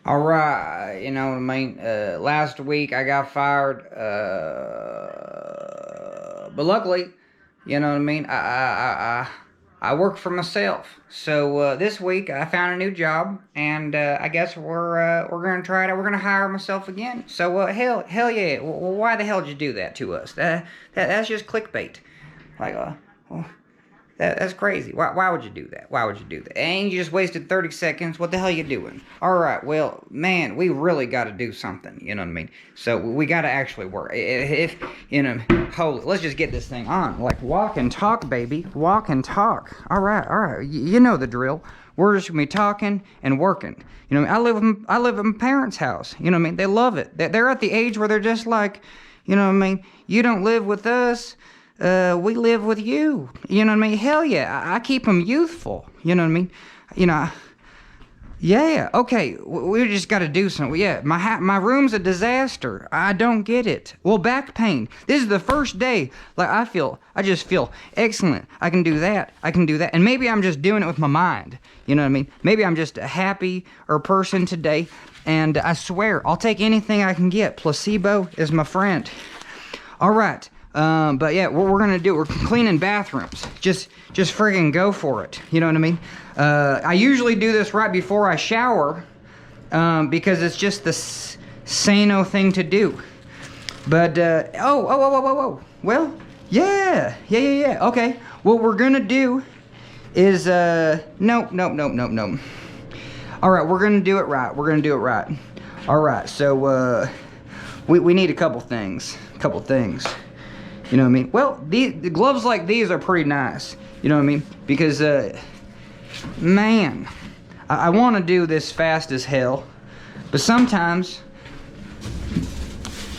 All right, you know what I mean? Last week I got fired, but luckily, you know what I mean? I work for myself. So this week I found a new job, and I guess we're gonna try it out. We're gonna hire myself again. So hell yeah! Well, why the hell did you do that to us? That's just clickbait. Like well, that's crazy. Why would you do that? Why would you do that? And you just wasted 30 seconds. What the hell you doing? All right, well, man, we really got to do something. You know what I mean? So we got to actually work. If you know, let's just get this thing on. Like walk and talk, baby. Walk and talk. All right, all right. You know the drill. We're just gonna be talking and working. You know, I live at my parents' house. You know what I mean? They love it. They're at the age where they're just like, you know what I mean? You don't live with us. We live with you. You know what I mean? Hell yeah, I keep them youthful. You know what I mean? You know, yeah, okay, we just got to do something. Yeah, my room's a disaster. I don't get it. Well, back pain. This is the first day, like, I just feel excellent. I can do that. And maybe I'm just doing it with my mind. You know what I mean? Maybe I'm just a happier person today. And I swear, I'll take anything I can get. Placebo is my friend. All right. But yeah, what we're gonna do, we're cleaning bathrooms. Just friggin' go for it. You know what I mean? I usually do this right before I shower, because it's just the sano thing to do. But, whoa. Well, yeah. Okay. What we're gonna do is, no. All right, we're gonna do it right. All right, so, we need a couple things. You know what I mean? Well, the gloves like these are pretty nice. You know what I mean? Because, man, I want to do this fast as hell. But sometimes,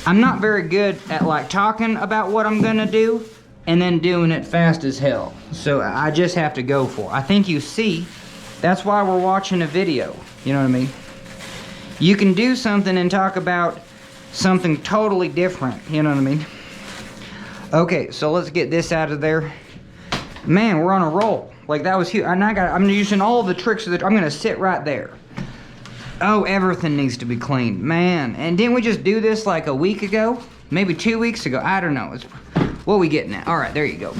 I'm not very good at, like, talking about what I'm going to do and then doing it fast as hell. So I just have to go for it. I think you see, that's why we're watching a video. You know what I mean? You can do something and talk about something totally different. You know what I mean? Okay, so let's get this out of there. Man, we're on a roll. Like, that was huge. I'm using all the tricks I'm gonna sit right there. Oh, everything needs to be cleaned. Man, and didn't we just do this like a week ago? Maybe 2 weeks ago? I don't know. What are we getting at? All right, there you go.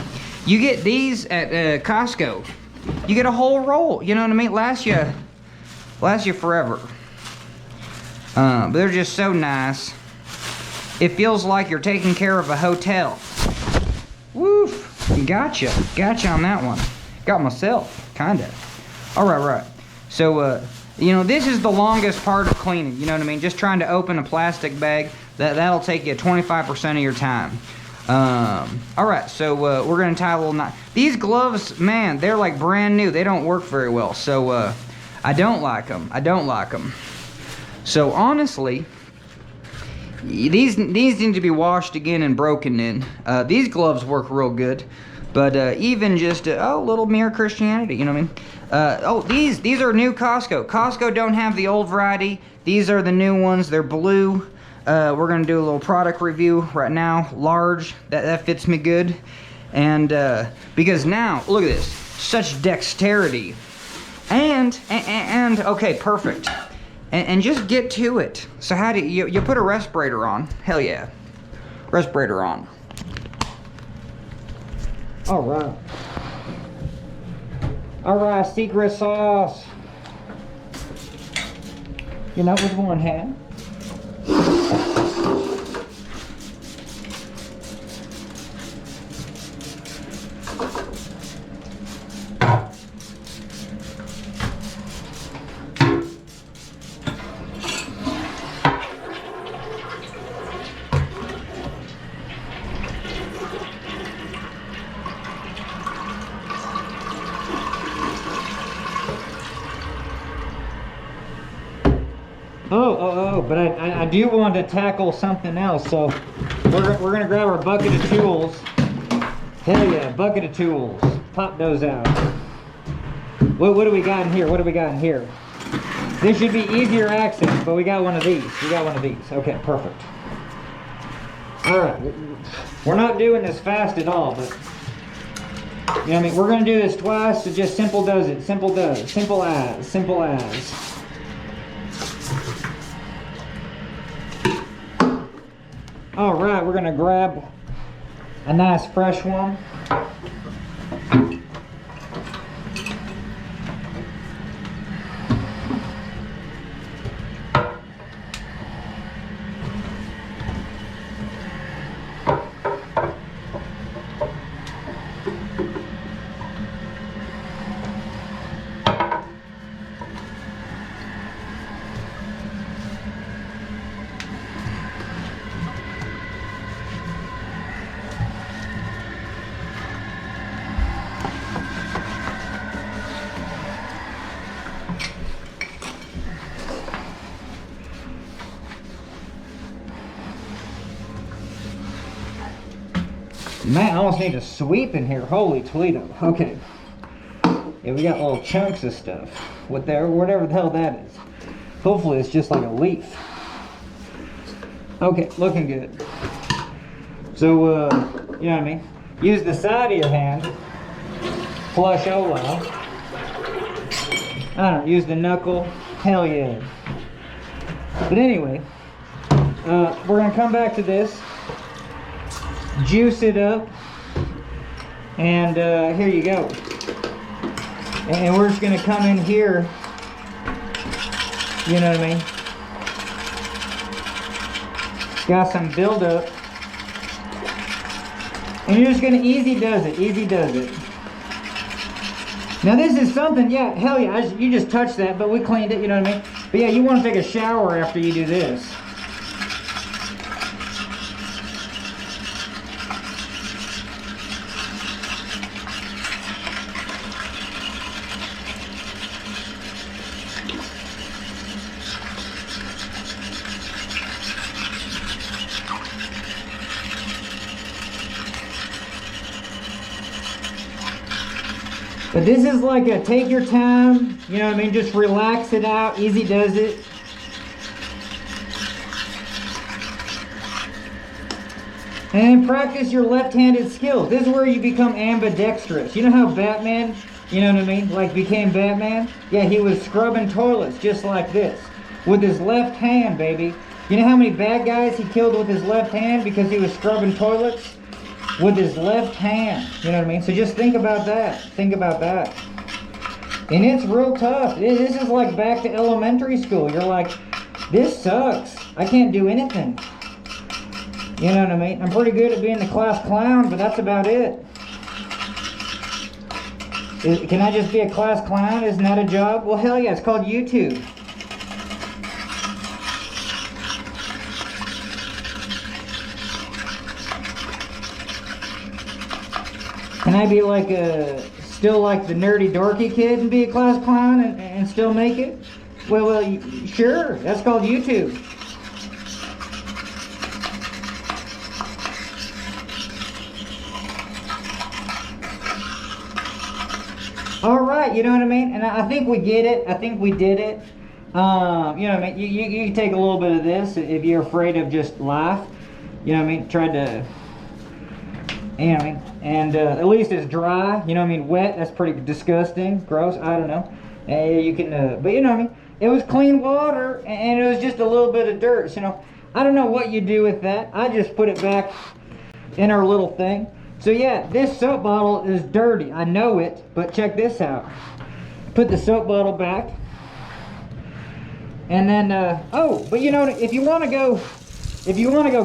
You get these at Costco. You get a whole roll. You know what I mean? Last you forever. But they're just so nice. It feels like you're taking care of a hotel. Woof. Gotcha on that one. Got myself, kinda. All right. So, you know, this is the longest part of cleaning. You know what I mean? Just trying to open a plastic bag. That'll take you 25% of your time. All right. So we're gonna tie a little knot. These gloves, man, they're like brand new. They don't work very well. So I don't like them. So honestly, these need to be washed again and broken in. These gloves work real good, but even just little mere Christianity, you know what I mean? These are new Costco. Costco don't have the old variety. These are the new ones. They're blue. We're gonna do a little product review right now. Large. That fits me good. And because now look at this, such dexterity, and okay, perfect. And just get to it. So how do you put a respirator on? Hell yeah. Respirator on. All right, secret sauce. You know which one had? But I do want to tackle something else, so we're gonna grab our bucket of tools. Hell yeah, bucket of tools. Pop those out. What do we got in here? This should be easier access, but we got one of these. Okay, perfect. All right, we're not doing this fast at all, but you know what I mean? We're gonna do this twice, so just simple as. All right, we're gonna grab a nice fresh one. Man, I almost need a sweep in here. Holy Toledo. Okay. Yeah, we got little chunks of stuff. Whatever the hell that is. Hopefully it's just like a leaf. Okay, looking good. So, you know what I mean? Use the side of your hand. Flush Ola. I don't know, use the knuckle. Hell yeah. But anyway, we're going to come back to this. Juice it up, and here you go. And we're just gonna come in here, you know what I mean? Got some buildup, and you're just gonna easy does it. Now this is something, yeah, hell yeah, you just touched that, but we cleaned it, you know what I mean? But yeah, you want to take a shower after you do this. But this is like a take your time, you know what I mean? Just relax it out, easy does it. And practice your left-handed skills. This is where you become ambidextrous. You know how Batman, you know what I mean, like became Batman? Yeah, he was scrubbing toilets just like this. With his left hand, baby. You know how many bad guys he killed with his left hand because he was scrubbing toilets? With his left hand, you know what I mean? So just think about that. Think about that. And it's real tough. This is like back to elementary school. You're like, this sucks. I can't do anything. You know what I mean? I'm pretty good at being the class clown, but that's about it. Can I just be a class clown? Isn't that a job? Well, hell yeah, it's called YouTube. Can I be like still like the nerdy dorky kid and be a class clown and still make it? Well, sure. That's called YouTube. All right, you know what I mean? And I think we get it. I think we did it. You know what I mean? You can take a little bit of this if you're afraid of just life. You know what I mean? Try to... You know what I mean? And at least it's dry. You know what I mean? Wet, that's pretty disgusting. Gross, I don't know. You can, but you know what I mean? It was clean water, and it was just a little bit of dirt. So, you know, I don't know what you do with that. I just put it back in our little thing. So yeah, this soap bottle is dirty. I know it, but check this out. Put the soap bottle back. And then, oh, but you know, if you want to go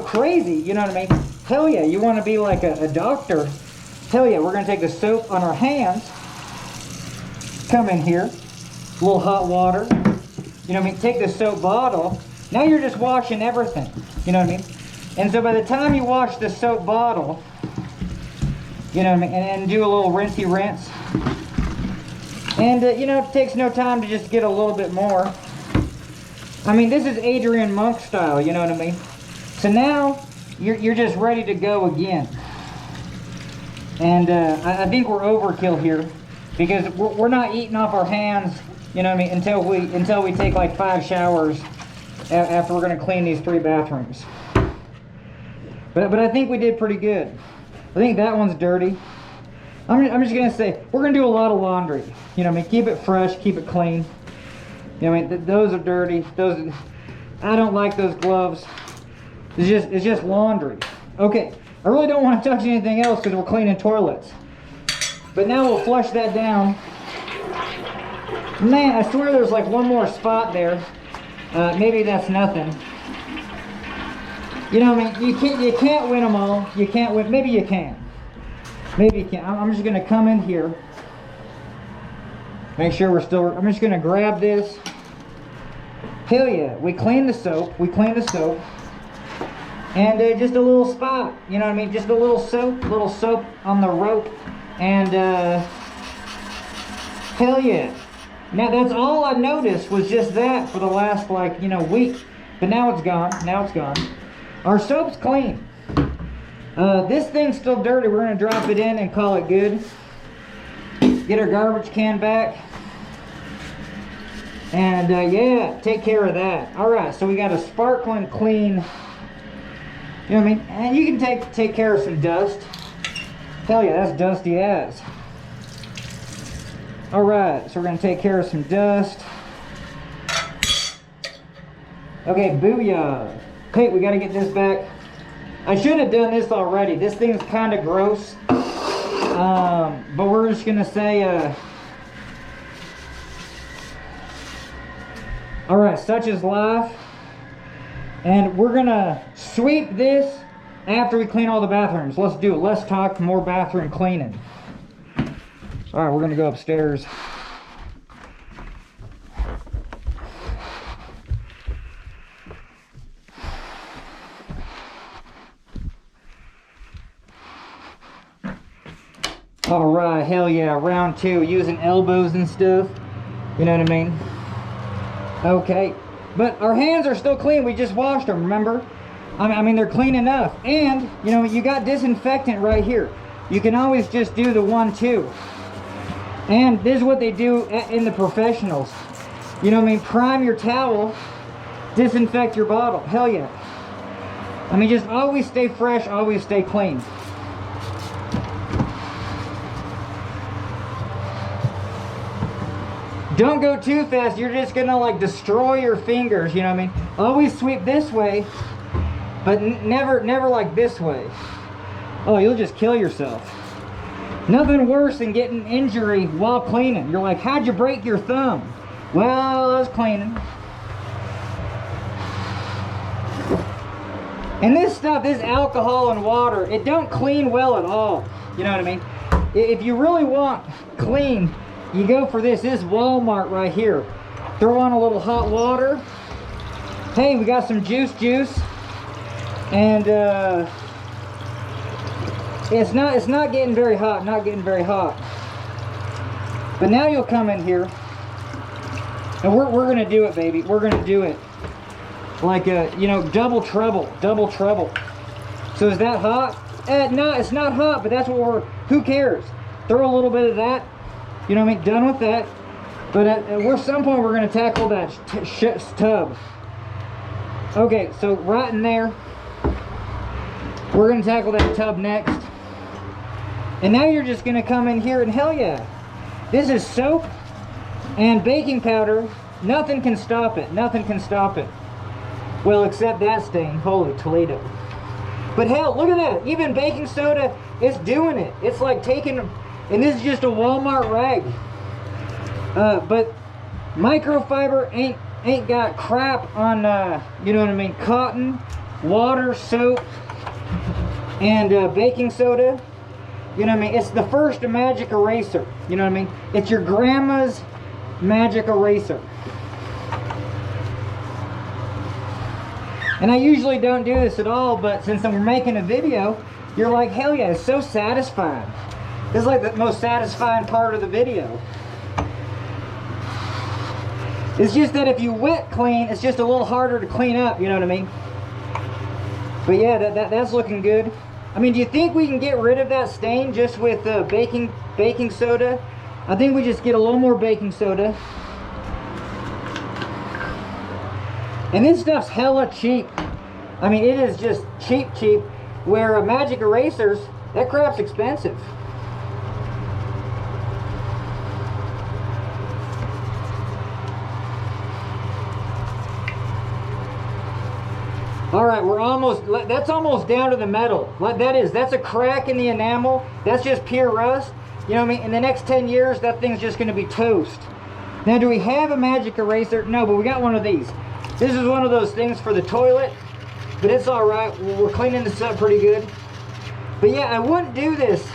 crazy, you know what I mean? Hell yeah, you want to be like a doctor. Hell yeah, we're going to take the soap on our hands. Come in here. A little hot water. You know what I mean? Take the soap bottle. Now you're just washing everything. You know what I mean? And so by the time you wash the soap bottle, you know what I mean? And do a little rinsey rinse. And, you know, it takes no time to just get a little bit more. I mean, this is Adrian Monk style, you know what I mean? So now... You're just ready to go again. And I think we're overkill here because we're not eating off our hands, you know what I mean, until we take like 5 showers after we're going to clean these 3 bathrooms. But I think we did pretty good. I think that one's dirty. I'm just going to say, we're going to do a lot of laundry. You know what I mean? Keep it fresh, keep it clean. You know what I mean? Those are dirty. I don't like those gloves. It's just laundry. Okay, I really don't want to touch anything else because we're cleaning toilets. But now we'll flush that down. Man, I swear there's like one more spot there. Maybe that's nothing. You know, I mean, you can't win them all. You can't win. Maybe you can. Maybe you can. I'm just gonna come in here. Make sure we're still. I'm just gonna grab this. Hell yeah! We clean the soap. We clean the soap. And just a little spot. You know what I mean? Just a little soap on the rope. And hell yeah! Now that's all I noticed was just that for the last like week. But now it's gone. Now it's gone. Our soap's clean. This thing's still dirty. We're gonna drop it in and call it good. Get our garbage can back. And yeah, take care of that. All right, so we got a sparkling clean. You know what I mean? And you can take care of some dust. Hell yeah, that's dusty as. All right, so we're gonna take care of some dust. Okay, booyah. Okay, we gotta get this back. I should have done this already. This thing's kind of gross. But we're just gonna say, all right, such is life. And we're gonna sweep this after we clean all the bathrooms. Let's do it. Let's talk more bathroom cleaning. All right, we're gonna go upstairs. All right, hell yeah, round two, using elbows and stuff. You know what I mean? Okay, but our hands are still clean. We just washed them, remember? I mean, they're clean enough. And, you got disinfectant right here. You can always just do the 1-2. And this is what they do in the professionals. You know what I mean? Prime your towel, disinfect your bottle. Hell yeah. I mean, just always stay fresh, always stay clean. Don't go too fast. You're just gonna like destroy your fingers. You know what I mean? Always sweep this way, but never like this way. Oh, you'll just kill yourself. Nothing worse than getting injury while cleaning. You're like, how'd you break your thumb? Well, I was cleaning. And this stuff, this alcohol and water, it don't clean well at all. You know what I mean? If you really want clean, you go for this. This is Walmart right here. Throw on a little hot water. Hey, we got some juice. And it's not getting very hot, But now you'll come in here. And we're gonna do it, baby. We're gonna do it. Like double trouble. So is that hot? No, it's not hot, but that's what who cares? Throw a little bit of that. You know what I mean? Done with that. But at some point we're going to tackle that tub. Okay, so right in there, we're going to tackle that tub next. And now you're just going to come in here and hell yeah. This is soap and baking powder. Nothing can stop it. Nothing can stop it. Well, except that stain. Holy Toledo. But hell, look at that. Even baking soda, it's doing it. It's like taking... And this is just a Walmart rag. But microfiber ain't got crap on, you know what I mean, cotton, water, soap, and baking soda. You know what I mean? It's the first magic eraser. You know what I mean? It's your grandma's magic eraser. And I usually don't do this at all, but since we're making a video, you're like, hell yeah, it's so satisfying. This is like the most satisfying part of the video. It's just that if you wet clean, it's just a little harder to clean up, you know what I mean? But yeah, that's looking good. I mean, do you think we can get rid of that stain just with baking soda? I think we just get a little more baking soda. And this stuff's hella cheap. I mean, it is just cheap. Where magic erasers, that crap's expensive. All right, we're almost, that's almost down to the metal. That's a crack in the enamel. That's just pure rust. You know what I mean? In the next 10 years, that thing's just gonna be toast. Now, do we have a magic eraser? No, but we got one of these. This is one of those things for the toilet, but it's all right. We're cleaning this up pretty good. But yeah, I wouldn't do this.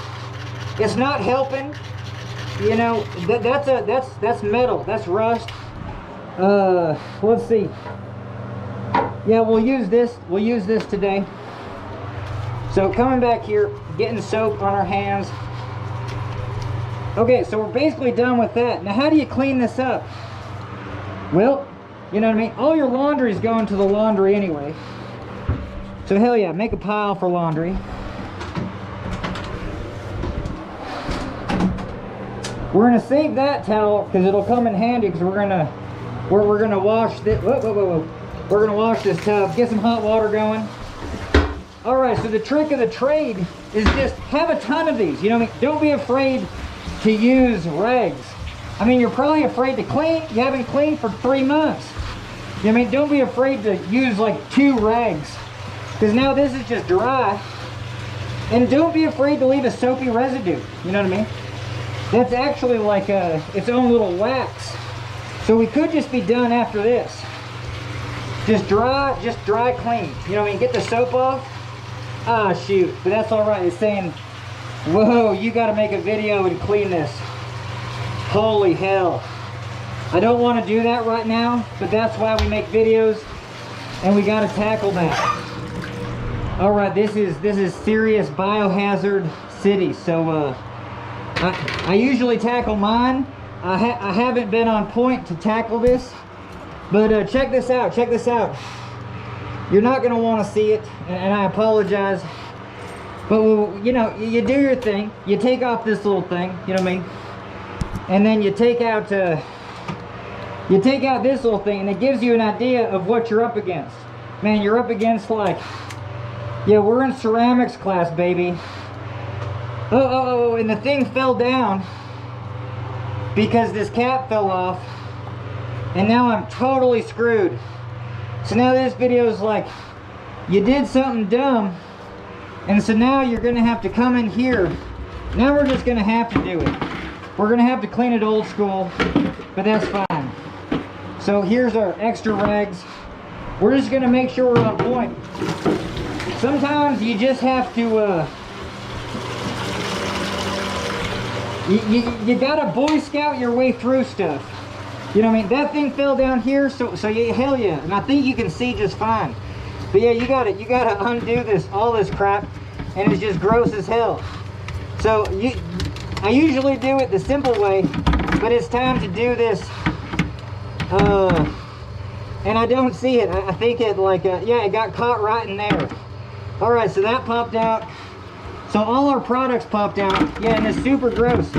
It's not helping. You know, that's metal. That's rust. Let's see. Yeah, we'll use this. We'll use this today. So coming back here, getting soap on our hands. Okay, so we're basically done with that. Now, how do you clean this up? Well, you know what I mean? All your laundry is going to the laundry anyway. So hell yeah, make a pile for laundry. We're gonna save that towel because it'll come in handy because we're gonna wash this. We're gonna wash this tub. Get some hot water going. All right. So the trick of the trade is just have a ton of these. You know what I mean? Don't be afraid to use rags. I mean, you're probably afraid to clean. You haven't cleaned for 3 months. You know what I mean? Don't be afraid to use like 2 rags because now this is just dry. And don't be afraid to leave a soapy residue. You know what I mean? That's actually like its own little wax. So we could just be done after this. Just dry clean. You know what I mean? Get the soap off. Ah, shoot. But that's all right. It's saying, whoa, you got to make a video and clean this. Holy hell. I don't want to do that right now, but that's why we make videos, and we got to tackle that. All right, this is serious biohazard city. So I usually tackle mine. I haven't been on point to tackle this. But check this out, check this out. You're not going to want to see it, and I apologize. But, you know, you do your thing. You take off this little thing, you know what I mean? And then you take out this little thing, and it gives you an idea of what you're up against. Man, you're up against like, yeah, we're in ceramics class, baby. Oh, and the thing fell down because this cap fell off. And now I'm totally screwed. So now this video is like, you did something dumb. And so now you're gonna have to come in here. Now we're just gonna have to do it. We're gonna have to clean it old school, but that's fine. So here's our extra rags. We're just gonna make sure we're on point. Sometimes you just have to, you gotta Boy Scout your way through stuff. You know what I mean? That thing fell down here, so yeah, hell yeah. And I think you can see just fine. But yeah, you gotta undo all this crap, and it's just gross as hell. So I usually do it the simple way, but it's time to do this. And I don't see it. I think it like, yeah, it got caught right in there. All right, so that popped out. So all our products popped out. Yeah, and it's super gross.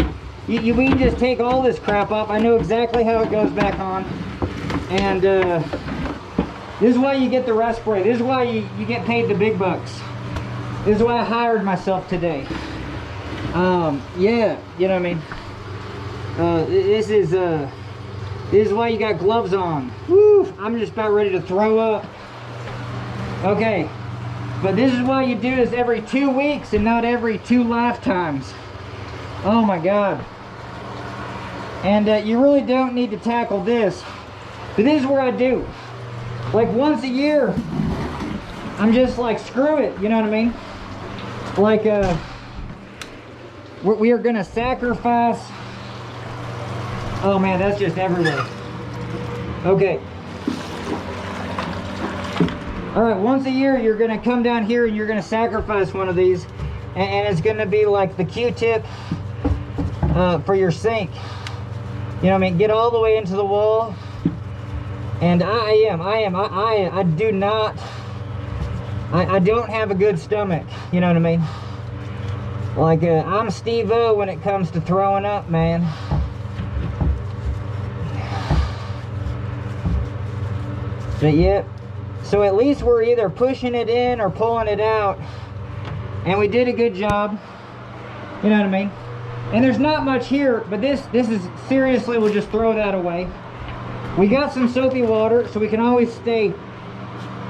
We can just take all this crap off. I know exactly how it goes back on. And this is why you get the rust spray. This is why you get paid the big bucks. This is why I hired myself today. Yeah, you know what I mean? This is why you got gloves on. Woo! I'm just about ready to throw up. Okay, but this is why you do this every 2 weeks and not every 2 lifetimes. Oh my God. And you really don't need to tackle this. But this is where I do. Like once a year, I'm just like, screw it, you know what I mean? Like, we are gonna sacrifice. Oh man, that's just everywhere. Okay. All right, once a year, you're gonna come down here and you're gonna sacrifice one of these, and it's gonna be like the Q-tip for your sink. You know what I mean? Get all the way into the wall. And I don't have a good stomach. You know what I mean? Like, I'm Steve-O when it comes to throwing up, man. But yeah, so at least we're either pushing it in or pulling it out. And we did a good job. You know what I mean? And there's not much here, but this is seriously, we'll just throw that away. We got some soapy water, so we can always stay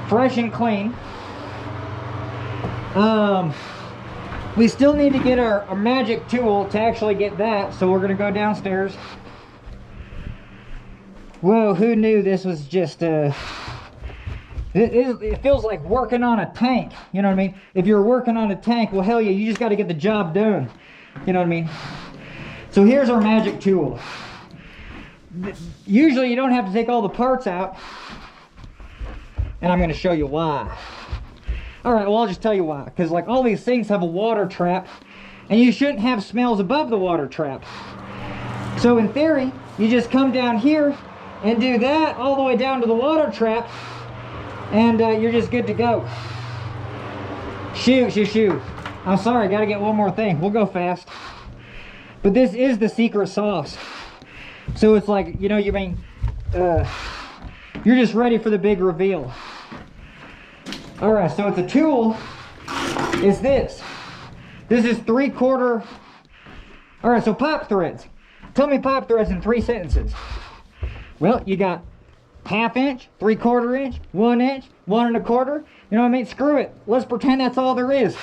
fresh and clean. We still need to get our magic tool to actually get that, so we're gonna go downstairs. Whoa, who knew this was just it feels like working on a tank, you know what I mean? If you're working on a tank, well hell yeah, you just got to get the job done, you know what I mean? So here's our magic tool. Usually you don't have to take all the parts out, and I'm going to show you why. All right, well I'll just tell you why, because like all these things have a water trap, and you shouldn't have smells above the water trap. So in theory, you just come down here and do that all the way down to the water trap, and you're just good to go. Shoo. I'm sorry, gotta get one more thing. We'll go fast. But this is the secret sauce. So it's like, you know, you're just ready for the big reveal. All right, so the tool is this. This is 3/4. All right, so pipe threads. Tell me pipe threads in 3 sentences. Well, you got 1/2 inch, 3/4 inch, 1 inch, 1 1/4. You know what I mean? Screw it. Let's pretend that's all there is.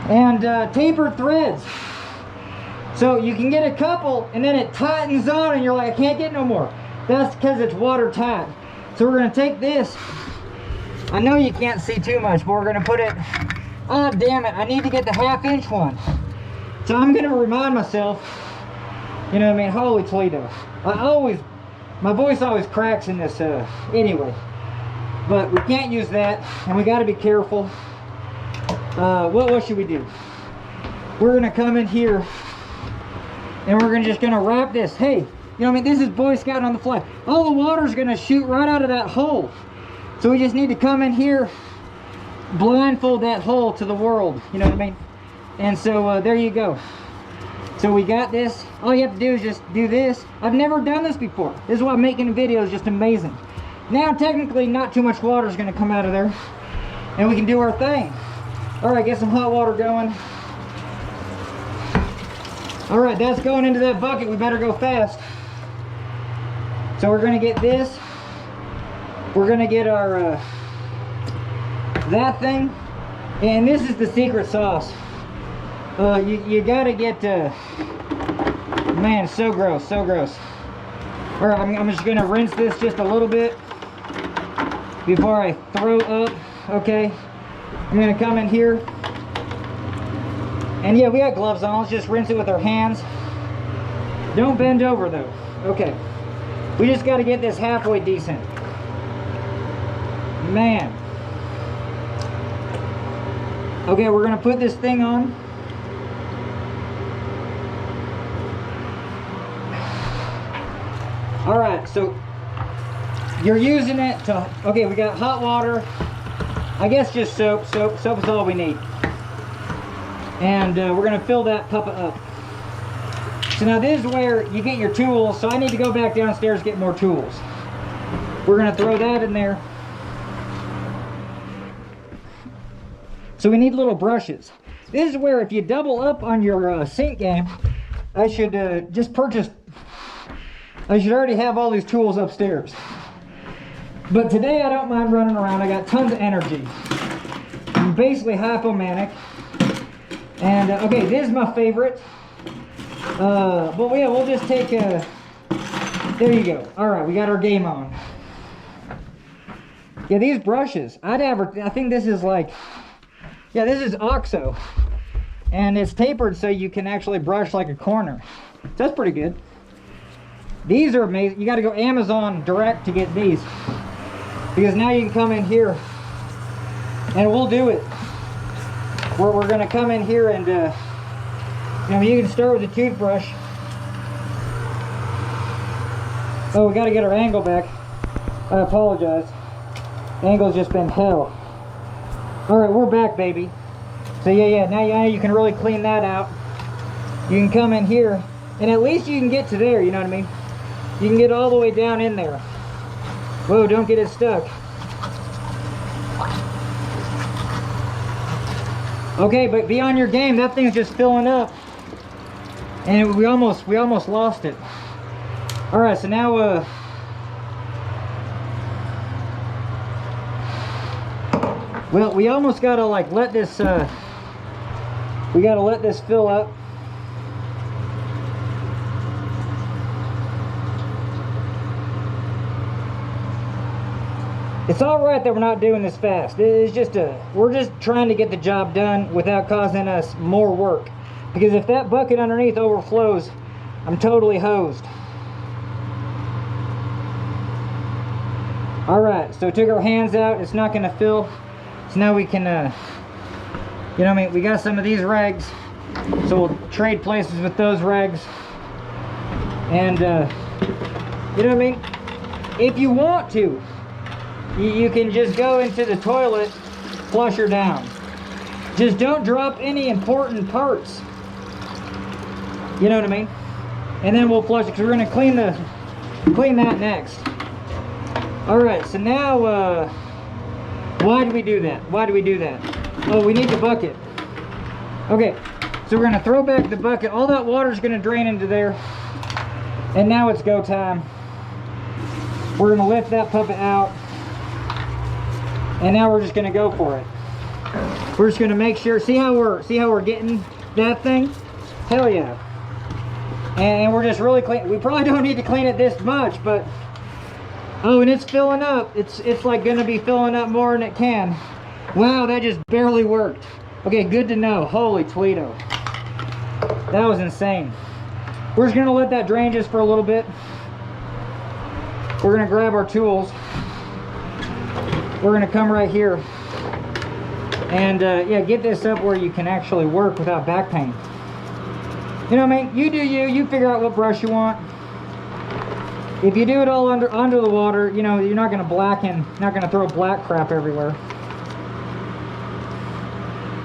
And tapered threads. So you can get a couple and then it tightens on and you're like, I can't get no more. That's because it's watertight. So we're going to take this. I know you can't see too much, but we're going to put it. Oh, damn it. I need to get the 1/2 inch one. So I'm going to remind myself, you know what I mean? Holy Toledo. My voice always cracks in this anyway. But we can't use that, and we got to be careful. What should we do? We're going to come in here, and we're just going to wrap this. Hey, you know what I mean? This is Boy Scout on the fly. All the water's going to shoot right out of that hole. So we just need to come in here, blindfold that hole to the world. You know what I mean? And so there you go. So we got this. All you have to do is just do this. I've never done this before. This is why making a video is just amazing. Now technically not too much water is going to come out of there, and we can do our thing. All right, get some hot water going. All right, that's going into that bucket. We better go fast. So we're going to get this. We're going to get our that thing, and this is the secret sauce. You gotta get, man, it's so gross, so gross. All right, I'm just gonna rinse this just a little bit before I throw up, okay? I'm gonna come in here, and yeah, we got gloves on. Let's just rinse it with our hands. Don't bend over though, okay? We just gotta get this halfway decent. Man. Okay, we're gonna put this thing on. All right, so you're using it to, okay, we got hot water, I guess just soap is all we need. And we're gonna fill that puppet up. So now this is where you get your tools, so I need to go back downstairs and get more tools. We're gonna throw that in there. So we need little brushes. This is where if you double up on your sink game, I should already have all these tools upstairs. But today I don't mind running around. I got tons of energy. I'm basically hypomanic. And okay, this is my favorite. But yeah, we'll just take there you go. All right, we got our game on. Yeah, these brushes, I think this is like, yeah, this is OXO. And it's tapered so you can actually brush like a corner. So that's pretty good. These are amazing. You got to go Amazon direct to get these, because now you can come in here and we'll do it. We're going to come in here and you can start with a toothbrush. Oh, we got to get our angle back. I apologize. Angle's just been hell. All right, we're back, baby. So yeah, now you can really clean that out. You can come in here and at least you can get to there, you know what I mean? You can get all the way down in there. Whoa, don't get it stuck. Okay, but be on your game. That thing's just filling up. And we almost lost it. All right, so now Well, we almost gotta like let this, we gotta let this fill up. It's all right that we're not doing this fast. It's just we're just trying to get the job done without causing us more work. Because if that bucket underneath overflows, I'm totally hosed. All right, so took our hands out. It's not gonna fill. So now we can, you know what I mean? We got some of these rags. So we'll trade places with those rags. And, you know what I mean? If you want to, you can just go into the toilet, flush her down. Just don't drop any important parts. You know what I mean? And then we'll flush it, because we're going to clean that next. All right, so now, why do we do that? Why do we do that? Oh, we need the bucket. Okay, so we're going to throw back the bucket. All that water is going to drain into there. And now it's go time. We're going to lift that puppet out. And now we're just going to go for it. We're just going to make sure, see how we're getting that thing? Hell yeah. And we're just really clean. We probably don't need to clean it this much, but oh, and it's filling up. It's like going to be filling up more than it can. Wow, that just barely worked. Okay, good to know. Holy Toledo. That was insane. We're just going to let that drain just for a little bit. We're going to grab our tools. We're going to come right here and yeah, get this up where you can actually work without back pain. You know what I mean? You do you figure out what brush you want. If you do it all under the water, you know, you're not going to blacken, not going to throw black crap everywhere.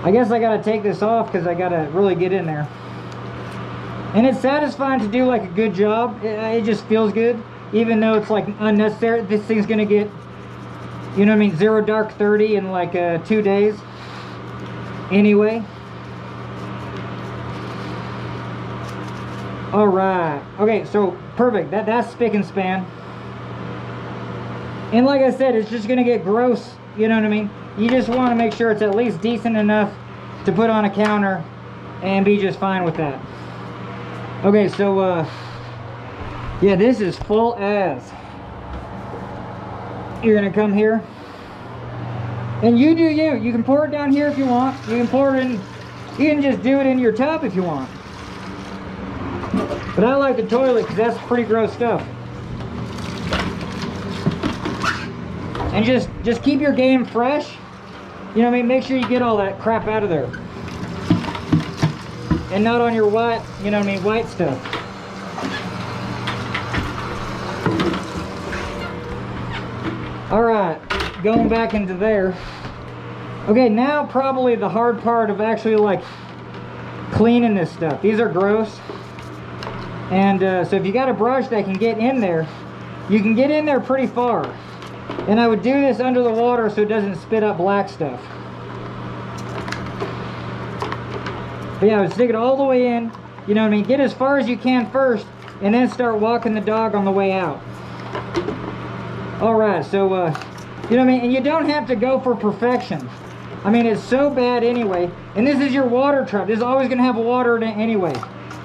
I guess I got to take this off because I got to really get in there. And it's satisfying to do like a good job. It just feels good, even though it's like unnecessary. This thing's going to get, you know what I mean, 0 dark 30 in like 2 days. Anyway. All right. Okay, so perfect. That's spick and span. And like I said, it's just gonna get gross. You know what I mean? You just want to make sure it's at least decent enough to put on a counter and be just fine with that. Okay, so yeah, this is full as. You're gonna come here and you do you. You can pour it down here if you want. You can pour it in, you can just do it in your tub if you want. But I like the toilet because that's pretty gross stuff. And just keep your game fresh. You know what I mean? Make sure you get all that crap out of there. And not on your white, you know what I mean, white stuff. All right, going back into there. Okay, now probably the hard part of actually like cleaning this stuff. These are gross. And so if you got a brush that can get in there, you can get in there pretty far. And I would do this under the water so it doesn't spit up black stuff. But yeah, I would stick it all the way in, you know what I mean? Get as far as you can first, and then start walking the dog on the way out. All right, so, you know what I mean? And you don't have to go for perfection. I mean, it's so bad anyway. And this is your water trap. This is always gonna have water in it anyway.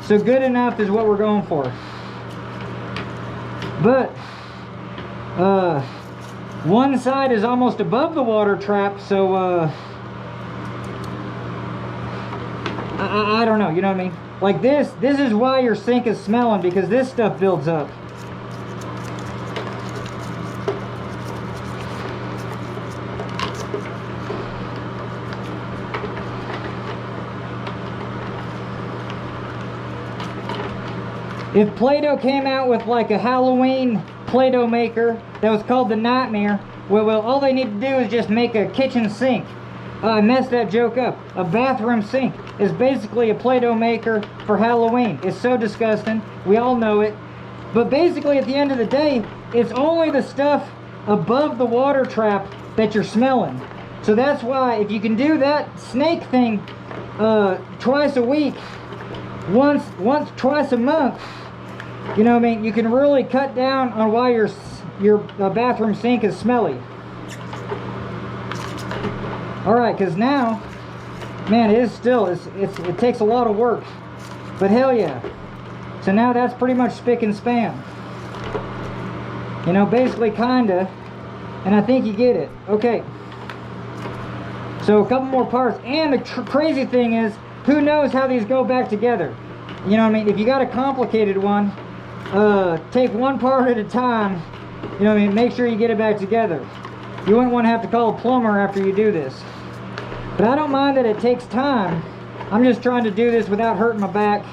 So good enough is what we're going for. But, one side is almost above the water trap, so, I don't know, you know what I mean? Like this is why your sink is smelling, because this stuff builds up. If Play-Doh came out with like a Halloween Play-Doh maker that was called the Nightmare, well, all they need to do is just make a kitchen sink. I messed that joke up. A bathroom sink is basically a Play-Doh maker for Halloween. It's so disgusting. We all know it. But basically, at the end of the day, it's only the stuff above the water trap that you're smelling. So that's why, if you can do that snake thing twice a week, twice a month, you know what I mean, you can really cut down on why your bathroom sink is smelly. All right, because now, man, it is still, it takes a lot of work, but hell yeah. So now that's pretty much spick and span. You know, basically kinda, and I think you get it. Okay. So a couple more parts, and the crazy thing is, who knows how these go back together? You know what I mean? If you got a complicated one, take one part at a time. You know what I mean? Make sure you get it back together. You wouldn't want to have to call a plumber after you do this. But I don't mind that it takes time. I'm just trying to do this without hurting my back,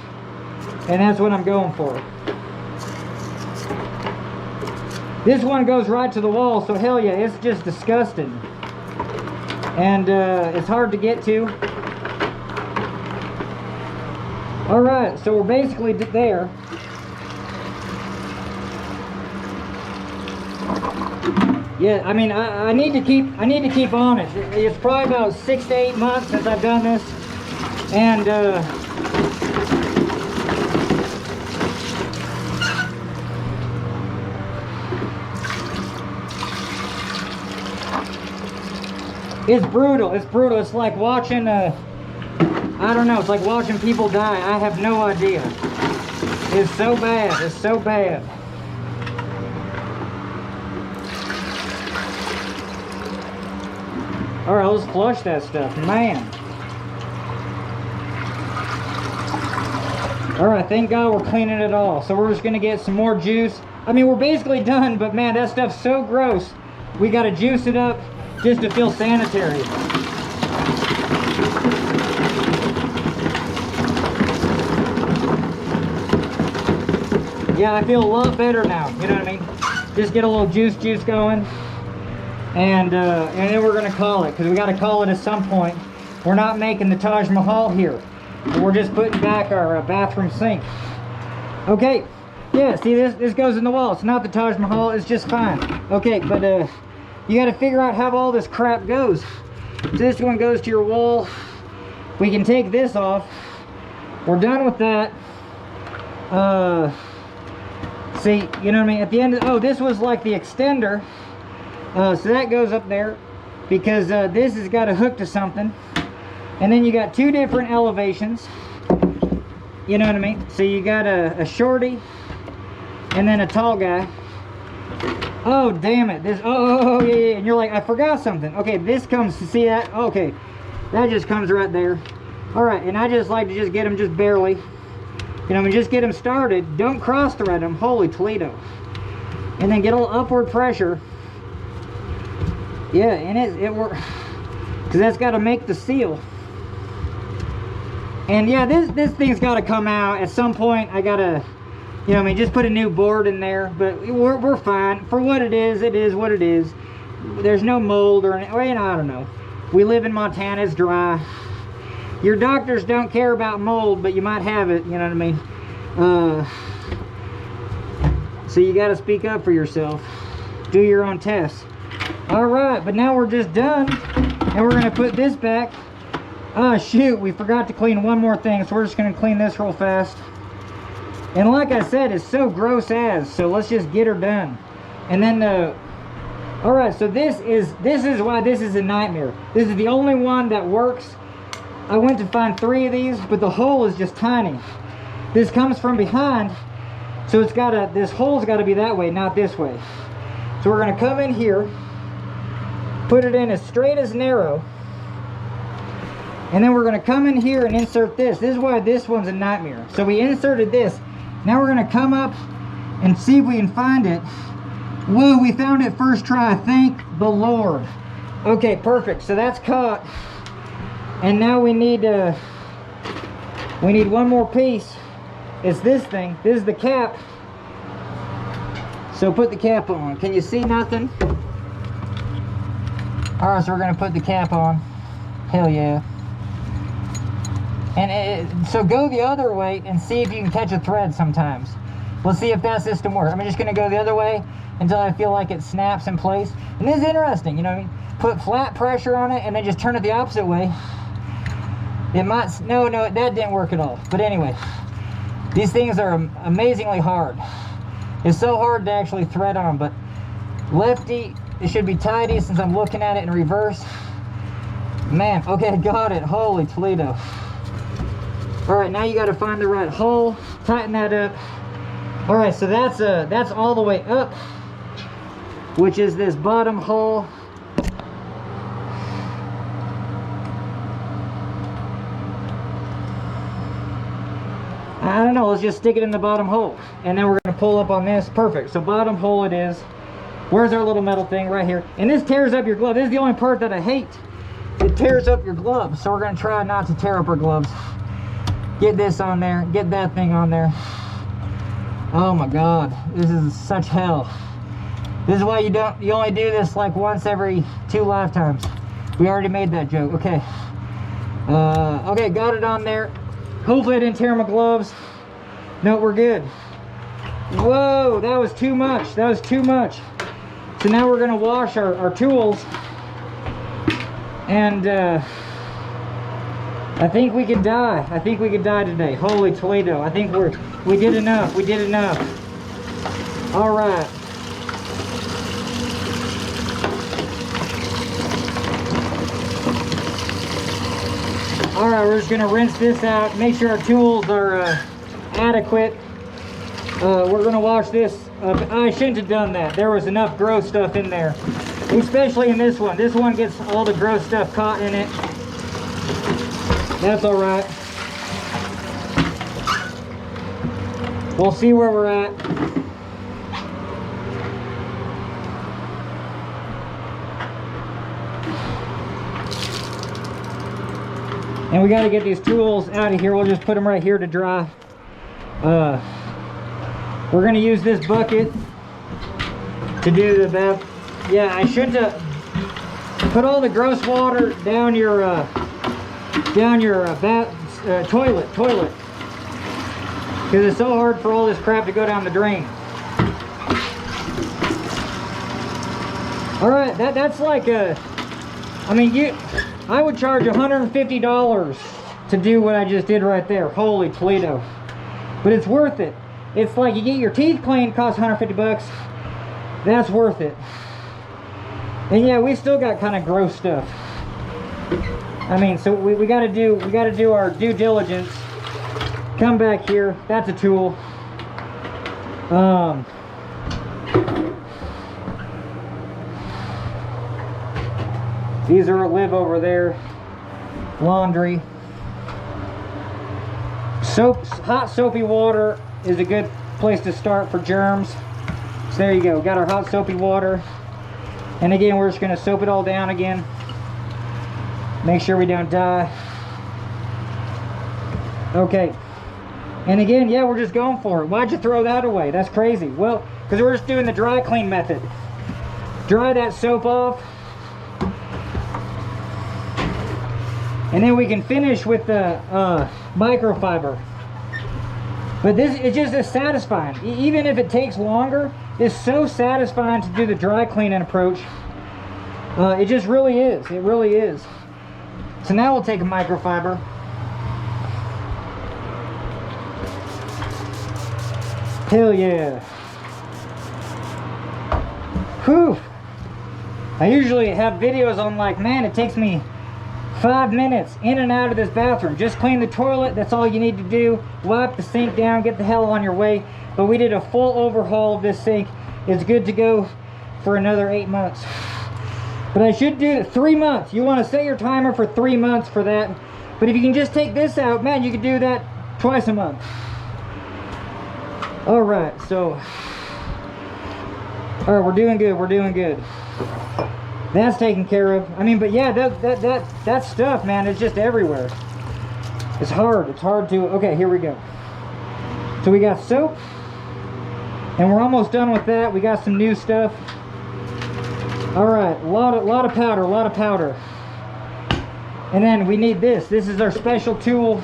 and that's what I'm going for. This one goes right to the wall, so hell yeah, it's just disgusting. And it's hard to get to. Alright, so we're basically there. Yeah, I mean, I need to keep on it. It's probably about 6 to 8 months since I've done this, and it's brutal. It's brutal. It's like watching I don't know. It's like watching people die. I have no idea. It's so bad. It's so bad. All right, let's flush that stuff, man. All right, thank God we're cleaning it all. So we're just gonna get some more juice. I mean, we're basically done, but man, that stuff's so gross. We gotta juice it up just to feel sanitary. Yeah, I feel a lot better now. You know what I mean? Just get a little juice going. And then we're gonna call it, because we got to call it at some point. We're not making the Taj Mahal here. We're just putting back our bathroom sink. Okay, yeah, see, this goes in the wall. It's not the Taj Mahal, it's just fine. Okay, but you got to figure out how all this crap goes. So this one goes to your wall. We can take this off. We're done with that. See, you know what I mean? At the end of, oh, this was like the extender. So that goes up there because this has got a hook to something. And then you got two different elevations. You know what I mean? So you got a shorty and then a tall guy. Oh, damn it. This, oh, yeah. And you're like, I forgot something. Okay, this comes to see that. Okay, that just comes right there. All right, and I just like to just get them just barely. You know, I mean, just get them started. Don't cross thread them. Holy Toledo. And then get a little upward pressure. Yeah, and it works, because that's got to make the seal. And yeah, this thing's got to come out at some point. I gotta, you know, I mean, just put a new board in there. But we're fine for what it is what it is. There's no mold or anything. Well, I don't know. We live in Montana. It's dry. Your doctors don't care about mold, but you might have it. You know what I mean? So you got to speak up for yourself. Do your own tests. All right, but now we're just done, and we're gonna put this back. Ah, shoot, we forgot to clean one more thing, so we're just gonna clean this real fast. And like I said, it's so gross as, so let's just get her done. And then all right, so this is why this is a nightmare. This is the only one that works. I went to find 3 of these, but the hole is just tiny. This comes from behind, so it's gotta, this hole's gotta be that way, not this way. So we're gonna come in here, put it in as straight as narrow, and then we're going to come in here and insert this. This is why this one's a nightmare. So we inserted this. Now we're going to come up and see if we can find it. Whoa, we found it first try. Thank the Lord. Okay, perfect. So that's caught. And now we need one more piece. It's this thing. This is the cap. So put the cap on. Can you see nothing? Alright, so we're going to put the cap on. Hell yeah. And so go the other way and see if you can catch a thread sometimes. We'll see if that system works. I'm just going to go the other way until I feel like it snaps in place. And this is interesting, you know what I mean? Put flat pressure on it and then just turn it the opposite way. It might, no, that didn't work at all. But anyway, these things are amazingly hard. It's so hard to actually thread on, but lefty, it should be tidy since I'm looking at it in reverse. Man, okay, got it. Holy Toledo. All right, now you got to find the right hole, tighten that up. All right, so that's all the way up, which is this bottom hole. I don't know, let's just stick it in the bottom hole. And then we're gonna pull up on this. Perfect, so bottom hole it is. Where's our little metal thing? Right here. And this tears up your glove. This is the only part that I hate. It tears up your gloves. So we're gonna try not to tear up our gloves. Get this on there, get that thing on there. Oh my God, this is such hell. This is why you only do this like once every 2 lifetimes. We already made that joke, okay. Okay, got it on there. Hopefully I didn't tear my gloves. No, we're good. Whoa, that was too much. That was too much. So now we're gonna wash our tools. And I think we could die. I think we could die today. Holy Toledo. I think we did enough. We did enough. All right. All right, we're just gonna rinse this out, make sure our tools are adequate. We're gonna wash this. I shouldn't have done that. There was enough gross stuff in there, especially in this one. This one gets all the gross stuff caught in it. That's all right. We'll see where we're at. And we got to get these tools out of here. We'll just put them right here to dry. We're going to use this bucket to do the bath. Yeah, I shouldn't have put all the gross water down your bath toilet, because it's so hard for all this crap to go down the drain. All right, that's like a. I mean, I would charge $150 to do what I just did right there. Holy Toledo. But it's worth it. It's like you get your teeth cleaned, costs 150 bucks. That's worth it. And yeah, we still got kind of gross stuff. I mean, so we gotta do our due diligence. Come back here. That's a tool. These are live over there. Laundry. Soap, hot soapy water is a good place to start for germs. So there you go. Got our hot soapy water. And again, we're just gonna soap it all down again. Make sure we don't die. Okay. And again, yeah, we're just going for it. Why'd you throw that away? That's crazy. Well, because we're just doing the dry clean method. Dry that soap off. And then we can finish with the microfiber. But this is just as satisfying. Even if it takes longer, it's so satisfying to do the dry cleaning approach. It just really is. It really is. So now we'll take a microfiber. Hell yeah. Whew. I usually have videos on like, man, it takes me 5 minutes in and out of this bathroom. Just clean the toilet, that's all you need to do. Wipe the sink down, get the hell on your way. But we did a full overhaul of this sink. It's good to go for another 8 months. But I should do it 3 months. You want to set your timer for 3 months for that. But if you can just take this out, man, you can do that twice a month. All right, so. All right, we're doing good, we're doing good. That's taken care of. I mean, but yeah, that stuff, man, is just everywhere. It's hard to, okay, here we go. So we got soap, and we're almost done with that. We got some new stuff. All right, a lot of powder. And then we need this. This is our special tool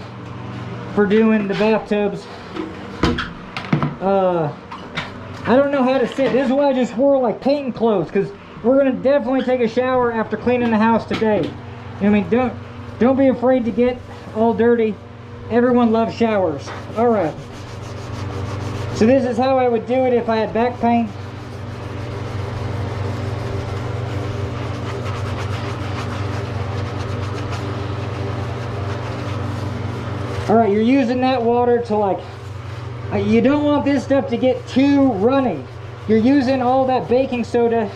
for doing the bathtubs. I don't know how to sit. This is why I just wore like painting clothes, because we're gonna definitely take a shower after cleaning the house today. I mean, don't be afraid to get all dirty. Everyone loves showers. All right. So this is how I would do it if I had back pain. All right, you're using that water to like, you don't want this stuff to get too runny. You're using all that baking soda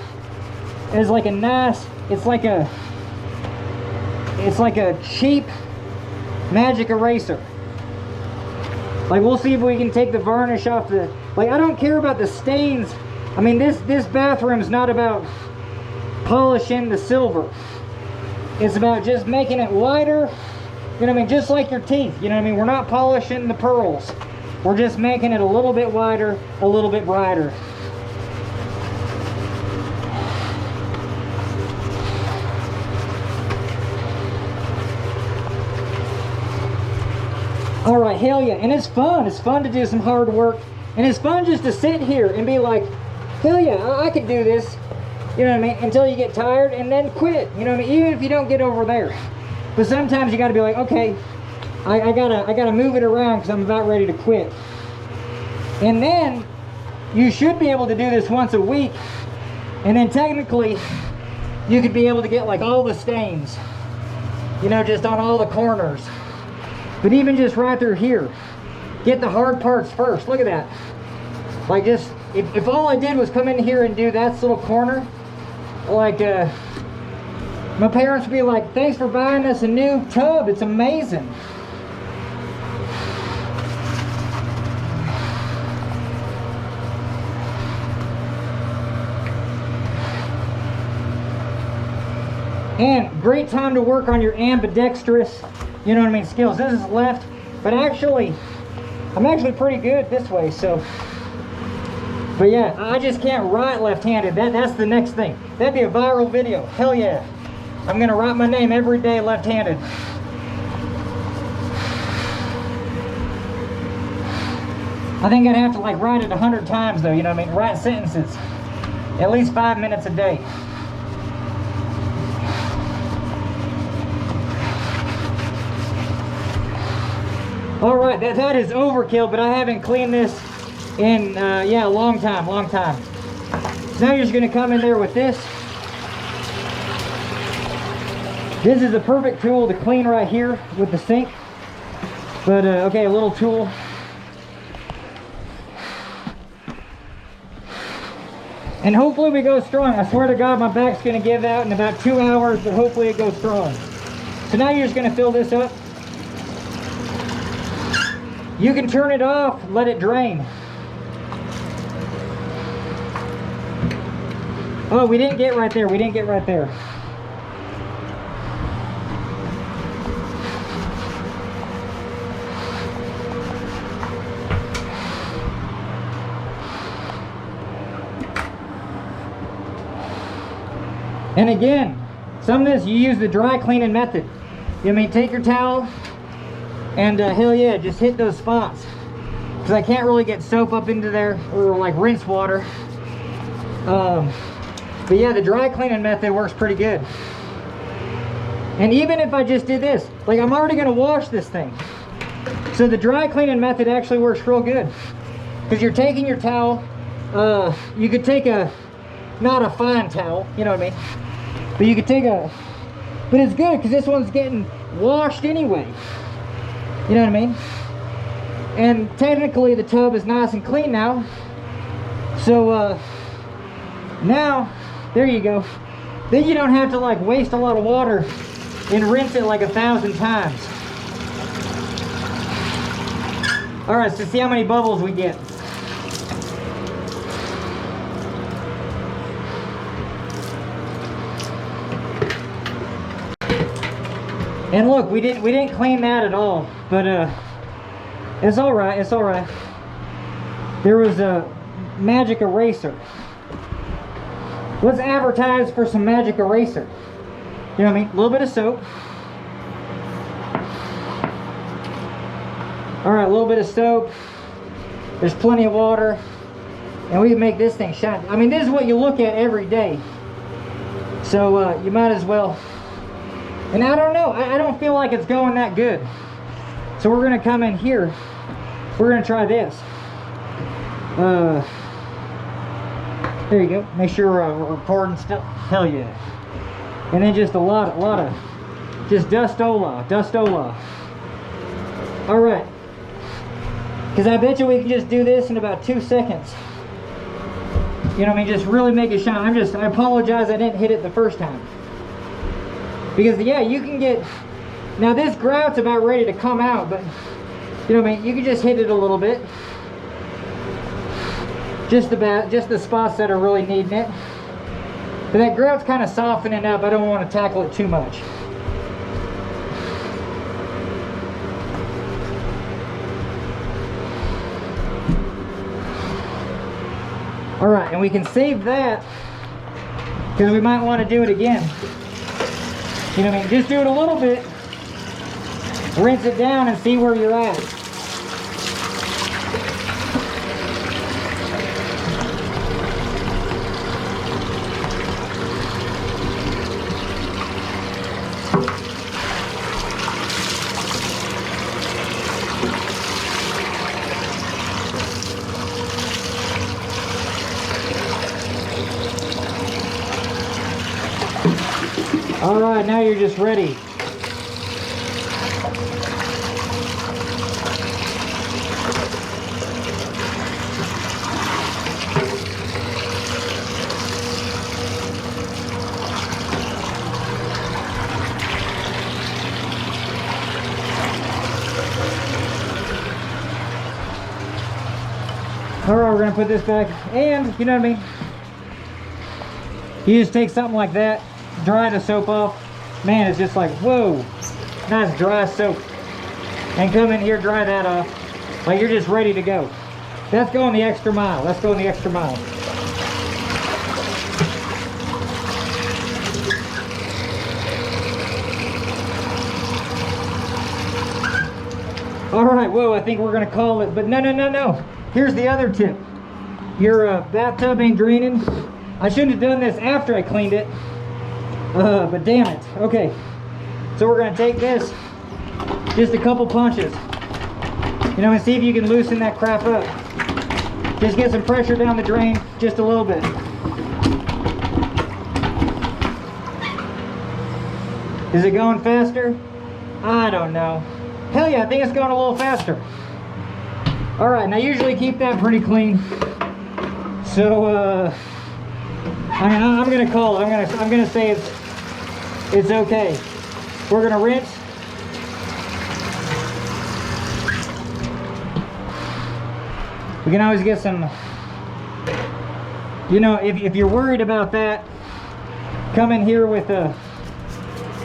as like a nice, it's like a cheap magic eraser. Like, we'll see if we can take the varnish off the, like, I don't care about the stains. I mean, this bathroom's not about polishing the silver. It's about just making it whiter. You know what I mean? Just like your teeth. You know what I mean? We're not polishing the pearls. We're just making it a little bit whiter, a little bit brighter. All right, hell yeah. And it's fun. It's fun to do some hard work. And it's fun just to sit here and be like, hell yeah, I could do this. You know what I mean? Until you get tired and then quit. You know what I mean? Even if you don't get over there. But sometimes you got to be like, okay, I gotta move it around because I'm about ready to quit. And then you should be able to do this once a week. And then technically, you could be able to get like all the stains. You know, just on all the corners. But even just right through here, get the hard parts first. Look at that. Like, just, if all I did was come in here and do that little corner, like, my parents would be like, thanks for buying us a new tub. It's amazing. And great time to work on your ambidextrous, you know what I mean, skills. This is left, but actually, I'm actually pretty good this way, so. But yeah, I just can't write left-handed. That's the next thing. That'd be a viral video. Hell yeah. I'm gonna write my name every day left-handed. I think I'd have to like write it 100 times though, you know what I mean? Write sentences. At least 5 minutes a day. All right, that is overkill, but I haven't cleaned this in, yeah, a long time. So now you're just gonna come in there with this. This is a perfect tool to clean right here with the sink. But, okay, a little tool. And hopefully we go strong. I swear to God, my back's gonna give out in about 2 hours, but hopefully it goes strong. So now you're just gonna fill this up. You can turn it off, let it drain. Oh, we didn't get right there. We didn't get right there. And again, some of this you use the dry cleaning method. You know what I mean? Take your towel and hell yeah, just hit those spots. Because I can't really get soap up into there or like rinse water. But yeah, the dry cleaning method works pretty good. And even if I just did this, like I'm already gonna wash this thing. So the dry cleaning method actually works real good. Because you're taking your towel, you could take not a fine towel, you know what I mean? But you could take but it's good because this one's getting washed anyway. You know what I mean? And technically the tub is nice and clean now. So now, there you go. Then you don't have to like waste a lot of water and rinse it like 1,000 times. All right, so see how many bubbles we get. And look, we didn't clean that at all, but it's all right. It's all right. There was a magic eraser. Let's advertise for some magic eraser. You know what I mean? A little bit of soap. All right, a little bit of soap. There's plenty of water, and we can make this thing shine. I mean, this is what you look at every day, so you might as well. And I don't know, I don't feel like it's going that good. So we're gonna come in here. We're gonna try this. There you go. Make sure we're recording still. Hell yeah. And then just a lot of just dustola. All right. Because I bet you we can just do this in about 2 seconds. You know what I mean? Just really make it shine. I apologize I didn't hit it the first time. Because yeah, you can get, now this grout's about ready to come out, but you know what I mean? You can just hit it a little bit. Just the spots that are really needing it. But that grout's kind of softening up. I don't want to tackle it too much. All right, and we can save that because we might want to do it again. You know what I mean? Just do it a little bit, rinse it down, and see where you're at. All right, now you're just ready. All right, we're gonna put this back, and you know what I mean? You just take something like that, dry the soap off. Man, it's just like, whoa, nice dry soap. And come in here, dry that off. Like you're just ready to go. That's going the extra mile. That's going the extra mile. All right, whoa, I think we're gonna call it, but no. Here's the other tip. Your bathtub ain't draining. I shouldn't have done this after I cleaned it. But damn it. Okay, so we're gonna take this, just a couple punches, you know, and see if you can loosen that crap up. Just get some pressure down the drain, just a little bit. Is it going faster? I don't know. Hell yeah, I think it's going a little faster. All right, now usually keep that pretty clean. So I'm gonna call it. I'm gonna say it's okay. We're gonna rinse. We can always get some, you know, if you're worried about that, come in here with a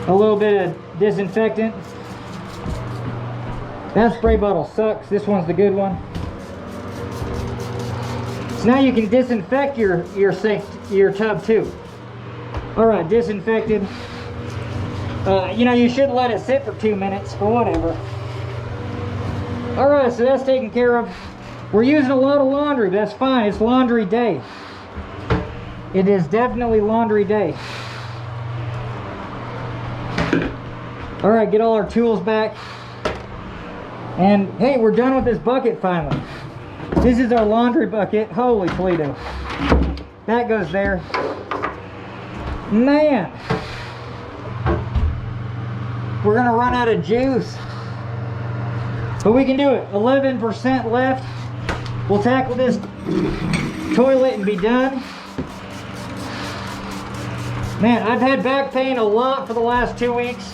little bit of disinfectant. That spray bottle sucks. This one's the good one. So now you can disinfect your tub too. All right, disinfected. You know, you should let it sit for 2 minutes, but whatever. All right, so that's taken care of. We're using a lot of laundry, but that's fine. It's laundry day. It is definitely laundry day. All right, get all our tools back. And hey, we're done with this bucket finally. This is our laundry bucket. Holy Toledo. That goes there. Man. We're gonna run out of juice. But we can do it. 11% left. We'll tackle this toilet and be done. Man, I've had back pain a lot for the last 2 weeks.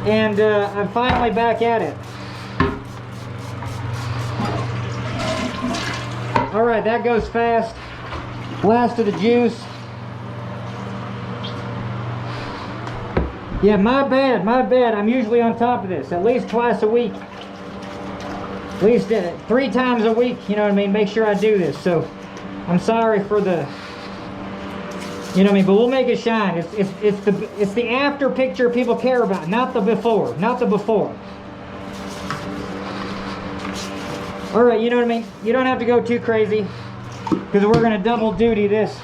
And I'm finally back at it. All right, that goes fast. Last of the juice. Yeah, my bad. I'm usually on top of this, at least twice a week. At least 3 times a week, you know what I mean? Make sure I do this. So, I'm sorry for the, you know what I mean? But we'll make it shine. It's the after picture people care about, not the before. Not the before. All right, you know what I mean? You don't have to go too crazy because we're gonna double duty this.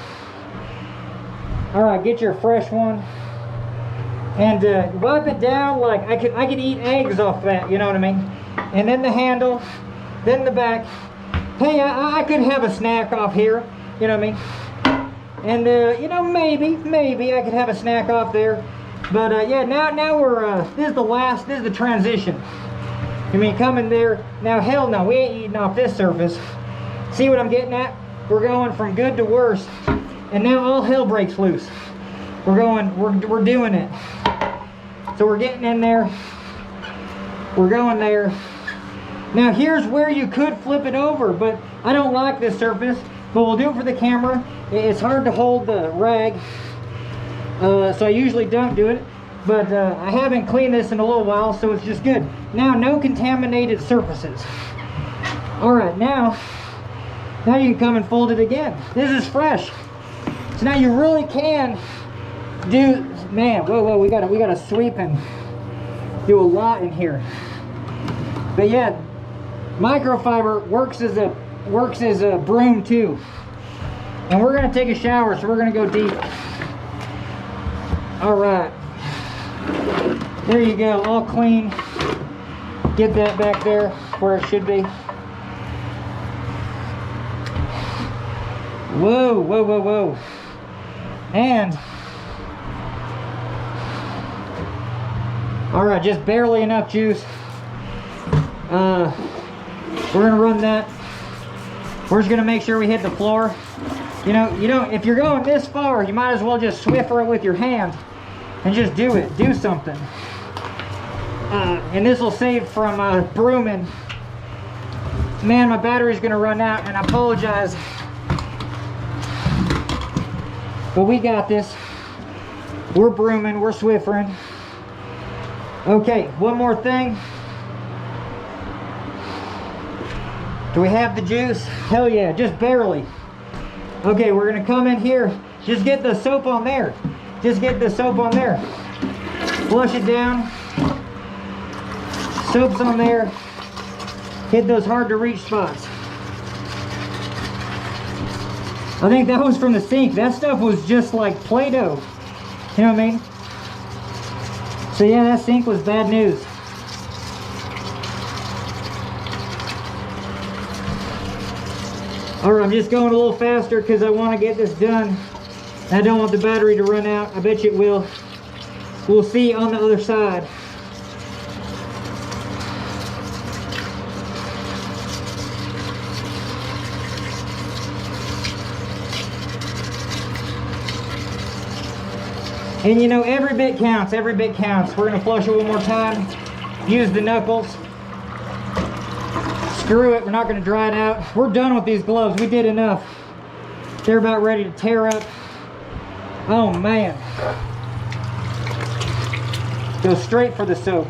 All right, get your fresh one and wipe it down like I could eat eggs off that. You know what I mean? And then the handle, then the back. Hey, I could have a snack off here. You know what I mean? And you know, maybe I could have a snack off there. But yeah, now we're this is the transition. You mean come in there? Now hell no, we ain't eating off this surface. See what I'm getting at? We're going from good to worse, and now all hell breaks loose. We're doing it. So we're getting in there. We're going there. Now here's where you could flip it over, but I don't like this surface. But we'll do it for the camera. It's hard to hold the rag, so I usually don't do it. But I haven't cleaned this in a little while, so it's just good. Now, no contaminated surfaces. All right, now you can come and fold it again. This is fresh. So now you really can do, man, whoa, we gotta sweep and do a lot in here. But yeah, microfiber works as a broom too. And we're gonna take a shower, so we're gonna go deep. All right, there you go, all clean. Get that back there where it should be. Whoa. And all right, just barely enough juice. We're gonna run that. We're just gonna make sure we hit the floor. You know, if you're going this far, you might as well just Swiffer it with your hand and just do it. Do something. And this will save from brooming. Man, my battery's gonna run out, and I apologize. But we got this. We're brooming, we're Swiffering. Okay, one more thing. Do we have the juice? Hell yeah, just barely. Okay, we're gonna come in here. Just get the soap on there. Just get the soap on there. Flush it down. Soap's on there. Hit those hard to reach spots. I think that was from the sink. That stuff was just like Play-Doh. You know what I mean? So yeah, that sink was bad news. Alright, I'm just going a little faster because I want to get this done. I don't want the battery to run out. I bet you it will. We'll see on the other side. And you know, every bit counts, every bit counts. We're gonna flush it one more time. Use the knuckles. Screw it, we're not gonna dry it out. We're done with these gloves, we did enough. They're about ready to tear up. Oh man. Go straight for the soap.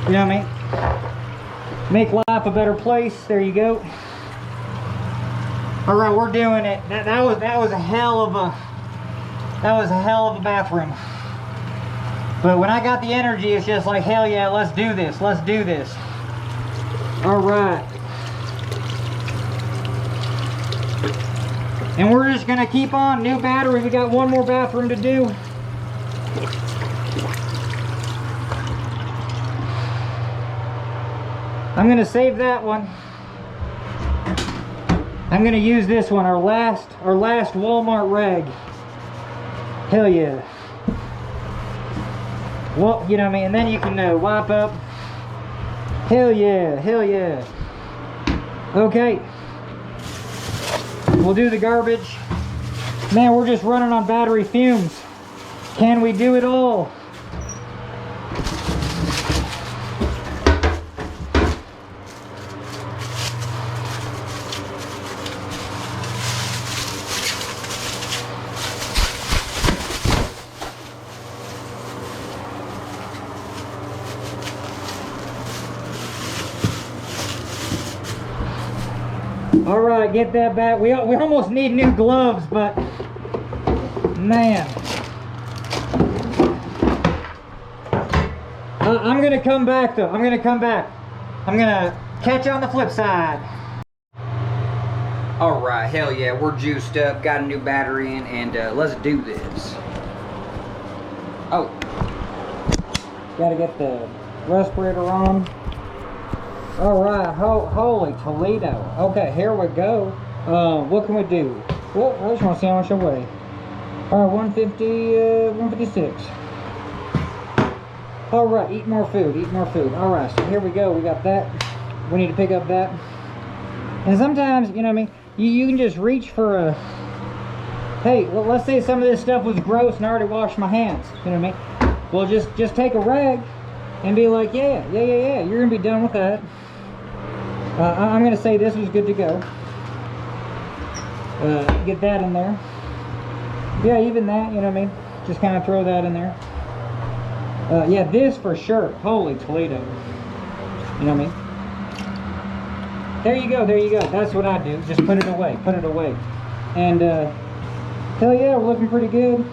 You know what I mean? Make life a better place, there you go. All right, we're doing it. That was a hell of a bathroom. But when I got the energy, it's just like, hell yeah, let's do this. Let's do this. All right. And we're just gonna keep on. New battery. We got one more bathroom to do. I'm gonna save that one. I'm gonna use this one, our last Walmart rag. Hell yeah. Well, you know what I mean? And then you can wipe up. Hell yeah, hell yeah. Okay. We'll do the garbage. Man, we're just running on battery fumes. Can we do it all? All right, get that back. We almost need new gloves, but man, I'm gonna come back though. I'm gonna come back. I'm gonna catch you on the flip side. All right, hell yeah, we're juiced up, got a new battery in, and let's do this. Oh, Gotta get the respirator on. All right, holy Toledo. Okay, here we go. What can we do? Well, I just want to see how much I weigh. All right, 150, 156. All right, eat more food, eat more food. All right, so here we go. We got that. We need to pick up that. And sometimes, you know what I mean, you can just reach for a, hey, well, let's say some of this stuff was gross and I already washed my hands. You know what I mean? Well, just take a rag and be like, yeah, you're gonna be done with that. I'm gonna say this was good to go. Get that in there. Yeah, even that, you know what I mean? Just kind of throw that in there. Yeah, this for sure. Holy Toledo. You know what I mean? There you go, there you go. That's what I do. Just put it away, put it away. And hell yeah, we're looking pretty good.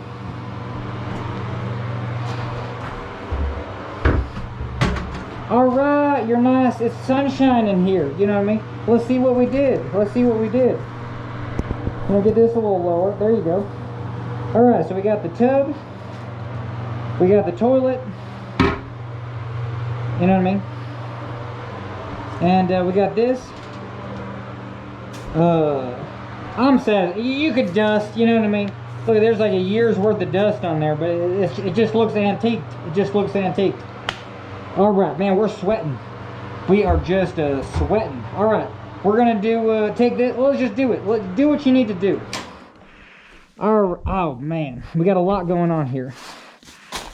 All right, you're nice. It's sunshine in here. You know what I mean? Let's see what we did. Let's see what we did. I'm gonna get this a little lower. There you go. All right, so we got the tub. We got the toilet. You know what I mean? And we got this. I'm sad. You could dust, you know what I mean? Look, there's like a year's worth of dust on there, but it just looks antiqued. It just looks antiqued. All right, man, we're sweating. We are just sweating. All right, we're gonna do take this. Let's just do it. Let's do what you need to do. Oh man, we got a lot going on here.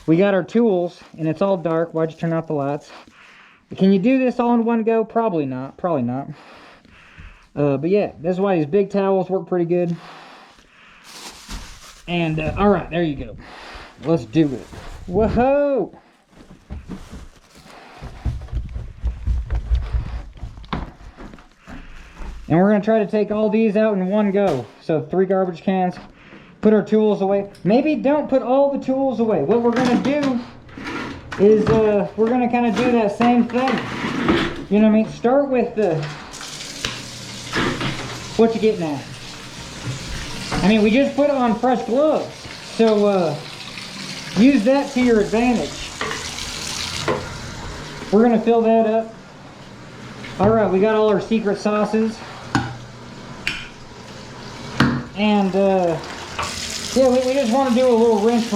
We got our tools, and it's all dark. Why'd you turn out the lights? Can you do this all in one go? Probably not. Probably not. But yeah, that's why these big towels work pretty good. And all right, there you go. Let's do it. Whoa! And we're gonna try to take all these out in one go. So 3 garbage cans. Put our tools away. Maybe don't put all the tools away. What we're gonna do is we're gonna kind of do that same thing. You know what I mean? Start with the, what you getting at? I mean, we just put on fresh gloves, so use that to your advantage. We're gonna fill that up. All right, we got all our secret sauces, and yeah, we just want to do a little rinse.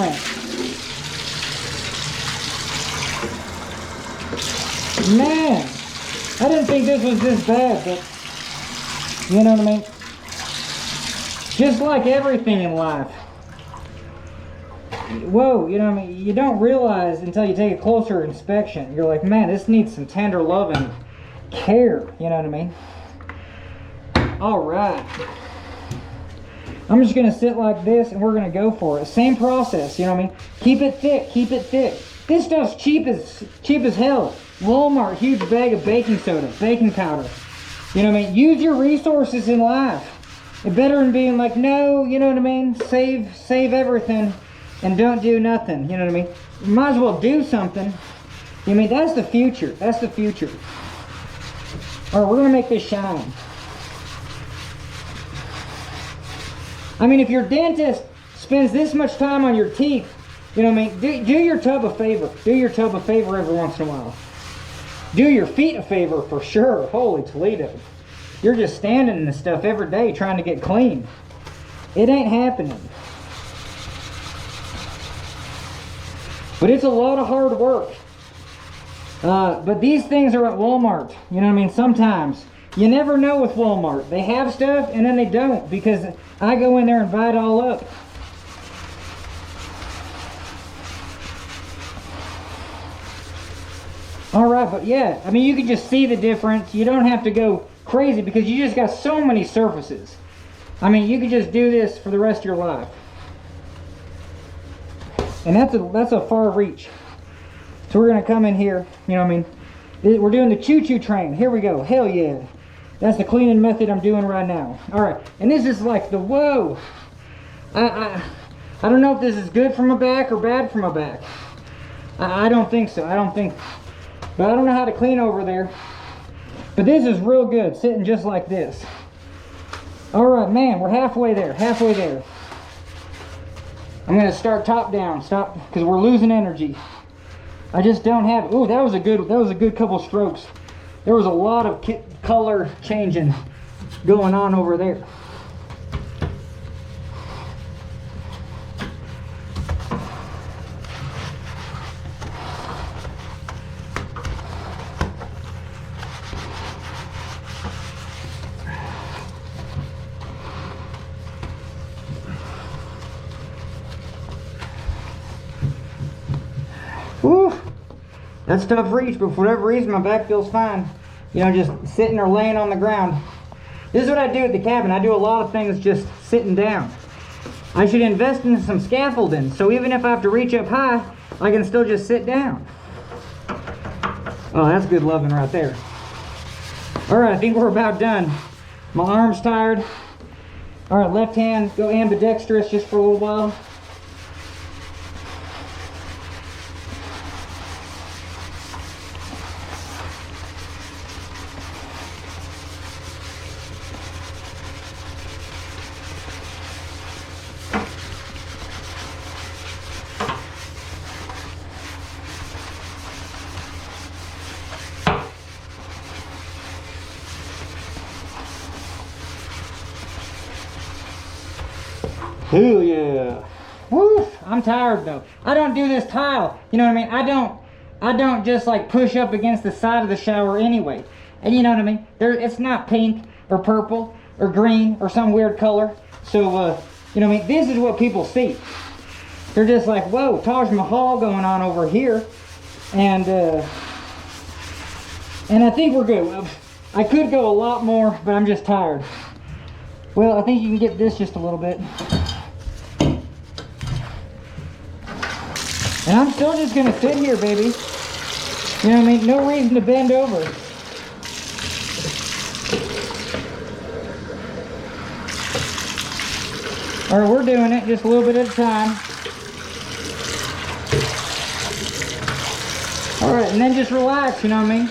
Man, I didn't think this was this bad, but you know what I mean? Just like everything in life. Whoa, you know what I mean? You don't realize until you take a closer inspection. You're like, man, this needs some tender love and care. You know what I mean? All right. I'm just gonna sit like this and we're gonna go for it. Same process, you know what I mean? Keep it thick, keep it thick. This stuff's cheap as hell. Walmart, huge bag of baking soda, baking powder. You know what I mean? Use your resources in life. It's better than being like, no, you know what I mean? Save everything and don't do nothing. You know what I mean? You might as well do something. You know what I mean? That's the future. That's the future. All right, we're gonna make this shine. I mean, if your dentist spends this much time on your teeth, you know what I mean? Do your tub a favor. Do your tub a favor every once in a while. Do your feet a favor for sure. Holy Toledo. You're just standing in this stuff every day trying to get clean. It ain't happening. But it's a lot of hard work. But these things are at Walmart. You know what I mean? Sometimes. You never know with Walmart. They have stuff and then they don't, because I go in there and buy it all up. All right, but yeah, I mean, you can just see the difference. You don't have to go crazy because you just got so many surfaces. I mean, you could just do this for the rest of your life. And that's a far reach. So we're gonna come in here, you know what I mean? We're doing the choo-choo train. Here we go, hell yeah. That's the cleaning method I'm doing right now. All right, and this is like the, whoa. I don't know if this is good for my back or bad for my back. I don't think so, I don't think. But I don't know how to clean over there. But this is real good, sitting just like this. All right, man, we're halfway there, halfway there. I'm gonna start top down, stop, because we're losing energy. I just don't have, ooh, that was a good couple strokes. There was a lot of color changing going on over there. Whew. That's tough reach, but for whatever reason, my back feels fine. You know, just sitting or laying on the ground. This is what I do at the cabin. I do a lot of things just sitting down. I should invest in some scaffolding, so even if I have to reach up high, I can still just sit down. Oh, that's good loving right there. All right, I think we're about done. My arm's tired. All right, left hand, go ambidextrous just for a little while. Hell yeah. Woo, I'm tired though. I don't do this tile. You know what I mean? I don't just like push up against the side of the shower anyway. And you know what I mean? It's not pink or purple or green or some weird color. So, you know what I mean? This is what people see. They're just like, whoa, Taj Mahal going on over here. And I think we're good. I could go a lot more, but I'm just tired. Well, I think you can get this just a little bit. And I'm still just gonna sit here, baby. You know what I mean? No reason to bend over. All right, we're doing it just a little bit at a time. All right, and then just relax, you know what I mean?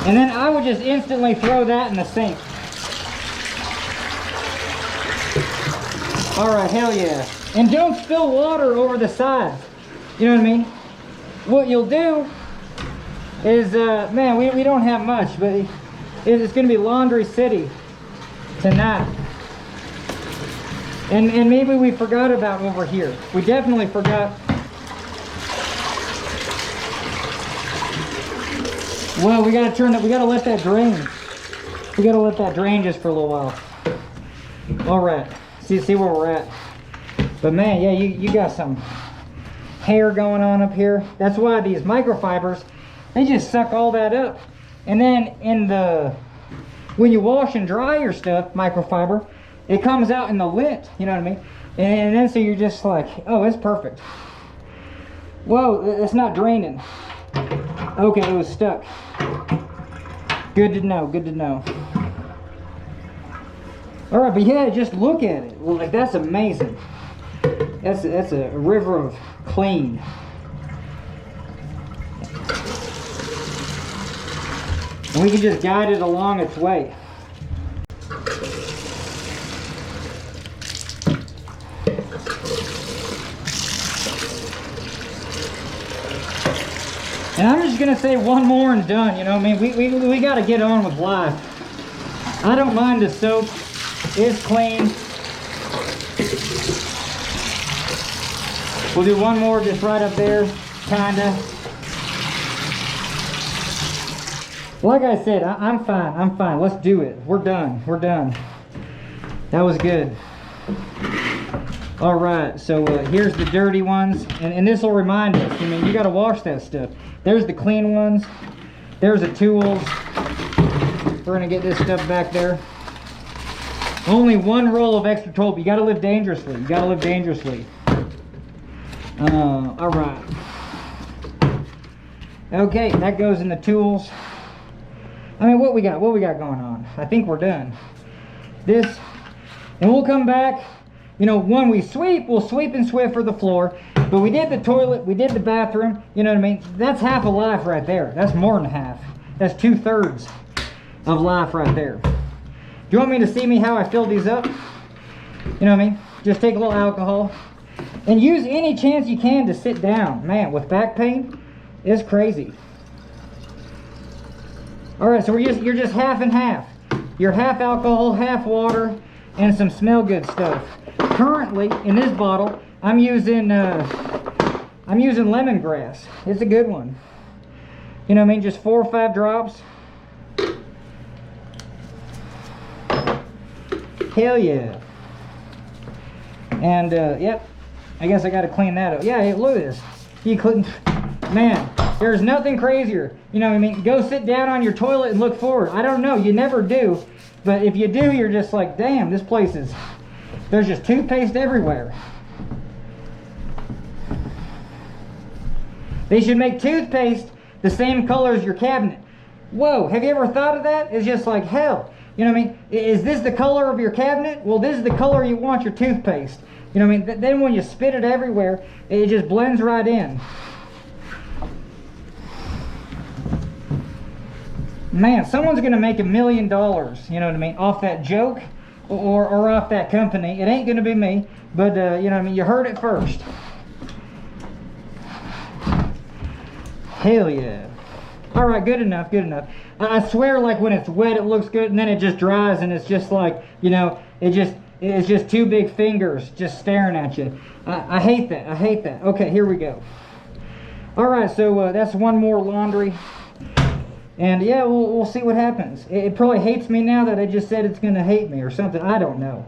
And then I would just instantly throw that in the sink. All right, hell yeah. And don't spill water over the sides. You know what I mean? What you'll do is, man, we don't have much, but it's gonna be Laundry City tonight. And maybe we forgot about over here. We definitely forgot. Well, we gotta turn it, we gotta let that drain. We gotta let that drain just for a little while. All right. See where we're at. But man, yeah, you got some hair going on up here. That's why these microfibers, they just suck all that up. And then when you wash and dry your stuff, microfiber, it comes out in the lint, you know what I mean? And then so you're just like, oh, it's perfect. Whoa, it's not draining. Okay, it was stuck. Good to know, good to know. All right, but yeah, just look at it. Well, like, that's amazing. That's a river of clean. And we can just guide it along its way. And I'm just gonna say one more and done. You know what I mean? We got to get on with life. I don't mind the soap. It's clean. We'll do one more just right up there, kinda. Like I said, I'm fine. I'm fine. Let's do it. We're done. We're done. That was good. All right. So here's the dirty ones, and this will remind us. I mean, you got to wash that stuff. There's the clean ones. There's the tools. We're gonna get this stuff back there. Only one roll of extra toilet. You gotta live dangerously. You gotta live dangerously. All right. Okay, that goes in the tools. I mean, what we got going on? I think we're done. This, and we'll come back. You know, when we sweep, we'll sweep and Swiffer the floor. But we did the toilet, we did the bathroom. You know what I mean? That's half a life right there. That's more than half. That's 2/3 of life right there. Do you want me to see me how I fill these up? You know what I mean? Just take a little alcohol and use any chance you can to sit down. Man, with back pain, it's crazy. All right, so you're just half and half. You're half alcohol, half water, and some smell good stuff. Currently, in this bottle, I'm using lemongrass. It's a good one. You know what I mean? Just 4 or 5 drops. Hell yeah. And yep, I guess I got to clean that up. Yeah, hey, look at this. You couldn't, man, there's nothing crazier. You know what I mean? Go sit down on your toilet and look forward. I don't know, you never do. But if you do, you're just like, damn, this place is, there's just toothpaste everywhere. They should make toothpaste the same color as your cabinet. Whoa, have you ever thought of that? It's just like hell. You know what I mean? Is this the color of your cabinet? Well, this is the color you want your toothpaste. You know what I mean? Then when you spit it everywhere, it just blends right in. Man, someone's gonna make $1 million, you know what I mean, off that joke or off that company. It ain't gonna be me, but you know what I mean, you heard it first. Hell yeah. All right, good enough, good enough. I swear, like when it's wet, it looks good, and then it just dries, and it's just like, you know, it's just two big fingers just staring at you. I hate that. I hate that. Okay, here we go. All right, so that's one more laundry, and yeah, we'll see what happens. It probably hates me now that I just said it's gonna hate me or something. I don't know.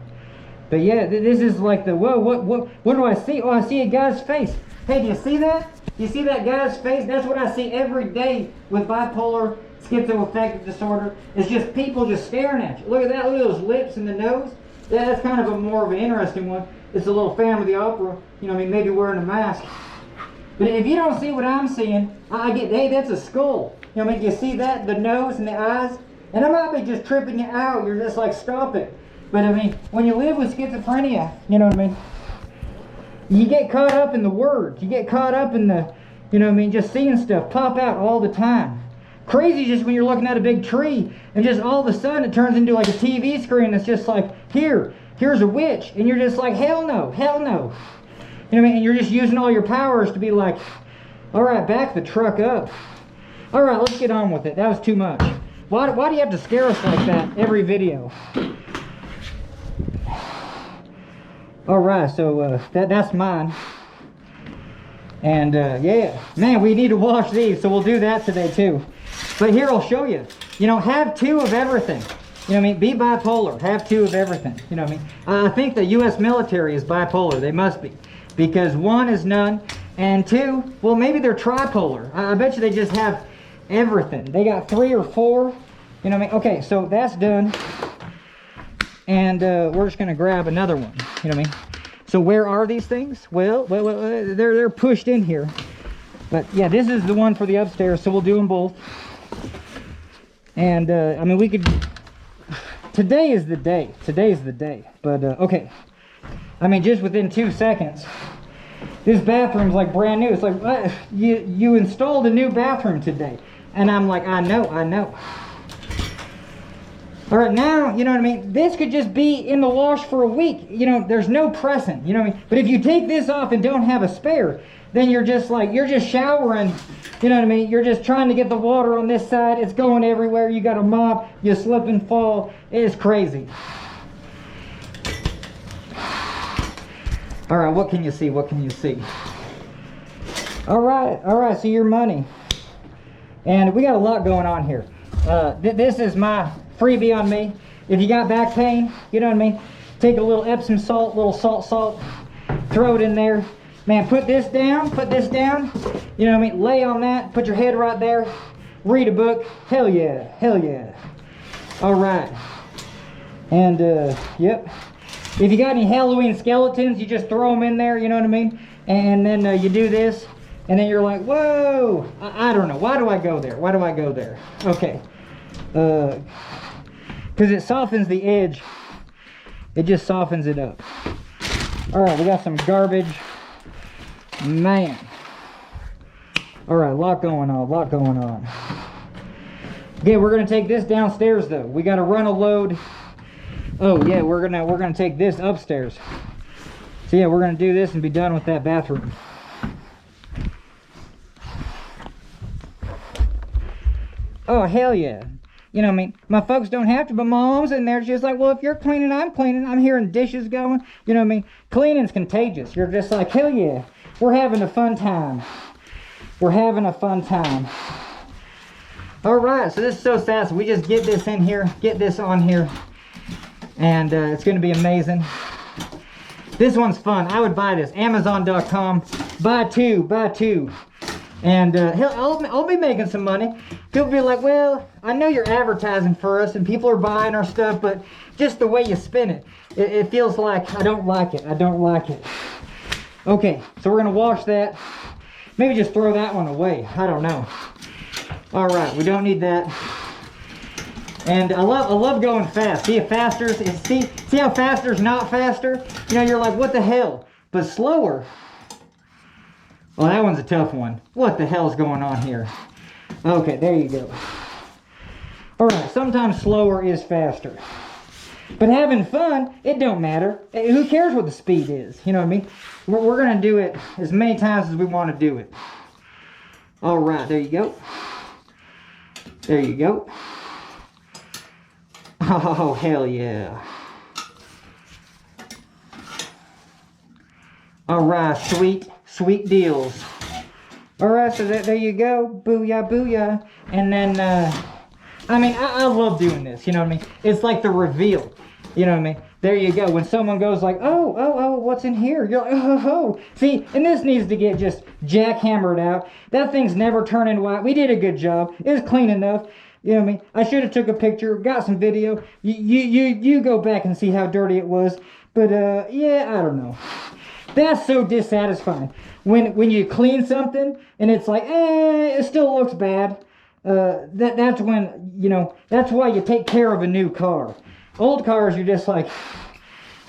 But yeah, this is like the whoa. What do I see? Oh, I see a guy's face. Hey, do you see that? You see that guy's face? That's what I see every day with bipolar schizoaffective disorder. It's just people just staring at you. Look at that. Look at those lips and the nose. Yeah, that's kind of a more of an interesting one. It's a little Phantom of the Opera. You know what I mean? Maybe wearing a mask. But if you don't see what I'm seeing, I get, hey, that's a skull. You know what I mean? You see that? The nose and the eyes? And I might be just tripping you out. You're just like, stop it. But I mean, when you live with schizophrenia, you know what I mean? You get caught up in the words. You get caught up in the, you know what I mean, just seeing stuff pop out all the time. Crazy just when you're looking at a big tree and just all of a sudden it turns into like a TV screen that's just like, here's a witch. And you're just like, hell no, hell no. You know what I mean? And you're just using all your powers to be like, all right, back the truck up. All right, let's get on with it. That was too much. Why do you have to scare us like that every video? All right, so that's mine. And yeah, man, we need to wash these, so we'll do that today too. But here, I'll show you. You know, have two of everything. You know what I mean? Be bipolar. Have two of everything. You know what I mean? I think the U.S. military is bipolar. They must be. Because one is none, and two, well, maybe they're tripolar. I bet you they just have everything. They got 3 or 4. You know what I mean? Okay, so that's done. And we're just going to grab another one. You know what I mean? So where are these things? Well, they're pushed in here. But yeah, this is the one for the upstairs, so we'll do them both. And I mean, we could, today is the day. Today's the day. But okay. I mean, just within 2 seconds, this bathroom's like brand new. It's like, what? You installed a new bathroom today. And I'm like, I know. All right, now, you know what I mean? This could just be in the wash for a week. You know, there's no pressing, you know what I mean? But if you take this off and don't have a spare, then you're just like, you're just showering, you know what I mean? You're just trying to get the water on this side. It's going everywhere. You got a mop, you slip and fall. It's crazy. All right, what can you see? What can you see? All right, so your money. And we got a lot going on here. This is my freebie on me. If you got back pain, you know what I mean? Take a little Epsom salt, little salt, throw it in there. Man, put this down, you know what I mean? Lay on that, put your head right there, read a book. Hell yeah. All right. And, yep. If you got any Halloween skeletons, you just throw them in there, you know what I mean? And then you do this, and then you're like, whoa, I don't know. Why do I go there? Okay. Because it softens the edge. It just softens it up. All right, we got some garbage. Man. All right, a lot going on. Okay, we're gonna take this downstairs though. We gotta run a load. Oh yeah, we're gonna take this upstairs. So yeah, we're gonna do this and be done with that bathroom. Oh hell yeah. You know what I mean? My folks don't have to, but my mom's in there. She's like, well, if you're cleaning, I'm cleaning. I'm hearing dishes going. You know what I mean? Cleaning's contagious. You're just like, hell yeah. We're having a fun time. All right, so this is so sad. So we just get this in here, get this on here. and it's going to be amazing. This one's fun. I would buy this. Amazon.com. Buy two. And I'll be making some money. People be like, well, I know you're advertising for us and people are buying our stuff, but just the way you spin it, it feels like I don't like it. I don't like it. Okay, so we're going to wash that. Maybe just throw that one away. I don't know. All right, we don't need that. And I love going fast. See if faster, see how faster's not faster? You know, you're like, what the hell? But slower. Well, that one's a tough one. What the hell's going on here? Okay, there you go. All right, sometimes slower is faster. But having fun, it don't matter. Who cares what the speed is? You know what I mean? We're going to do it as many times as we want to do it. All right, there you go. There you go. Oh, hell yeah. All right, sweet deals. All right, so there you go. Booyah, booyah. And then, I mean, I love doing this, you know what I mean? It's like the reveal, you know what I mean? There you go. When someone goes like, oh, what's in here? You're like, oh. See, and this needs to get just jackhammered out. That thing's never turning white. We did a good job. It's clean enough. You know what I mean? I should have took a picture, got some video. You go back and see how dirty it was. But, yeah, I don't know. That's so dissatisfying. When you clean something and it's like, it still looks bad. That's when, you know, that's why you take care of a new car. Old cars, you're just like,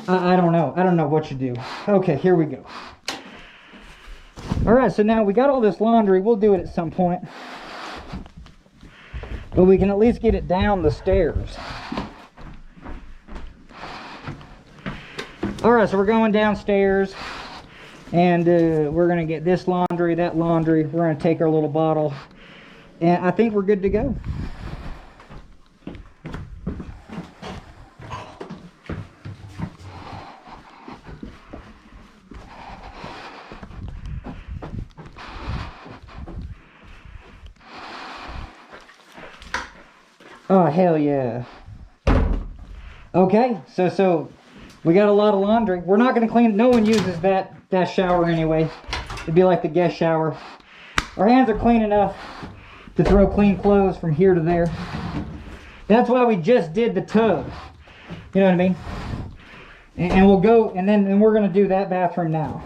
I don't know. I don't know what you do. Okay, here we go. All right, so now we got all this laundry. We'll do it at some point. But we can at least get it down the stairs. All right, so we're going downstairs. And we're going to get this laundry, that laundry. We're going to take our little bottle. And I think we're good to go. Oh, hell yeah. Okay, so we got a lot of laundry. We're not going to clean. No one uses that shower anyway. It'd be like the guest shower. Our hands are clean enough to throw clean clothes from here to there. That's why we just did the tub. You know what I mean? And we'll go, and then we're going to do that bathroom now.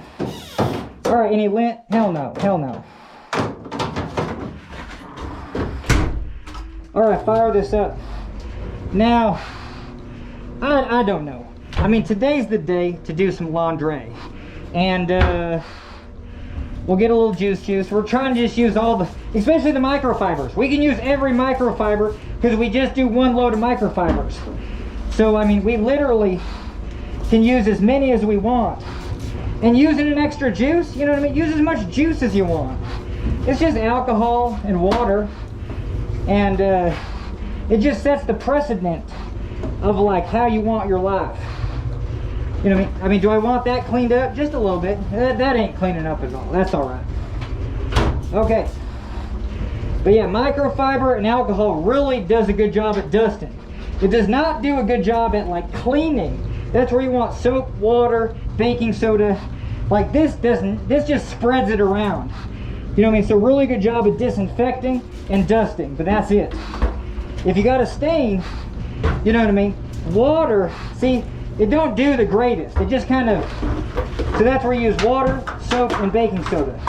All right, any lint? Hell no, hell no. All right, fire this up. Now, I don't know. I mean, today's the day to do some laundry. And we'll get a little juice. We're trying to just use all the, especially the microfibers. We can use every microfiber because we just do one load of microfibers. So, I mean, we literally can use as many as we want. And using an extra juice, you know what I mean? Use as much juice as you want. It's just alcohol and water. And it just sets the precedent of like how you want your life. You know what I mean? I mean, do I want that cleaned up? Just a little bit. That ain't cleaning up at all. That's all right. Okay. But yeah, microfiber and alcohol really does a good job at dusting. It does not do a good job at like cleaning. That's where you want soap, water, baking soda. Like this doesn't, this just spreads it around. You know what I mean? So really good job at disinfecting and dusting, but that's it. If you got a stain, you know what I mean? Water, see, it don't do the greatest. It just kind of, so that's where you use water, soap, and baking soda.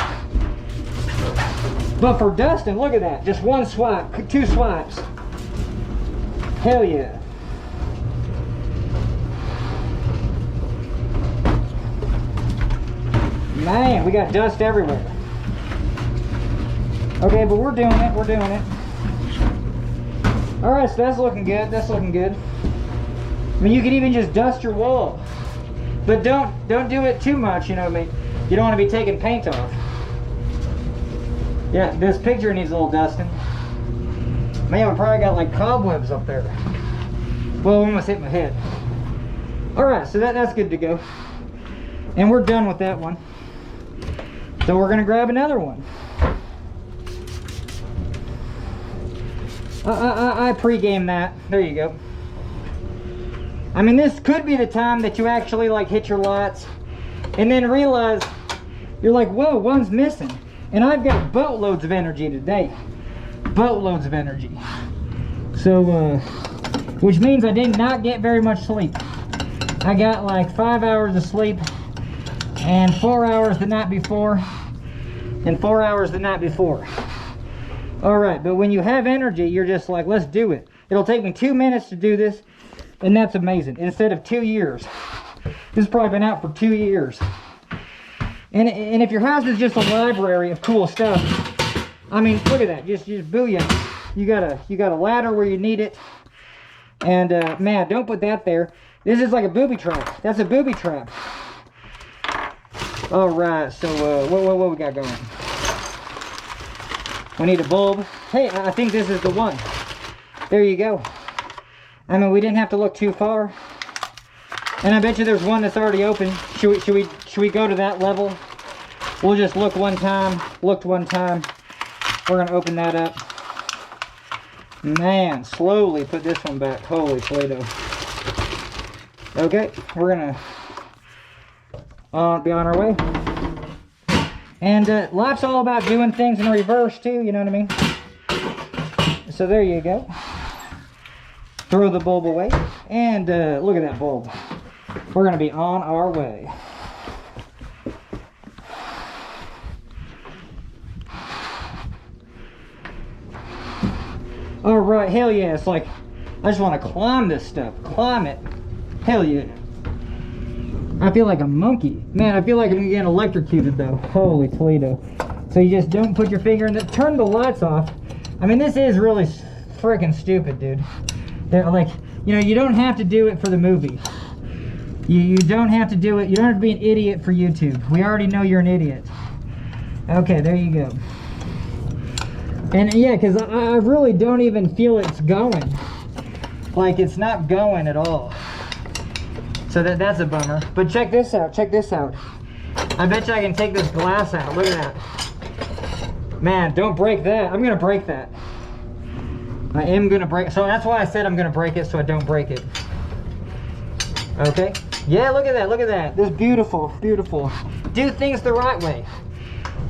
But for dusting, look at that. Just one swipe, 2 swipes. Hell yeah. Man, we got dust everywhere. Okay, but we're doing it, we're doing it. All right, so that's looking good, that's looking good. I mean, you could even just dust your wall. But don't do it too much, you know what I mean? You don't want to be taking paint off. Yeah, this picture needs a little dusting. Man, we probably got like cobwebs up there. Well, we almost hit my head. All right, so that's good to go. And we're done with that one. So we're gonna grab another one. I pre-game that. There you go. I mean, this could be the time that you actually like hit your lights and then realize you're like, whoa, one's missing. And I've got boatloads of energy today. Boatloads of energy. So, which means I did not get very much sleep. I got like 5 hours of sleep and 4 hours the night before and 4 hours the night before. All right, but when you have energy, you're just like, let's do it. It'll take me 2 minutes to do this, and that's amazing. Instead of 2 years. This has probably been out for 2 years. And if your house is just a library of cool stuff, I mean, look at that, just booyah. You got a ladder where you need it. And man, don't put that there. This is like a booby trap. That's a booby trap. All right, so what we got going? We need a bulb. Hey, I think this is the one. There you go. I mean, we didn't have to look too far. And I bet you there's one that's already open. Should we go to that level? We'll just look one time. Looked one time. We're gonna open that up. Man, slowly put this one back. Holy Toledo. Okay, we're gonna be on our way. And life's all about doing things in reverse too, you know what I mean? So there you go. Throw the bulb away. And look at that bulb. We're gonna be on our way. All right, hell yeah, it's like, I just want to climb this stuff, climb it. Hell yeah. I feel like a monkey. Man, I feel like I'm getting electrocuted though. Holy Toledo. So you just don't put your finger in the, turn the lights off. I mean, this is really freaking stupid, dude. They're like, you know, you don't have to do it for the movie. You don't have to do it, you don't have to be an idiot for YouTube. We already know you're an idiot. Okay, there you go. And yeah, because I really don't even feel it's going. Like, it's not going at all. So that's a bummer. But check this out, check this out. I bet you I can take this glass out. Look at that. Man, don't break that. I'm going to break that. I am going to break. So that's why I said I'm going to break it, so I don't break it. Okay? Yeah, look at that, look at that. This is beautiful, beautiful. Do things the right way.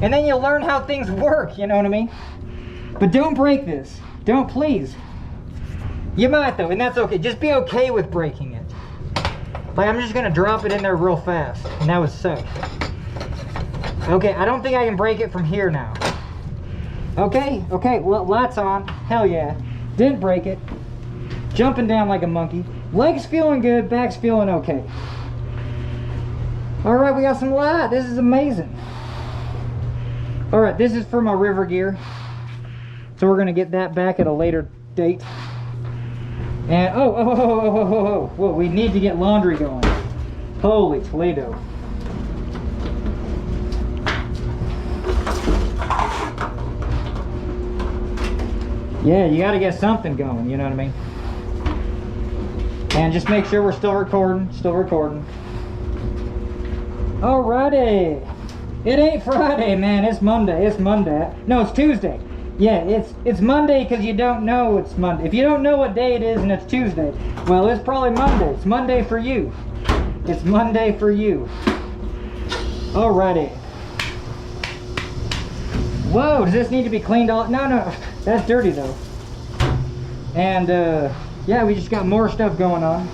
And then you'll learn how things work, you know what I mean? But don't break this. Don't, please. You might though, and that's okay. Just be okay with breaking it. Like, I'm just gonna drop it in there real fast, and that would suck. Okay, I don't think I can break it from here now. Okay, okay, lights on. Hell yeah. Didn't break it. Jumping down like a monkey. Legs feeling good, back's feeling okay. All right, we got some light. This is amazing. All right, this is for my river gear. So we're gonna get that back at a later date. And whoa, we need to get laundry going. Holy Toledo. Yeah, you gotta get something going, you know what I mean? And just make sure we're still recording, Alrighty. It ain't Friday, man, it's Monday, No, it's Tuesday. Yeah, it's Monday because you don't know it's Monday. If you don't know what day it is and it's Tuesday, well, it's probably Monday. It's Monday for you. It's Monday for you. Alrighty. Whoa, does this need to be cleaned off? No, that's dirty though. And yeah, we just got more stuff going on.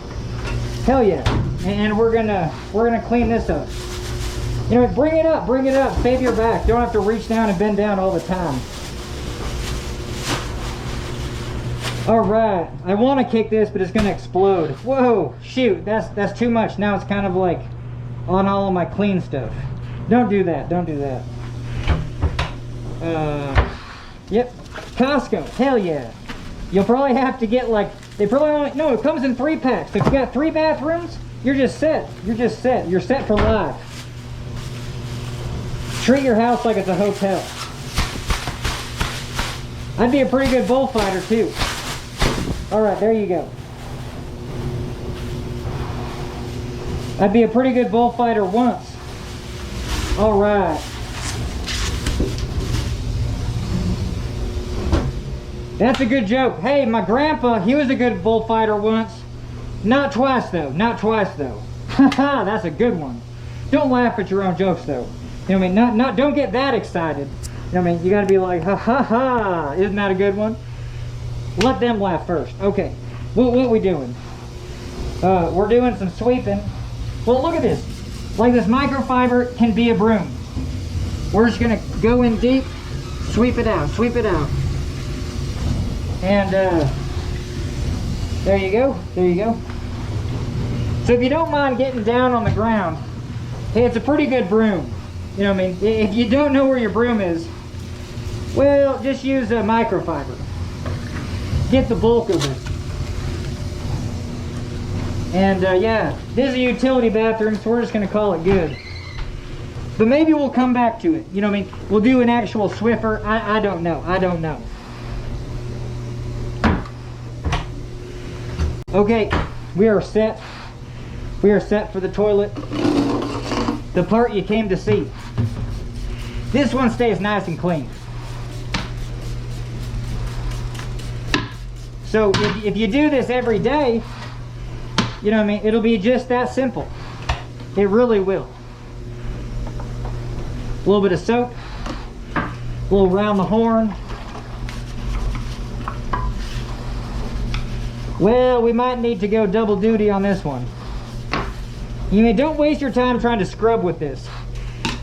Hell yeah. And we're gonna clean this up. You know, bring it up, save your back. Don't have to reach down and bend down all the time. All right, I want to kick this, but it's gonna explode. Whoa, shoot, that's too much. Now it's kind of like on all of my clean stuff. Don't do that, don't do that. Yep, Costco, hell yeah. You'll probably have to get like, they probably only, no, it comes in 3 packs. If you got 3 bathrooms, you're just set. You're set for life. Treat your house like it's a hotel. I'd be a pretty good bullfighter too. All right, there you go. I'd be a pretty good bullfighter once. All right. That's a good joke. Hey, my grandpa, he was a good bullfighter once. Not twice though, not twice though. Haha, that's a good one. Don't laugh at your own jokes though. You know what I mean? Not don't get that excited. You know what I mean? You gotta be like, ha ha ha, isn't that a good one? Let them laugh first. Okay, what we doing? We're doing some sweeping. Well, look at this. Like this microfiber can be a broom. We're just gonna go in deep, sweep it out, sweep it out. And there you go, there you go. So if you don't mind getting down on the ground, hey, it's a pretty good broom. You know what I mean? If you don't know where your broom is, well, just use a microfiber. Get the bulk of it. And yeah, this is a utility bathroom, so we're just gonna call it good. But maybe we'll come back to it. You know what I mean? We'll do an actual Swiffer. I don't know. I don't know. Okay, we are set. We are set for the toilet. The part you came to see. This one stays nice and clean. So if you do this every day, you know what I mean, it'll be just that simple. It really will. A little bit of soap, a little round the horn. Well, we might need to go double duty on this one. You mean, don't waste your time trying to scrub with this.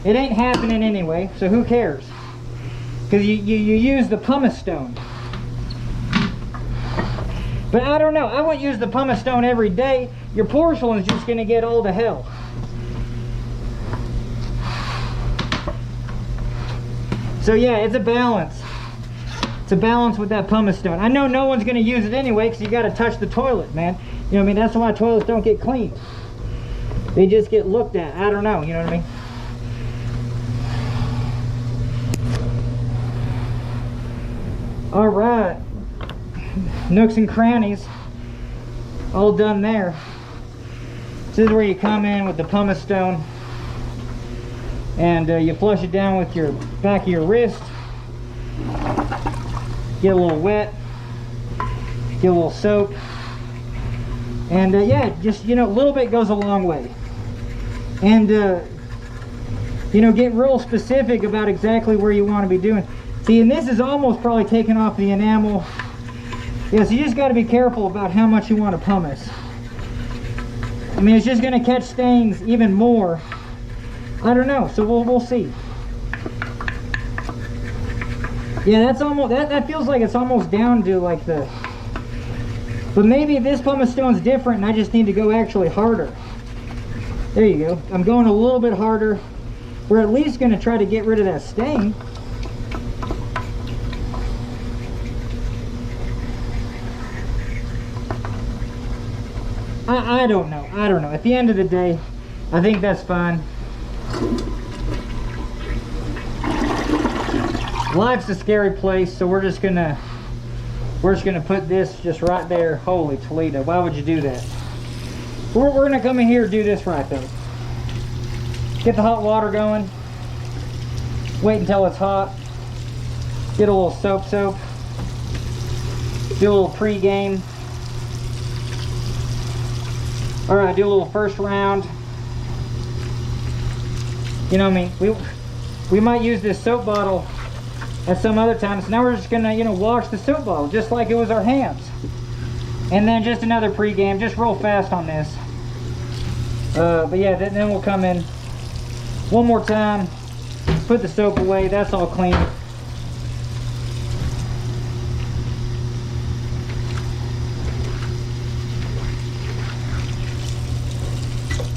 It ain't happening anyway, so who cares? Because you use the pumice stone. But I don't know, I wouldn't use the pumice stone every day. Your porcelain's just gonna get old to hell. So yeah, it's a balance. It's a balance with that pumice stone. I know no one's gonna use it anyway because you gotta touch the toilet, man. You know what I mean? That's why toilets don't get cleaned. They just get looked at. I don't know, you know what I mean? All right. Nooks and crannies. All done there. This is where you come in with the pumice stone. And you flush it down with your back of your wrist. Get a little wet. Get a little soap. And yeah, just, you know, a little bit goes a long way. And you know, get real specific about exactly where you want to be doing. See, and this is almost probably taking off the enamel. Yeah, so you just got to be careful about how much you want to pumice. I mean, it's just going to catch stains even more. I don't know, so we'll see. Yeah, that's almost, that feels like it's almost down to like the, but maybe this pumice stone's different and I just need to go actually harder. There you go. I'm going a little bit harder. We're at least going to try to get rid of that stain. I don't know. I don't know. At the end of the day, I think that's fine. Life's a scary place, so we're just gonna put this just right there. Holy Toledo, why would you do that? We're gonna come in here and do this right though. Get the hot water going. Wait until it's hot. Get a little soap. Do a little pre-game. All right, do a little first round. You know what I mean? We might use this soap bottle at some other time. So now we're just gonna, you know, wash the soap bottle just like it was our hands. And then just another pre-game, just real fast on this. But yeah, then we'll come in one more time, put the soap away, that's all clean.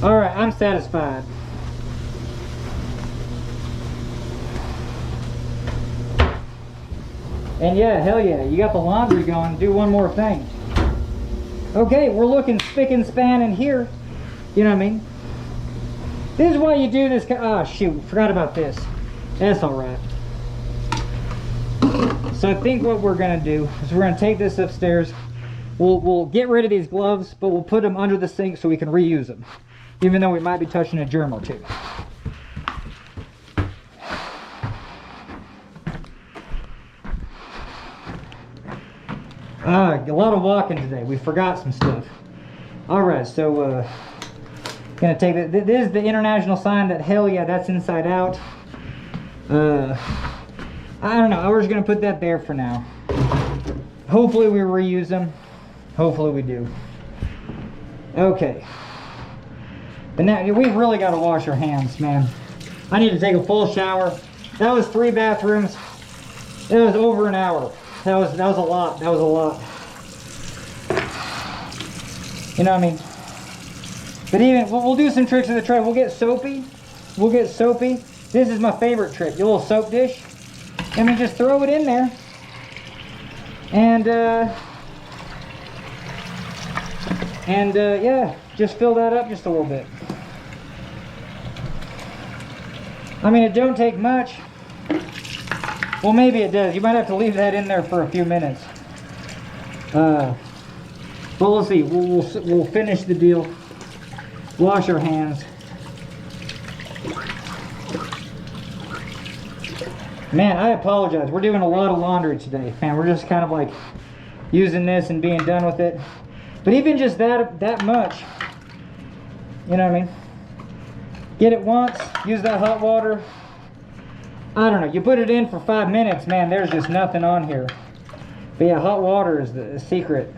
All right, I'm satisfied. And yeah, hell yeah, you got the laundry going. Do one more thing. Okay, we're looking spick and span in here. You know what I mean? This is why you do this. Oh shoot, forgot about this. That's all right. So I think what we're gonna do is we're gonna take this upstairs. We'll get rid of these gloves, but we'll put them under the sink so we can reuse them, even though we might be touching a germ or two. A lot of walking today. We forgot some stuff. All right, so gonna take it. This is the international sign that hell yeah, that's inside out. I don't know. We're just gonna put that there for now. Hopefully we reuse them. Hopefully we do. Okay. But now we've really got to wash our hands, man. I need to take a full shower. That was 3 bathrooms. It was over an hour. That was a lot. That was a lot. You know what I mean? But even we'll do some tricks of the trade. We'll get soapy. We'll get soapy. This is my favorite trick. Your little soap dish. And we just throw it in there. And yeah, just fill that up just a little bit. I mean, it don't take much. Well, maybe it does. You might have to leave that in there for a few minutes. But we'll see. We'll finish the deal. Wash our hands. Man, I apologize. We're doing a lot of laundry today. Man, we're just kind of like using this and being done with it. But even just that much, you know what I mean? Get it once, use that hot water. I don't know, you put it in for 5 minutes, man, there's just nothing on here. But yeah, hot water is the secret.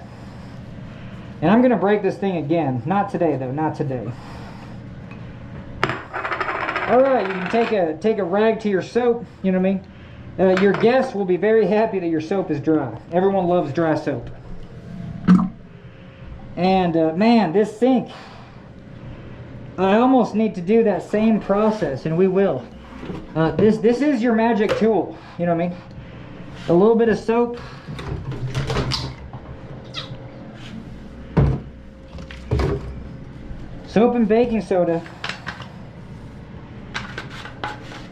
And I'm gonna break this thing again. Not today though, not today. Alright, you can take a rag to your soap, you know what I mean? Your guests will be very happy that your soap is dry. Everyone loves dry soap. And man, this sink, I almost need to do that same process, and we will. This is your magic tool, you know what I mean? A little bit of soap. Soap and baking soda.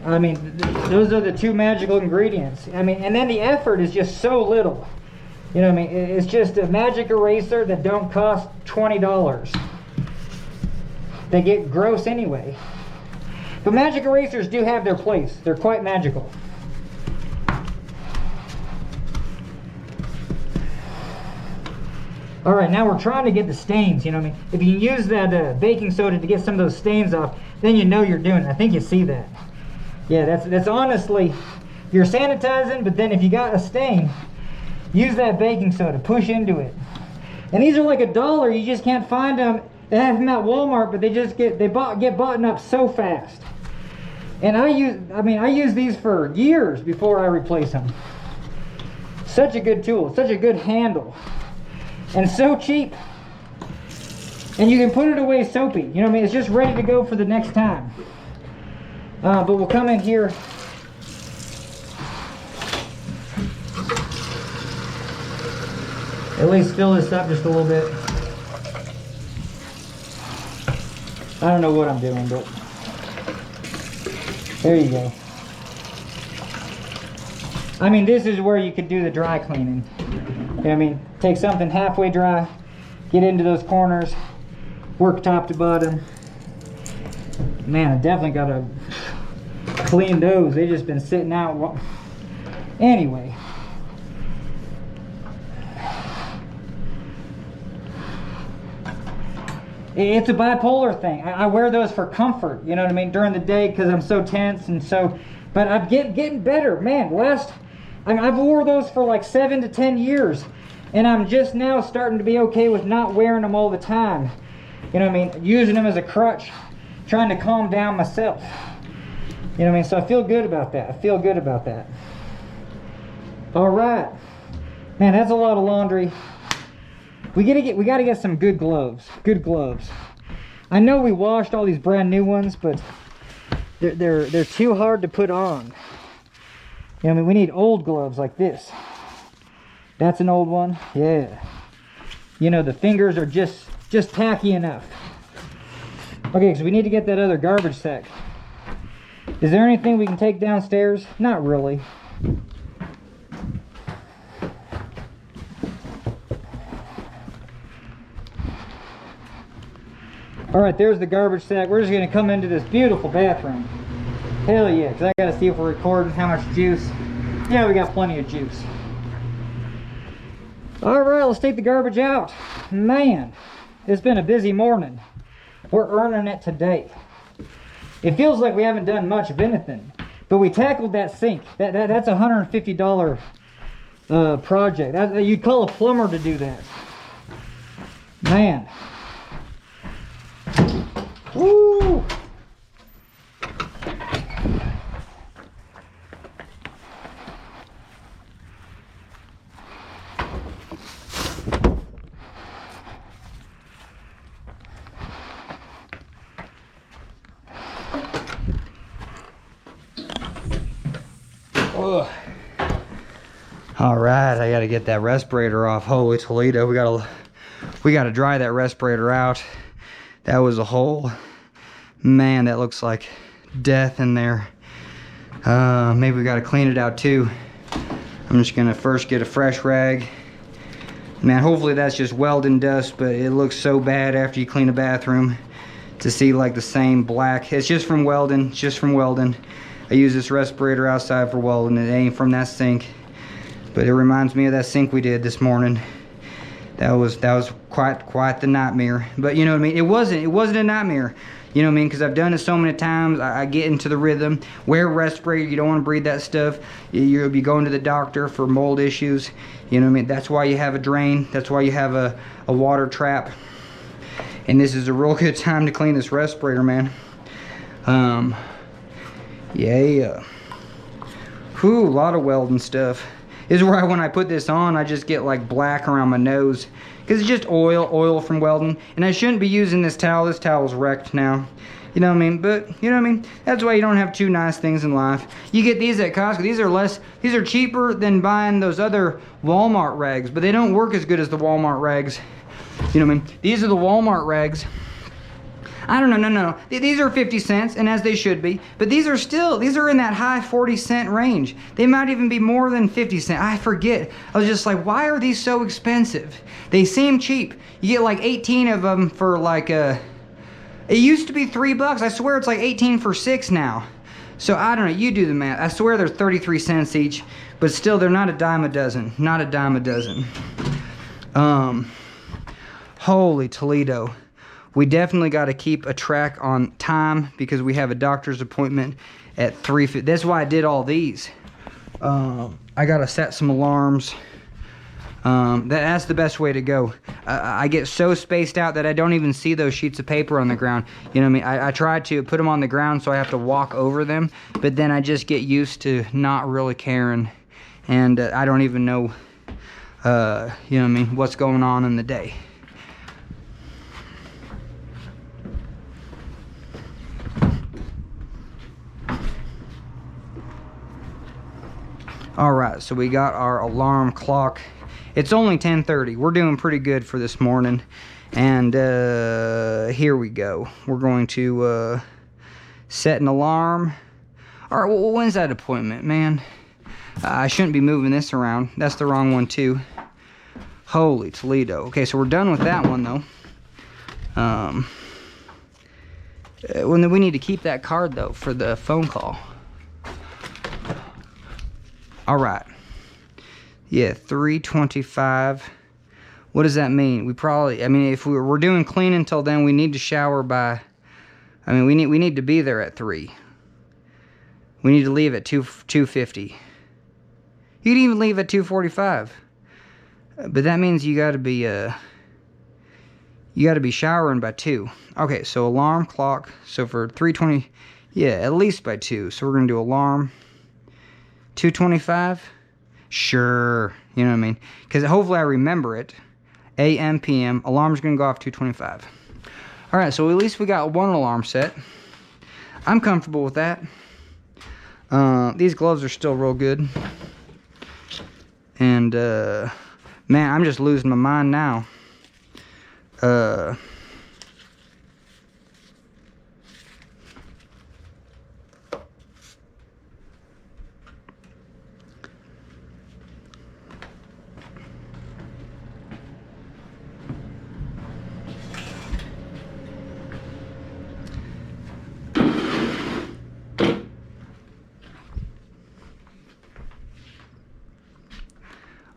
I mean, those are the 2 magical ingredients. I mean, and then the effort is just so little. You know what I mean? It's just a magic eraser that don't cost $20. They get gross anyway. But magic erasers do have their place. They're quite magical. Alright, now we're trying to get the stains, you know what I mean? If you use that baking soda to get some of those stains off, then you know you're doing it. I think you see that. Yeah, that's honestly, you're sanitizing, but then if you got a stain, use that baking soda, push into it. And these are like $1, you just can't find them. They have them at Walmart, but they just get bought up so fast. And I use these for years before I replace them. Such a good tool, such a good handle. And so cheap. And you can put it away soapy, you know what I mean? It's just ready to go for the next time. But we'll come in here. At least fill this up just a little bit. I don't know what I'm doing, but there you go. I mean, this is where you could do the dry cleaning. You know what I mean? Take something halfway dry, get into those corners, work top to bottom. Man, I definitely gotta clean those. They've just been sitting out. Anyway. It's a bipolar thing. I wear those for comfort, you know what I mean, during the day because I'm so tense and so, but I'm getting better, man. I've wore those for like 7 to 10 years, and I'm just now starting to be okay with not wearing them all the time. You know what I mean, using them as a crutch, trying to calm down myself. You know what I mean, so I feel good about that. I feel good about that. All right, man, that's a lot of laundry. We gotta get some good gloves. Good gloves. I know we washed all these brand new ones, but they're too hard to put on. You know, I mean, we need old gloves like this. That's an old one. Yeah. You know, the fingers are just tacky enough. Okay, so we need to get that other garbage sack. Is there anything we can take downstairs? Not really. Alright, there's the garbage sack. We're just going to come into this beautiful bathroom. Hell yeah, because I got to see if we're recording how much juice. Yeah, we got plenty of juice. Alright, let's take the garbage out. Man, It's been a busy morning. We're earning it today. It feels like we haven't done much of anything, but we tackled that sink. That's a $150 project. You'd call a plumber to do that. Man. Woo! Ugh. All right, I gotta get that respirator off. Holy Toledo, we gotta dry that respirator out. That was a hole. Man, that looks like death in there. Maybe we gotta clean it out too. I'm just gonna first get a fresh rag. Man, hopefully that's just welding dust, but it looks so bad after you clean a bathroom to see like the same black. It's just from welding, it's just from welding. I use this respirator outside for welding. It ain't from that sink, but it reminds me of that sink we did this morning. That was quite the nightmare. But you know what I mean? It wasn't a nightmare. You know what I mean? Because I've done it so many times. I get into the rhythm. Wear a respirator. You don't want to breathe that stuff. You'll be going to the doctor for mold issues. You know what I mean? That's why you have a drain. That's why you have a water trap. And this is a real good time to clean this respirator, man. Yeah. Whew, a lot of welding stuff. This is where when I put this on, I just get like black around my nose. Because it's just oil from welding. And I shouldn't be using this towel. This towel's wrecked now. You know what I mean? But, you know what I mean? That's why you don't have two nice things in life. You get these at Costco. These are cheaper than buying those other Walmart rags. But they don't work as good as the Walmart rags. You know what I mean? These are the Walmart rags. I don't know, no. These are 50 cents, and as they should be. But these are in that high 40-cent range. They might even be more than 50 cents. I forget. I was just like, why are these so expensive? They seem cheap. You get like 18 of them for like it used to be $3. I swear it's like 18 for 6 now. So I don't know, you do the math. I swear they're 33 cents each, but still they're not a dime a dozen. Not a dime a dozen. Holy Toledo. We definitely got to keep a track on time because we have a doctor's appointment at 3:50. That's why I did all these. I got to set some alarms. That's the best way to go. I get so spaced out that I don't even see those sheets of paper on the ground. You know what I mean? I try to put them on the ground so I have to walk over them, but then I just get used to not really caring, and I don't even know, you know what I mean, what's going on in the day. All right, so we got our alarm clock. It's only 10:30. We're doing pretty good for this morning. And here we go. We're going to set an alarm. All right, well, when's that appointment, man? I shouldn't be moving this around. That's the wrong one, too. Holy Toledo. Okay, so we're done with that one, though. Well, we need to keep that card, though, for the phone call. All right. Yeah, 3:25. What does that mean? If we're doing clean until then, we need to shower by, we need to be there at 3. We need to leave at 2:50. You can even leave at 2:45. But that means you got to be showering by 2. Okay, so alarm clock. So for 3:20, yeah, at least by 2. So we're going to do alarm 2:25. Sure, you know what I mean? Because hopefully I remember it. AM, PM. Alarm's going to go off 2:25. All right, so at least we got one alarm set. I'm comfortable with that. These gloves are still real good. And, man, I'm just losing my mind now.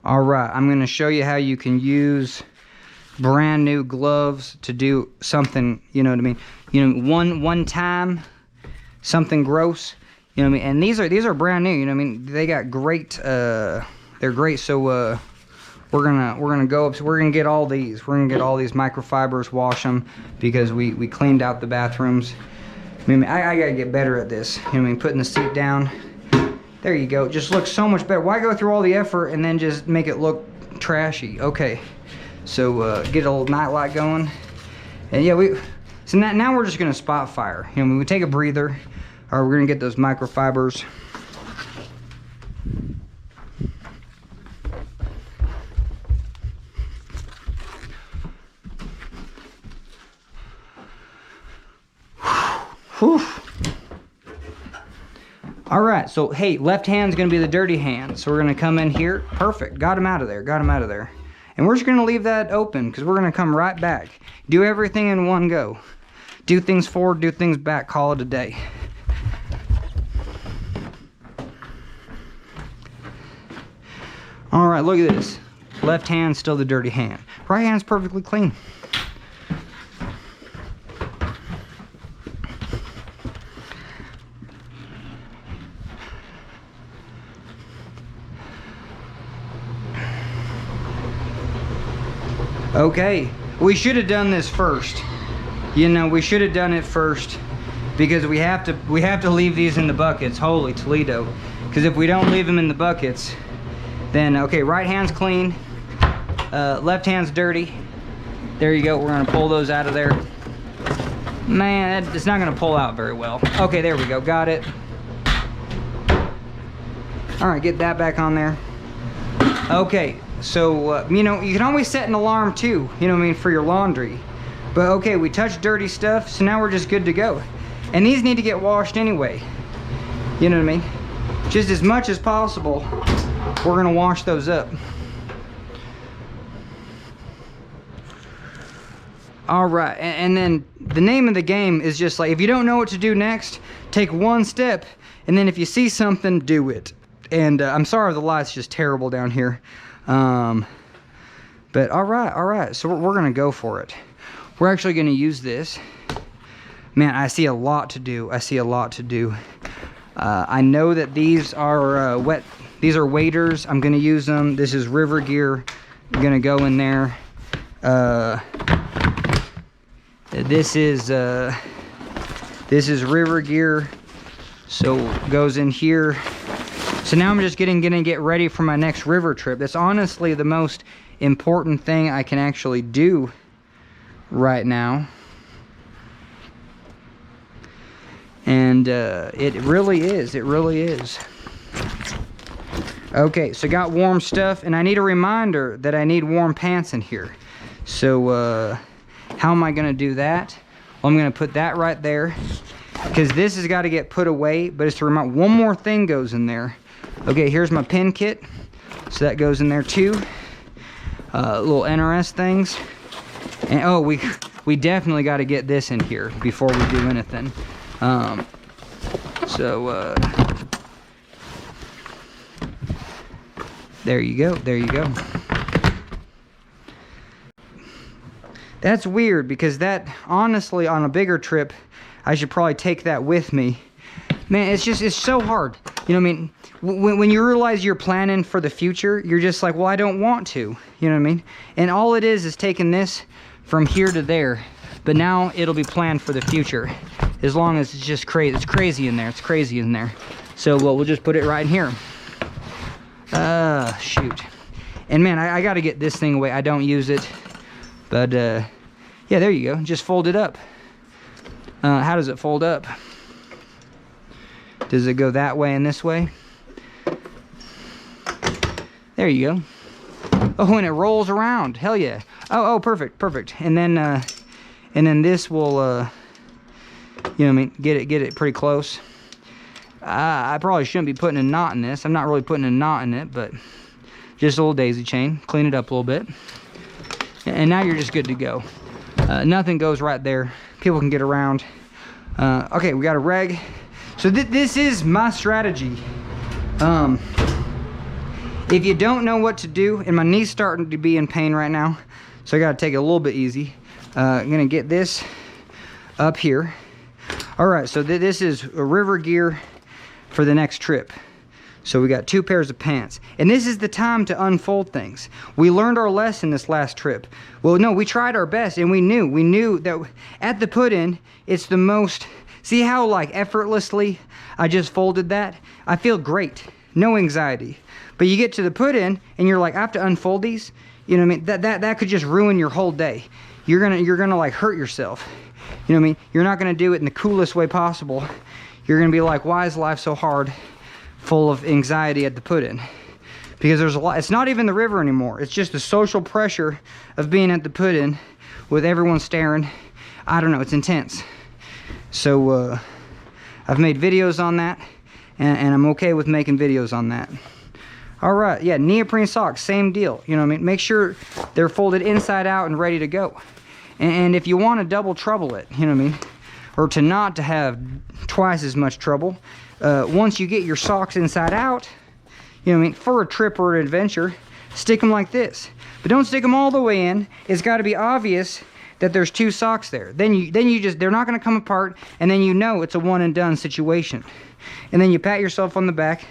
All right, I'm going to show you how you can use brand new gloves to do something, you know what I mean? You know, one time, something gross, you know what I mean? And these are brand new, you know what I mean? They got great, they're great. So we're gonna go up. So we're gonna get all these. We're gonna get all these microfibers, wash them, because we cleaned out the bathrooms. I mean, I gotta get better at this. You know what I mean? Putting the seat down. There you go. Just looks so much better. Why go through all the effort and then just make it look trashy? Okay. So get a little nightlight going. And yeah, so now we're just gonna spot fire. You know, we take a breather, or we're gonna get those microfibers. Whew. All right, so hey, left hand's gonna be the dirty hand. So we're gonna come in here. Perfect, got him out of there, got him out of there. And we're just gonna leave that open because we're gonna come right back. Do everything in one go. Do things forward, do things back, call it a day. All right, look at this. Left hand's still the dirty hand. Right hand's perfectly clean. Okay, we should have done this first. You know, we should have done it first because we have to leave these in the buckets. Holy Toledo. Because if we don't leave them in the buckets, then okay, right hand's clean, left hand's dirty. There you go. We're gonna pull those out of there. Man, it's not gonna pull out very well. Okay, there we go. Got it. All right, get that back on there. Okay. So, you know, you can always set an alarm too, you know what I mean, for your laundry. But okay, we touched dirty stuff, so now we're just good to go. And these need to get washed anyway. You know what I mean? Just as much as possible, we're gonna wash those up. All right, and then the name of the game is just like, if you don't know what to do next, take one step, and then if you see something, do it. And I'm sorry the light's just terrible down here. But all right, so we're gonna go for it. We're actually gonna use this. Man, I see a lot to do. I know that these are these are waders. I'm gonna use them. This is river gear. I'm gonna go in there. This is river gear, so goes in here. So now I'm just gonna get ready for my next river trip. That's honestly the most important thing I can actually do right now. And it really is, Okay, so got warm stuff, and I need a reminder that I need warm pants in here. So how am I gonna do that? Well, I'm gonna put that right there, because this has got to get put away, but it's to remind, one more thing goes in there. Okay, here's my pin kit, so that goes in there too. Little NRS things, and oh, we definitely got to get this in here before we do anything. There you go. That's weird, because that, honestly, on a bigger trip, I should probably take that with me. Man, it's so hard. You know what I mean? When you realize you're planning for the future, you're just like, well, I don't want to. You know what I mean? And all it is taking this from here to there. But now it'll be planned for the future. As long as it's just crazy. It's crazy in there. So we'll just put it right in here. Shoot. And man, I got to get this thing away. I don't use it. But yeah, there you go. Just fold it up. How does it fold up? Does it go that way and this way? There you go. Oh, and it rolls around. Hell yeah. Oh, perfect. And then this will, you know what I mean, get it pretty close. I probably shouldn't be putting a knot in this. I'm not really putting a knot in it, but just a little daisy chain. Clean it up a little bit. And now you're just good to go. Nothing goes right there. People can get around. Okay, we got a reg. So this is my strategy. If you don't know what to do, and my knee's starting to be in pain right now, so I got to take it a little bit easy. I'm gonna get this up here. All right, so this is a river gear for the next trip. So we got 2 pairs of pants, and this is the time to unfold things. We learned our lesson this last trip. Well, no, we tried our best, and we knew that at the put-in, it's the most, see how like effortlessly I just folded that? I feel great, no anxiety. But you get to the put-in, and you're like, I have to unfold these. You know what I mean? That could just ruin your whole day. You're gonna like hurt yourself. You know what I mean? You're not gonna do it in the coolest way possible. You're gonna be like, why is life so hard? Full of anxiety at the put-in, because there's a lot. It's not even the river anymore. It's just the social pressure of being at the put-in with everyone staring. I don't know, it's intense. So I've made videos on that, and I'm okay with making videos on that. All right, yeah, neoprene socks, same deal. You know what I mean? Make sure they're folded inside out and ready to go. And if you want to double trouble it, you know what I mean, or to not to have twice as much trouble, once you get your socks inside out, you know what I mean, for a trip or an adventure, stick them like this. But don't stick them all the way in. It's got to be obvious that there's 2 socks there. Then you just, they're not going to come apart, and then you know it's a one and done situation. And then you pat yourself on the back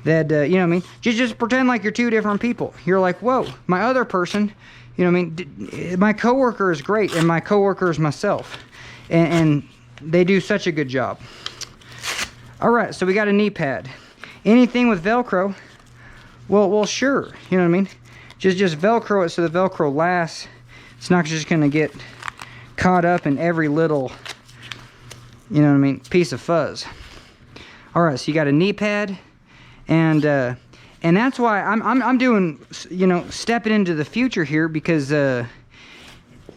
that, you know what I mean, just pretend like you're 2 different people. You're like, whoa, my other person, you know what I mean, my coworker is great, and my coworker is myself. And they do such a good job. All right, so we got a knee pad. Anything with Velcro, well, sure. You know what I mean? Just Velcro it so the Velcro lasts. It's not just gonna get caught up in every little, you know what I mean, piece of fuzz. All right, so you got a knee pad, and that's why I'm doing, you know, stepping into the future here, because you know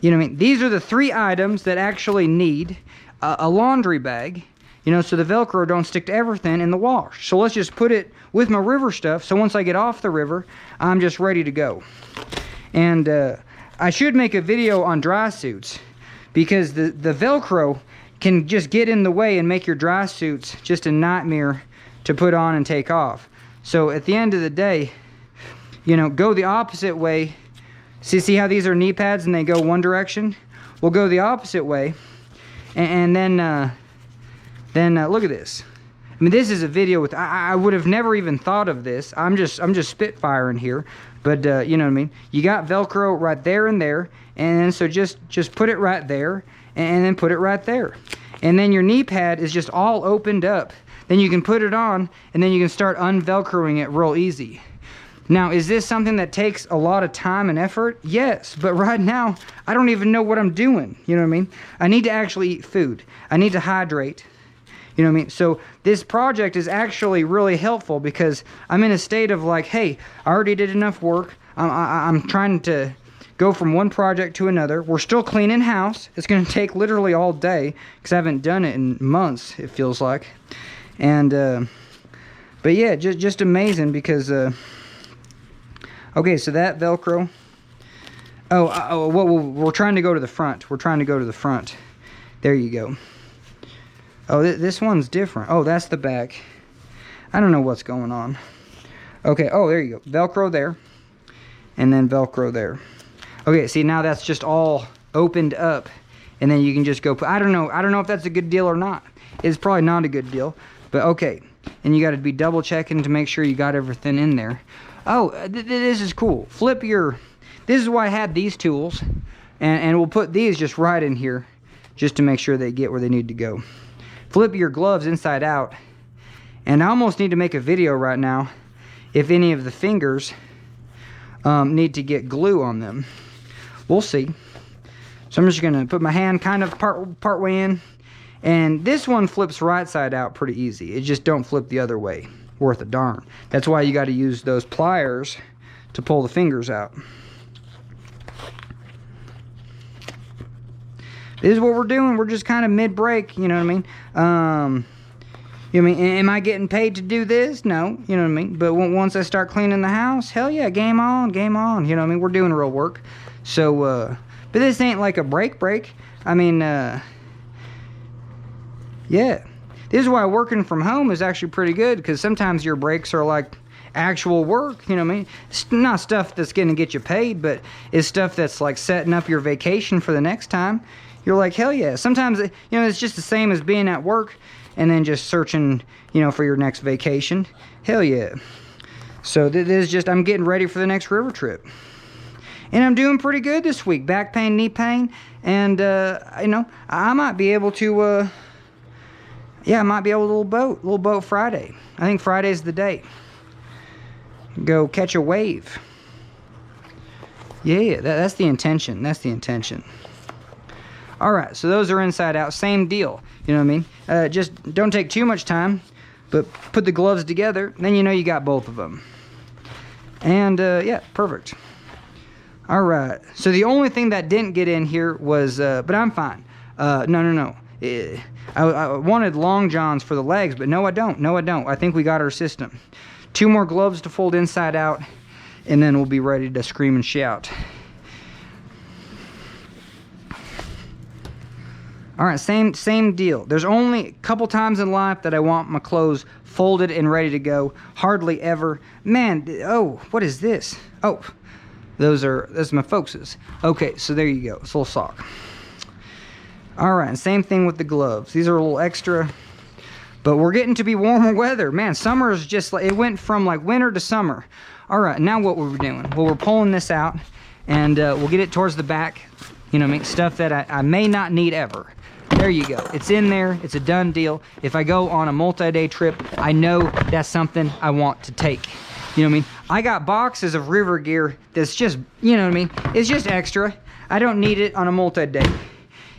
what I mean, these are the 3 items that actually need a laundry bag. You know, so the Velcro don't stick to everything in the wash. So let's just put it with my river stuff, so once I get off the river, I'm just ready to go. And I should make a video on dry suits, because the Velcro can just get in the way and make your dry suits just a nightmare to put on and take off. So at the end of the day, you know, go the opposite way. See how these are knee pads and they go one direction? We'll go the opposite way, and then look at this. I mean, this is a video with, I would have never even thought of this. I'm just spitfiring here, but you know what I mean. You got Velcro right there and there, and then so just put it right there, and then put it right there, and then your knee pad is just all opened up. Then you can put it on, and then you can start unvelcroing it real easy. Now, is this something that takes a lot of time and effort? Yes, but right now, I don't even know what I'm doing. You know what I mean? I need to actually eat food. I need to hydrate. You know what I mean? So this project is actually really helpful, because I'm in a state of like, hey, I already did enough work. I'm trying to go from one project to another. We're still cleaning house. It's going to take literally all day, because I haven't done it in months, it feels like. And, but yeah, just amazing, because, okay, so that Velcro. Well, we're trying to go to the front. We're trying to go to the front. There you go. Oh, this one's different. Oh, that's the back. I don't know what's going on. Okay, oh, there you go. Velcro there. And then Velcro there. Okay, see, now that's just all opened up. And then you can just go put, I don't know if that's a good deal or not. It's probably not a good deal. But okay. And you got to be double checking to make sure you got everything in there. Oh, this is cool. Flip your, this is why I had these tools. And we'll put these just right in here, just to make sure they get where they need to go. Flip your gloves inside out. And I almost need to make a video right now if any of the fingers need to get glue on them. We'll see. So I'm just going to put my hand kind of part way in. And this one flips right side out pretty easy. It just don't flip the other way. Worth a darn. That's why you got to use those pliers to pull the fingers out. This is what we're doing. We're just kind of mid-break, you know what I mean? You know what I mean? Am I getting paid to do this? No, you know what I mean? But once I start cleaning the house, hell yeah, game on, game on. You know what I mean? We're doing real work. So, but this ain't like a break. I mean, yeah. This is why working from home is actually pretty good, because sometimes your breaks are like actual work, you know what I mean? It's not stuff that's gonna get you paid, but it's stuff that's like setting up your vacation for the next time. You're like, hell yeah. Sometimes, you know, it's just the same as being at work and then just searching, you know, for your next vacation. Hell yeah. So this is just, I'm getting ready for the next river trip. And I'm doing pretty good this week. Back pain, knee pain, and you know, I might be able to, yeah, I might be able to little boat Friday. I think Friday's the day. Go catch a wave. Yeah, that's the intention. That's the intention. All right, so those are inside out. Same deal. You know what I mean? Just don't take too much time, but put the gloves together. Then you know you got both of them. And yeah, perfect. All right. So the only thing that didn't get in here was, but I'm fine. No. I wanted long johns for the legs, but no, I don't. No, I don't. I think we got our system. 2 more gloves to fold inside out, and then we'll be ready to scream and shout. All right, same deal. There's only a couple times in life that I want my clothes folded and ready to go. Hardly ever. Man, oh, what is this? Oh, those are my folks's. Okay, so there you go. It's a little sock. All right, and same thing with the gloves. These are a little extra, but we're getting to be warmer weather. Man, summer is just like, it went from like winter to summer. All right, now what we're doing? Well, we're pulling this out, and we'll get it towards the back. You know, make stuff that I may not need ever. There you go. It's in there. It's a done deal. If I go on a multi-day trip, I know that's something I want to take. You know what I mean? I got boxes of river gear that's just, you know what I mean? It's just extra. I don't need it on a multi-day.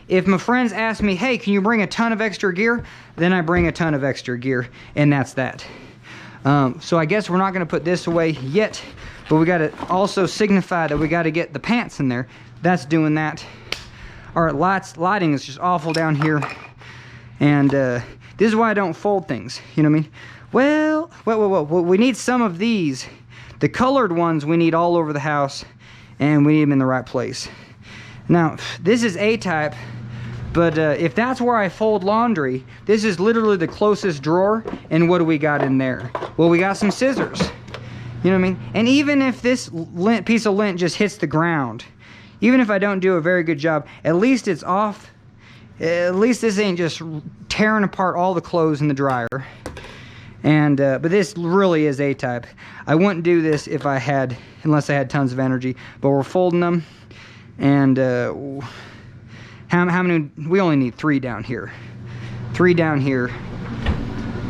If my friends ask me, hey, can you bring a ton of extra gear? Then I bring a ton of extra gear, and that's that. So I guess we're not going to put this away yet, but we got to also signify that we got to get the pants in there. That's doing that. All right, lighting is just awful down here, and this is why I don't fold things. You know what I mean? Well, we need some of these. The colored ones we need all over the house, and we need them in the right place. Now, this is A-type, but if that's where I fold laundry, this is literally the closest drawer, and what do we got in there? Well, we got some scissors. You know what I mean? And even if this piece of lint just hits the ground, even if I don't do a very good job, at least it's off. At least this ain't just tearing apart all the clothes in the dryer. And but this really is A-type. I wouldn't do this if I had, unless I had tons of energy. But we're folding them, and how many? We only need 3 down here. 3 down here.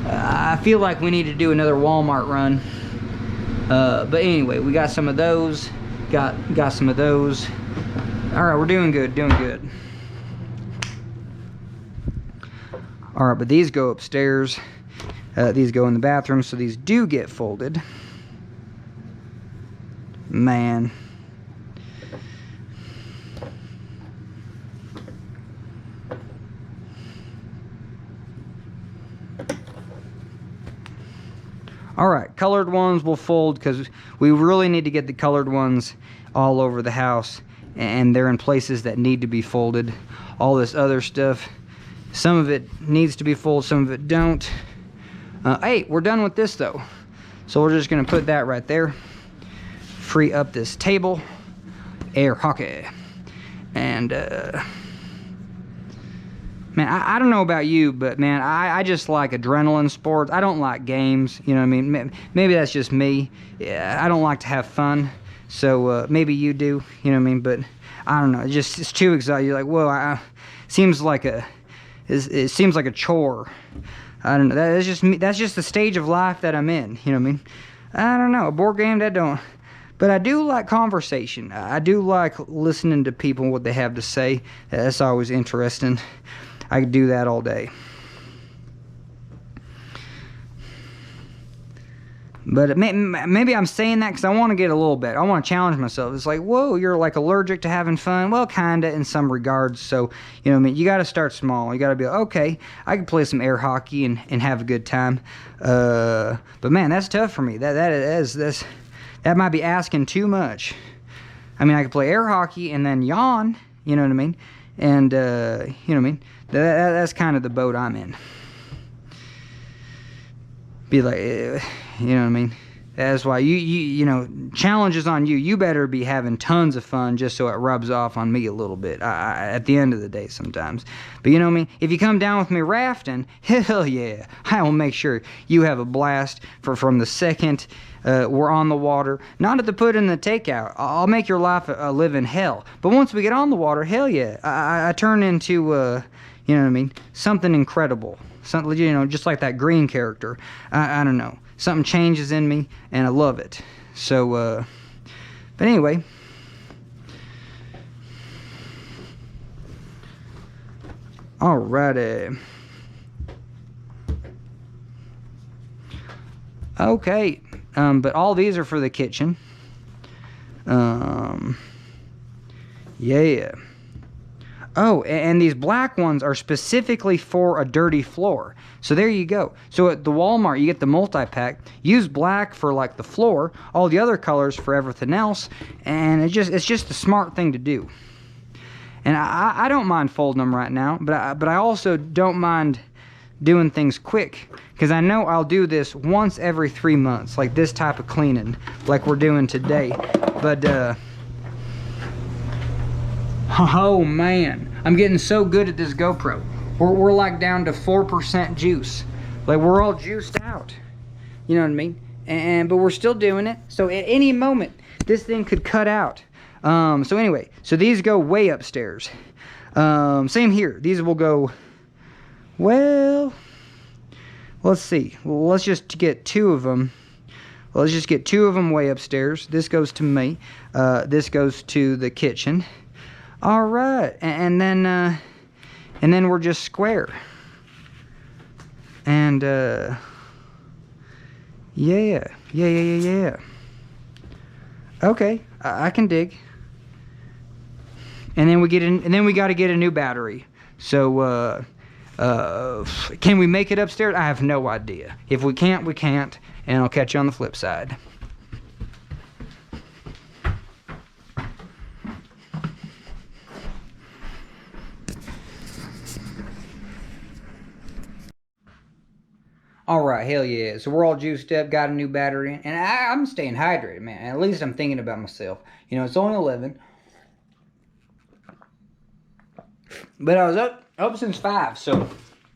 I feel like we need to do another Walmart run. But anyway, we got some of those. Got some of those. All right, we're doing good, doing good. All right, but these go upstairs. These go in the bathroom, so these do get folded. Man. All right, colored ones will fold because we really need to get the colored ones all over the house, and they're in places that need to be folded. All this other stuff, some of it needs to be folded, some of it don't. Hey, we're done with this though, so we're just gonna put that right there, free up this table, air hockey. And man, I don't know about you, but man, I just like adrenaline sports. I don't like games, you know what I mean? Maybe that's just me. Yeah, I don't like to have fun, so maybe you do, you know what I mean? But I don't know, it's too exciting. You're like, whoa, seems like it seems like a chore. I don't know, that's just me. That's just the stage of life that I'm in, you know what I mean? I don't know, a board game, that don't. But I do like conversation. I do like listening to people and what they have to say. That's always interesting. I could do that all day. But maybe I'm saying that because I want to get a little bit. I want to challenge myself. It's like, whoa, you're like allergic to having fun. Well, kind of in some regards. So, you know what I mean? You got to start small. You got to be like, okay, I can play some air hockey and have a good time. But man, that's tough for me. That might be asking too much. I mean, I could play air hockey and then yawn. You know what I mean? And, you know what I mean? That's kind of the boat I'm in. Be like, you know what I mean? That's why you know, challenges on you. You better be having tons of fun just so it rubs off on me a little bit at the end of the day sometimes. But you know what I mean? If you come down with me rafting, hell yeah, I will make sure you have a blast from the second we're on the water. Not to put in the takeout. I'll make your life a living hell. But once we get on the water, hell yeah, I turn into, you know what I mean, something incredible. Something, you know, just like that green character. I don't know. Something changes in me, and I love it. So, but anyway. Alrighty. Okay. But all these are for the kitchen. Yeah. Oh, and these black ones are specifically for a dirty floor. So there you go. So at the Walmart, you get the multi-pack. Use black for like the floor, all the other colors for everything else, and it's just a smart thing to do. And I don't mind folding them right now, but I also don't mind doing things quick, because I know I'll do this once every 3 months, like this type of cleaning, like we're doing today. But oh man, I'm getting so good at this GoPro. We're like down to 4% juice. Like we're all juiced out. You know what I mean? But we're still doing it. So at any moment, this thing could cut out. So anyway, so these go way upstairs. Same here. These will go, well, let's see. Well, let's just get 2 of them. Well, let's just get 2 of them way upstairs. This goes to me. This goes to the kitchen. All right, and then we're just square. And yeah. Okay, I can dig. And then we got to get a new battery. So can we make it upstairs? I have no idea. If we can't, we can't, and I'll catch you on the flip side. All right, hell yeah. So we're all juiced up, got a new battery, and I'm staying hydrated, man. At least I'm thinking about myself. You know, it's only 11. But I was up since 5, so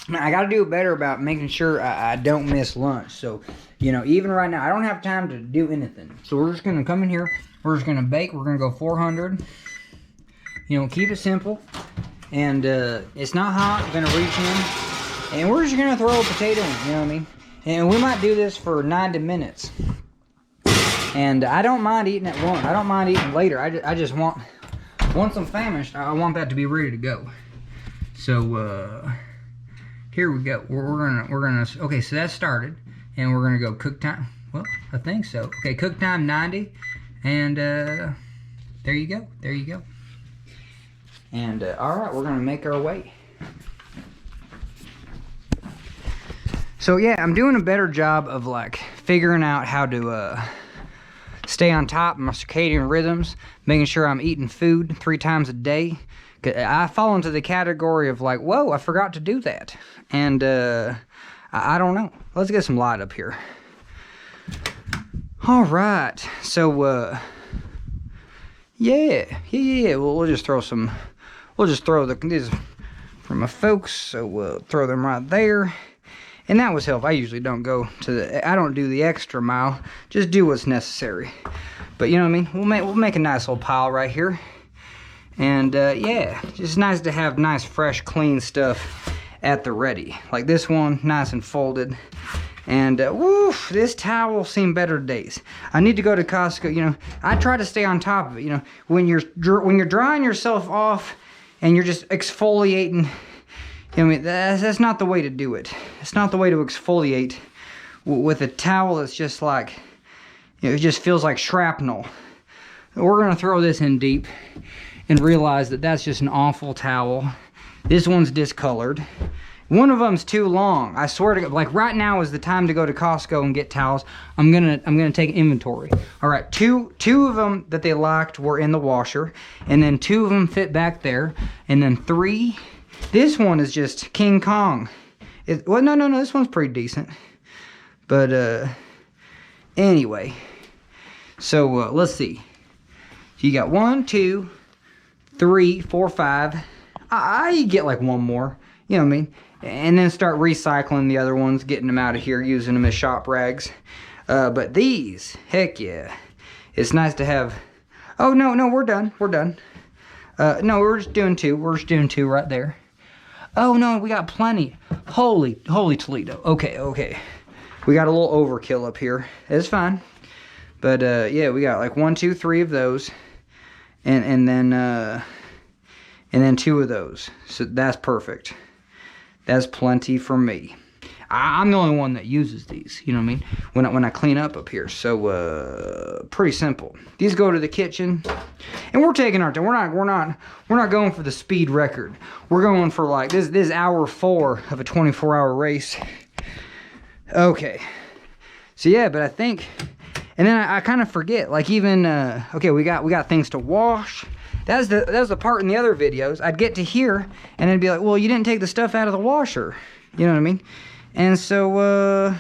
I got to do better about making sure I don't miss lunch. So, you know, even right now, I don't have time to do anything. So we're just going to come in here. We're just going to bake. We're going to go 400. You know, keep it simple. And it's not hot. We're going to reach in. And we're just going to throw a potato in, you know what I mean? And we might do this for 90 minutes. And I don't mind eating at 1. I don't mind eating later. I just want, once I'm famished, I want that to be ready to go. So, here we go. We're gonna, okay, so that started. And we're going to go cook time. Well, I think so. Okay, cook time 90. And, there you go. There you go. And, all right, we're going to make our way. So yeah, I'm doing a better job of like figuring out how to stay on top of my circadian rhythms, making sure I'm eating food 3 times a day. I fall into the category of like, whoa, I forgot to do that. And I don't know. Let's get some light up here. All right. So yeah. We'll just throw some. We'll just throw these from my folks. So we'll throw them right there. And that was helpful. I usually don't go to I don't do the extra mile. Just do what's necessary. But you know what I mean? We'll make a nice little pile right here. And yeah, just nice to have nice, fresh, clean stuff at the ready. Like this one, nice and folded. And woof, this towel seen better days. I need to go to Costco. You know, I try to stay on top of it. You know, when you're drying yourself off and you're just exfoliating. I mean, that's not the way to do it. It's not the way to exfoliate with a towel that's just like, you know, it just feels like shrapnel. We're going to throw this in deep and realize that that's just an awful towel. This one's discolored. One of them's too long. I swear to God, like right now is the time to go to Costco and get towels. I'm gonna take inventory. All right, two of them that they liked were in the washer, and then 2 of them fit back there, and then 3. This one is just King Kong. Well, no, this one's pretty decent. But, Anyway, so let's see. You got 1, 2, 3, 4, 5. I get like one more, you know what I mean? And then start recycling the other ones, getting them out of here, using them as shop rags. But these, heck yeah. It's nice to have. Oh, no, we're done. We're done. No, we're just doing 2. We're just doing 2 right there. Oh, no, we got plenty. Holy Toledo. Okay. We got a little overkill up here. It's fine. But, yeah, we got like 1, 2, 3 of those. And then 2 of those. So that's perfect. That's plenty for me. I'm the only one that uses these, you know what I mean? When I clean up here. So pretty simple. These go to the kitchen, and we're taking our time. We're not going for the speed record. We're going for like this is hour 4 of a 24-hour race. Okay. So yeah, but I think, and then I kind of forget. Like even okay, we got things to wash. That was the part in the other videos. I'd get to here, and it'd be like, well, you didn't take the stuff out of the washer. You know what I mean? And so,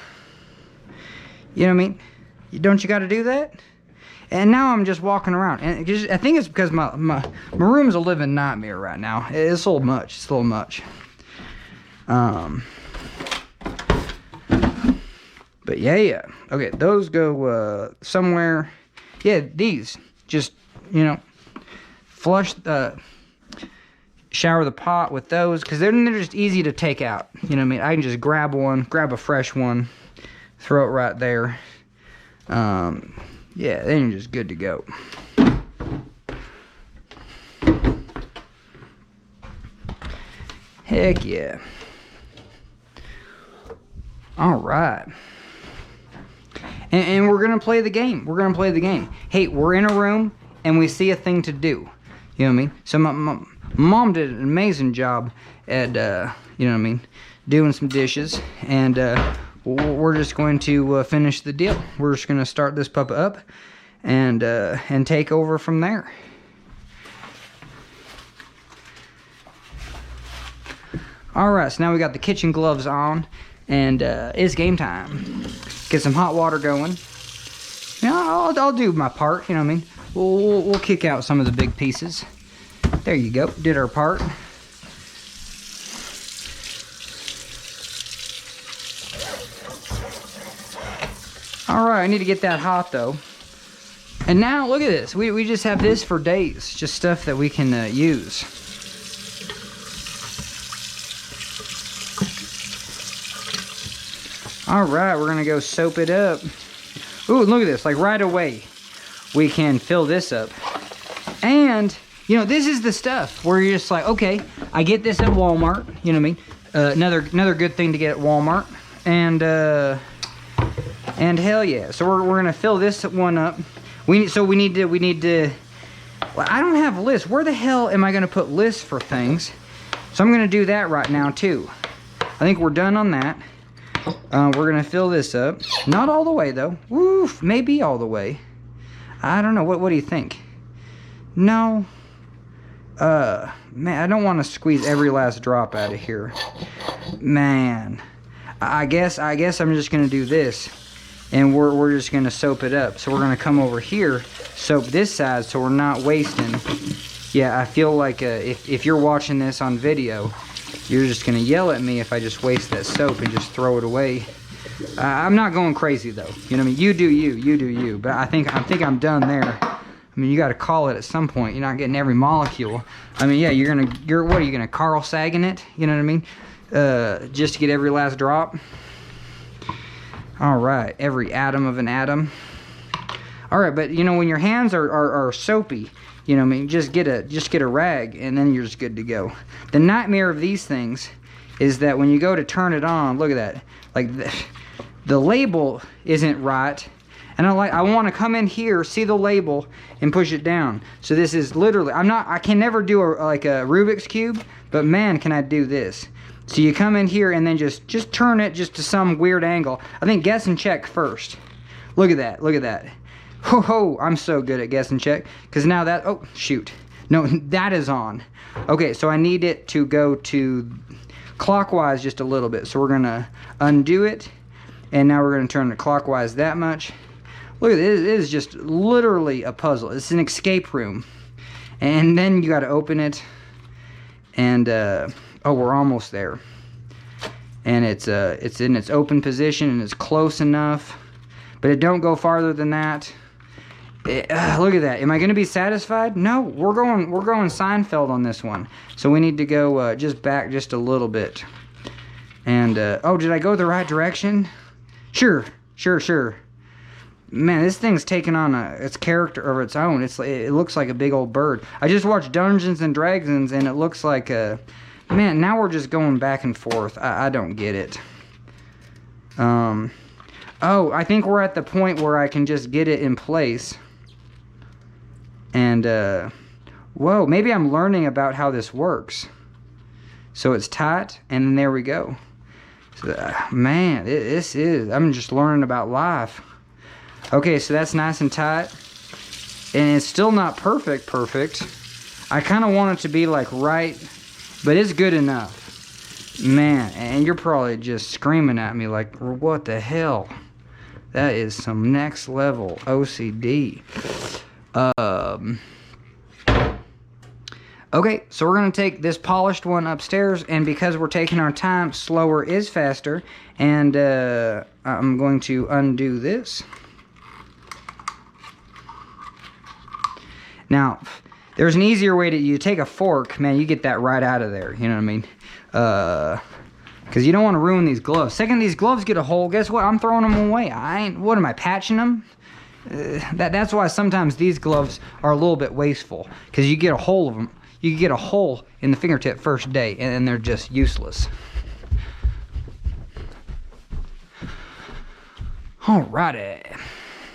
you know what I mean? Don't you got to do that? And now I'm just walking around. And I think it's because my room's a living nightmare right now. It's a little much. It's a little much. But yeah. Okay, those go somewhere. Yeah, these. Just, you know, flush shower the pot with those, because they're just easy to take out. You know what I mean? I can just grab a fresh one, throw it right there. Yeah, then you're just good to go. Heck yeah. All right. And we're gonna play the game. We're gonna play the game. Hey, we're in a room and we see a thing to do. You know what I mean? So my mom did an amazing job at, you know what I mean, doing some dishes, and we're just going to finish the deal. We're just going to start this pup up and take over from there. All right, so now we got the kitchen gloves on, and it's game time. Get some hot water going. You know, I'll do my part. You know what I mean? We'll kick out some of the big pieces. There you go. Did our part. All right, I need to get that hot though. And now look at this. We just have this for days. Just stuff that we can use. All right, we're gonna go soap it up. Ooh, look at this. Like right away, we can fill this up. And you know, this is the stuff where you're just like, okay, I get this at Walmart. You know what I mean? Another good thing to get at Walmart. And hell yeah. So we're gonna fill this one up. We need to. Well, I don't have lists. Where the hell am I gonna put lists for things? So I'm gonna do that right now too. I think we're done on that. We're gonna fill this up. Not all the way though. Woof, maybe all the way. I don't know. What do you think? No. Man, I don't want to squeeze every last drop out of here. Man, I guess I'm just gonna do this, and we're just gonna soap it up. So we're gonna come over here, soap this side, so we're not wasting. Yeah, I feel like if you're watching this on video, you're just gonna yell at me if I just waste that soap and just throw it away. I'm not going crazy though. You know what I mean? You do you. But I think I'm done there. I mean, you got to call it at some point. You're not getting every molecule. I mean, yeah, what are you gonna Carl Sagan it? You know what I mean? Just to get every last drop. All right, every atom of an atom. All right, but you know, when your hands are soapy, you know what I mean, just get a rag, and then you're just good to go. The nightmare of these things is that when you go to turn it on, look at that, like the label isn't right. And I want to come in here, see the label, and push it down. So this is literally, I can never do like a Rubik's Cube, but man, can I do this. So you come in here and then just turn it just to some weird angle. I think guess and check first. Look at that. Ho ho, I'm so good at guess and check. Because now that, oh shoot. No, that is on. Okay, so I need it to go to clockwise just a little bit. So we're gonna undo it. And now we're gonna turn it clockwise that much. Look at this. It is just literally a puzzle. It's an escape room. And then you got to open it. And, oh, we're almost there. And it's in its open position and it's close enough. But it don't go farther than that. Look at that. Am I going to be satisfied? No, we're going Seinfeld on this one. So we need to go just back just a little bit. And, oh, did I go the right direction? Sure. Man, this thing's taking on its character of its own. It looks like a big old bird. I just watched Dungeons and Dragons, and it looks like a... Man, now we're just going back and forth. I don't get it. Oh, I think we're at the point where I can just get it in place. And, whoa, maybe I'm learning about how this works. So it's tight, and then there we go. So, man, I'm just learning about life. Okay, so that's nice and tight. And it's still not perfect. I kind of want it to be like right, but it's good enough. Man, and you're probably just screaming at me like, what the hell? That is some next level OCD. Okay, so we're going to take this polished one upstairs, and because we're taking our time, slower is faster, and I'm going to undo this. Now, there's an easier way to, you take a fork, man, you get that right out of there, you know what I mean? Because you don't want to ruin these gloves. Second these gloves get a hole, guess what? I'm throwing them away. What am I, patching them? That's why sometimes these gloves are a little bit wasteful, because you get a hole of them. You get a hole in the fingertip first day, and they're just useless. Alrighty.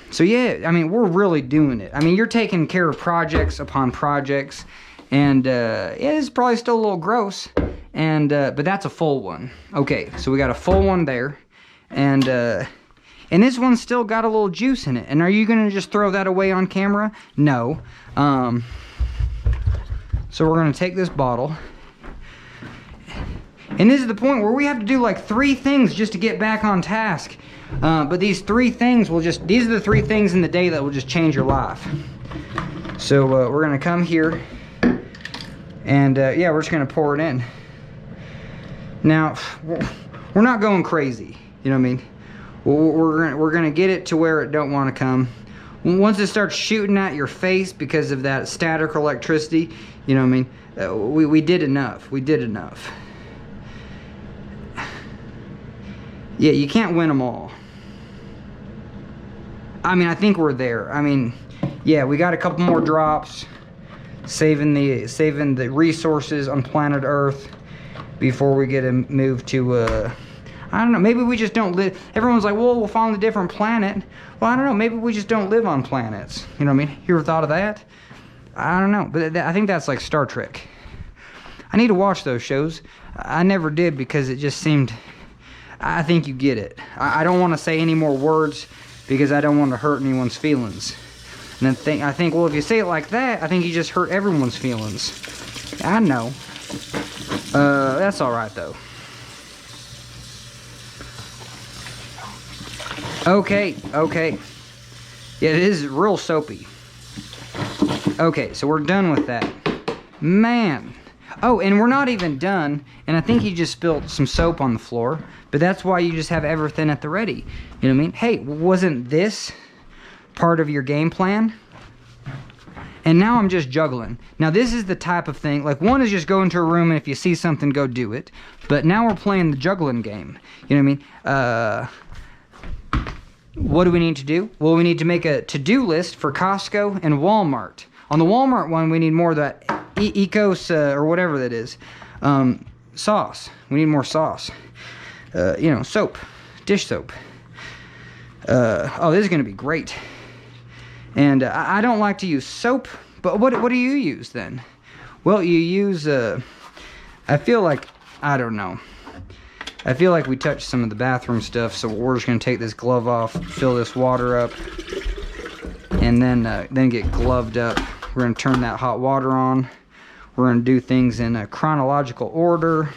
So yeah, I mean, we're really doing it. I mean, you're taking care of projects upon projects, and yeah, it's probably still a little gross, and but that's a full one. Okay, so we got a full one there, and this one's still got a little juice in it. And are you gonna just throw that away on camera? No. So we're gonna take this bottle. And this is the point where we have to do like 3 things just to get back on task. But these 3 things these are the 3 things in the day that will just change your life. So we're gonna come here and yeah, we're just gonna pour it in. Now, we're not going crazy, you know what I mean? We're gonna get it to where it don't wanna come. Once it starts shooting at your face because of that static electricity, you know what I mean? We did enough. We did enough. Yeah, you can't win them all. I mean, I think we're there. I mean, yeah, we got a couple more drops, saving the resources on planet Earth before we get moved to I don't know, maybe we just don't live. Everyone's like, well, we'll find a different planet. Well, I don't know, maybe we just don't live on planets. You know what I mean? You ever thought of that? I don't know, but I think that's like Star Trek. I need to watch those shows. I never did because it just seemed, I think you get it. I don't want to say any more words because I don't want to hurt anyone's feelings. And then I think, well, if you say it like that, I think you just hurt everyone's feelings. I know. That's all right though. Okay. Yeah, it is real soapy. Okay, so we're done with that. Man. Oh, and we're not even done. And I think he just spilled some soap on the floor. But that's why you just have everything at the ready. You know what I mean? Hey, wasn't this part of your game plan? And now I'm just juggling. Now this is the type of thing, like one is just go into a room and if you see something, go do it. But now we're playing the juggling game. You know what I mean? What do we need to do? Well, we need to make a to-do list for Costco and Walmart. On the Walmart one, we need more of that Ecos or whatever that is. Sauce. We need more sauce. You know, soap. Dish soap. Oh, this is going to be great. And I don't like to use soap, but what do you use then? Well, you use, I feel like, I don't know. I feel like we touched some of the bathroom stuff, so we're just going to take this glove off, fill this water up, and then get gloved up. We're going to turn that hot water on. We're going to do things in a chronological order.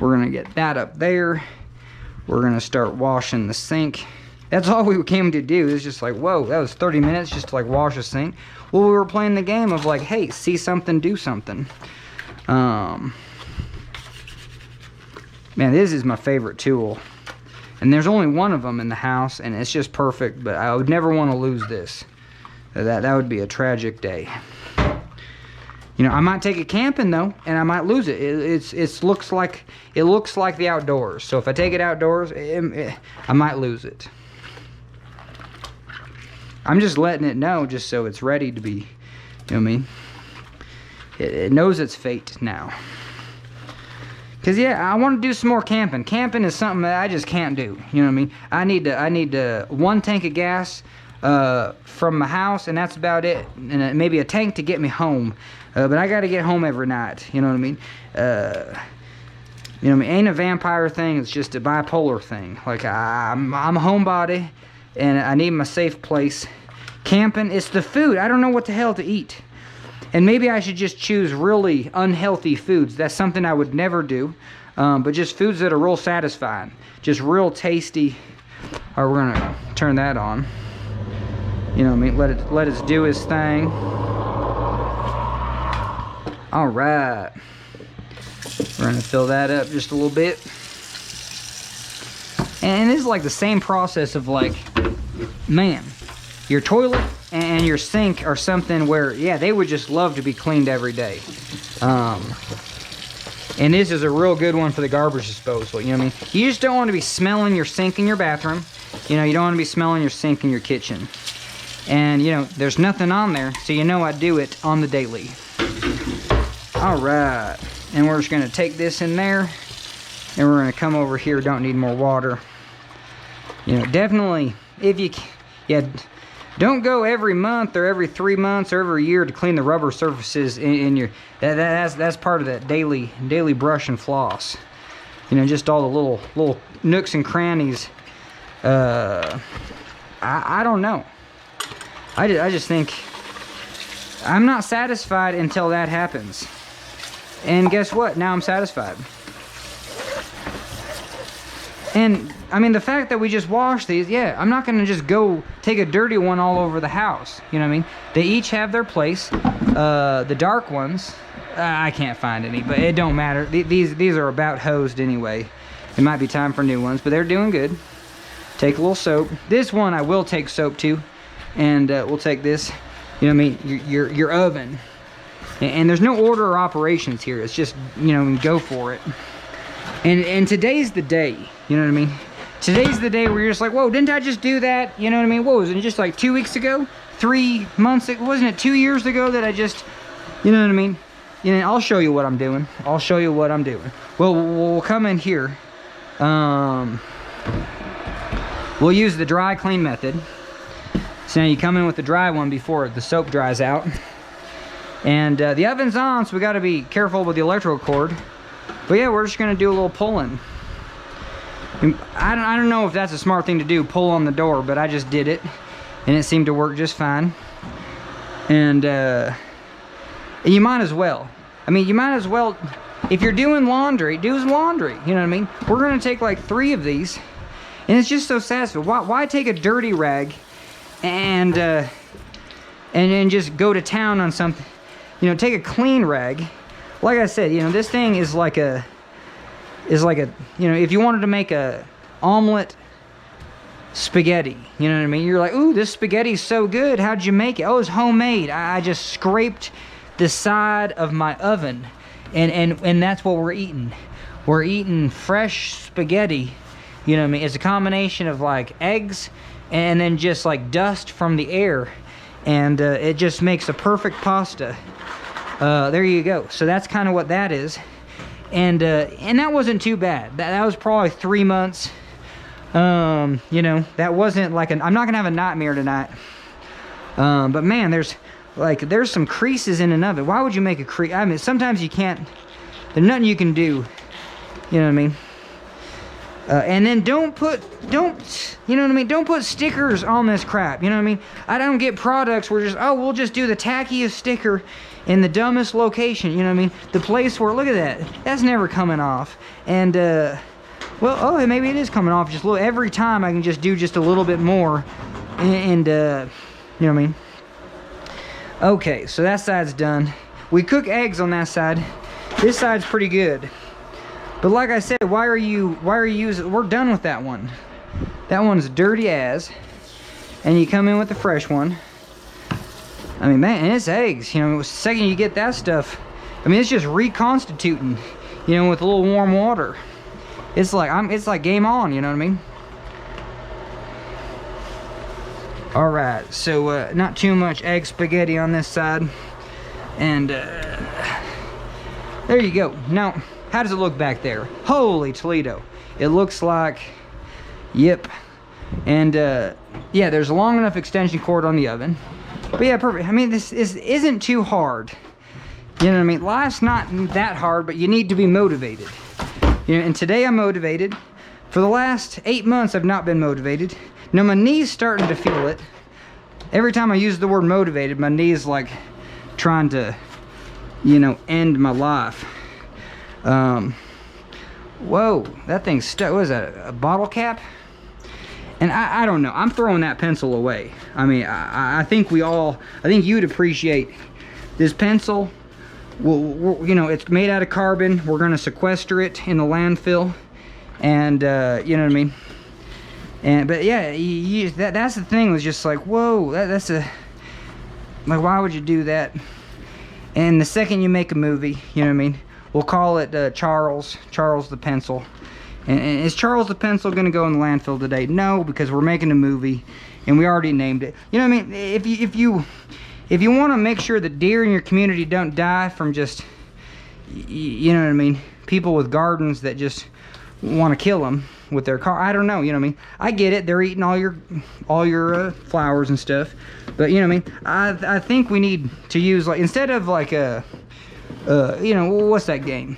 We're going to get that up there. We're going to start washing the sink That's all we came to do. It was just like, whoa, that was 30 minutes just to like wash a sink. Well, we were playing the game of like, hey, see something, do something. Man, this is my favorite tool. And there's only one of them in the house, and it's just perfect, but I would never want to lose this. That would be a tragic day. You know, I might take it camping though, and I might lose it. It looks like the outdoors. So if I take it outdoors, I might lose it. I'm just letting it know, just so it's ready to be. You know what I mean? It knows its fate now. Cause yeah, I want to do some more camping. Camping is something that I just can't do. You know what I mean? I need 1 tank of gas from my house, and that's about it. And maybe a tank to get me home. But I gotta get home every night. You know what I mean? You know what I mean? Ain't a vampire thing. It's just a bipolar thing. Like I'm a homebody, and I need my safe place. Camping, it's the food. I don't know what the hell to eat. And maybe I should just choose really unhealthy foods. That's something I would never do. But just foods that are real satisfying. Just real tasty. Alright, we're gonna turn that on. You know what I mean? Let it do its thing. Alright. We're gonna fill that up just a little bit. And it is like the same process of like, man, your toilet and your sink are something where, yeah, they would just love to be cleaned every day. And this is a real good one for the garbage disposal, you know what I mean? You just don't want to be smelling your sink in your bathroom. You know, you don't want to be smelling your sink in your kitchen. And, you know, there's nothing on there, so you know I do it on the daily. Alright, and we're just going to take this in there, and we're going to come over here, don't need more water. You know, definitely, if you, yeah, don't go every month or every 3 months or every year to clean the rubber surfaces in your, that's part of that daily brush and floss. You know, just all the little nooks and crannies. I don't know. I just think I'm not satisfied until that happens. And guess what? Now I'm satisfied. And I mean, the fact that we just washed these, yeah, I'm not gonna just go take a dirty one all over the house. You know what I mean? They each have their place. The dark ones, I can't find any, but it don't matter. These are about hosed anyway. It might be time for new ones, but they're doing good. Take a little soap. This one I will take soap to, and we'll take this. You know what I mean? Your oven. And there's no order or operations here. It's just, you know, go for it. And today's the day. You know what I mean? Today's the day where you're just like, whoa, didn't I just do that? You know what I mean? What was it, just like 2 weeks ago? 3 months ago? Wasn't it 2 years ago that I just, you know what I mean? You know, I'll show you what I'm doing. I'll show you what I'm doing. Well, we'll come in here. We'll use the dry clean method. So now you come in with the dry one before the soap dries out. And the oven's on, so we got to be careful with the electrical cord. But yeah, we're just going to do a little pulling. I don't know if that's a smart thing to do, pull on the door, but I just did it. And it seemed to work just fine. And you might as well. I mean, you might as well, if you're doing laundry, do laundry. You know what I mean? We're going to take like 3 of these. And it's just so satisfying. Why take a dirty rag and then just go to town on something? You know, take a clean rag. Like I said, you know, this thing is like a, you know, if you wanted to make a omelet spaghetti, you know what I mean? You're like, ooh, this spaghetti's so good. How'd you make it? Oh, it's homemade. I just scraped the side of my oven, and that's what we're eating. We're eating fresh spaghetti. You know what I mean? It's a combination of like eggs and then just like dust from the air, and it just makes a perfect pasta. There you go. So that's kind of what that is. And that wasn't too bad. That was probably 3 months. You know, that wasn't like I'm not gonna have a nightmare tonight. But man, there's some creases in an oven. Why would you make a crease? I mean, sometimes you can't. There's nothing you can do. You know what I mean? And then don't you know what I mean? Don't put stickers on this crap. You know what I mean? I don't get products where just, oh, we'll just do the tackiest sticker in the dumbest location. You know what I mean? The place where, look at that. That's never coming off. And Well, oh, maybe it is coming off just a little. Every time I can just do just a little bit more, and you know what I mean? Okay, so that side's done. We cook eggs on that side. This side's pretty good. But like I said, why are you using, we're done with that one. That one's dirty as, and you come in with the fresh one. I mean, man, and it's eggs, you know, the second you get that stuff, I mean, it's just reconstituting, you know, with a little warm water. It's like game on, you know what I mean? All right, so not too much egg spaghetti on this side. And there you go. Now, how does it look back there? Holy Toledo. It looks like, yep. And yeah, there's a long enough extension cord on the oven. But yeah, perfect. I mean, this isn't too hard. You know what I mean? Life's not that hard, but you need to be motivated. You know, and today I'm motivated. For the last 8 months, I've not been motivated. Now my knee's starting to feel it. Every time I use the word motivated, my knee's like trying to, you know, end my life. Whoa, that thing's stuck. What is that, a bottle cap? And I don't know, I'm throwing that pencil away. I mean, I think I think you'd appreciate this pencil. Well, you know, it's made out of carbon. We're gonna sequester it in the landfill. And, you know what I mean? But yeah, that's the thing, was just like, whoa, that's a, like, why would you do that? And the second you make a movie, you know what I mean? We'll call it Charles the Pencil. And is Charles the Pencil gonna go in the landfill today? No, because we're making a movie and we already named it. You know what I mean? If you want to make sure that deer in your community don't die from just, you know what I mean, people with gardens that just want to kill them with their car, I don't know, you know what I mean? I get it, they're eating all your flowers and stuff, but you know what I mean? I think we need to use, like, instead of like a you know, what's that game?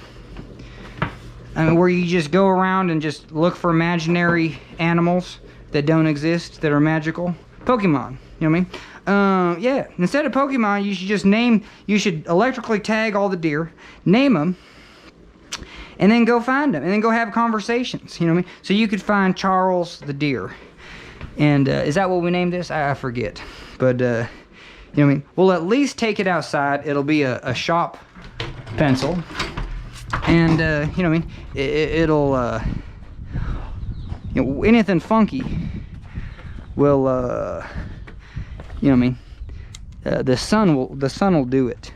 I mean, where you just go around and just look for imaginary animals that don't exist, that are magical. Pokemon, you know what I mean? Yeah, instead of Pokemon, you should just you should electrically tag all the deer, name them, and then go find them, and then go have conversations, you know what I mean? So you could find Charles the deer. And is that what we named this? I forget. But, you know what I mean? We'll at least take it outside. It'll be a shop pencil. And, you know what I mean? It'll, you know, anything funky will, you know what I mean? The sun will do it.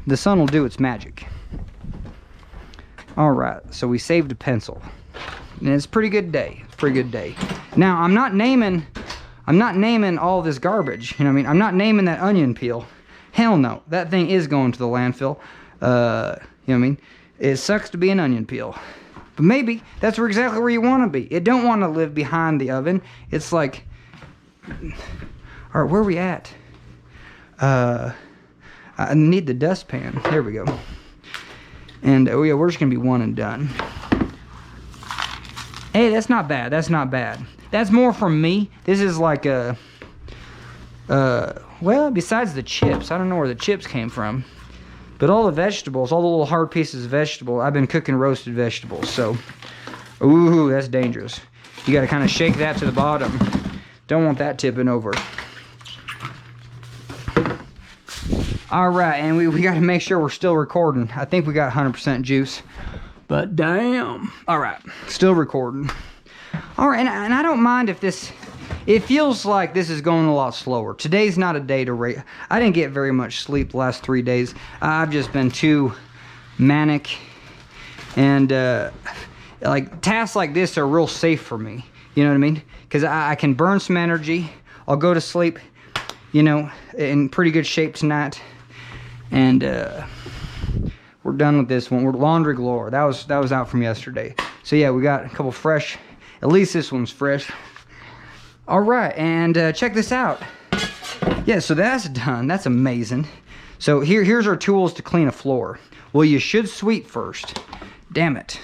The sun will do its magic. All right, so we saved a pencil, and it's a pretty good day. Pretty good day. Now I'm not naming all this garbage. You know what I mean? I'm not naming that onion peel. Hell no, that thing is going to the landfill. You know what I mean? It sucks to be an onion peel, but maybe that's exactly where you want to be. It don't want to live behind the oven. It's like, all right, where are we at? I need the dustpan. There we go. And oh yeah, we're just gonna be one and done. Hey, that's not bad. That's not bad. That's more from me. This is like a, well, besides the chips, I don't know where the chips came from, but all the vegetables, all the little hard pieces of vegetable, I've been cooking roasted vegetables. So, ooh, that's dangerous. You got to kind of shake that to the bottom. Don't want that tipping over. All right, and we got to make sure we're still recording. I think we got 100% juice, but damn. All right, still recording. All right, and I don't mind if this, it feels like this is going a lot slower. Today's not a day to rate. I didn't get very much sleep the last 3 days. I've just been too manic, and like tasks like this are real safe for me. You know what I mean? Because I can burn some energy. I'll go to sleep, you know, in pretty good shape tonight. And we're done with this one. We're laundry galore. That was out from yesterday. So yeah, we got a couple fresh. At least this one's fresh. All right, and check this out. Yeah, so that's done. That's amazing. So here's our tools to clean a floor. Well, you should sweep first. Damn it.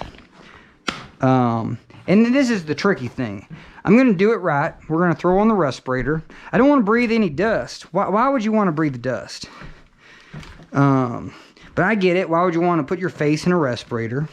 And this is the tricky thing. I'm gonna do it right. We're gonna throw on the respirator. I don't want to breathe any dust. Why would you want to breathe dust? But I get it. Why would you want to put your face in a respirator?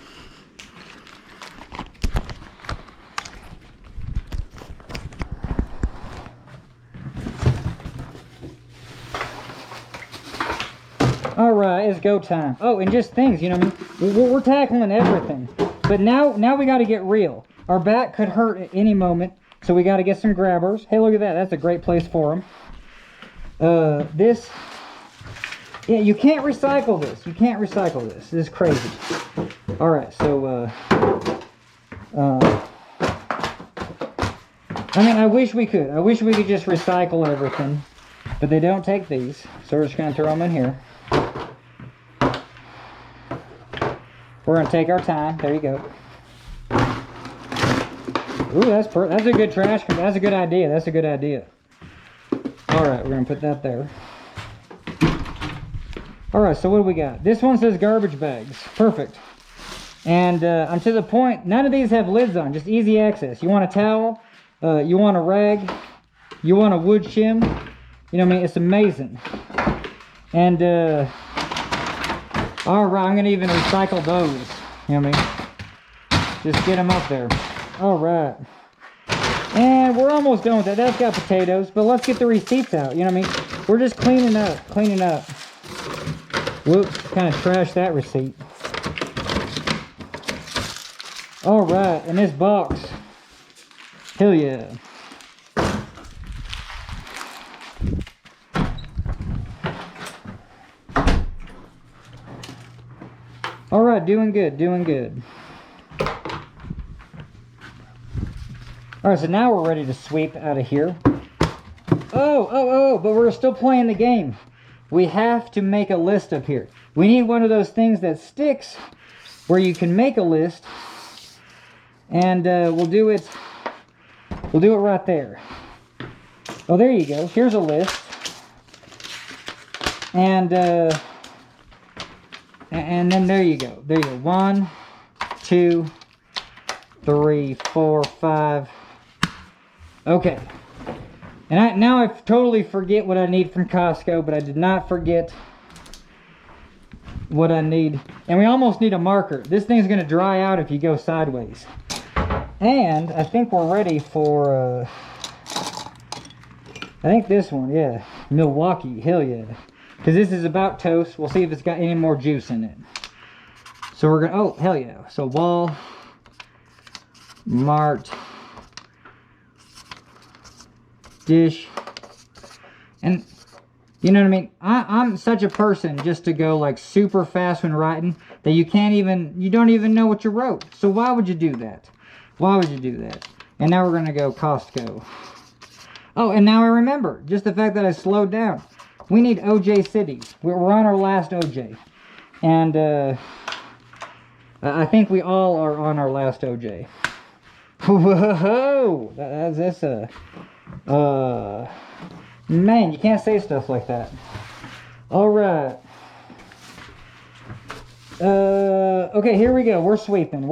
go time. Oh, and just things, you know what I mean? We're tackling everything. But now we got to get real. Our back could hurt at any moment, so we got to get some grabbers. Hey, look at that. That's a great place for them. Yeah, you can't recycle this. You can't recycle this. This is crazy. All right, so, I mean, I wish we could. I wish we could just recycle everything. But they don't take these, so we're just going to throw them in here. We're going to take our time. There you go. Ooh, that's a good trash. That's a good idea. That's a good idea. All right, we're going to put that there. All right, so what do we got? This one says garbage bags. Perfect. And I'm to the point, none of these have lids on, just easy access. You want a towel, you want a rag, you want a wood shim. You know what I mean? It's amazing. And, all right, I'm going to even recycle those. You know what I mean? Just get them up there. All right. And we're almost done with that. That's got potatoes, but let's get the receipts out. You know what I mean? We're just cleaning up. Whoops, kind of trashed that receipt. All right, and this box. Hell yeah. All right, doing good, doing good. All right, so now we're ready to sweep out of here. Oh, but we're still playing the game. We have to make a list up here. We need one of those things that sticks where you can make a list, and we'll do it right there. Oh, there you go. Here's a list. And then there you go. There you go. 1, 2, 3, 4, 5. Okay. And now I totally forget what I need from Costco, but I did not forget what I need. And we almost need a marker. This thing's going to dry out if you go sideways. And I think we're ready for, I think this one, yeah. Milwaukee, hell yeah. Because this is about toast. We'll see if it's got any more juice in it. So we're going to, oh, hell yeah. So Wall, Mart, Dish, and you know what I mean? I'm such a person just to go like super fast when writing that you don't even know what you wrote. So why would you do that? Why would you do that? And now we're going to go Costco. Oh, and now I remember, just the fact that I slowed down. We need OJ cities. We're on our last OJ. And I think we all are on our last OJ. Whoa! That's man, you can't say stuff like that. Alright. Okay, here we go. We're sweeping.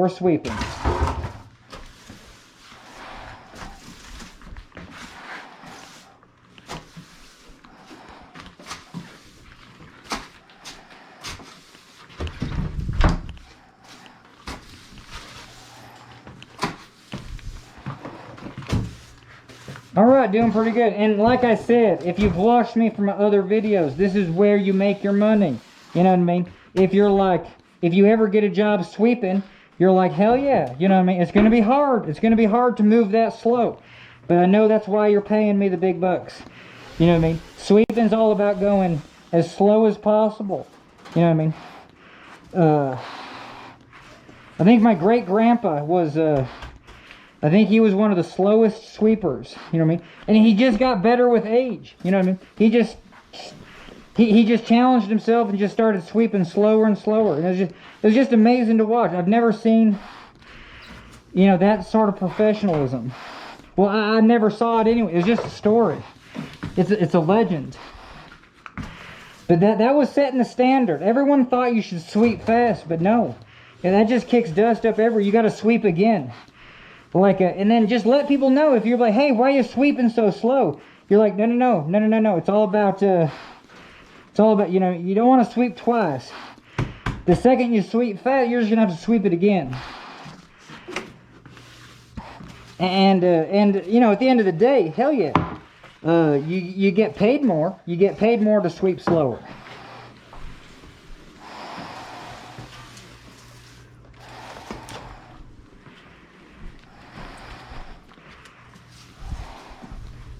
Alright, doing pretty good. And like I said, if you've watched me from my other videos, this is where you make your money. You know what I mean? If you ever get a job sweeping, you're like, hell yeah. You know what I mean? It's going to be hard. It's going to be hard to move that slow. But I know that's why you're paying me the big bucks. You know what I mean? Sweeping's all about going as slow as possible. You know what I mean? I think my great-grandpa was... I think he was one of the slowest sweepers, you know what I mean? And he just got better with age, you know what I mean? He just challenged himself and just started sweeping slower and slower. And it was just amazing to watch. I've never seen, you know, that sort of professionalism. Well, I never saw it anyway. It's just a story. It's a legend. But that was setting the standard. Everyone thought you should sweep fast, but no. And that just kicks dust up everywhere. You got to sweep again. And then just let people know. If you're like, hey, why are you sweeping so slow? You're like, no. It's all about, you know, you don't want to sweep twice. The second you sweep fast, you're just going to have to sweep it again. And you know, at the end of the day, hell yeah. You get paid more. You get paid more to sweep slower.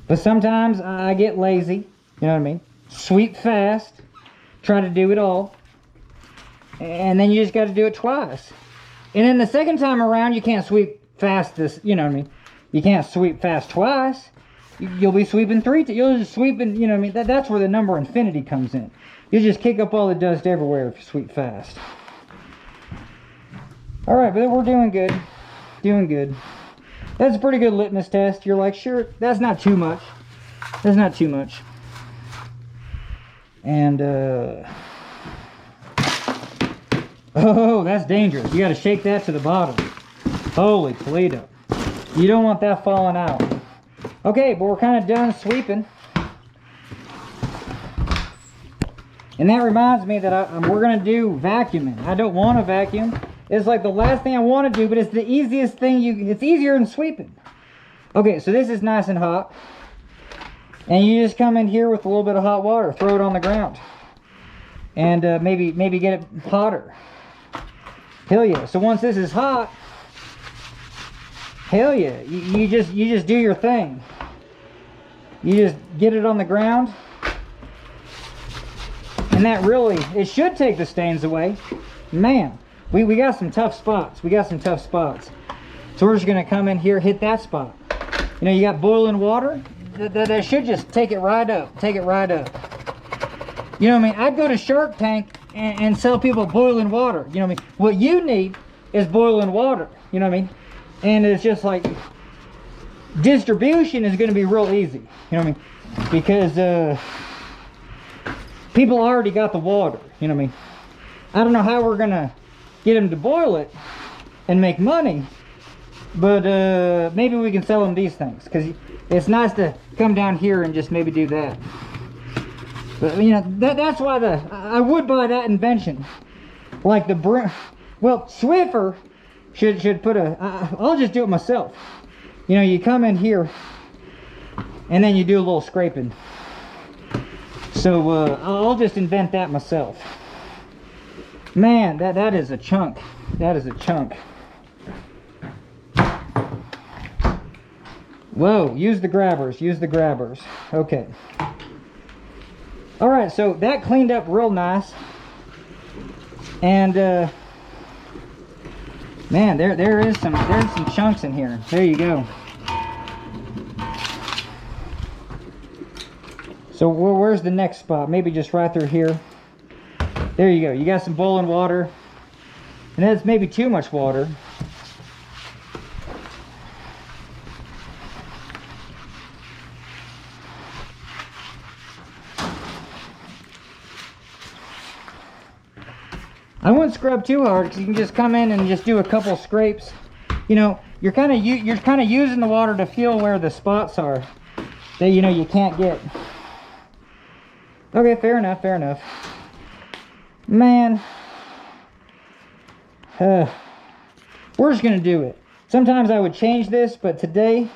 But sometimes I get lazy, you know what I mean? Sweep fast, try to do it all, and then you just got to do it twice. And then the second time around, you can't sweep fast this, you know what I mean? You can't sweep fast twice. You'll be sweeping you'll just sweeping, you know what I mean? That's where the number infinity comes in. You just kick up all the dust everywhere if you sweep fast. All right, but we're doing good. Doing good. That's a pretty good litmus test. You're like, sure, that's not too much. That's not too much. And, oh, that's dangerous. You got to shake that to the bottom. Holy Toledo. You don't want that falling out. Okay, but we're kind of done sweeping. And that reminds me that we're going to do vacuuming. I don't want to vacuum. It's like the last thing I want to do, but it's the easiest thing it's easier than sweeping. Okay, so this is nice and hot. And you just come in here with a little bit of hot water, throw it on the ground. And maybe get it hotter. Hell yeah. So once this is hot, hell yeah, you just do your thing. You just get it on the ground. And that really, it should take the stains away. Man, we got some tough spots. We got some tough spots. So we're just gonna come in here, hit that spot. You know, you got boiling water. That should just take it right up. Take it right up. You know what I mean? I'd go to Shark Tank and sell people boiling water. You know what I mean? What you need is boiling water. You know what I mean? And it's just like, distribution is going to be real easy. You know what I mean? Because people already got the water. You know what I mean? I don't know how we're going to get them to boil it and make money. But maybe we can sell them these things. Because it's nice to come down here and just maybe do that. But you know, that's why I would buy that invention. Like the well, Swiffer should put I'll just do it myself. You know, you come in here and then you do a little scraping. So I'll just invent that myself. Man, that is a chunk. That is a chunk. Whoa, use the grabbers, use the grabbers. Okay. All right, so that cleaned up real nice. And man, there's some chunks in here. There you go. So where's the next spot? Maybe just right through here. There you go. You got some boiling water. And that's maybe too much water. I wouldn't scrub too hard because you can just come in and just do a couple scrapes. You know, you're kind of using the water to feel where the spots are that you know you can't get. Okay, fair enough, fair enough. Man, we're just gonna do it. Sometimes I would change this, but today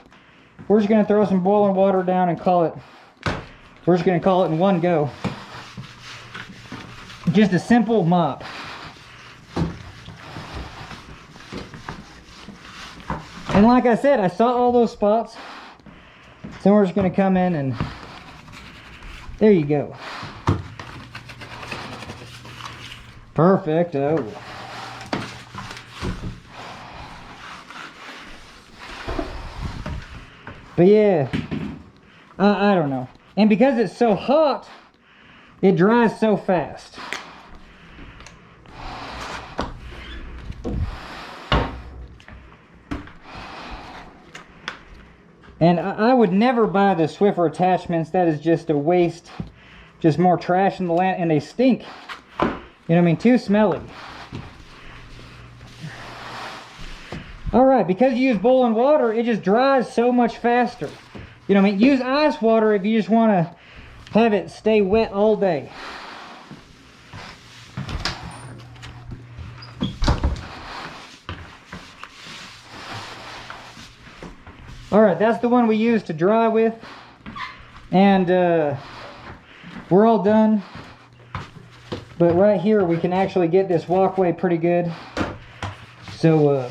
we're just gonna throw some boiling water down and call it. We're just gonna call it in one go. Just a simple mop. And like I said, I saw all those spots. So we're just going to come in and there you go. Perfecto. But yeah, I don't know. And because it's so hot, it dries so fast. And I would never buy the Swiffer attachments. That is just a waste. Just more trash in the land. And they stink. You know what I mean? Too smelly. Alright, because you use boiling water, it just dries so much faster. You know what I mean? Use ice water if you just want to have it stay wet all day. Alright, that's the one we use to dry with. And we're all done. But right here we can actually get this walkway pretty good. So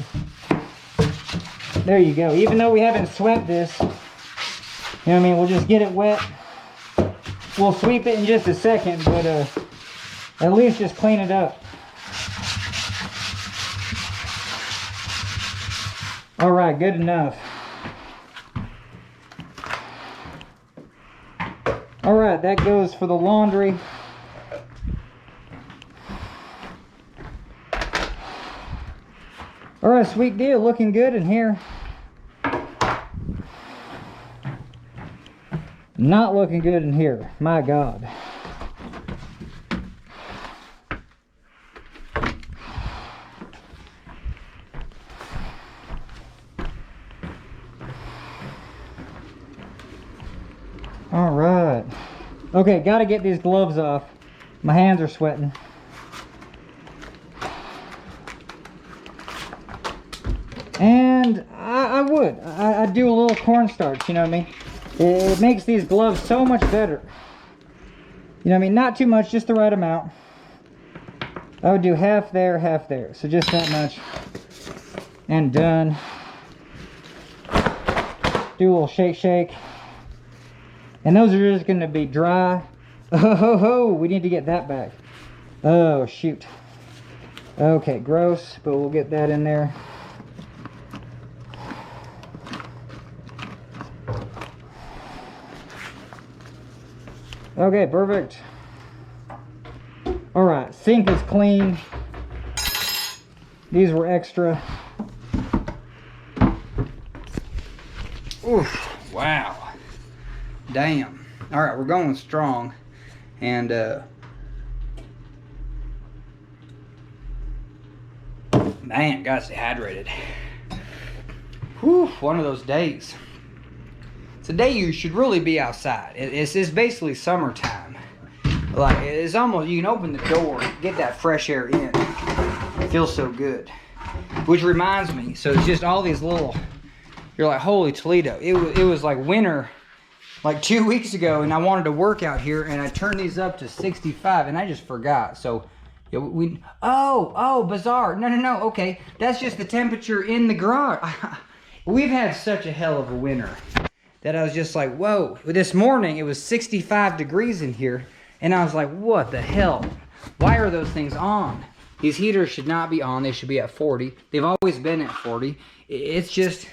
there you go. Even though we haven't swept this, You know what I mean? We'll just get it wet. We'll sweep it in just a second, but at least just clean it up. All right, good enough. All right, that goes for the laundry. All right, sweet deal, looking good in here. Not looking good in here, my God. All right. Okay, got to get these gloves off. My hands are sweating. And I'd do a little cornstarch, you know what I mean? It makes these gloves so much better. You know what I mean? Not too much, just the right amount. I would do half there, so just that much. And done. Do a little shake, shake. And those are just going to be dry. Oh, ho, ho, we need to get that back. Oh, shoot. Okay, gross, but we'll get that in there. Okay, perfect. All right, sink is clean. These were extra. Oof, wow. Damn. All right, we're going strong. And man, got dehydrated. Whew, one of those days. It's a day you should really be outside. It's basically summertime. Like, it's almost, you can open the door, get that fresh air in. It feels so good. Which reminds me, so it's just all these little, you're like, holy Toledo. It was like winter, like 2 weeks ago, and I wanted to work out here, and I turned these up to 65, and I just forgot. So, yeah, oh, bizarre. No, okay. That's just the temperature in the garage. We've had such a hell of a winter that I was just like, whoa. This morning, it was 65 degrees in here, and I was like, what the hell? Why are those things on? These heaters should not be on. They should be at 40. They've always been at 40. It's just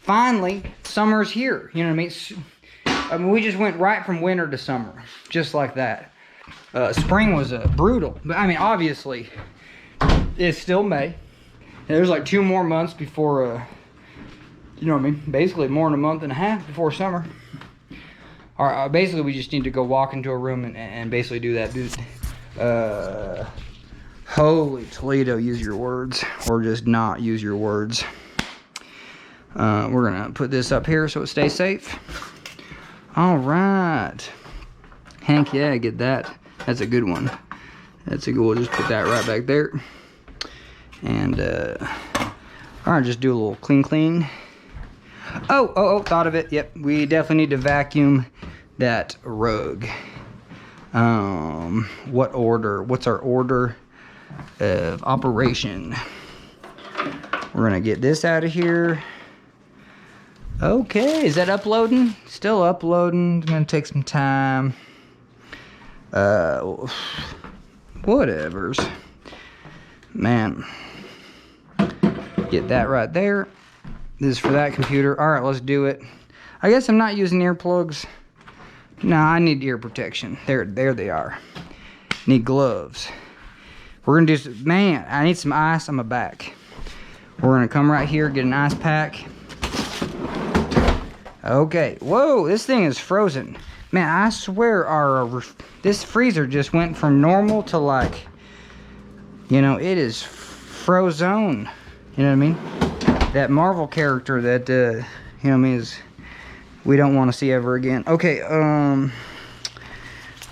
finally, summer's here. You know what I mean? We just went right from winter to summer, just like that. Spring was brutal. But I mean, obviously, it's still May. And there's like 2 more months before, you know what I mean? Basically, more than a month and a half before summer. Or basically, we just need to go walk into a room and basically do that, dude. Holy Toledo, use your words. Or just not use your words. We're gonna put this up here so it stays safe. All right. Hank, yeah, get that. That's a good one. That's a good one. We'll just put that right back there. And, all right, just do a little clean. Oh, thought of it. Yep, we definitely need to vacuum that rug. What order? What's our order of operation? We're gonna get this out of here. Okay, is that uploading? Still uploading. It's gonna take some time. Whatevers. Man. Get that right there. This is for that computer. Alright, let's do it. I guess I'm not using earplugs. No, I need ear protection. There they are. Need gloves. We're gonna do some, man, I need some ice on my back. We're gonna come right here, get an ice pack. Okay, whoa, this thing is frozen. Man, I swear this freezer just went from normal to like, you know, it is frozen. You know what I mean? That Marvel character that, you know what I mean, we don't want to see ever again. Okay,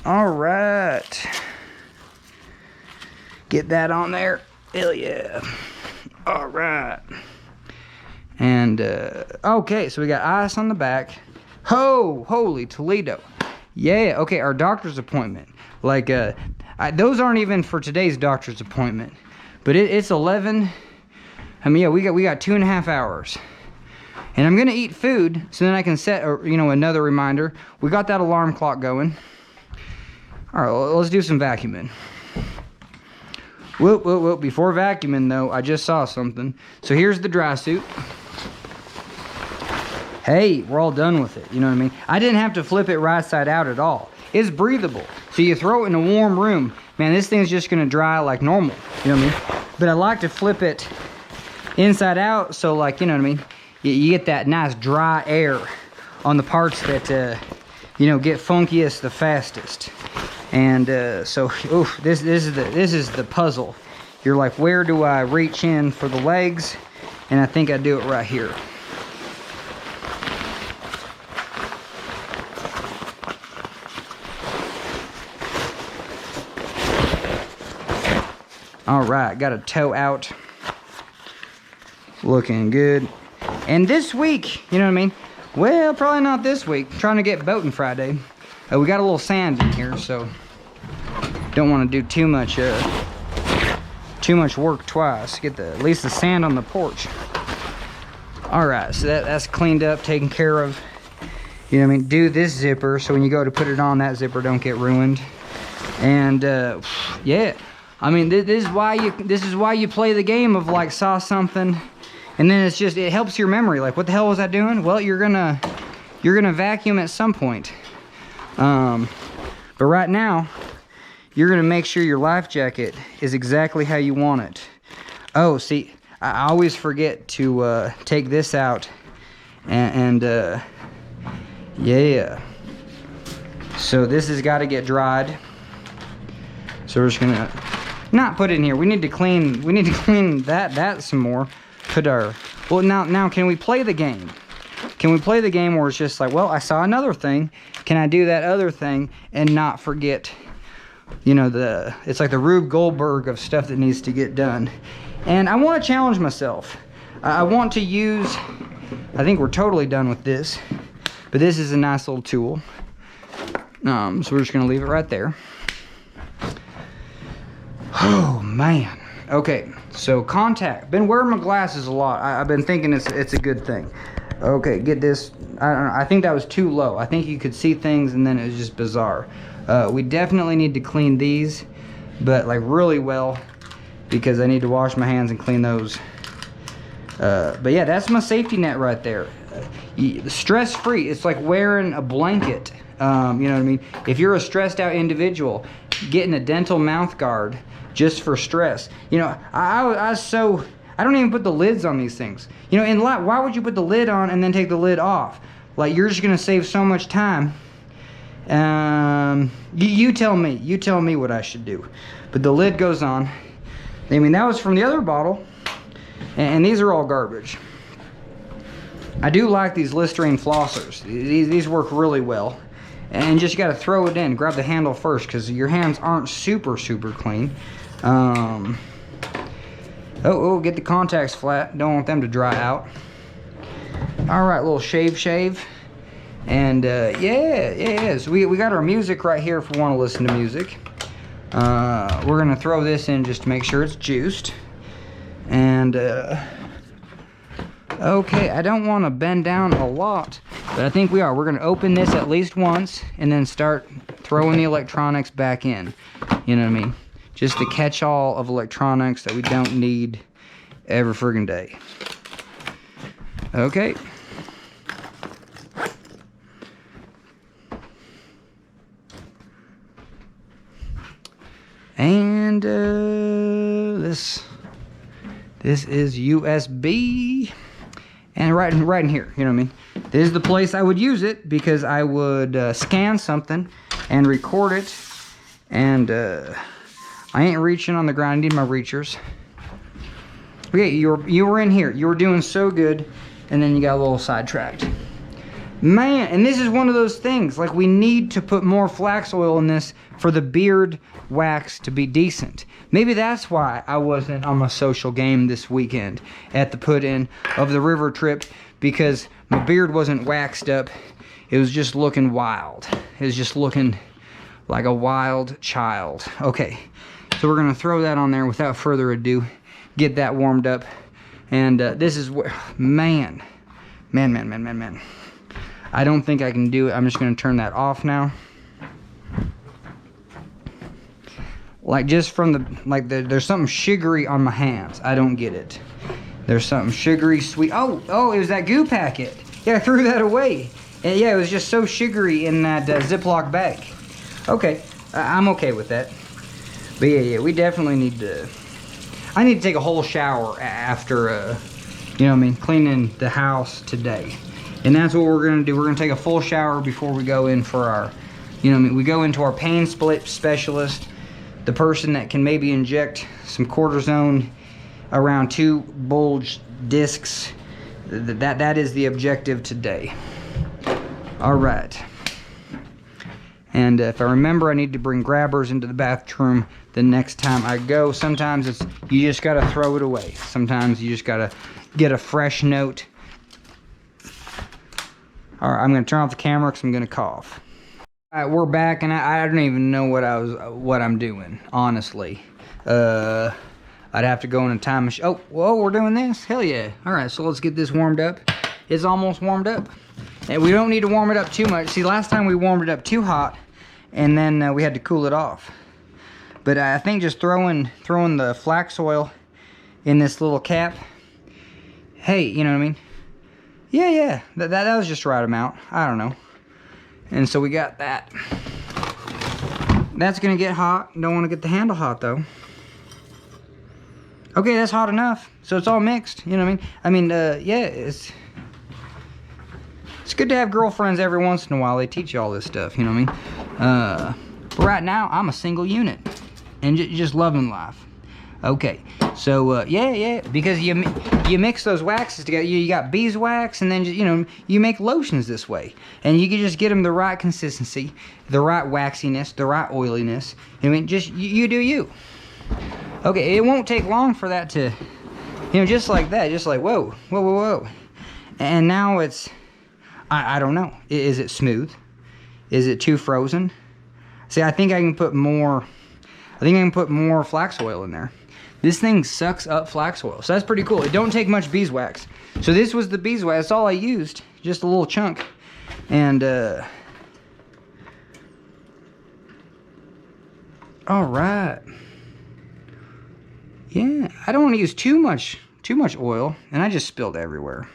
all right. Get that on there. Hell yeah. All right. And, okay, so we got ice on the back. Holy Toledo. Yeah, okay, our doctor's appointment. Like, those aren't even for today's doctor's appointment. But it's 11. I mean, yeah, we got 2.5 hours. And I'm gonna eat food so then I can set another reminder. We got that alarm clock going. All right, well, let's do some vacuuming. Whoop, whoop, whoop. Before vacuuming though, I just saw something. So here's the dry suit. Hey, we're all done with it, you know what I mean? I didn't have to flip it right side out at all. It's breathable. So you throw it in a warm room, man, this thing's just gonna dry like normal, you know what I mean? But I like to flip it inside out, so like, you know what I mean? You get that nice dry air on the parts that, get funkiest the fastest. And so, this is the puzzle. You're like, where do I reach in for the legs? And I think I do it right here. All right, got a toe out. Looking good. And this week, you know what I mean? Well, probably not this week. I'm trying to get boating Friday. We got a little sand in here, so don't want to do too much work twice. Get at least the sand on the porch. All right, so that's cleaned up, taken care of. You know what I mean? Do this zipper so when you go to put it on, that zipper don't get ruined. And yeah, I mean, this is why you play the game of like saw something, and then it helps your memory. Like, what the hell was I doing? Well, you're gonna vacuum at some point. But right now, you're gonna make sure your life jacket is exactly how you want it. Oh, see, I always forget to take this out, and yeah. So this has got to get dried. So we're just gonna not put it in here. We need to clean that some more. Well, now can we play the game? Can we play the game where it's just like, well, I saw another thing. Can I do that other thing and not forget, it's like the Rube Goldberg of stuff that needs to get done. And I want to challenge myself. I want to use, I think we're totally done with this, but this is a nice little tool. So we're just gonna leave it right there. Oh man. Okay, so contact. Been wearing my glasses a lot. I've been thinking it's a good thing. Okay, get this. I don't know. I think that was too low. I think you could see things and then it was just bizarre. We definitely need to clean these, but like really well, because I need to wash my hands and clean those. But yeah, that's my safety net right there. Stress-free. It's like wearing a blanket. You know what I mean? If you're a stressed out individual, getting a dental mouth guard just for stress. I don't even put the lids on these things. In life, why would you put the lid on and then take the lid off? Like, you're just gonna save so much time. You tell me what I should do. But the lid goes on. I mean, that was from the other bottle, and these are all garbage. I do like these Listerine flossers. These work really well. And just got to throw it in. Grab the handle first, because your hands aren't super clean. Get the contacts flat. Don't want them to dry out. All right, little shave. And yeah. So we got our music right here if we want to listen to music. We're gonna throw this in just to make sure it's juiced. And okay, I don't want to bend down a lot, but I think we are. We're gonna open this at least once and then start throwing the electronics back in. You know what I mean? Just the catch-all of electronics that we don't need every friggin' day. Okay. And this is USB. And right in here, you know what I mean? This is the place I would use it, because I would scan something and record it. And I ain't reaching on the ground. I need my reachers. Okay, you were in here. You were doing so good, and then you got a little sidetracked. Man, and this is one of those things. Like, we need to put more flax oil in this for the beard wax to be decent. Maybe that's why I wasn't on my social game this weekend at the put-in of the river trip, because my beard wasn't waxed up. It was just looking wild. It was just looking like a wild child. Okay, so we're gonna throw that on there without further ado, get that warmed up. And this is where, man, Man. I don't think I can do it. I'm just gonna turn that off now. Like just from there's something sugary on my hands. I don't get it. There's something sugary, sweet. Oh, it was that goo packet. Yeah, I threw that away. And yeah, it was just so sugary in that Ziploc bag. Okay, I'm okay with that. But yeah, we definitely need to. I need to take a whole shower after, you know what I mean, cleaning the house today. And that's what we're gonna do. We're gonna take a full shower before we go in for our, you know what I mean, we go into our pain split specialist, the person that can maybe inject some cortisone around 2 bulge discs. That is the objective today. All right. And if I remember, I need to bring grabbers into the bathroom the next time I go. Sometimes it's, you just gotta throw it away. Sometimes you just gotta get a fresh note. All right, I'm gonna turn off the camera because I'm gonna cough. All right, we're back, and I don't even know what I'm doing, honestly. I'd have to go in a time machine. Oh, whoa, we're doing this? Hell yeah. All right, so let's get this warmed up. It's almost warmed up. And we don't need to warm it up too much. See, last time we warmed it up too hot, and then we had to cool it off. But I think just throwing the flax oil in this little cap, hey, you know what I mean? Yeah, that was just the right amount. I don't know. And so we got that. That's gonna get hot. Don't want to get the handle hot though. Okay, that's hot enough. So it's all mixed, you know what I mean? Yeah, it's good to have girlfriends every once in a while. They teach you all this stuff, you know what I mean? But right now, I'm a single unit and just loving life. Okay, so yeah, because you mix those waxes together. You got beeswax, and then just, you know, you make lotions this way, and you can just get them the right consistency, the right waxiness, the right oiliness. I mean, just you do you. Okay, it won't take long for that to, you know, just like that, just like whoa, and now it's, I don't know. Is it smooth? Is it too frozen? See, I think I can put more. I think I can put more flax oil in there. This thing sucks up flax oil, so that's pretty cool. It don't take much beeswax. So this was the beeswax. That's all I used, just a little chunk. And all right. Yeah, I don't want to use too much oil, and I just spilled everywhere.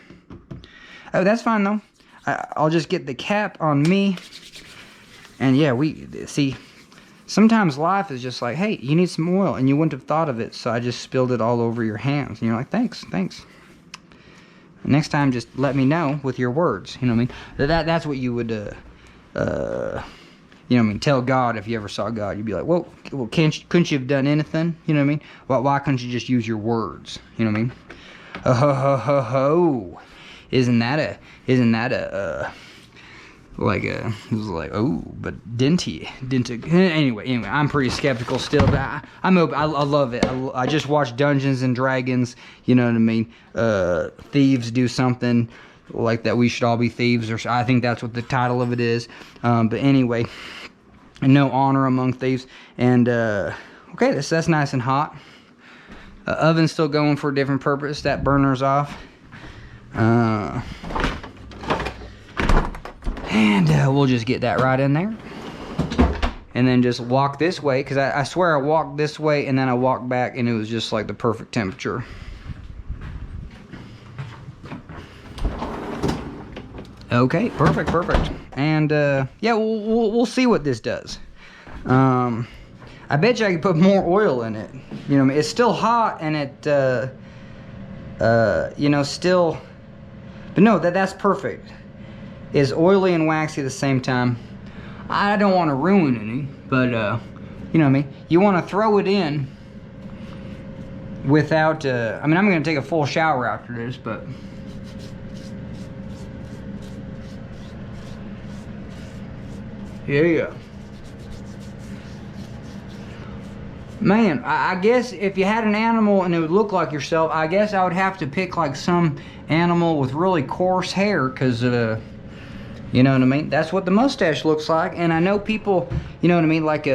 Oh, that's fine though. I'll just get the cap on me. And yeah, we see. Sometimes life is just like, hey, you need some oil, and you wouldn't have thought of it, so I just spilled it all over your hands. And you're like, thanks. Next time, just let me know with your words. You know what I mean? That's what you would, you know what I mean? Tell God if you ever saw God. You'd be like, well, couldn't you have done anything? You know what I mean? Why couldn't you just use your words? You know what I mean? Ho. Isn't that a like it was like, oh, but denty anyway, I'm pretty skeptical still, but I'm open. I love it. I just watched Dungeons and Dragons, you know what I mean? Thieves do something like that. We should all be thieves, or I think that's what the title of it is. But anyway, no honor among thieves. And okay, that's nice and hot. Oven's still going for a different purpose. That burner's off. And we'll just get that right in there. And then just walk this way, because I swear I walked this way and then I walked back and it was just like the perfect temperature. Okay, perfect. And yeah, we'll see what this does. I bet you I could put more oil in it. You know, it's still hot and it, you know, still, but no, that's perfect. Is oily and waxy at the same time. I don't want to ruin any, but you know what I mean? You want to throw it in without, I mean, I'm going to take a full shower after this, but yeah. Man, I guess if you had an animal and it would look like yourself, I guess I would have to pick like some animal with really coarse hair, because you know what I mean? That's what the mustache looks like. And I know people, you know what I mean? Like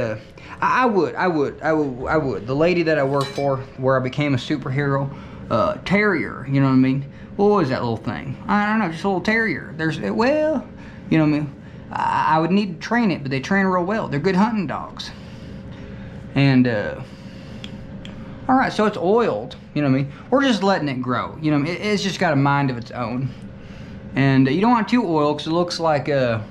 I would. The lady that I work for, where I became a superhero, terrier, you know what I mean? What was that little thing? I don't know, just a little terrier. Well, you know what I mean? I would need to train it, but they train real well. They're good hunting dogs. And, all right, so it's oiled, you know what I mean? We're just letting it grow, you know what I mean? It's just got a mind of its own. And you don't want too oiled, because it looks like, I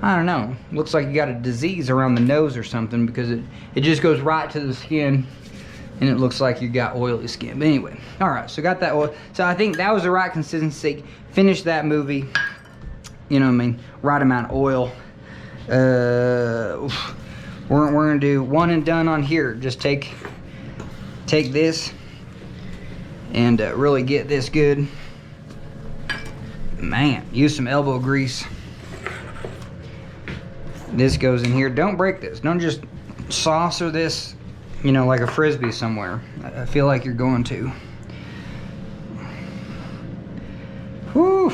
don't know, looks like you got a disease around the nose or something, because it just goes right to the skin, and it looks like you got oily skin. But anyway, all right, so got that oil. So I think that was the right consistency. Finished that movie, you know what I mean? Right amount of oil. We're gonna do one and done on here. Just take this and really get this good. Man, use some elbow grease. This goes in here. Don't break this. Don't just saucer this, you know, like a frisbee somewhere. I feel like you're going to. Whew.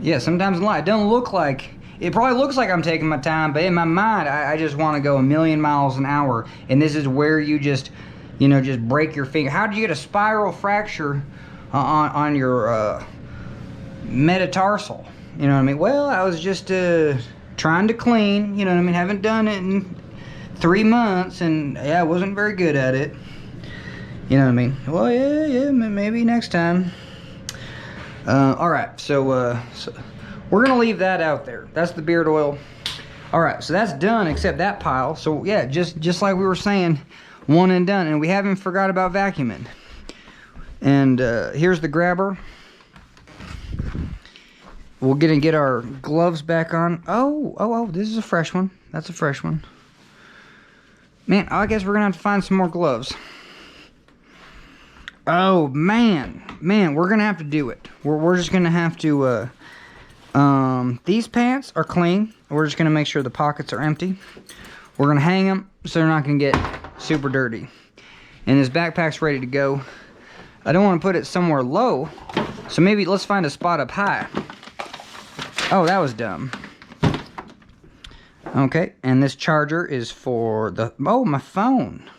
Yeah, sometimes in life, it don't look like, it probably looks like I'm taking my time, but in my mind, I just want to go a million miles an hour. And this is where you just, you know, just break your finger. How did you get a spiral fracture on your metatarsal? You know what I mean? Well, I was just trying to clean, you know what I mean? Haven't done it in 3 months, and yeah, I wasn't very good at it. You know what I mean? Well, yeah, maybe next time. All right, so we're gonna leave that out there. That's the beard oil. All right, so that's done, except that pile. So yeah, just like we were saying, one and done, and we haven't forgot about vacuuming. And here's the grabber. We're gonna get our gloves back on. Oh, this is a fresh one. That's a fresh one. Man, I guess we're gonna have to find some more gloves. Oh man, we're gonna have to do it. We're just gonna have to. These pants are clean. We're just gonna make sure the pockets are empty. We're gonna hang them so they're not gonna get super dirty. And this backpack's ready to go. I don't want to put it somewhere low, so maybe let's find a spot up high. Oh, that was dumb. Okay, and this charger is for the, my phone.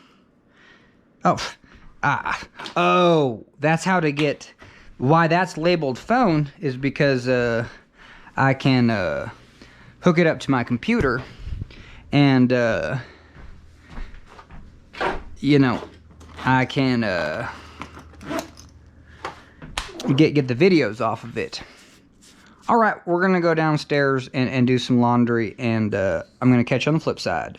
Oh, that's how to get, why that's labeled phone is because I can hook it up to my computer and you know, I can get the videos off of it. All right, we're gonna go downstairs and do some laundry, and I'm gonna catch you on the flip side.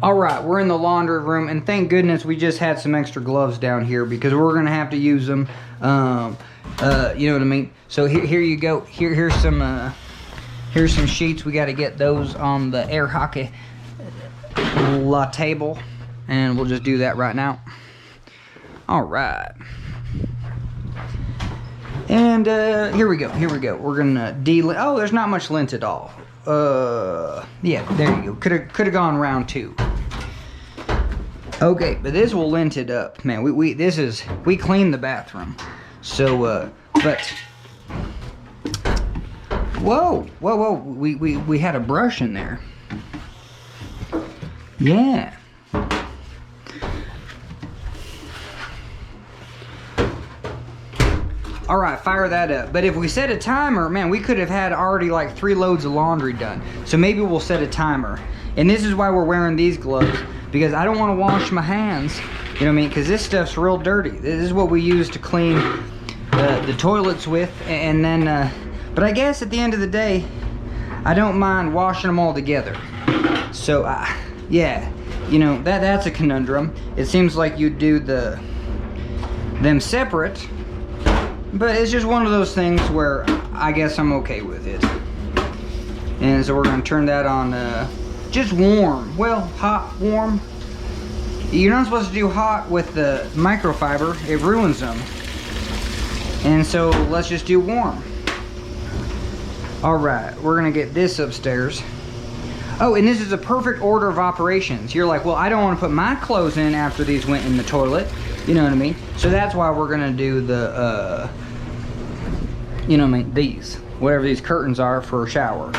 All right, we're in the laundry room, and thank goodness we just had some extra gloves down here because we're gonna have to use them. You know what I mean? So here you go. Here's some sheets. We got to get those on the air hockey table, and we'll just do that right now. All right. And here we go. We're gonna oh, there's not much lint at all. Yeah, there you go. Could have gone round 2. Okay, but this will lint it up, man. We cleaned the bathroom, so but whoa, we had a brush in there. Yeah. All right, fire that up. But if we set a timer, man, we could have had already like 3 loads of laundry done. So maybe we'll set a timer. And this is why we're wearing these gloves, because I don't want to wash my hands, you know what I mean? Because this stuff's real dirty. This is what we use to clean the toilets with. And then, but I guess at the end of the day, I don't mind washing them all together. So, yeah, you know, that's a conundrum. It seems like you do them separate. But it's just one of those things where I guess I'm okay with it. And so we're going to turn that on just warm. Well, hot, warm. You're not supposed to do hot with the microfiber. It ruins them. And so let's just do warm. Alright, we're going to get this upstairs. Oh, and this is a perfect order of operations. You're like, well, I don't want to put my clothes in after these went in the toilet. You know what I mean? So that's why we're going to do the, you know what I mean, these. Whatever these curtains are for a shower.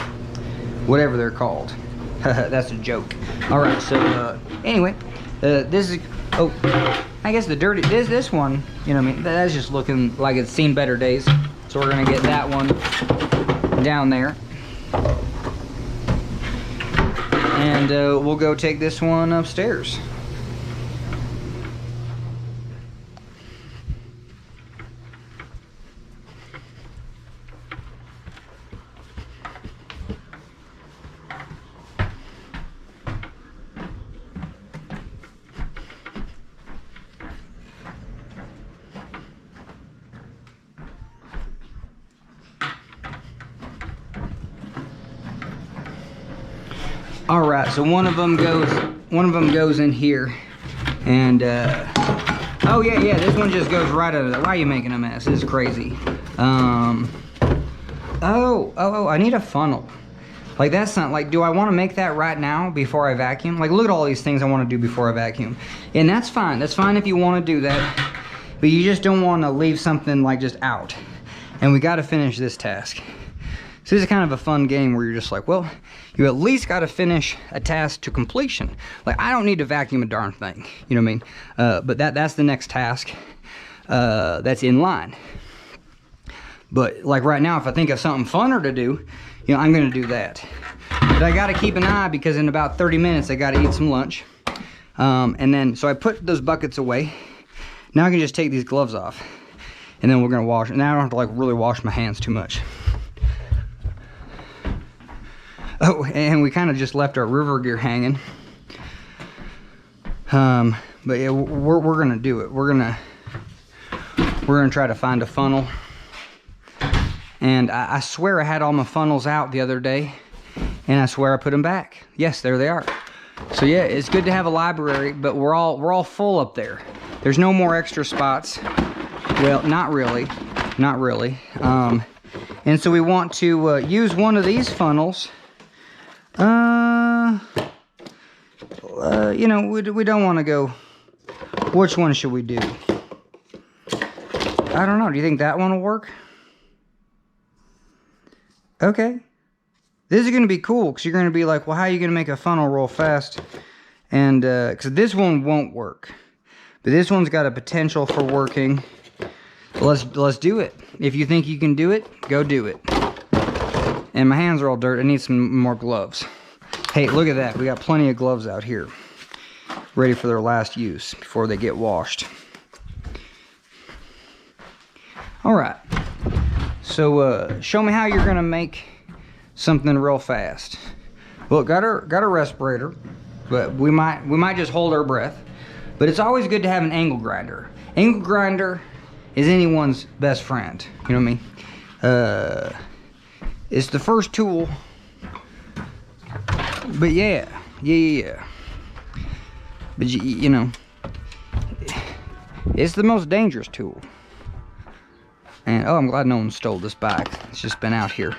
Whatever they're called. That's a joke. Alright, so, anyway, this is Oh, I guess the dirty, this one, you know what I mean, that's just looking like it's seen better days. So we're gonna get that one down there. And we'll go take this one upstairs. All right, so one of them goes in here, and oh yeah, this one just goes right under there. Why are you making a mess? This is crazy. Oh, I need a funnel. Like, that's not, like, do I want to make that right now before I vacuum? Like, look at all these things I want to do before I vacuum. And that's fine. That's fine if you want to do that. But you just don't want to leave something, like, just out. And we got to finish this task. So this is kind of a fun game where you're just like, well, you at least got to finish a task to completion. Like, I don't need to vacuum a darn thing. You know what I mean? But that's the next task that's in line. But, like, right now, if I think of something funner to do, you know, I'm going to do that. But I got to keep an eye because in about 30 minutes, I got to eat some lunch. And then, so I put those buckets away. Now I can just take these gloves off. And then we're going to wash. Now I don't have to, like, really wash my hands too much. Oh, and we kind of just left our river gear hanging. But yeah, we're going to do it. We're going to try to find a funnel. And I swear I had all my funnels out the other day, and I swear I put them back. Yes, there they are. So yeah, it's good to have a library, but we're all full up there. There's no more extra spots. Well, not really, not really. And so we want to use one of these funnels. You know, we don't want to go. Which one should we do? I don't know. Do you think that one will work? Okay. This is going to be cool because you're going to be like, well, how are you going to make a funnel real fast? And because this one won't work, but this one's got a potential for working. So let's do it. If you think you can do it, go do it. And my hands are all dirt. I need some more gloves. Hey, look at that. We got plenty of gloves out here, ready for their last use before they get washed. All right. So show me how you're gonna make something real fast. Well, got a respirator, but we might just hold our breath. But it's always good to have an angle grinder. Angle grinder is anyone's best friend. You know what I mean? It's the first tool. But yeah. But you know, it's the most dangerous tool. And, oh, I'm glad no one stole this bike. It's just been out here.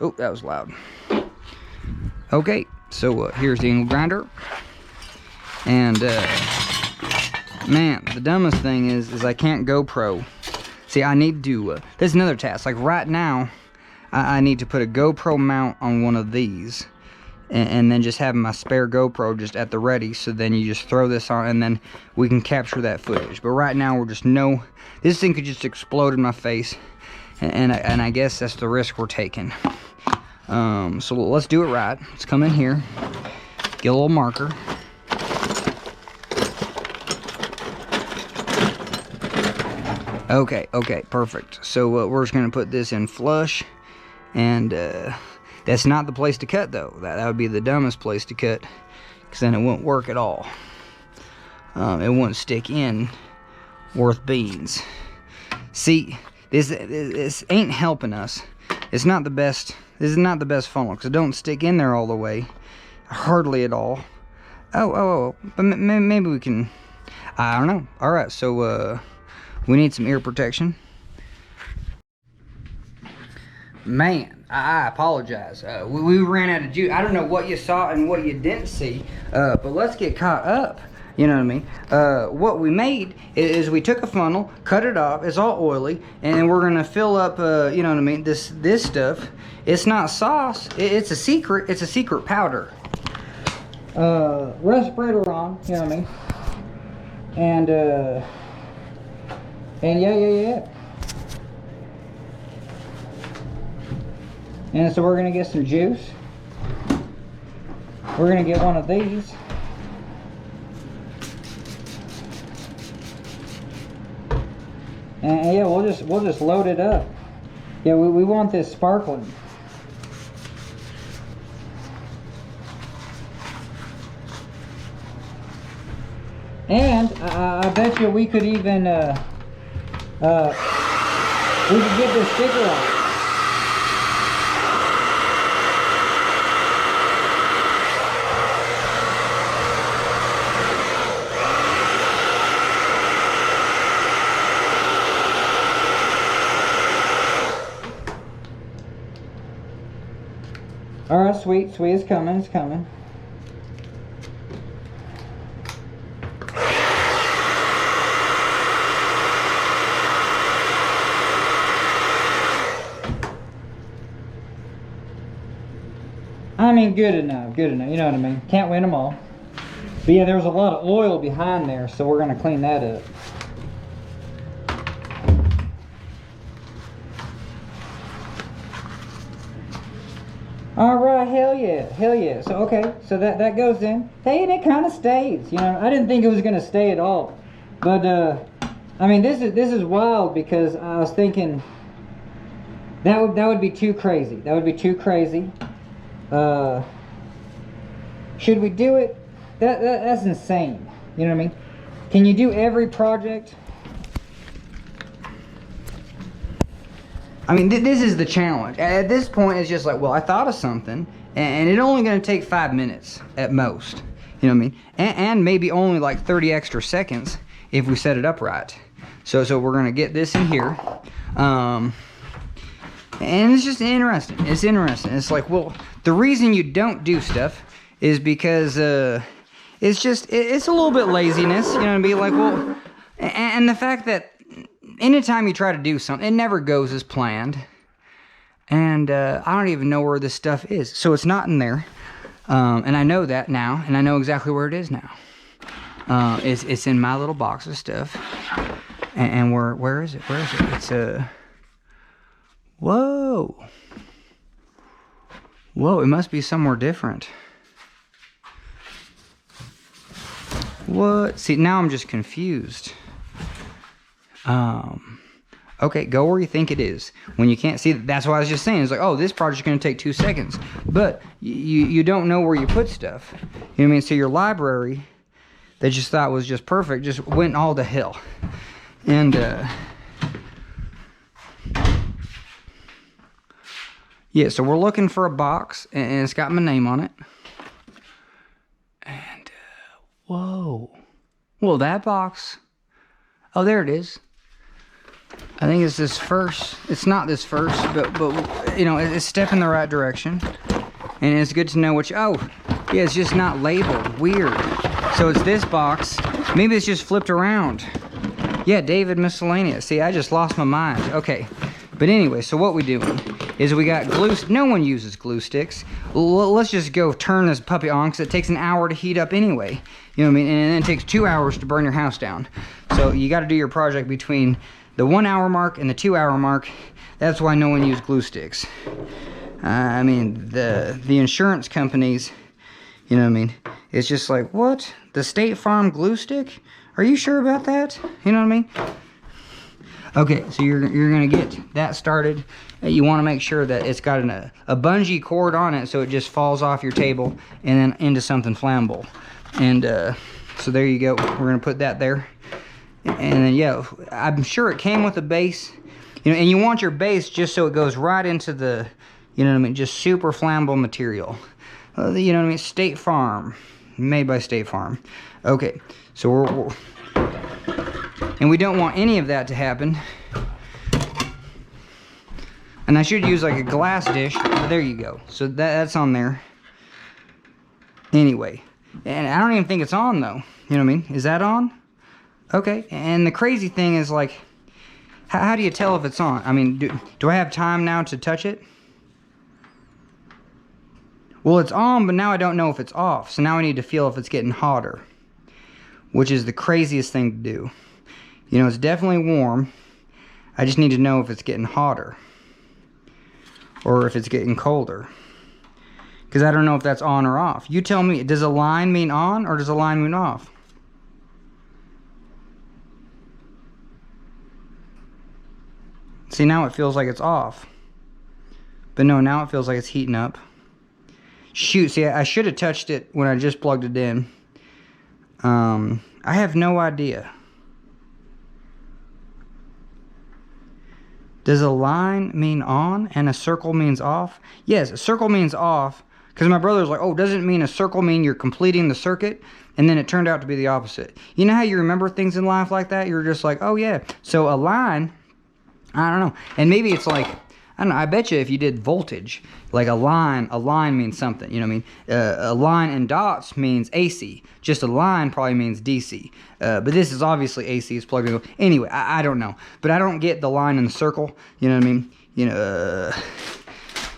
Oh, that was loud. Okay, so here's the angle grinder. And, man, the dumbest thing is I can't GoPro. See, I need to, there's another task. Like, right now, I need to put a GoPro mount on one of these. And then just have my spare GoPro just at the ready. So then you just throw this on and then we can capture that footage. But right now we're just this thing could just explode in my face. And I guess that's the risk we're taking. So let's do it right. Let's come in here. Get a little marker. Okay, perfect. So we're just going to put this in flush. And that's not the place to cut, though. That would be the dumbest place to cut, because then it won't work at all. It won't stick in worth beans. See, this ain't helping us. It's not the best. This is not the best funnel, because it don't stick in there all the way. Hardly at all. Oh, but maybe we can. I don't know. All right, so we need some ear protection. Man, I apologize. We ran out of juice. I don't know what you saw and what you didn't see, but let's get caught up. You know what I mean? What we made is we took a funnel, cut it off. It's all oily, and we're gonna fill up. You know what I mean? This stuff. It's not sauce. It's a secret. It's a secret powder. Respirator on. You know what I mean? And yeah. And so we're gonna get some juice. We're gonna get one of these. And yeah, we'll just load it up. Yeah, we want this sparkling. And I bet you we could even we could get this sticker off. All right, sweet, it's coming, it's coming. I mean, good enough, you know what I mean? Can't win them all. But yeah, there was a lot of oil behind there, so we're gonna clean that up. All right, hell yeah. So okay, so that goes in. Hey, and it kind of stays. You know, I didn't think it was gonna stay at all, but I mean, this is wild because I was thinking that would be too crazy. That would be too crazy. Should we do it? That's insane. You know what I mean? Can you do every project? I mean, this is the challenge. At this point, it's just like, well, I thought of something, and it's only going to take 5 minutes at most. You know what I mean? And maybe only like 30 extra seconds if we set it up right. So we're going to get this in here. And it's just interesting. It's interesting. It's like, well, the reason you don't do stuff is because it's a little bit laziness. You know what I mean? Like, well, and the fact that anytime you try to do something, it never goes as planned. And I don't even know where this stuff is. So it's not in there. And I know that now. And I know exactly where it is now. It's in my little box of stuff. And where is it? Where is it? It's whoa. Whoa, it must be somewhere different. What? See, now I'm just confused. Okay, go where you think it is. When you can't see it, that's what I was just saying. It's like, oh, this project's going to take 2 seconds. But you don't know where you put stuff. You know what I mean? So your library that you thought was just perfect just went all to hell. And, yeah, so we're looking for a box, and it's got my name on it. And, whoa. Well, that box. Oh, there it is. I think it's this first. It's not this first, but you know, it's a step in the right direction. And it's good to know which. Oh, yeah, it's just not labeled. Weird. So it's this box. Maybe it's just flipped around. Yeah, David Miscellaneous. See, I just lost my mind. Okay. But anyway, so what we doing is we got glue. No one uses glue sticks. Let's just go turn this puppy on because it takes an hour to heat up anyway. You know what I mean? And then it takes 2 hours to burn your house down. So you got to do your project between the 1 hour mark and the 2 hour mark. That's why no one used glue sticks. I mean, the insurance companies, you know what I mean? It's just like, what? The State Farm glue stick? Are you sure about that? You know what I mean? Okay, so you're gonna get that started. You want to make sure that it's got a bungee cord on it so it just falls off your table and then into something flammable. And so there you go. We're gonna put that there. And then yeah, I'm sure it came with a base. You know, and you want your base just so it goes right into the, you know what I mean, just super flammable material. You know what I mean? State Farm, made by State Farm. Okay, so we're and we don't want any of that to happen. And I should use like a glass dish, but there you go. So that's on there. Anyway, and I don't even think it's on though. You know what I mean? Is that on? Okay, and the crazy thing is like, how do you tell if it's on? I mean, do I have time now to touch it? Well, it's on, but now I don't know if it's off. So now I need to feel if it's getting hotter. which is the craziest thing to do. You know, it's definitely warm. I just need to know if it's getting hotter or if it's getting colder, because I don't know if that's on or off. You tell me, does a line mean on or does a line mean off? See, now it feels like it's off. But no, now it feels like it's heating up. Shoot, see, I should have touched it when I just plugged it in. I have no idea. Does a line mean on and a circle means off? Yes, a circle means off. Because my brother was like, oh, doesn't it mean a circle mean you're completing the circuit? And then it turned out to be the opposite. You know how you remember things in life like that? You're just like, oh yeah. So a line, I don't know. And maybe it's like, I don't know, I bet you if you did voltage, like a line means something, you know what I mean? A line in dots means AC. Just a line probably means DC. But this is obviously AC, it's plugged in. Anyway, I don't know. But I don't get the line in the circle, you know what I mean? You know,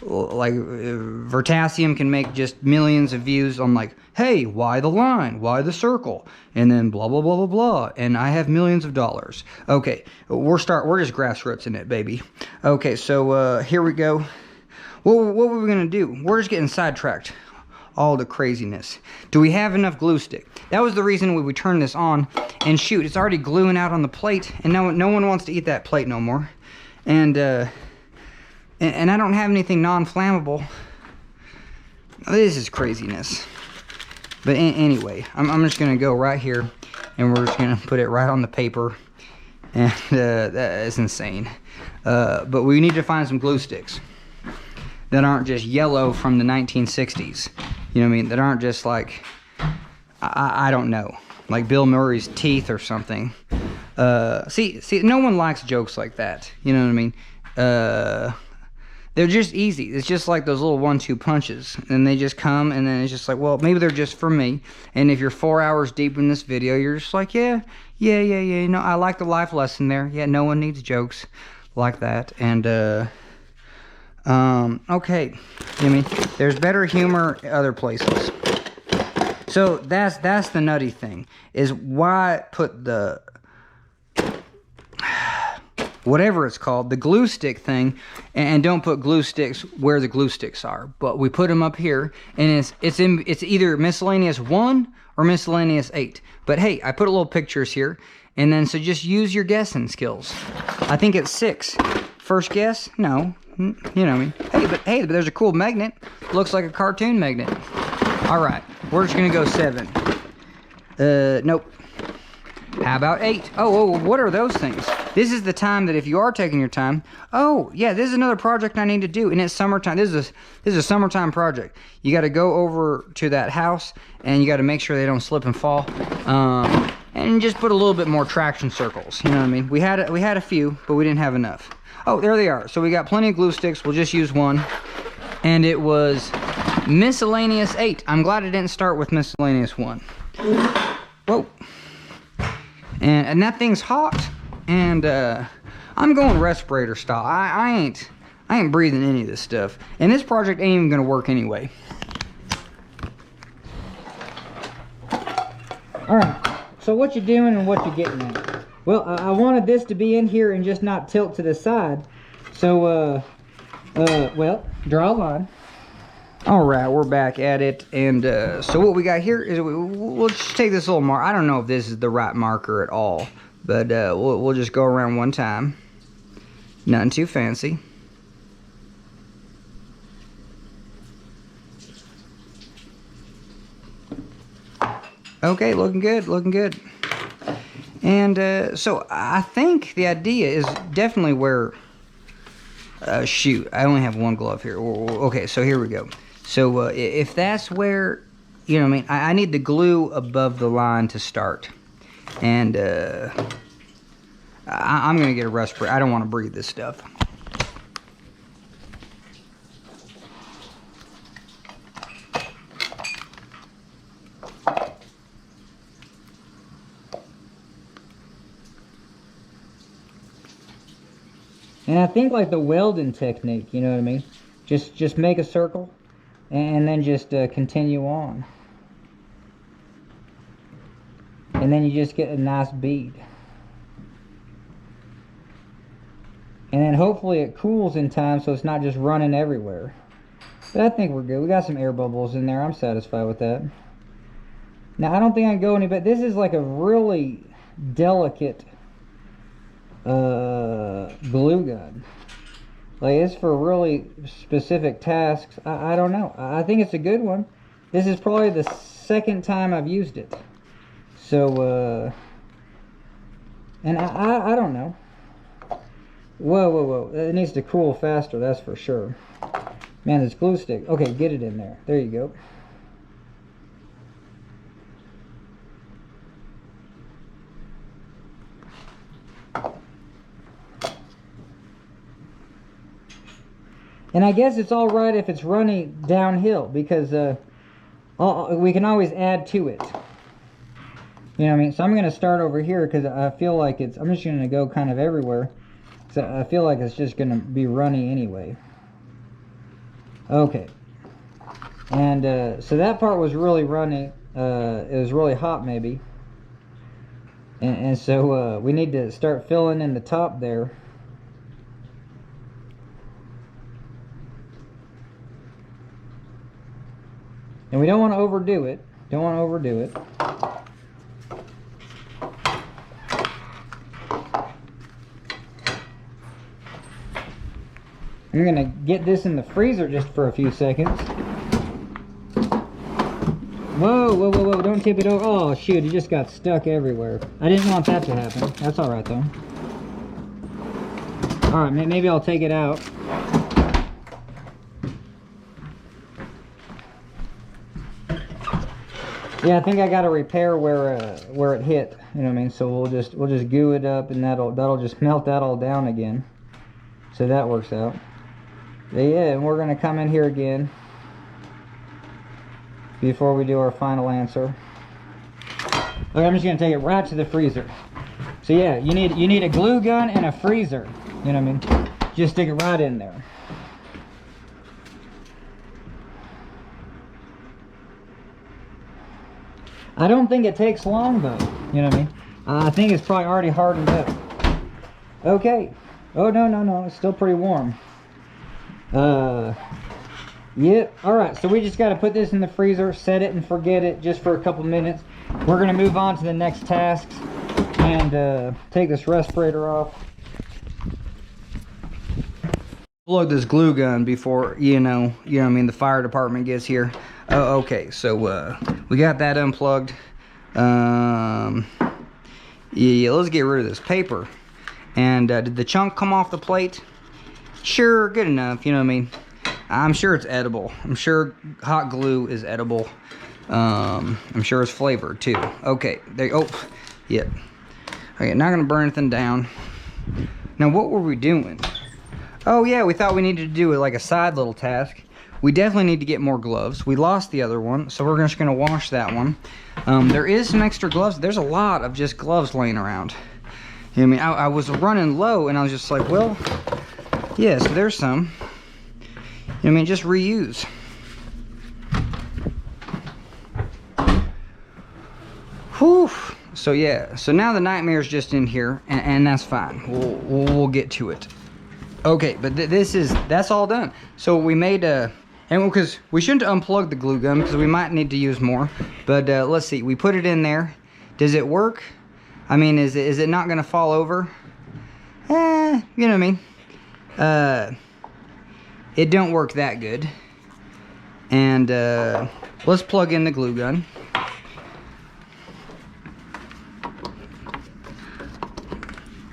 like Vertasium can make just millions of views on like, hey, why the line? Why the circle? And then blah, blah, blah, blah, blah. And I have millions of dollars. Okay, we're just grassroots in it, baby. Okay, so here we go. What were we going to do? We're just getting sidetracked. All the craziness. Do we have enough glue stick? That was the reason we turned this on. And shoot, it's already gluing out on the plate. And no one wants to eat that plate no more. And I don't have anything non-flammable. This is craziness. But anyway, I'm just going to go right here, and we're just going to put it right on the paper. And that is insane. But we need to find some glue sticks that aren't just yellow from the 1960s. You know what I mean? That aren't just like, I don't know, like Bill Murray's teeth or something. See, no one likes jokes like that. You know what I mean? They're just easy. It's just like those little 1-2 punches. And they just come, and then it's just like, well, maybe they're just for me. And if you're 4 hours deep in this video, you're just like, yeah. You know, I like the life lesson there. Yeah, no one needs jokes like that. And, okay. I mean, there's better humor other places. So that's the nutty thing. Is why put the whatever it's called, the glue stick thing, and don't put glue sticks where the glue sticks are. But we put them up here, and it's either miscellaneous 1 or miscellaneous 8. But hey, I put a little pictures here, and then so just use your guessing skills. I think it's 6. First guess? No. You know what I mean? Hey, but there's a cool magnet. Looks like a cartoon magnet. All right, we're just gonna go 7. Nope. How about 8? Oh, what are those things? This is the time that if you are taking your time, oh yeah, this is another project I need to do, and it's summertime. This is a summertime project. You got to go over to that house, and you got to make sure they don't slip and fall, and just put a little bit more traction circles. You know what I mean? We had a few, but we didn't have enough. Oh, there they are. So we got plenty of glue sticks. We'll just use 1, and it was miscellaneous 8. I'm glad I didn't start with miscellaneous 1. Whoa. And that thing's hot, and I'm going respirator style. I ain't breathing any of this stuff, and this project ain't even gonna work anyway. All right, so what you doing and what you getting at? Well, I wanted this to be in here and just not tilt to the side, so well, draw a line. All right, we're back at it, and so what we got here is we'll just take this little mark. I don't know if this is the right marker at all, but we'll just go around one time. Nothing too fancy. Okay, looking good, looking good. And so I think the idea is definitely where, shoot, I only have 1 glove here. Okay, so here we go. So if that's where, you know what I mean, I need the glue above the line to start. And I'm going to get a respirator. I don't want to breathe this stuff. And I think like the welding technique, you know what I mean? Just make a circle and then just continue on. And then you just get a nice bead. And then hopefully it cools in time so it's not just running everywhere. But I think we're good. We got some air bubbles in there. I'm satisfied with that. Now I don't think I can go any better. This is like a really delicate glue gun. Like, it's for really specific tasks. I don't know. I think it's a good one. This is probably the second time I've used it. So, and I don't know. Whoa, whoa, whoa. It needs to cool faster, that's for sure. Man, this glue stick. Okay, get it in there. There you go. And I guess it's all right if it's running downhill, because we can always add to it. You know what I mean? So I'm going to start over here because I feel like I'm just going to go kind of everywhere. So I feel like it's just going to be runny anyway. Okay. And so that part was really runny. It was really hot maybe. And so we need to start filling in the top there. And we don't want to overdo it. Don't want to overdo it. I'm going to get this in the freezer just for a few seconds. Whoa, whoa, whoa, whoa, don't tip it over. Oh, shoot, it just got stuck everywhere. I didn't want that to happen. That's all right, though. All right, maybe I'll take it out. Yeah, I think I got to repair where it hit. You know what I mean? So we'll just goo it up, and that'll just melt that all down again. So that works out. But yeah, and we're gonna come in here again before we do our final answer. Okay, I'm just gonna take it right to the freezer. So yeah, you need a glue gun and a freezer. You know what I mean? Just stick it right in there. I don't think it takes long though. You know what I mean? I think it's probably already hardened up. Okay. Oh no, it's still pretty warm. Yep. Alright, so we just got to put this in the freezer, set it and forget it just for a couple minutes. We're going to move on to the next tasks and take this respirator off. Plug this glue gun before, you know what I mean, the fire department gets here. Oh, okay, so we got that unplugged. Yeah, let's get rid of this paper. And did the chunk come off the plate? Sure, good enough, you know what I mean? I'm sure it's edible. I'm sure hot glue is edible. I'm sure it's flavored too. Okay, there, oh, yep. Okay, not gonna burn anything down. Now, what were we doing? Oh yeah, we thought we needed to do it like a side little task. We definitely need to get more gloves. We lost the other one, so we're just gonna wash that one. There is some extra gloves. There's a lot of just gloves laying around. You know what I mean? I was running low, and I was just like, well, yeah, so there's some. You know what I mean? Just reuse. Whew. So yeah, so now the nightmare's just in here, and that's fine. We'll get to it. Okay, but that's all done. So we made and because we shouldn't unplug the glue gun because we might need to use more. But let's see, we put it in there. Does it work? I mean, is it not gonna fall over? You know what I mean? It don't work that good. And let's plug in the glue gun.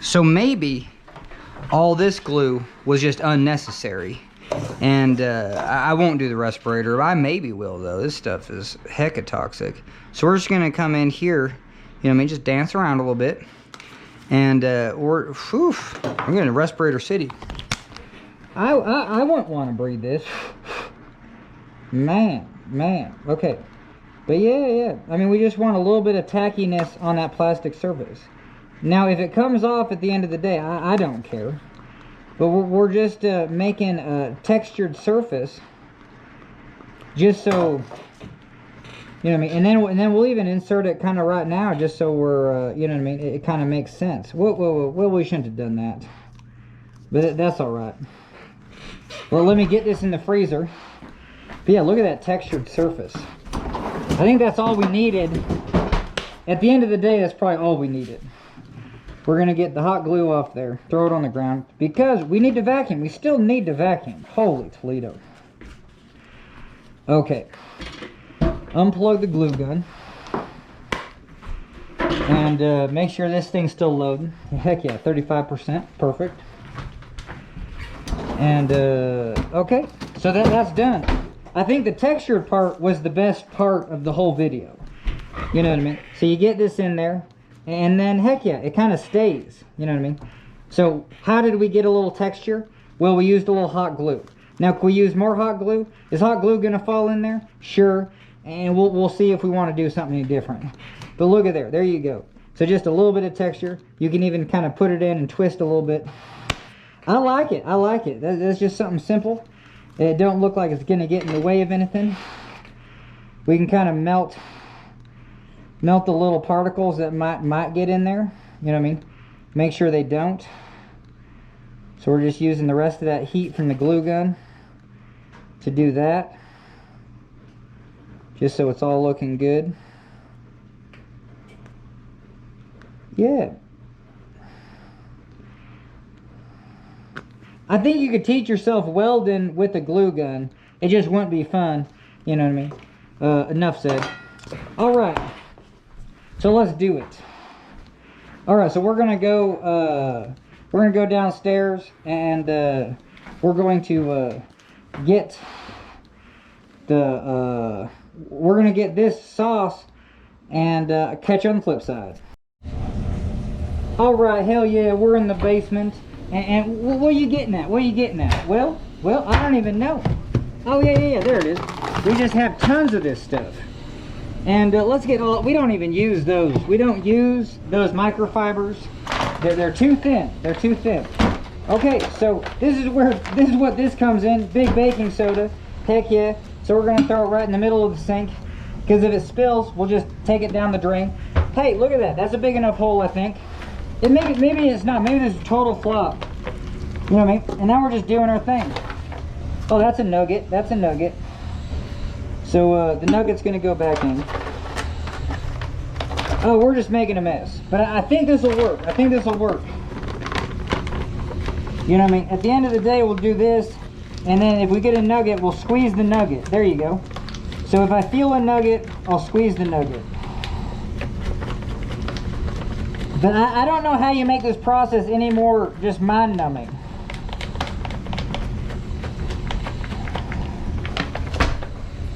So maybe all this glue was just unnecessary. And I won't do the respirator. I maybe will though. This stuff is hecka toxic. So we're just gonna come in here, you know what I mean, just dance around a little bit. And we're going to Respirator City. I wouldn't want to breathe this. Man. Okay. But yeah. I mean, we just want a little bit of tackiness on that plastic surface. Now, if it comes off at the end of the day, I don't care. But we're just making a textured surface just so You know what I mean? And then we'll even insert it kind of right now, just so we're, you know what I mean? It kind of makes sense. Well, we shouldn't have done that, but that's all right. Well, let me get this in the freezer. But yeah, look at that textured surface. I think that's all we needed. At the end of the day, that's probably all we needed. We're gonna get the hot glue off there, throw it on the ground, because we need to vacuum. We still need to vacuum. Holy Toledo. Okay. Unplug the glue gun. And make sure this thing's still loading. Heck yeah, 35%. Perfect. And okay, so that's done. I think the textured part was the best part of the whole video. You know what I mean? So you get this in there, and then heck yeah, it kind of stays. You know what I mean? So how did we get a little texture? Well, we used a little hot glue. Now, can we use more hot glue? Is hot glue gonna fall in there? Sure. And we'll see if we want to do something different. But look at there you go. So just a little bit of texture. You can even kind of put it in and twist a little bit. I like it. I like it. That's just something simple. It don't look like it's gonna get in the way of anything. We can kind of melt the little particles that might get in there. You know what I mean? Make sure they don't. So we're just using the rest of that heat from the glue gun to do that. Just so it's all looking good. Yeah. I think you could teach yourself welding with a glue gun. It just wouldn't be fun. You know what I mean? Enough said. Alright. So let's do it. Alright, so we're gonna go downstairs, and we're going to get the we're gonna get this sauce and catch on the flip side. All right, hell yeah, we're in the basement, and what are you getting at? What are you getting at? Well, I don't even know. Oh yeah, there it is. We just have tons of this stuff, and let's get all. We don't even use those. We don't use those microfibers. They're too thin. They're too thin. Okay, so this is what this comes in. Big baking soda. Heck yeah. So we're gonna throw it right in the middle of the sink, because if it spills, we'll just take it down the drain. Hey, look at that. That's a big enough hole, I think. Maybe it's not. Maybe this is a total flop. You know what I mean? And now we're just doing our thing. Oh, that's a nugget. That's a nugget. So the nugget's gonna go back in. Oh, we're just making a mess. But I think this will work. I think this will work. You know what I mean? At the end of the day, we'll do this. And then if we get a nugget, we'll squeeze the nugget. There you go. So if I feel a nugget, I'll squeeze the nugget. But I don't know how you make this process any more just mind-numbing.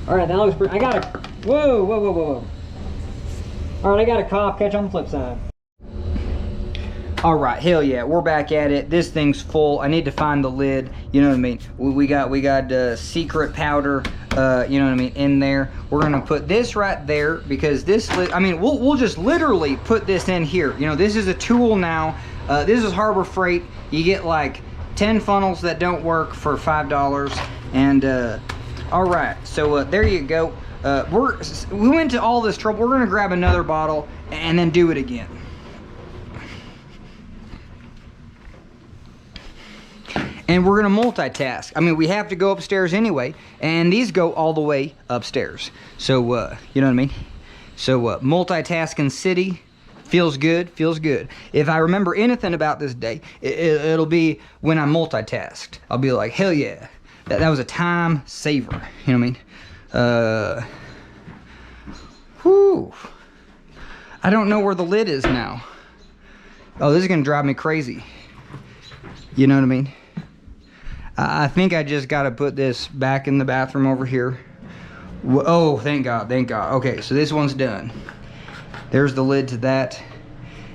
Alright, that looks pretty. I got a... Whoa. Alright, I got a cough. Catch on the flip side. Alright, hell yeah, we're back at it. This thing's full. I need to find the lid. You know what I mean? We got secret powder, you know what I mean, in there. We're gonna put this right there, because this lid, I mean, we'll just literally put this in here. You know, this is a tool now. This is Harbor Freight. You get like 10 funnels that don't work for $5. And alright, so there you go. We went to all this trouble. We're gonna grab another bottle and then do it again. And we're gonna multitask. I mean, we have to go upstairs anyway, and these go all the way upstairs. So, you know what I mean? So, multitasking city feels good, feels good. If I remember anything about this day, it'll be when I multitasked. I'll be like, hell yeah, that was a time saver. You know what I mean? Whew. I don't know where the lid is now. Oh, this is gonna drive me crazy. You know what I mean? I think I just got to put this back in the bathroom over here. Oh, thank God, thank God. Okay, so this one's done. There's the lid to that,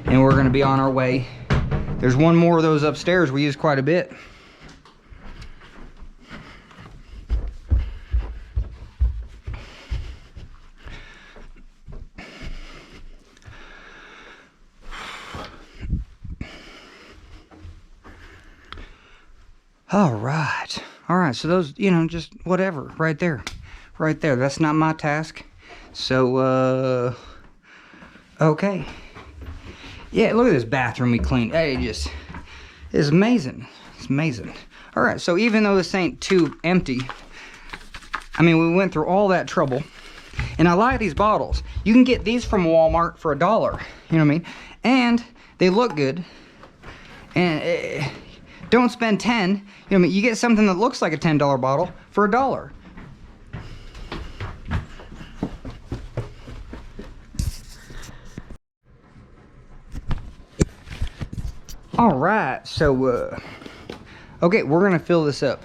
and we're going to be on our way. There's one more of those upstairs. We use quite a bit. All right, so those, you know, just whatever, right there, that's not my task. So, okay. Yeah, look at this bathroom we cleaned. It's amazing. It's amazing. All right, so even though this ain't too empty, I mean, we went through all that trouble. And I like these bottles. You can get these from Walmart for $1. You know what I mean? And they look good. And don't spend 10. You know what I mean? You get something that looks like a $10 bottle for $1. All right, so okay, we're gonna fill this up.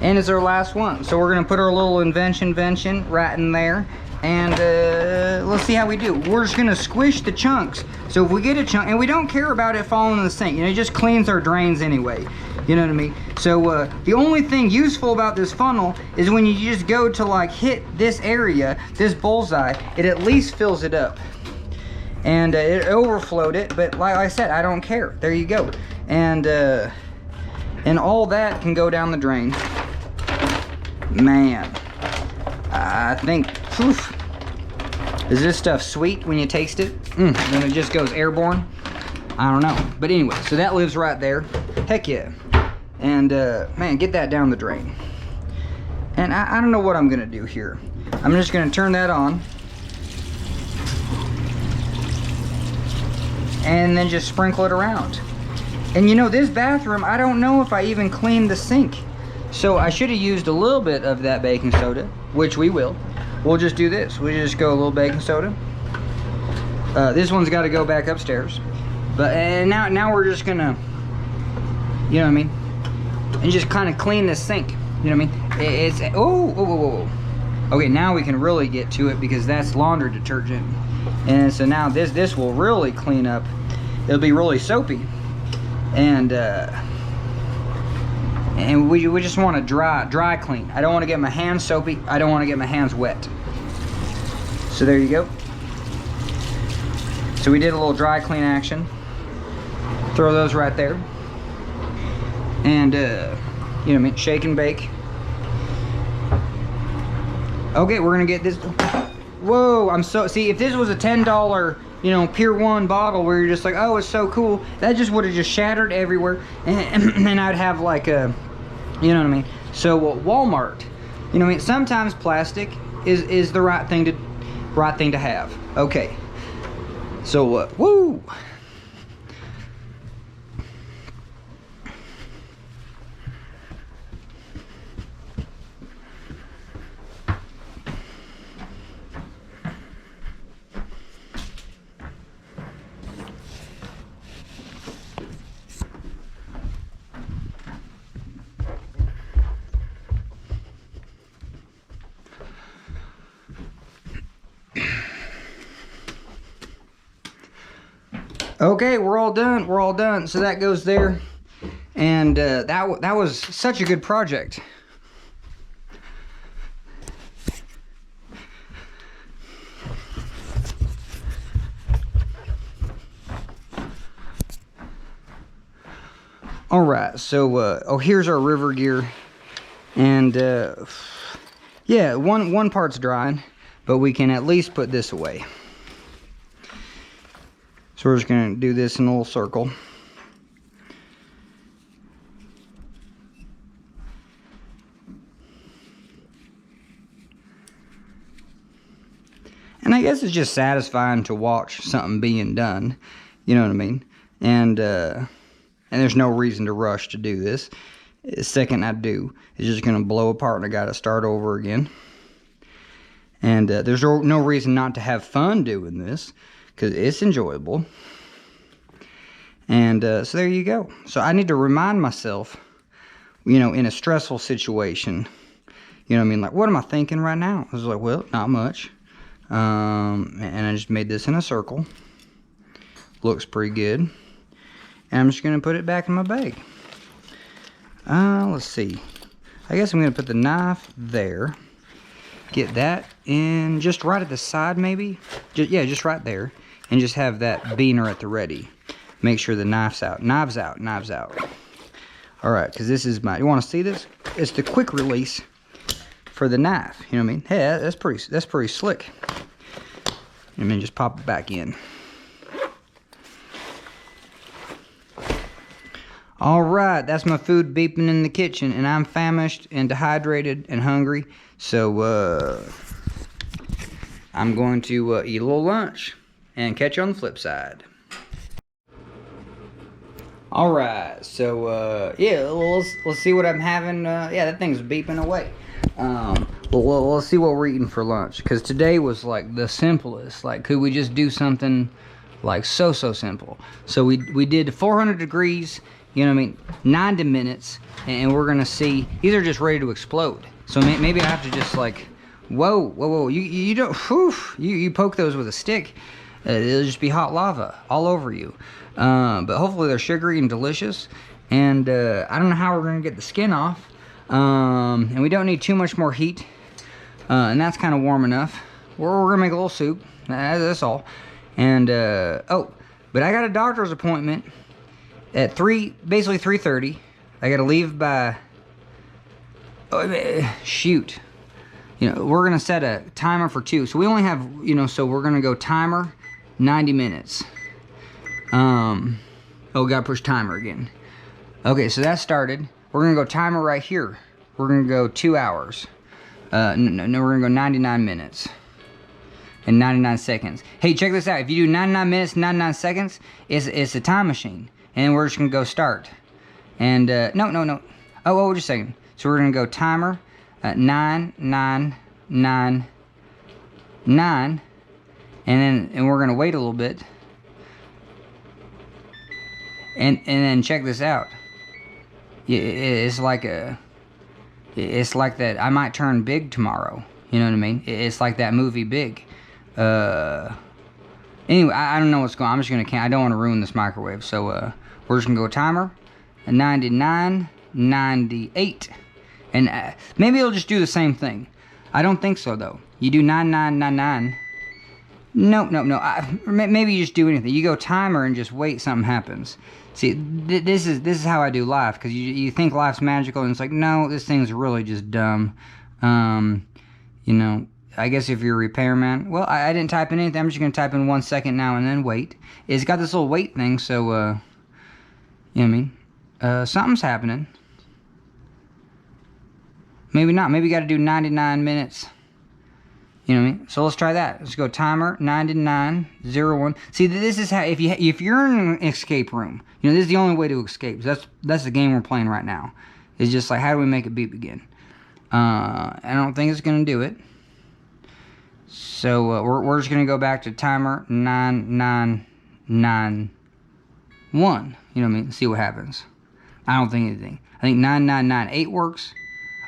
And it's our last one. So we're gonna put our little invention right in there. And let's see how we do. We're just gonna squish the chunks. So if we get a chunk, and we don't care about it falling in the sink, you know, it just cleans our drains anyway. You know what I mean? So the only thing useful about this funnel is when you just go to like hit this area, this bullseye, it at least fills it up. And it overflowed it, but like I said, I don't care. There you go. And all that can go down the drain. Man, I think, oof, is this stuff sweet when you taste it? When it just goes airborne? I don't know. But anyway, so that lives right there. Heck yeah. And man, get that down the drain. And I don't know what I'm gonna do here. I'm just gonna turn that on. And then just sprinkle it around. And you know, this bathroom, I don't know if I even cleaned the sink. So I should have used a little bit of that baking soda, which we will. We'll just do this. We just go a little baking soda. This one's got to go back upstairs. But and now we're just gonna, you know what I mean, and just kind of clean this sink. You know what I mean? It's oh. Okay, now we can really get to it because that's laundry detergent. And so now this will really clean up. It'll be really soapy. And we just want to dry clean. I don't want to get my hands soapy. I don't want to get my hands wet. So there you go. So we did a little dry clean action. Throw those right there. And you know what I mean, shake and bake. Okay, we're gonna get this. Whoa, I'm so, see, if this was a $10, you know, Pier 1 bottle where you're just like, oh, it's so cool, that just would have just shattered everywhere, and I'd have like a, you know what I mean? So Walmart, you know what I mean? Sometimes plastic is the right thing to have. Okay, so woo. Okay, we're all done. So that goes there. And that was such a good project. All right, so oh, here's our river gear. And yeah, one part's drying, but we can at least put this away. So we're just going to do this in a little circle. And I guess it's just satisfying to watch something being done. You know what I mean? And there's no reason to rush to do this. The second I do, it's just going to blow apart and I got to start over again. And there's no reason not to have fun doing this, because it's enjoyable. And so there you go. So I need to remind myself, you know, in a stressful situation, you know what I mean, like, what am I thinking right now? I was like, well, not much. And I just made this in a circle. Looks pretty good. And I'm just going to put it back in my bag. Let's see. I guess I'm going to put the knife there. Get that in just right at the side, maybe. Just right there. And just have that beaner at the ready. Make sure the knife's out. Knives out. Knives out. Alright, because this is my... You want to see this? It's the quick release for the knife. You know what I mean? Hey, that's pretty slick. And then just pop it back in. All right, that's my food beeping in the kitchen, and I'm famished and dehydrated and hungry. So I'm going to eat a little lunch and catch you on the flip side. All right, so yeah, let's see what I'm having. Yeah, that thing's beeping away. Let's see what we're eating for lunch, because today was like the simplest. Like, could we just do something like so simple? So we did 400 degrees. You know what I mean? 90 minutes, and we're gonna see. These are just ready to explode. So maybe I have to just like, whoa! You don't. Whew, you poke those with a stick, it'll just be hot lava all over you. But hopefully they're sugary and delicious. And I don't know how we're gonna get the skin off. And we don't need too much more heat. And that's kind of warm enough. We're gonna make a little soup. That's all. And oh, but I got a doctor's appointment at basically 3:30. I gotta leave by, shoot. You know, we're gonna set a timer for 2. So we only have, you know, so we're gonna go timer 90 minutes. Oh, gotta push timer again. Okay, so that started. We're gonna go timer right here. We're gonna go 2 hours. No, we're gonna go 99 minutes. And 99 seconds. Hey, check this out. If you do 99 minutes, 99 seconds, it's a time machine. And we're just gonna go start. And no. Oh, just a second. So we're gonna go timer 9, 9, 9, 9, and we're gonna wait a little bit. And then check this out. It's like that. I might turn big tomorrow. You know what I mean? It's like that movie Big. Anyway, I don't know what's going on. I'm just gonna I don't want to ruin this microwave. So we're just gonna go timer 99, 98, and maybe it'll just do the same thing. I don't think so though. You do 9999. No. Maybe you just do anything. You go timer and just wait. Something happens. See, this is how I do life, because you think life's magical, and it's like, no, this thing's really just dumb. You know, I guess if you're a repairman, well, I didn't type in anything. I'm just gonna type in 1 second now and then wait. It's got this little wait thing, so you know what I mean? Something's happening. Maybe not. Maybe you got to do 99 minutes. You know what I mean? So let's try that. Let's go timer 9901. See, this is how, if you're in an escape room, you know, this is the only way to escape. That's the game we're playing right now. It's just like, how do we make it beep again? I don't think it's gonna do it. So we're just gonna go back to timer 9991. You know what I mean? See what happens. I don't think anything. I think 9998 works.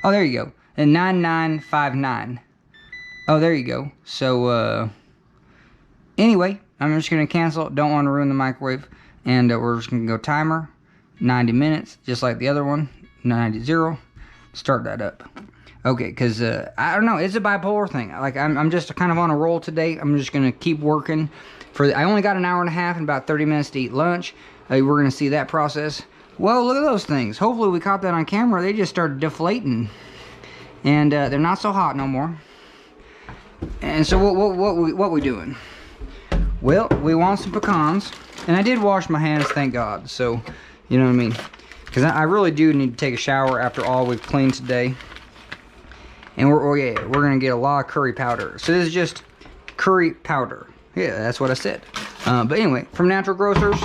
Oh, there you go. And 9959. Oh, there you go. So, anyway, I'm just going to cancel. Don't want to ruin the microwave. And we're just going to go timer, 90 minutes, just like the other one, 90. Start that up. Okay, because, I don't know, it's a bipolar thing. Like, I'm just kind of on a roll today. I'm just going to keep working. I only got an hour and a half and about 30 minutes to eat lunch. We're going to see that process. Whoa, look at those things. Hopefully we caught that on camera. They just started deflating. And they're not so hot no more. And so what we doing? Well, we want some pecans, and I did wash my hands, thank God. So, you know what I mean? Because I really do need to take a shower after all we've cleaned today. And we're gonna get a lot of curry powder. So this is just curry powder. Yeah, that's what I said. But anyway, from Natural Grocers,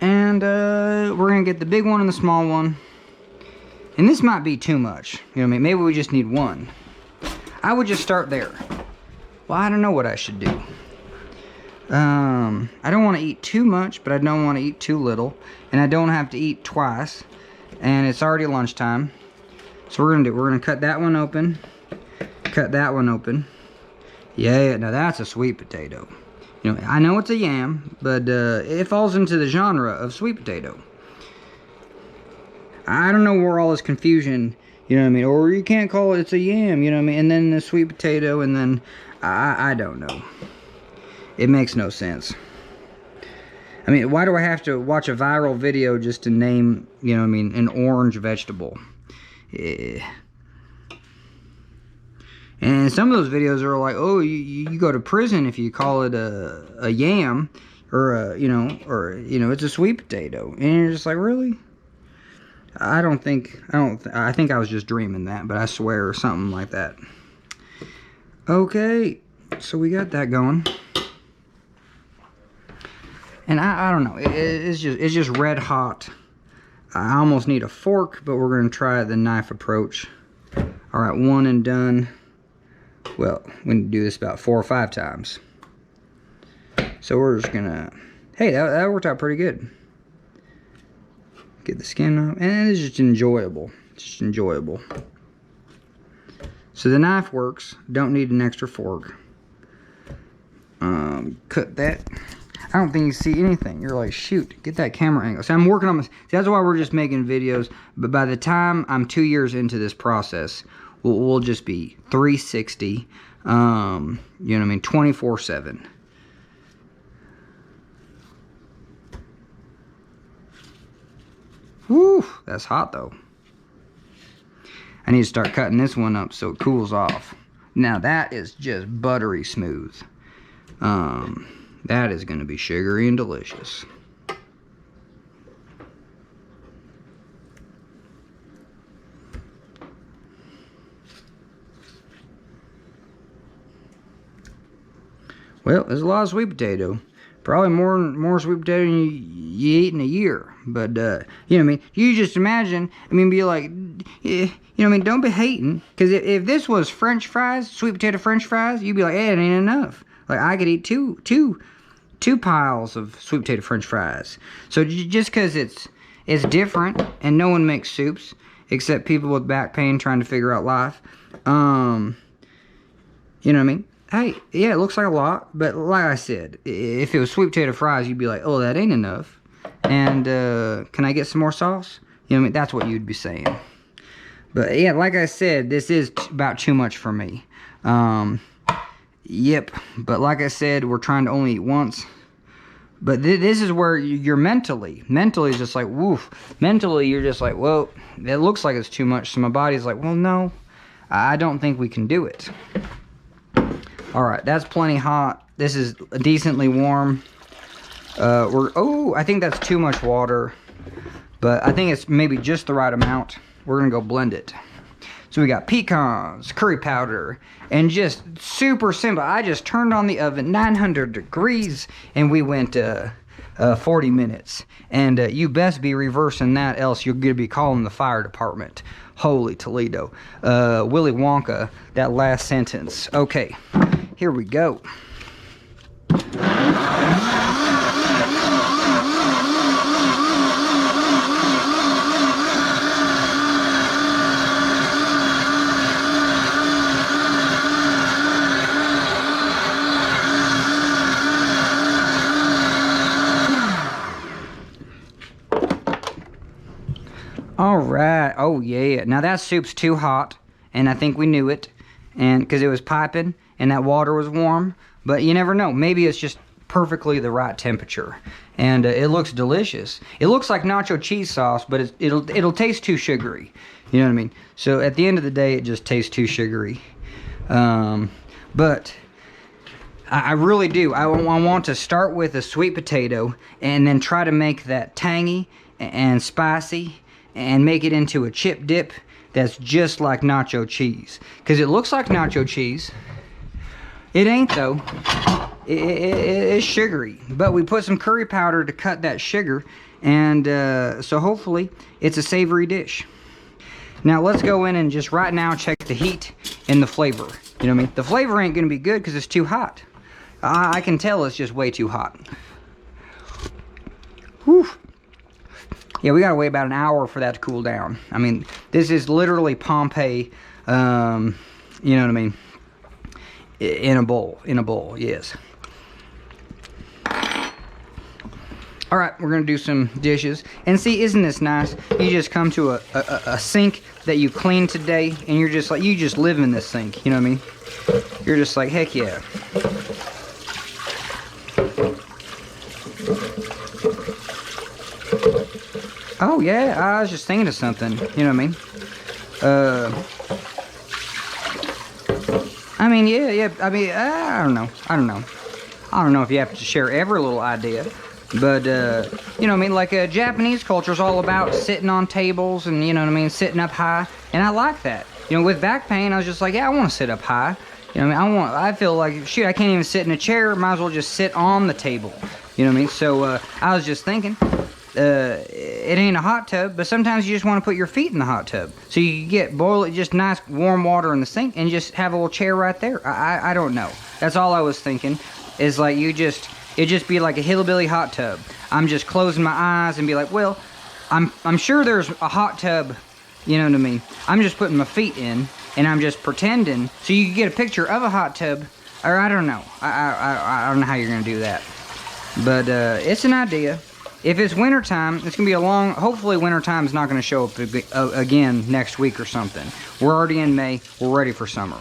and we're gonna get the big one and the small one. And this might be too much. You know what I mean? Maybe we just need one. I would just start there. Well, I don't know what I should do. I don't want to eat too much, but I don't want to eat too little. And I don't have to eat twice. And it's already lunchtime. So we're gonna cut that one open. Cut that one open. Yeah, now that's a sweet potato. You know, I know it's a yam, but it falls into the genre of sweet potato. I don't know where all this confusion, you know what I mean, or you can't call it, it's a yam, you know what I mean, and then the sweet potato, and then, I don't know. It makes no sense. I mean, why do I have to watch a viral video just to name, you know what I mean, an orange vegetable? And some of those videos are like, oh, you go to prison if you call it a yam, or it's a sweet potato. And you're just like, really? I think I was just dreaming that, but I swear, something like that. Okay, so we got that going. And I don't know, it's just red hot. I almost need a fork, but we're gonna try the knife approach. All right, one and done. Well, we need to do this about 4 or 5 times. So we're just gonna, hey, that worked out pretty good. Get the skin off, and it's just enjoyable. Just enjoyable. So the knife works. Don't need an extra fork. Cut that. I don't think you see anything. You're like, shoot, get that camera angle. So I'm working on this. That's why we're just making videos. But by the time I'm 2 years into this process, we'll just be 360. You know what I mean? 24/7. Whew, that's hot though. I need to start cutting this one up so it cools off. Now that is just buttery smooth. That is going to be sugary and delicious. Well, there's a lot of sweet potato. Probably more sweet potato than you eat in a year. But, you know what I mean? You just imagine, I mean, be like, you know what I mean? Don't be hating. Because if this was French fries, sweet potato French fries, you'd be like, hey, it ain't enough. Like, I could eat two piles of sweet potato French fries. So just because it's different, and no one makes soups, except people with back pain trying to figure out life. You know what I mean? Hey, yeah, it looks like a lot, but like I said, if it was sweet potato fries, you'd be like, oh, that ain't enough. And, can I get some more sauce? You know what I mean? That's what you'd be saying. But, yeah, like I said, this is about too much for me. Yep, but like I said, we're trying to only eat once. But this is where you're mentally is just like, woof. Mentally, you're just like, well, it looks like it's too much. So my body's like, well, no, I don't think we can do it. All right, that's plenty hot. This is decently warm. I think that's too much water, but I think it's maybe just the right amount. We're gonna go blend it. So we got pecans, curry powder, and just super simple. I just turned on the oven 900 degrees, and we went 40 minutes. And you best be reversing that, else you're gonna be calling the fire department. Holy Toledo. Willy Wonka, that last sentence. Okay, here we go. All right. Oh yeah. Now that soup's too hot, and I think we knew it, and because it was piping and that water was warm. But you never know. Maybe it's just perfectly the right temperature, and it looks delicious. It looks like nacho cheese sauce, but it'll taste too sugary. You know what I mean? So at the end of the day, it just tastes too sugary. But I really do. I want to start with a sweet potato and then try to make that tangy and spicy, and make it into a chip dip that's just like nacho cheese. Because it looks like nacho cheese. It ain't though. It's sugary. But we put some curry powder to cut that sugar. And so hopefully it's a savory dish. Now let's go in and just right now check the heat and the flavor. You know what I mean? The flavor ain't going to be good because it's too hot. I can tell it's just way too hot. Whew. Yeah, we gotta wait about an hour for that to cool down. I mean, this is literally Pompeii, you know what I mean? In a bowl, yes. All right, we're gonna do some dishes. And see, isn't this nice? You just come to a sink that you cleaned today, and you're just like, you just live in this sink, you know what I mean? You're just like, heck yeah. Oh yeah, I was just thinking of something, you know what I mean? I mean, yeah. I mean, I don't know. I don't know if you have to share every little idea. But, you know what I mean? Like, Japanese culture is all about sitting on tables and, you know what I mean, sitting up high. And I like that. You know, with back pain, I was just like, yeah, I want to sit up high. You know what I mean? I feel like, shoot, I can't even sit in a chair. Might as well just sit on the table. You know what I mean? So, I was just thinking, it ain't a hot tub, but sometimes you just want to put your feet in the hot tub. So you get just nice warm water in the sink and just have a little chair right there. I don't know. That's all I was thinking, is like it'd just be like a hillbilly hot tub. I'm just closing my eyes and be like, well, I'm sure there's a hot tub, you know what I mean? I'm just putting my feet in and I'm just pretending, so you can get a picture of a hot tub, or I don't know. I don't know how you're gonna do that. But it's an idea. If it's wintertime, it's gonna be a long, hopefully wintertime's not gonna show up again next week or something. We're already in May, we're ready for summer.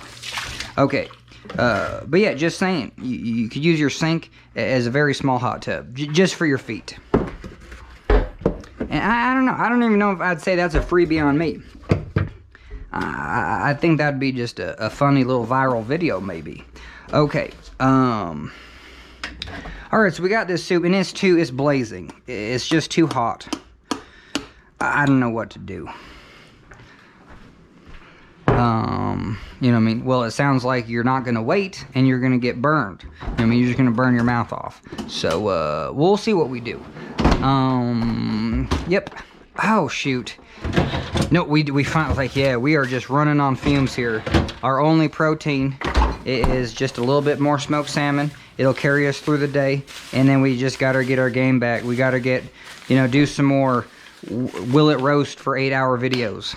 Okay. But yeah, just saying, you could use your sink as a very small hot tub, just for your feet. And I don't know, I don't even know if I'd say that's a freebie on me. I think that'd be just a funny little viral video, maybe. Okay, alright, so we got this soup, and it's blazing. It's just too hot. I don't know what to do. You know what I mean? Well, it sounds like you're not going to wait and you're going to get burned. You know what I mean? You're just going to burn your mouth off. So, we'll see what we do. Yep. Oh, shoot. No, we find, like, yeah, we are just running on fumes here. Our only protein is just a little bit more smoked salmon. It'll carry us through the day. And then we just got to get our game back. We got to get, you know, do some more will it roast for 8-hour videos.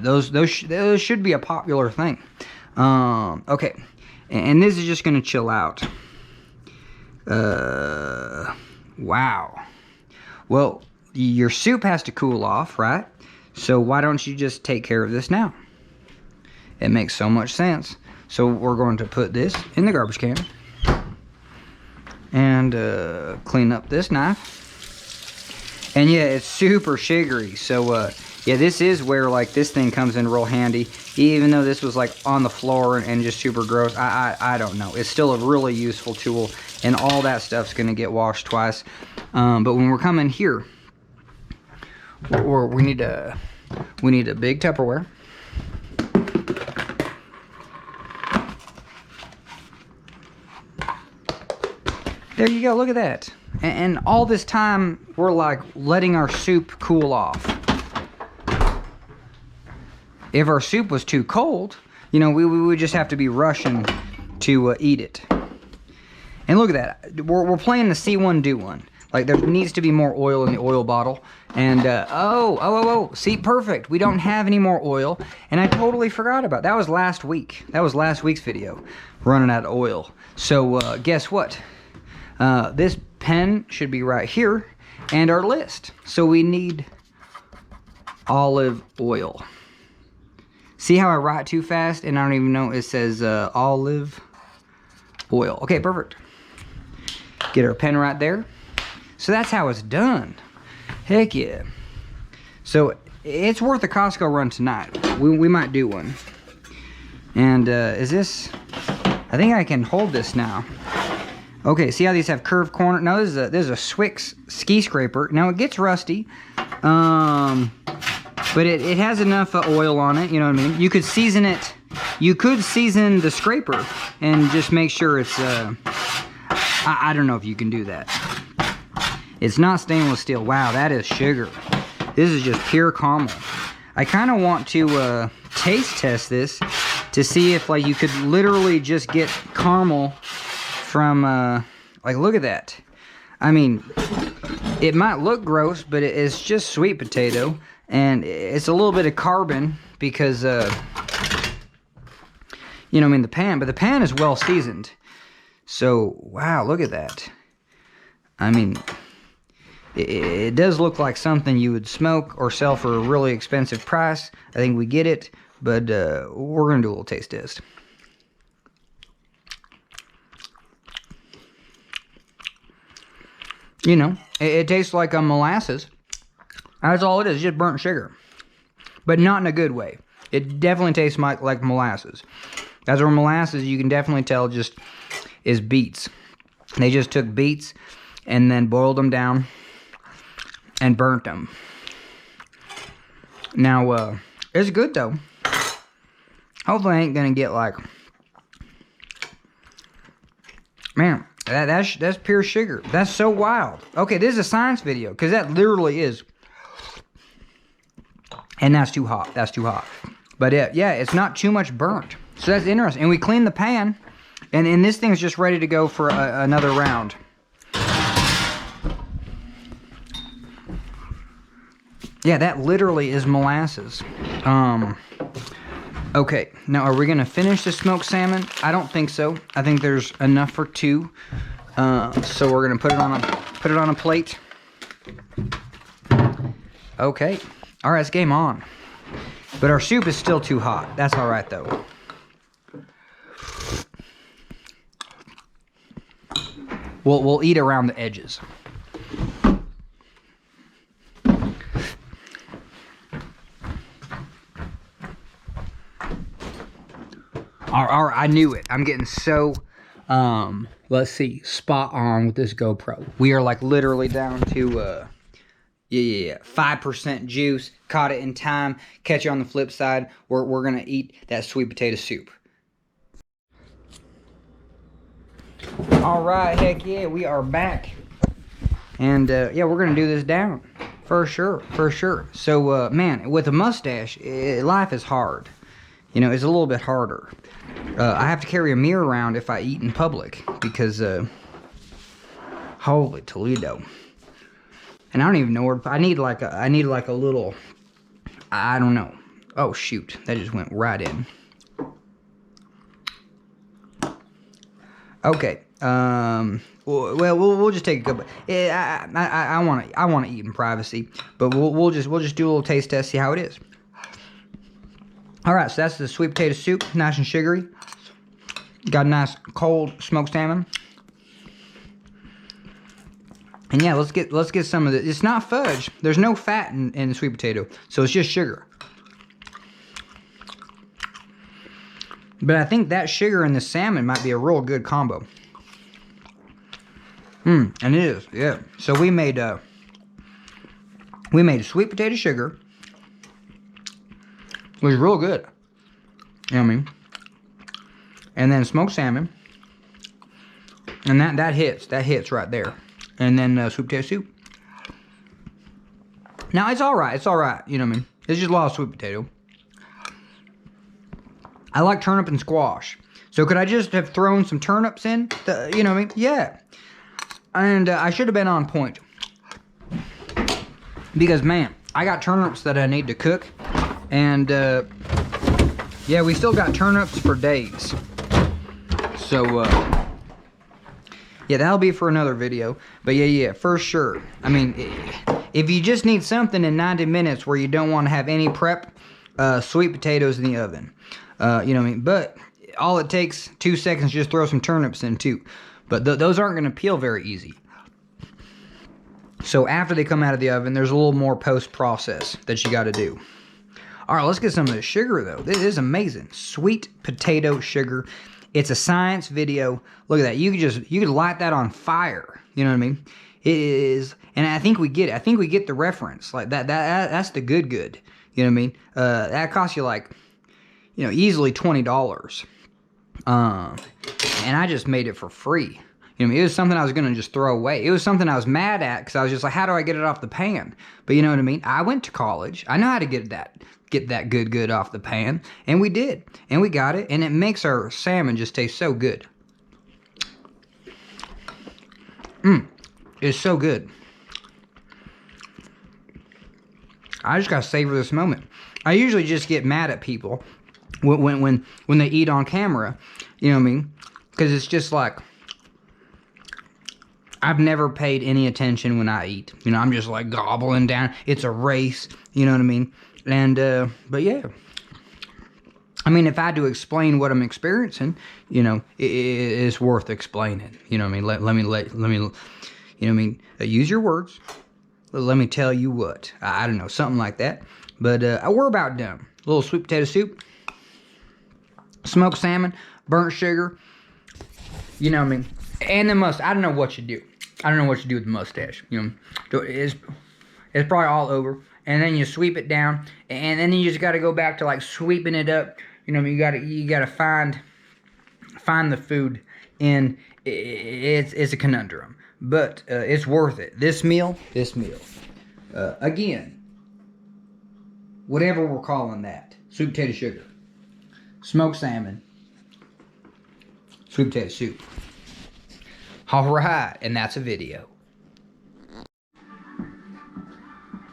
Those should be a popular thing. Okay, and this is just gonna chill out. Wow. Well, your soup has to cool off, right? So why don't you just take care of this now? It makes so much sense. So we're going to put this in the garbage can and clean up this knife. And yeah, it's super sugary. So yeah, this is where like this thing comes in real handy. Even though this was like on the floor and just super gross, I don't know. It's still a really useful tool, and all that stuff's gonna get washed twice. But when we're coming here, we need a big Tupperware. There you go, look at that. And all this time, we're like letting our soup cool off. If our soup was too cold, you know, we would just have to be rushing to eat it. And look at that, we're playing the see one, do one. Like, there needs to be more oil in the oil bottle. And, oh, see, perfect. We don't have any more oil. And I totally forgot about that. Was last week. That was last week's video, running out of oil. So, guess what? This pen should be right here, and our list. So we need olive oil. See how I write too fast and I don't even know it says olive oil. Okay, perfect. Get our pen right there. So that's how it's done. Heck yeah. So it's worth a Costco run tonight. We might do one. And is this, I think I can hold this now. Okay, see how these have curved corner? No, this is a Swix ski scraper. Now it gets rusty, but it has enough oil on it. You know what I mean? You could season it. You could season the scraper and just make sure it's. I don't know if you can do that. It's not stainless steel. Wow, that is sugar. This is just pure caramel. I kind of want to taste test this to see if like you could literally just get caramel from like, look at that. I mean, it might look gross, but it's just sweet potato, and it's a little bit of carbon because you know, I mean, the pan, but the pan is well seasoned. So wow, look at that. I mean, it does look like something you would smoke or sell for a really expensive price. I think we get it, but we're gonna do a little taste test. You know, it tastes like a molasses. That's all it is, just burnt sugar. But not in a good way. It definitely tastes like molasses. That's where molasses, you can definitely tell, just is beets. They just took beets and then boiled them down and burnt them. Now, it's good though. Hopefully I ain't gonna get like, man, that's pure sugar. That's so wild. Okay, this is a science video, because that literally is. And that's too hot. That's too hot. But yeah, it's not too much burnt. So that's interesting. And we cleaned the pan, and this thing's just ready to go for another round. Yeah, that literally is molasses. Okay, now are we gonna finish the smoked salmon? I don't think so. I think there's enough for two. So we're gonna put it on a plate. Okay, all right, it's game on. But our soup is still too hot. That's all right though. We'll eat around the edges. I knew it. I'm getting so, let's see, spot on with this GoPro. We are like literally down to, 5% juice. Caught it in time. Catch you on the flip side. We're going to eat that sweet potato soup. All right, heck yeah, we are back. And, yeah, we're going to do this down. For sure, for sure. So, man, with a mustache, life is hard. You know, it's a little bit harder. I have to carry a mirror around if I eat in public because, holy Toledo. And I don't even know where, I need like a little, I don't know. Oh shoot, that just went right in. Okay, well, we'll just take a couple. I want to eat in privacy, but we'll just do a little taste test, see how it is. All right, so that's the sweet potato soup, nice and sugary. Got a nice cold smoked salmon. And yeah, let's get some of this. It's not fudge. There's no fat in the sweet potato, so it's just sugar. But I think that sugar and the salmon might be a real good combo. And it is, yeah. So we made sweet potato sugar. It was real good. You know what I mean? And then smoked salmon. And that hits right there. And then sweet potato soup. Now it's alright, you know what I mean? It's just a lot of sweet potato. I like turnip and squash. So could I just have thrown some turnips in? You know what I mean? Yeah. And I should have been on point. Because man, I got turnips that I need to cook. And yeah, we still got turnips for days. So yeah, that'll be for another video. But yeah, for sure. I mean, if you just need something in 90 minutes where you don't want to have any prep, sweet potatoes in the oven. You know what I mean? But all it takes 2 seconds, just throw some turnips in too. But those aren't going to peel very easy. So after they come out of the oven, there's a little more post-process that you got to do. All right, let's get some of this sugar though. This is amazing. Sweet potato sugar. It's a science video. Look at that. You could light that on fire. You know what I mean? It is, and I think we get it. I think we get the reference. Like that's the good. You know what I mean? That costs you like, you know, easily $20. And I just made it for free. You know what I mean? It was something I was going to just throw away. It was something I was mad at because I was just like, how do I get it off the pan? But you know what I mean? I went to college. I know how to get that good off the pan. And we did. And we got it. And it makes our salmon just taste so good. It's so good. I just got to savor this moment. I usually just get mad at people when they eat on camera. You know what I mean? Because it's just like, I've never paid any attention when I eat. You know, I'm just like gobbling down. It's a race. You know what I mean? And, but yeah. I mean, if I had to explain what I'm experiencing, you know, it's worth explaining. You know what I mean? Let me, you know what I mean? Use your words. Let me tell you what. I don't know, something like that. But we're about done. A little sweet potato soup. smoked salmon, burnt sugar, you know what I mean? And the mustache. I don't know what you do. I don't know what you do with the mustache. You know, it's probably all over. And then you sweep it down, and then you just got to go back to like sweeping it up. You know, you gotta find the food, and it's a conundrum, but it's worth it. This meal, again, whatever we're calling that, sweet potato sugar, smoked salmon, sweet potato soup. All right, and that's a video.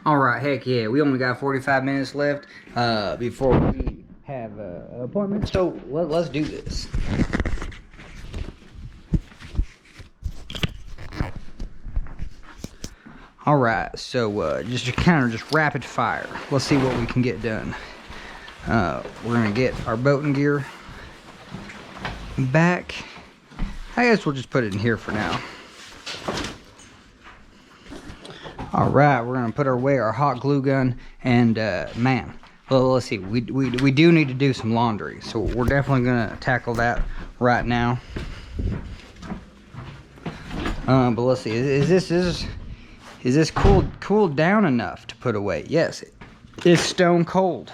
All right, heck yeah, we only got 45 minutes left before we have an appointment, so let's do this. All right, so just rapid fire. Let's see what we can get done. We're gonna get our boating gear back. I guess we'll just put it in here for now. All right, we're gonna put away our hot glue gun, and man, well, let's see. We do need to do some laundry, so we're definitely gonna tackle that right now. But let's see. Is this cooled down enough to put away? Yes, it's stone cold,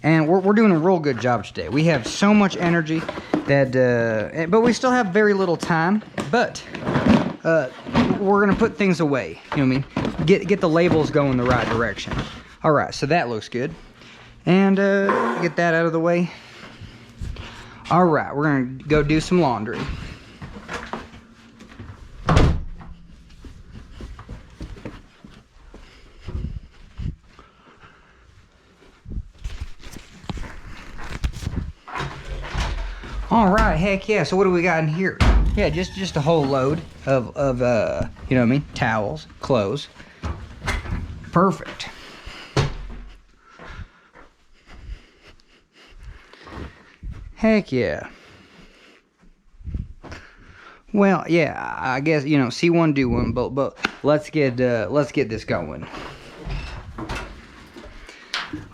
and we're doing a real good job today. We have so much energy that, but we still have very little time. But we're gonna put things away. You know what I mean? Get the labels going the right direction. All right, so that looks good, and get that out of the way. All right, we're gonna go do some laundry. All right, heck yeah. So what do we got in here? Yeah, just a whole load of you know what I mean, towels, clothes. Perfect. Heck yeah. Well, yeah, I guess, you know, see one, do one, but let's get this going.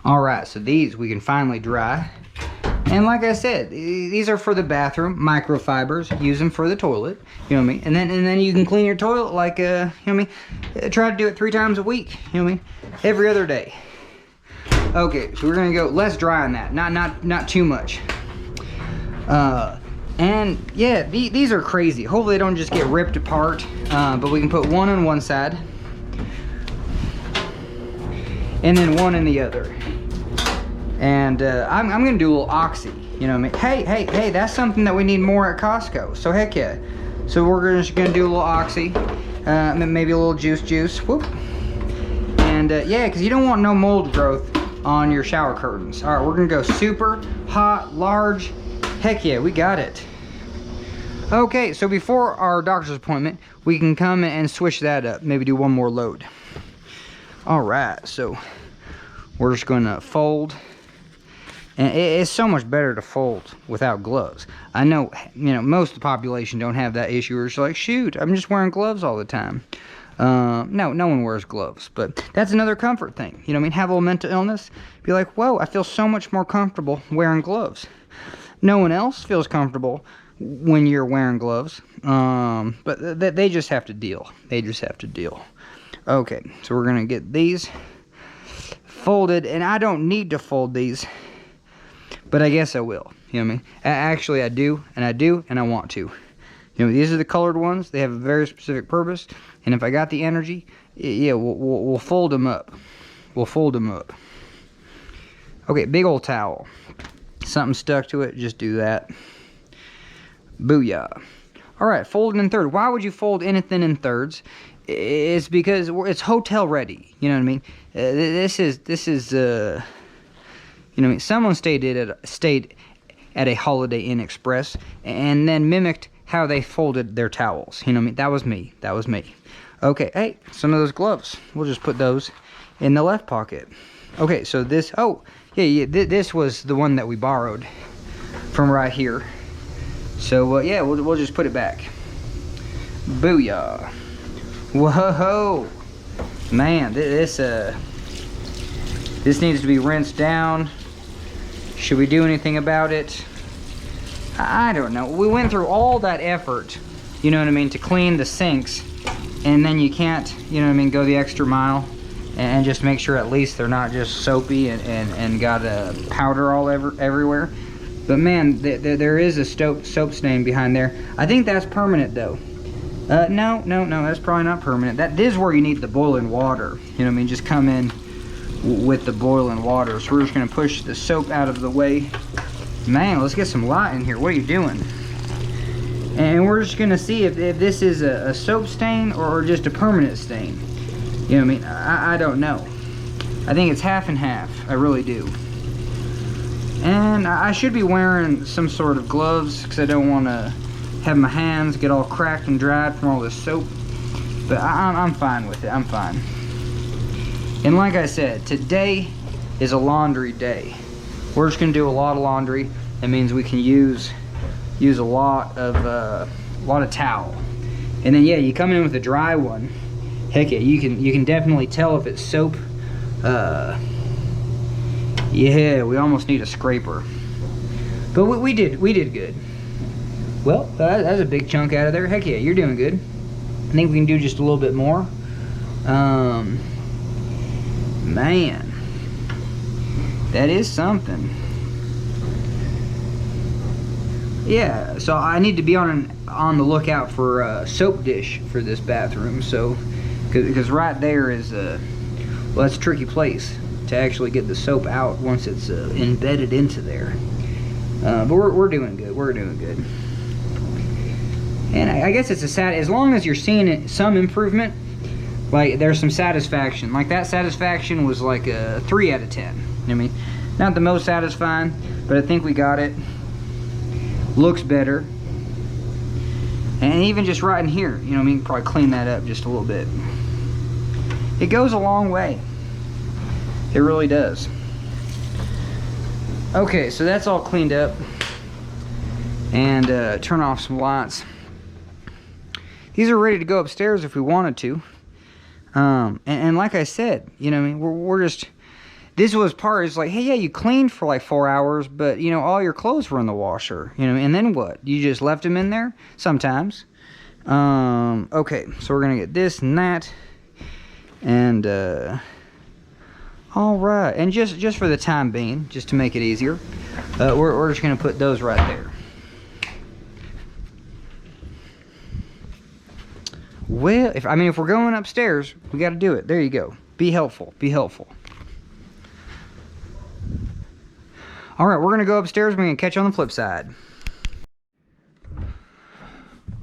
All right, so these we can finally dry. And like I said, these are for the bathroom, microfibers. Use them for the toilet, you know what I mean? And then you can clean your toilet like, you know what I mean? Try to do it 3 times a week, you know what I mean? Every other day. Okay, so we're gonna go less dry on that, not too much. And yeah, these are crazy. Hopefully they don't just get ripped apart, but we can put one on one side, and then one in the other. And I'm gonna do a little oxy, you know what I mean? Hey, that's something that we need more at Costco, so heck yeah. So we're just gonna do a little oxy, maybe a little juice, whoop. And yeah, because you don't want no mold growth on your shower curtains. All right, we're gonna go super hot, large. Heck yeah, we got it. Okay, so before our doctor's appointment, we can come and switch that up, maybe do one more load. All right, so we're just gonna fold. And it's so much better to fold without gloves. I know, you know, most of the population don't have that issue. Or it's like, shoot, I'm just wearing gloves all the time. No one wears gloves, but that's another comfort thing. You know what I mean? Have a little mental illness, be like, whoa, I feel so much more comfortable wearing gloves. No one else feels comfortable when you're wearing gloves, but they just have to deal. They just have to deal. Okay, so we're gonna get these folded, and I don't need to fold these, but I guess I will. You know what I mean? Actually, I do, and I want to. You know, these are the colored ones. They have a very specific purpose, and if I got the energy, yeah, we'll fold them up. We'll fold them up. Okay, big old towel. Something stuck to it, just do that. Booyah. All right, fold in third. Why would you fold anything in thirds? It's because it's hotel ready. You know what I mean? This is you know what I mean? Someone stayed at a Holiday Inn Express and then mimicked how they folded their towels. You know what I mean? That was me. Okay, hey, some of those gloves. We'll just put those in the left pocket. Okay, so this, oh, yeah, this was the one that we borrowed from right here. So, yeah, we'll just put it back. Booyah. Whoa. Man, this needs to be rinsed down. Should we do anything about it? I don't know. We went through all that effort, you know what I mean, to clean the sinks, and then you can't, you know what I mean, go the extra mile and just make sure at least they're not just soapy and got a powder all everywhere. But man, there is a soap stain behind there. I think that's permanent though. No, that's probably not permanent. This is where you need the boiling water. You know what I mean? Just come in with the boiling water. So we're just gonna push the soap out of the way. Man, let's get some light in here. What are you doing? And we're just gonna see if this is a soap stain or just a permanent stain. You know what I mean? I don't know. I think it's half and half. I really do. And I should be wearing some sort of gloves because I don't want to have my hands get all cracked and dried from all this soap. But I'm fine with it. I'm fine. And like I said, today is a laundry day. We're just gonna do a lot of laundry. That means we can use a lot of towel. And then yeah, you come in with a dry one. Heck yeah, you can definitely tell if it's soap. Yeah, we almost need a scraper. But we did good. Well, that's a big chunk out of there. Heck yeah, you're doing good. I think we can do just a little bit more. Man, that is something. Yeah, so I need to be on the lookout for a soap dish for this bathroom. So, because right there is well, that's a tricky place to actually get the soap out once it's embedded into there. But we're doing good. We're doing good. And I guess it's as long as you're seeing some improvement, like there's some satisfaction. Like that satisfaction was like a 3 out of 10. You know what I mean? Not the most satisfying, but I think we got it. Looks better. And even just right in here, you know what I mean? Probably clean that up just a little bit. It goes a long way. It really does. Okay, so that's all cleaned up. And turn off some lights. These are ready to go upstairs if we wanted to. And like I said, you know what I mean, we're just, this was part, it's like, hey, yeah, you cleaned for like 4 hours, but you know, all your clothes were in the washer, you know, and then what? You just left them in there? Sometimes. Okay, so we're gonna get this and that. And, all right, and just for the time being, just to make it easier, we're just gonna put those right there. Well, if we're going upstairs, we got to do it. There you go. Be helpful. Be helpful. All right, we're gonna go upstairs. We're gonna catch you on the flip side.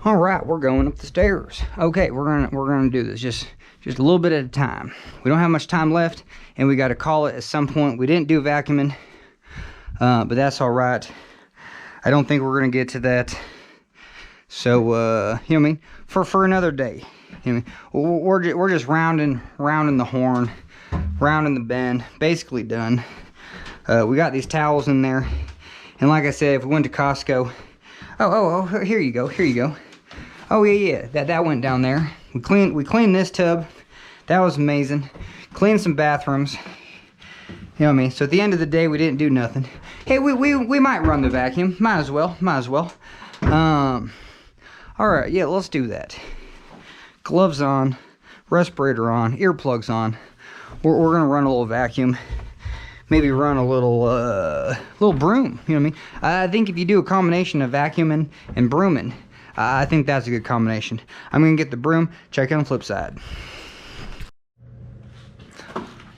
All right, we're going up the stairs. Okay, we're gonna do this just a little bit at a time. We don't have much time left, and we got to call it at some point. We didn't do vacuuming, but that's all right. I don't think we're gonna get to that. So, you know what I mean? For another day. You know what I mean? We're just rounding the horn, rounding the bend, basically done. We got these towels in there. And like I said, if we went to Costco, oh, here you go. Oh yeah, that went down there. We cleaned this tub. That was amazing. Cleaned some bathrooms. You know what I mean? So at the end of the day, we didn't do nothing. Hey, we might run the vacuum. Might as well. All right, yeah, let's do that. Gloves on, respirator on, earplugs on. We're gonna run a little vacuum. Maybe run a little broom. You know what I mean? I think if you do a combination of vacuuming and brooming, I think that's a good combination. I'm gonna get the broom. Check it on the flip side.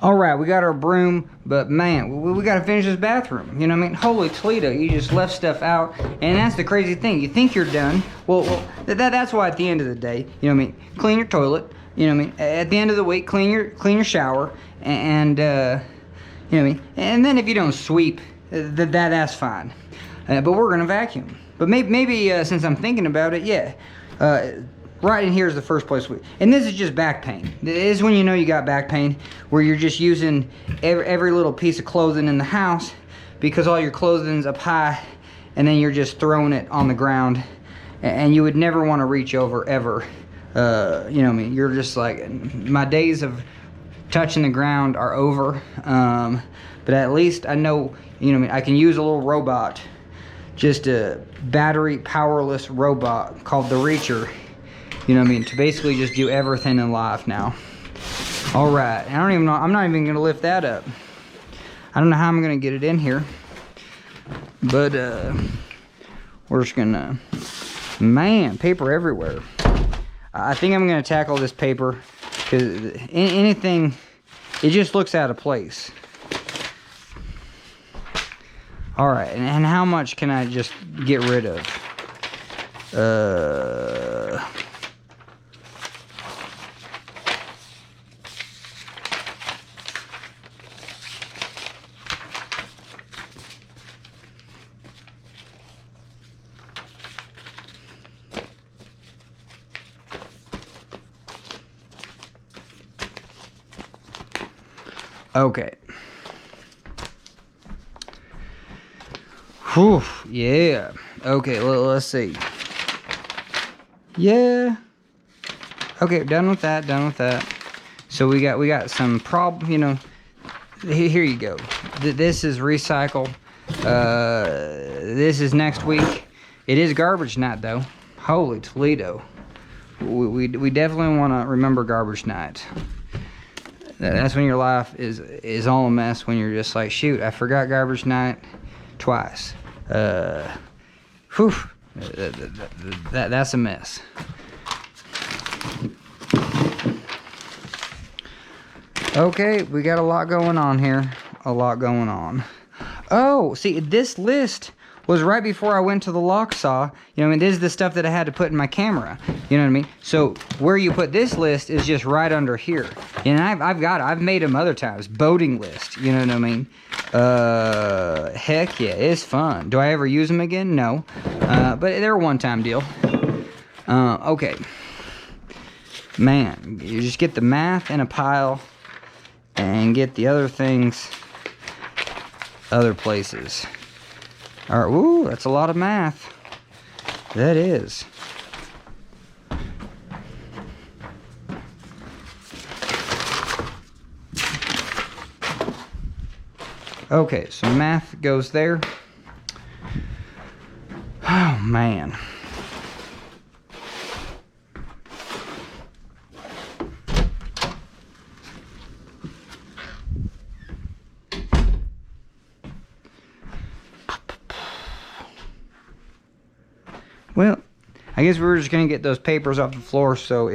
All right, we got our broom, but man, we got to finish this bathroom. You know what I mean? Holy Toledo, you just left stuff out, and that's the crazy thing. You think you're done. Well, that's why at the end of the day, you know what I mean? Clean your toilet. You know what I mean? At the end of the week, clean your shower, and you know what I mean? And then if you don't sweep, that's fine. But we're gonna vacuum. But maybe since I'm thinking about it, yeah. Right in here is the first place and this is just back pain. This is when you know you got back pain, where you're just using every little piece of clothing in the house because all your clothing's up high, and then you're just throwing it on the ground, and you would never want to reach over ever. You know what I mean? You're just like, my days of touching the ground are over. But at least I know, you know what I mean, I can use a little robot just a battery powerless robot called the Reacher. You know what I mean? To basically just do everything in life now. All right, I don't even know, I'm not even gonna lift that up. I don't know how I'm gonna get it in here, but we're just gonna, man, paper everywhere. I think I'm gonna tackle this paper because anything, it just looks out of place. All right, and how much can I just get rid of? Okay. Whew, yeah. Okay, let's see. Yeah. Okay, done with that, done with that. So we got some you know, here you go. This is recycle. This is next week. It is garbage night though. Holy Toledo. We definitely want to remember garbage night. That's when your life is all a mess, when you're just like, shoot, I forgot garbage night twice. Whew, that's a mess. Okay, we got a lot going on here. A lot going on. Oh, see, this list was right before I went to the lock saw. You know what I mean? This is the stuff that I had to put in my camera. You know what I mean? So where you put this list is just right under here. And I've made them other times. Boating list. You know what I mean? Heck yeah, it's fun. Do I ever use them again? No. But they're a one-time deal. Okay. Man, you just get the math in a pile and get the other things other places. All right, ooh, that's a lot of math. That is. Okay, so math goes there. Oh, man. Well, I guess we're just going to get those papers off the floor so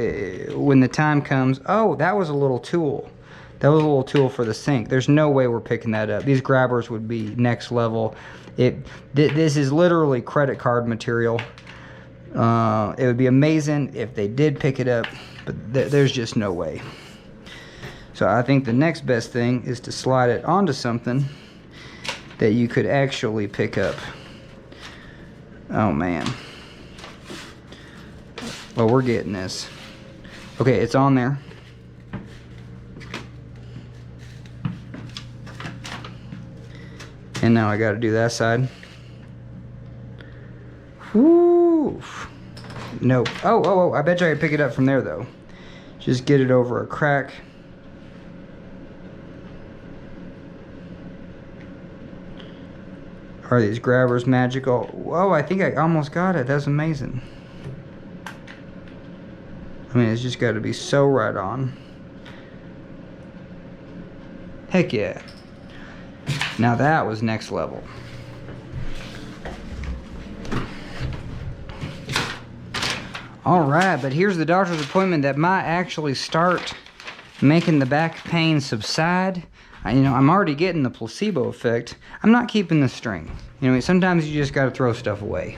when the time comes... Oh, that was a little tool. That was a little tool for the sink. There's no way we're picking that up. These grabbers would be next level. This is literally credit card material. It would be amazing if they did pick it up, but there's just no way. So I think the next best thing is to slide it onto something that you could actually pick up. Oh, man. Well, we're getting this. Okay, it's on there. And now I got to do that side. Woo! Nope. Oh, I bet you I could pick it up from there, though. Just get it over a crack. Are these grabbers magical? Whoa, I think I almost got it. That's amazing. I mean, it's just got to be so right on. Heck yeah. Now that was next level. Alright, but here's the doctor's appointment that might actually start making the back pain subside. You know, I'm already getting the placebo effect. I'm not keeping the string. You know, sometimes you just got to throw stuff away.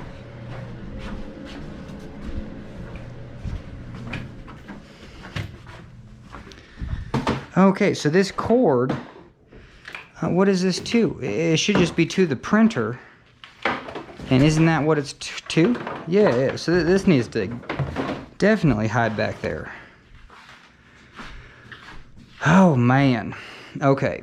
Okay, so this cord, what is this to? It should just be to the printer. And isn't that what it's to? Yeah, so this needs to definitely hide back there. Oh, man. Okay.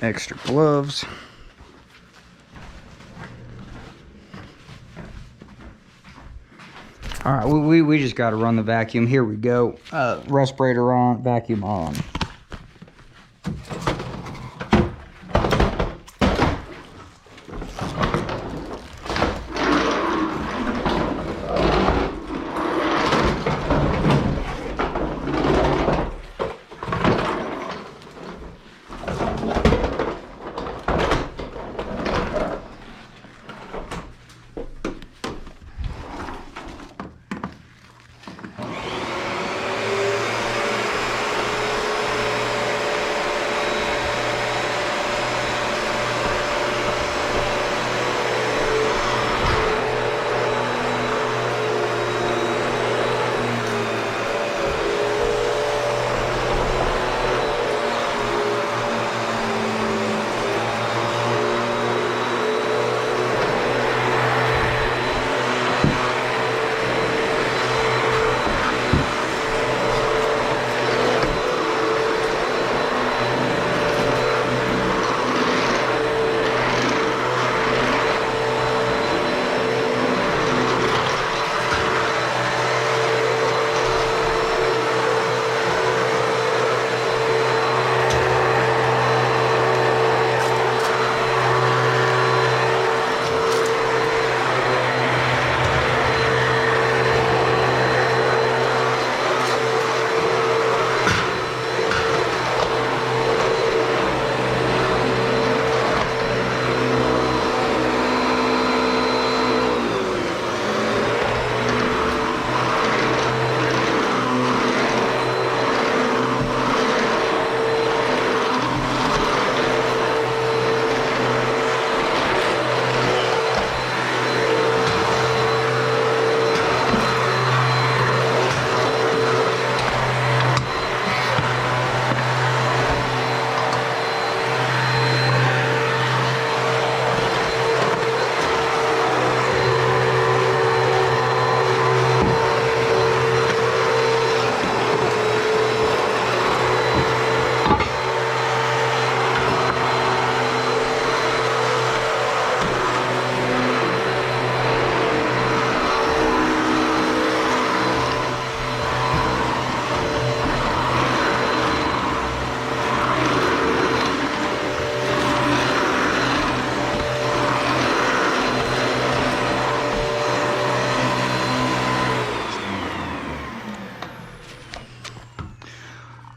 Extra gloves. All right, we just got to run the vacuum. Here we go. Respirator on, vacuum on.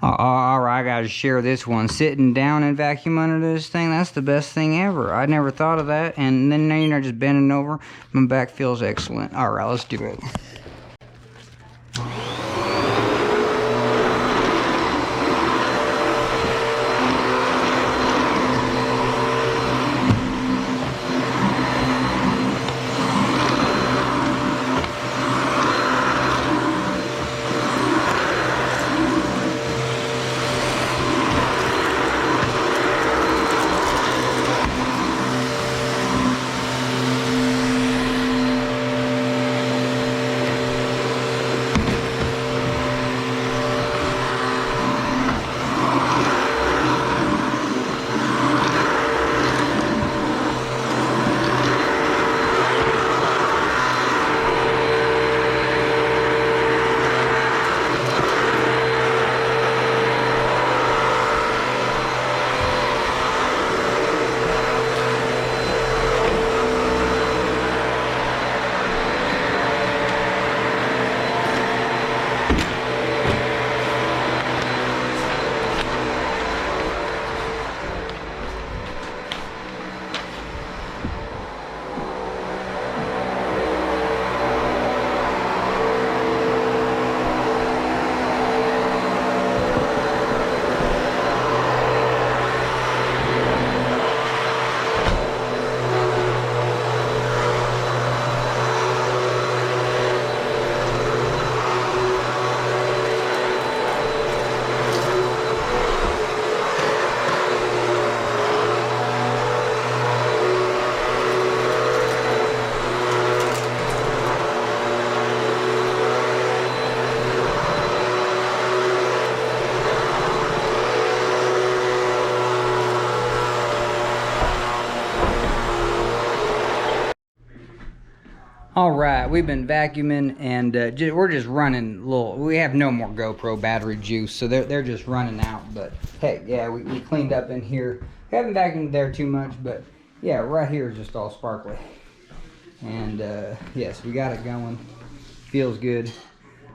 All right, I gotta share this one. Sitting down and vacuum under this thing, that's the best thing ever. I never thought of that. And then now you're just bending over. My back feels excellent. All right, let's do it. All right, we've been vacuuming and we're just running little. We have no more GoPro battery juice, so they're just running out. But hey, yeah, we cleaned up in here. Haven't vacuumed there too much, but yeah, right here is just all sparkly. And yes, we got it going. Feels good.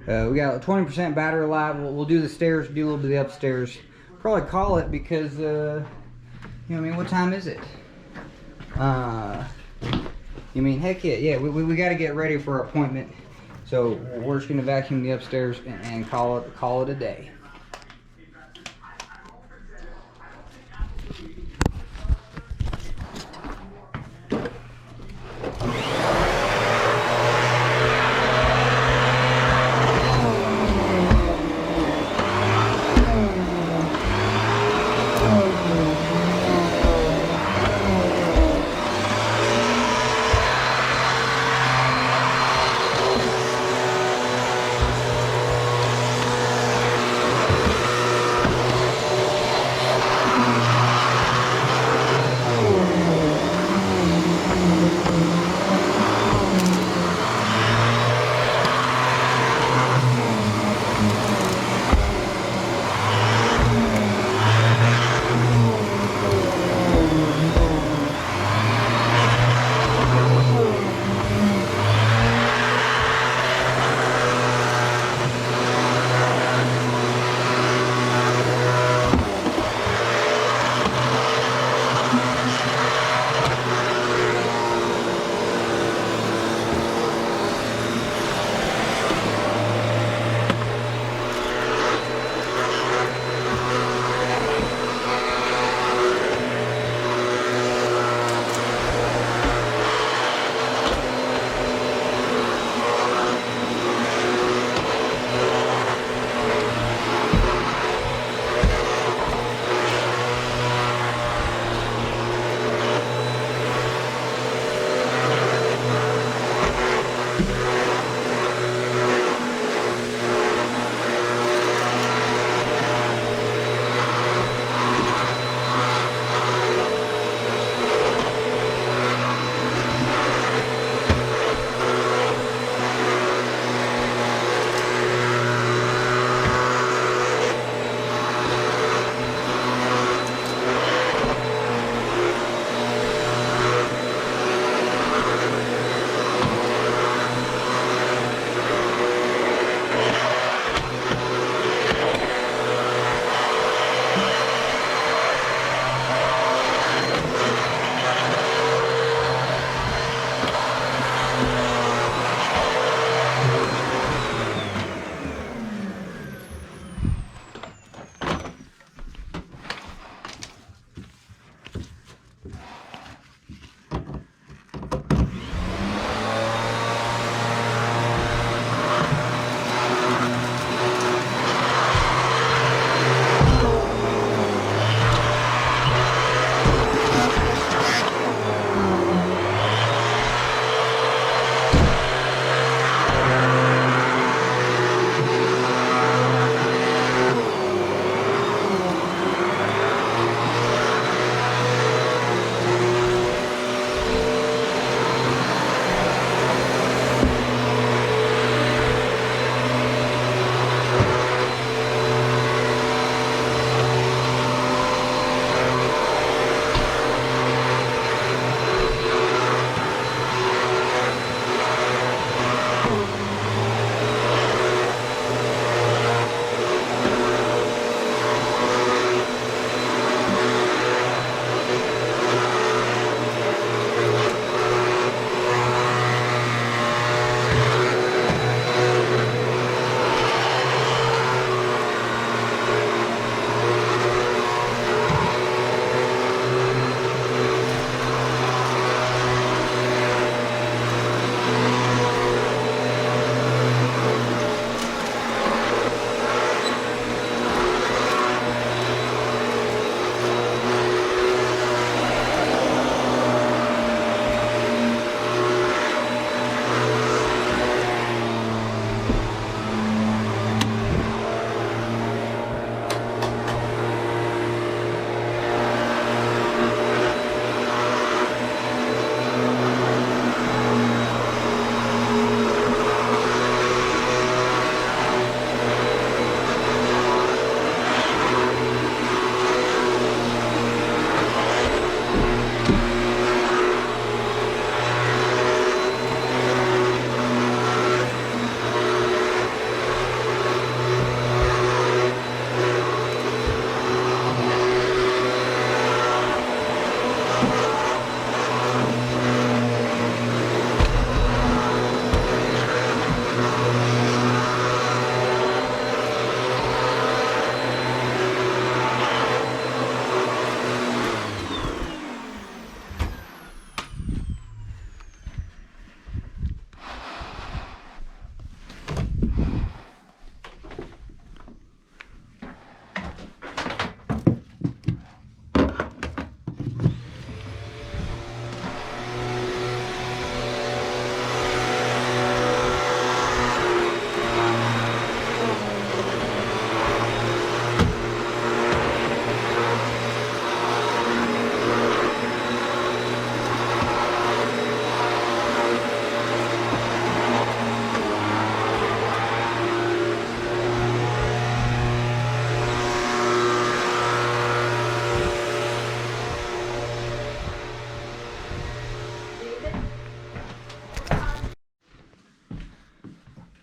We got a 20% battery life. We'll do the stairs, do a little bit of the upstairs. Probably call it because you know, I mean, what time is it? You mean, heck yeah, we got to get ready for our appointment. So we're just gonna vacuum the upstairs and call it a day.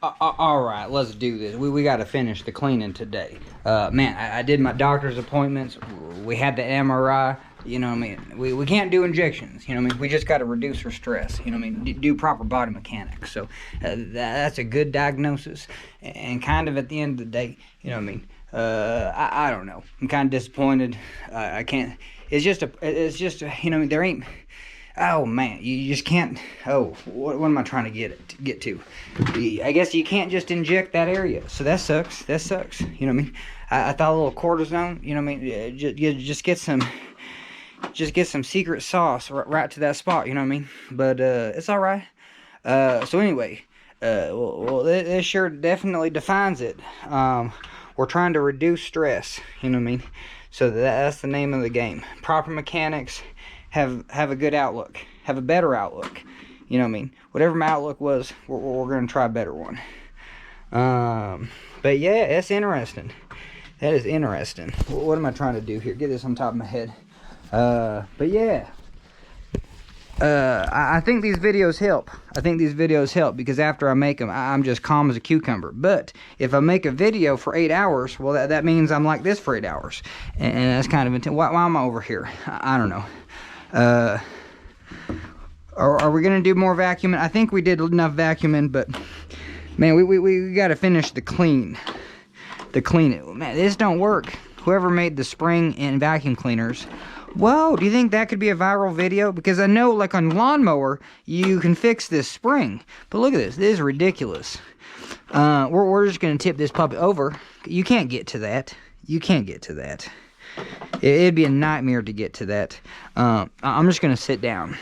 All right, let's do this. We got to finish the cleaning today. Man, I did my doctor's appointments. We had the MRI. You know what I mean? We can't do injections. You know what I mean? We just got to reduce her stress. You know what I mean? Do proper body mechanics. So that's a good diagnosis. And kind of at the end of the day, you know what I mean? I don't know. I'm kind of disappointed. I can't. It's just a. You know, there ain't. Oh man, you just can't. Oh, what am I trying to get to? I guess you can't just inject that area, so that sucks. That sucks. You know what I mean? I thought a little cortisone. You know what I mean? Just get some secret sauce right to that spot. You know what I mean? But it's all right. So anyway, well, this sure definitely defines it. We're trying to reduce stress. You know what I mean? So that's the name of the game. Proper mechanics. Have a good outlook, have a better outlook. You know what I mean? Whatever my outlook was, we're gonna try a better one. But yeah, that's interesting. That is interesting. What am I trying to do here? Get this on top of my head. But yeah, I think these videos help. I think these videos help because after I make them, I'm just calm as a cucumber. But if I make a video for 8 hours, well, that means I'm like this for 8 hours, and that's kind of intense. Why am I over here? I don't know. Are we gonna do more vacuuming? I think we did enough vacuuming, but man, we gotta finish the clean. Man, this don't work. Whoever made the spring and vacuum cleaners, whoa, do you think that could be a viral video? Because I know, like on lawnmower, you can fix this spring, but look at this. This is ridiculous. We're just gonna tip this puppy over. You can't get to that. You can't get to that. It'd be a nightmare to get to that. I'm just gonna sit down.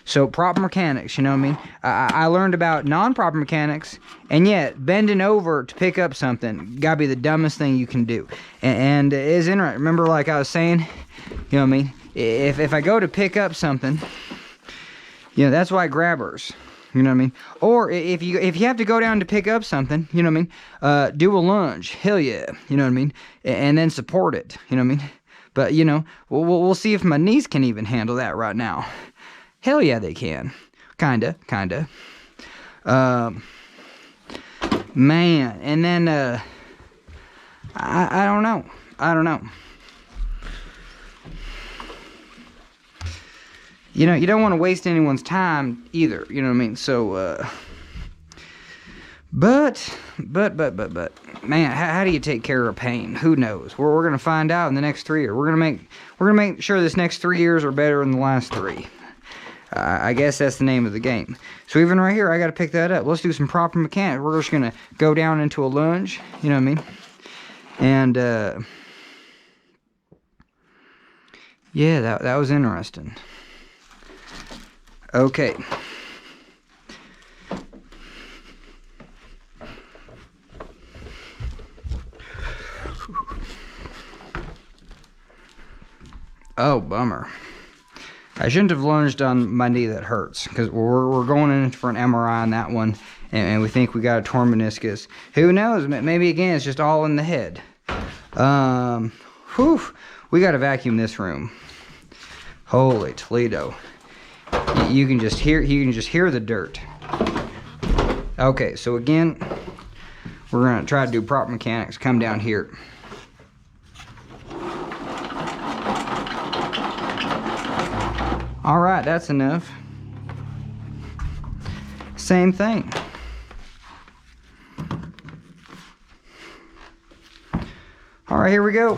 So proper mechanics, you know what I mean? I learned about non-proper mechanics, and yet bending over to pick up something gotta be the dumbest thing you can do. And it's interesting. Remember, like I was saying, you know what I mean? If I go to pick up something, you know, that's why grabbers. You know what I mean? Or if you have to go down to pick up something, you know what I mean? Do a lunge. Hell yeah. You know what I mean? And then support it. You know what I mean? But, you know, we'll see if my knees can even handle that right now. Hell yeah, they can. Kinda. Man. And then, I don't know. You know, you don't want to waste anyone's time either, you know what I mean? So, but, man, how do you take care of pain? Who knows? We're gonna find out in the next 3 years. We're gonna make sure this next 3 years are better than the last 3. I guess that's the name of the game. So even right here, I got to pick that up. Let's do some proper mechanics. We're just gonna go down into a lunge, you know what I mean? And yeah, that was interesting. Okay. Oh, bummer. I shouldn't have lunged on my knee that hurts, because we're going in for an MRI on that one, and we think we got a torn meniscus. Who knows? Maybe again it's just all in the head. Whew. We got to vacuum this room. Holy Toledo. You can just hear the dirt. Okay, so again, we're gonna try to do proper mechanics. Come down here. All right, that's enough. Same thing. All right, here we go.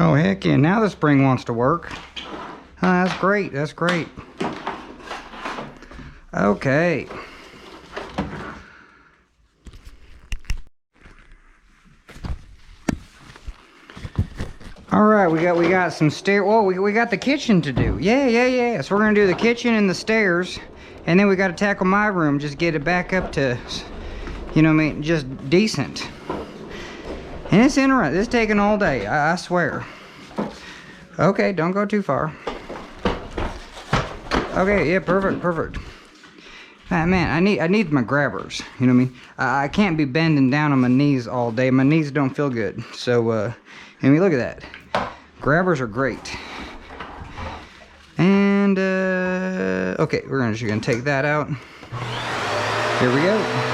Oh, heck yeah. Now the spring wants to work. That's great. That's great. Okay. All right, we got some stair. Well, we got the kitchen to do. Yeah. So we're gonna do the kitchen and the stairs, and then we got to tackle my room. Just get it back up to, you know what I mean, just decent. And it's interesting. It's taking all day. I swear. Okay, don't go too far. Okay, yeah, perfect. Man, I need my grabbers. You know what I mean? I can't be bending down on my knees all day. My knees don't feel good. So, I mean, look at that. Grabbers are great. And, okay, we're just gonna take that out. Here we go.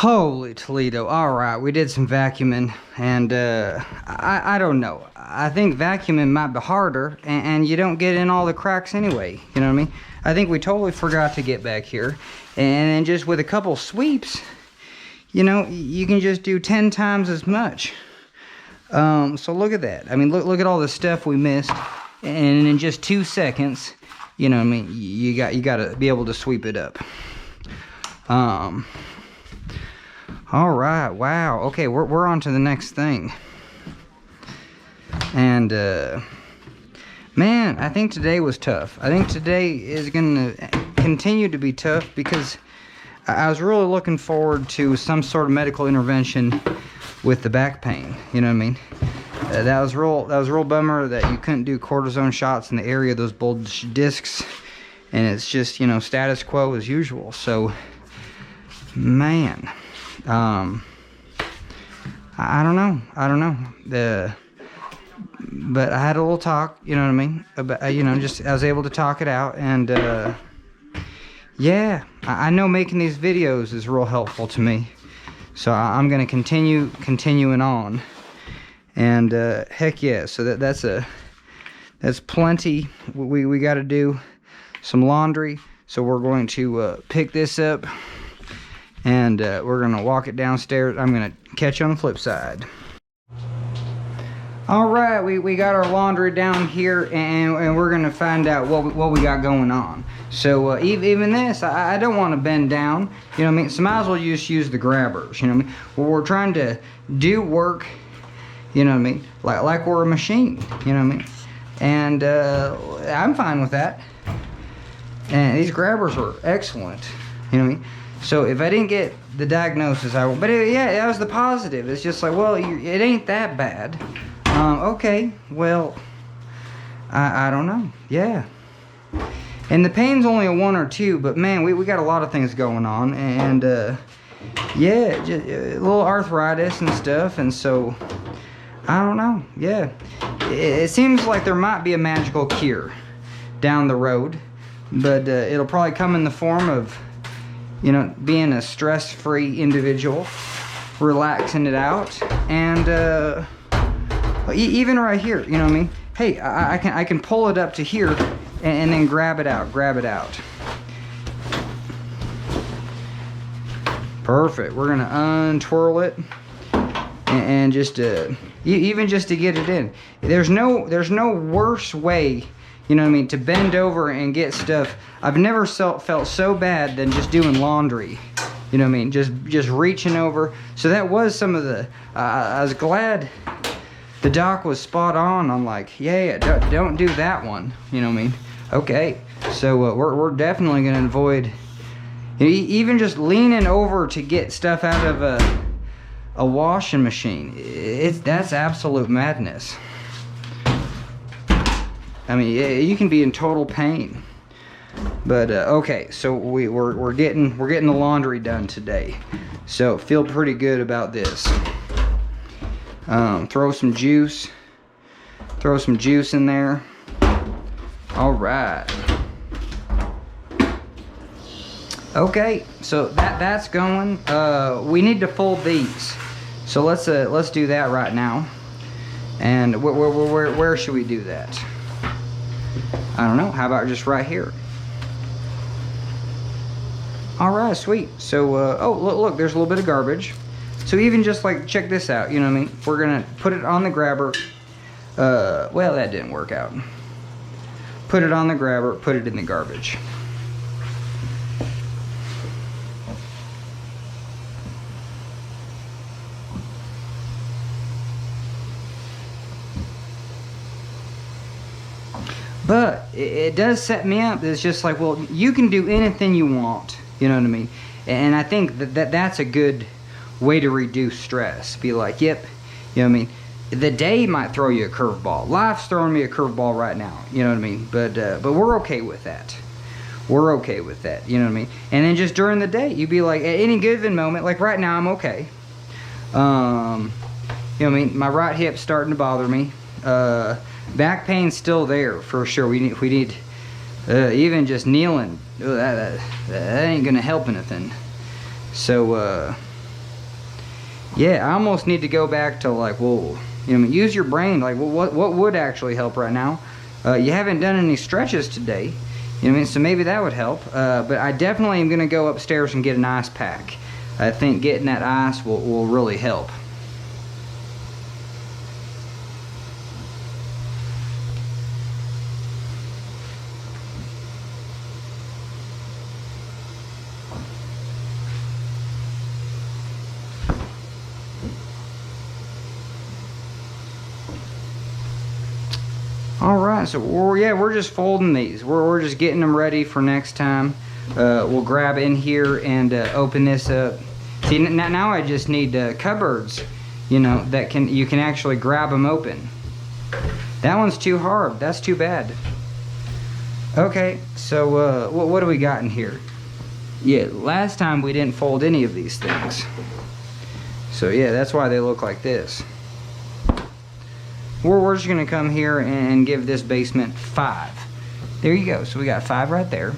Holy Toledo. All right, we did some vacuuming, and I don't know. I think vacuuming might be harder, and you don't get in all the cracks anyway. You know what I mean? I think we totally forgot to get back here. And then just with a couple sweeps, you know, you can just do 10 times as much. So look at that. I mean, look at all the stuff we missed. And in just 2 seconds, you know what I mean, you got to be able to sweep it up. All right, wow. Okay, we're on to the next thing. And man, I think today was tough. I think today is going to continue to be tough because I was really looking forward to some sort of medical intervention with the back pain. You know what I mean? That was real bummer that you couldn't do cortisone shots in the area of those bulged discs, and it's just, you know, status quo as usual. So, man, I don't know. But I had a little talk, you know what I mean? About, you know, just I was able to talk it out, and yeah, I know making these videos is real helpful to me. So I'm gonna continuing on, and heck yeah. So that's plenty. We got to do some laundry. So we're going to pick this up, and we're gonna walk it downstairs. I'm gonna catch you on the flip side. All right, we got our laundry down here, and we're gonna find out what we got going on. So even this, I don't want to bend down, you know what I mean? So might as well just use the grabbers, you know what I mean? Well, we're trying to do work, you know what I mean? Like we're a machine, you know what I mean? And I'm fine with that. And these grabbers are excellent, you know what I mean? So if I didn't get the diagnosis, I will. But yeah, that was the positive. It's just like, well, it ain't that bad. Okay, well, I don't know. Yeah. And the pain's only a 1 or 2, but man, we got a lot of things going on, and yeah, just a little arthritis and stuff, and so I don't know. Yeah, it seems like there might be a magical cure down the road, but it'll probably come in the form of, you know, being a stress-free individual, relaxing it out, and even right here, you know what I mean? Hey, I can pull it up to here and then grab it out. Perfect. We're gonna untwirl it and just even just to get it in. There's no worse way, you know what I mean, to bend over and get stuff. I've never felt so bad than just doing laundry. You know what I mean? Just reaching over. So that was some of the. I was glad the doc was spot on. I'm like, yeah, don't do that one. You know what I mean? Okay, so we're definitely gonna avoid even just leaning over to get stuff out of a washing machine. That's absolute madness. I mean, you can be in total pain. But okay, so we're getting the laundry done today. So feel pretty good about this. Throw some juice in there. All right. Okay, so that's going. We need to fold these. So let's do that right now. And where should we do that? I don't know. How about just right here? All right, sweet. So oh, look, there's a little bit of garbage. So even just like, check this out, you know what I mean? We're gonna put it on the grabber. Well, that didn't work out. Put it on the grabber, put it in the garbage. But it does set me up. It's just like, well, you can do anything you want, you know what I mean? And I think that's a good way to reduce stress. Be like, yep, you know what I mean? The day might throw you a curveball. Life's throwing me a curveball right now, you know what I mean? But we're okay with that. We're okay with that, you know what I mean? And then just during the day, you'd be like, at any given moment, like right now, I'm okay. You know what I mean? My right hip's starting to bother me. Back pain's still there for sure. We need even just kneeling. That ain't gonna help anything. So Yeah, I almost need to go back to like, well, you know, use your brain. Like, well, what would actually help right now? You haven't done any stretches today. You know what I mean? So maybe that would help. But I definitely am going to go upstairs and get an ice pack. I think getting that ice will really help. All right, so we're just folding these. We're just getting them ready for next time. We'll grab in here and open this up. See, now I just need cupboards, you know, that you can actually grab them open. That one's too hard. That's too bad. Okay, so what do we got in here? Yeah, last time we didn't fold any of these things. So yeah, that's why they look like this. We're just gonna come here and give this basement 5. There you go. So we got 5 right there.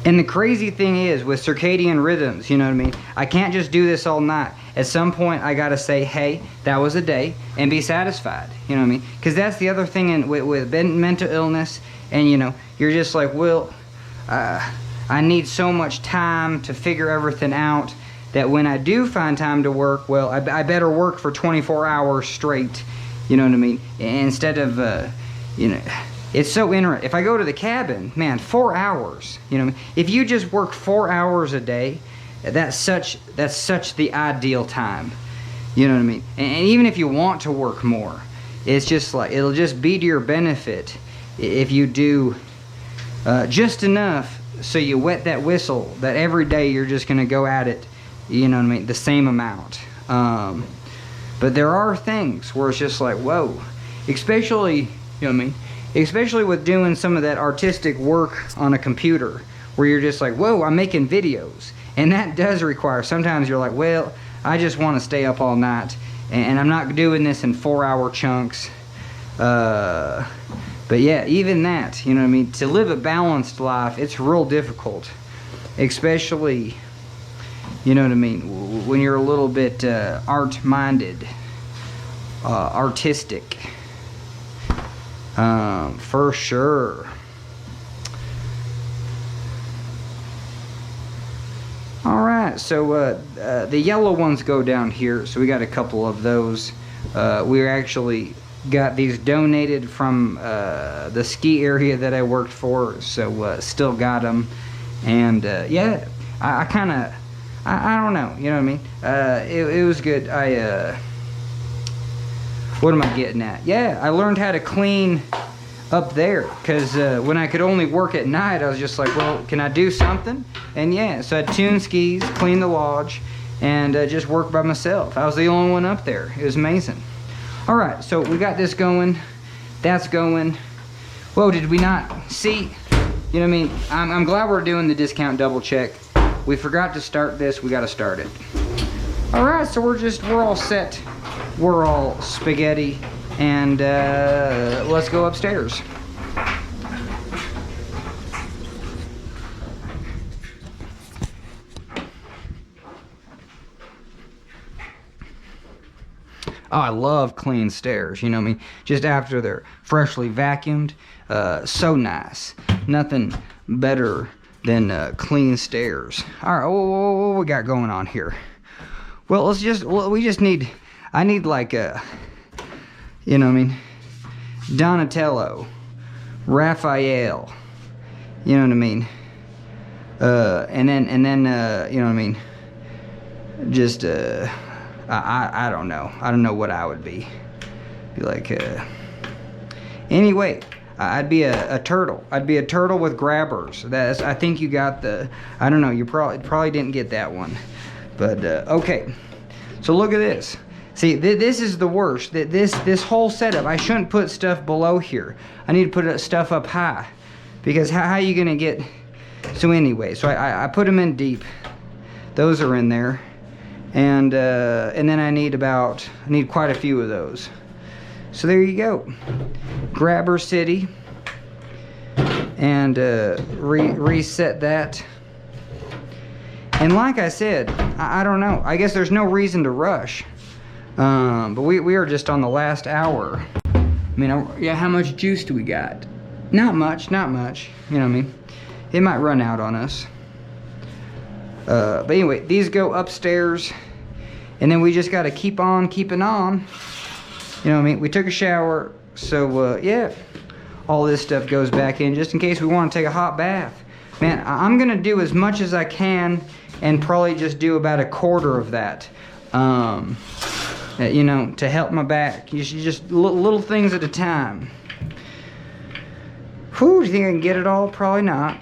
And the crazy thing is with circadian rhythms, you know what I mean? I can't just do this all night. At some point, I gotta say, hey, that was a day, and be satisfied. You know what I mean? Because that's the other thing with mental illness, and you know, you're just like, well, I need so much time to figure everything out that when I do find time to work, well, I better work for 24 hours straight. You know what I mean? Instead of, you know. It's so interesting. If I go to the cabin, man, 4 hours. You know, if you just work 4 hours a day, that's such the ideal time. You know what I mean? And even if you want to work more, it's just like it'll just be to your benefit if you do just enough so you wet that whistle that every day you're just gonna go at it. You know what I mean? The same amount. But there are things where it's just like, whoa, especially, you know what I mean? Especially with doing some of that artistic work on a computer where you're just like, whoa, I'm making videos. And that does require, sometimes you're like, well, I just want to stay up all night and I'm not doing this in 4-hour chunks. But yeah, even that, you know what I mean? To live a balanced life, it's real difficult. Especially, you know what I mean, when you're a little bit art-minded, artistic. For sure. Alright, so the yellow ones go down here, so we got a couple of those. We actually got these donated from the ski area that I worked for, so still got them. And yeah, I kind of, I don't know, you know what I mean? It was good. What am I getting at? Yeah, I learned how to clean up there because when I could only work at night, I was just like, well, can I do something? And yeah, so I tuned skis, cleaned the lodge, and just worked by myself. I was the only one up there. It was amazing. All right, so we got this going. That's going. Whoa, did we not see? You know what I mean? I'm glad we're doing the discount double check. We forgot to start this. We got to start it. All right, so we're all set. We're all spaghetti, and let's go upstairs. Oh, I love clean stairs, you know what I mean? Just after they're freshly vacuumed, so nice. Nothing better than clean stairs. All right, what we got going on here? Well, I need like a, you know what I mean, Donatello, Raphael, you know what I mean, and then you know what I mean, just I don't know what I would be like, anyway, I'd be a turtle. I'd be a turtle with grabbers. I think you got I don't know, you probably didn't get that one, but okay, so look at this. See, this is the worst. This whole setup, I shouldn't put stuff below here. I need to put stuff up high. Because how are you going to get, So anyway, so I put them in deep. Those are in there. And then I need quite a few of those. So there you go. Grabber City. And reset that. And like I said, I don't know. I guess there's no reason to rush. But we are just on the last hour. I mean, yeah, how much juice do we got? Not much, not much. You know what I mean? It might run out on us. But anyway, these go upstairs. And then we just got to keep on keeping on. You know what I mean? We took a shower. So, yeah. All this stuff goes back in just in case we want to take a hot bath. Man, I'm going to do as much as I can and probably just do about a quarter of that. You know, to help my back. You should just little things at a time. Whew, do you think I can get it all? Probably not.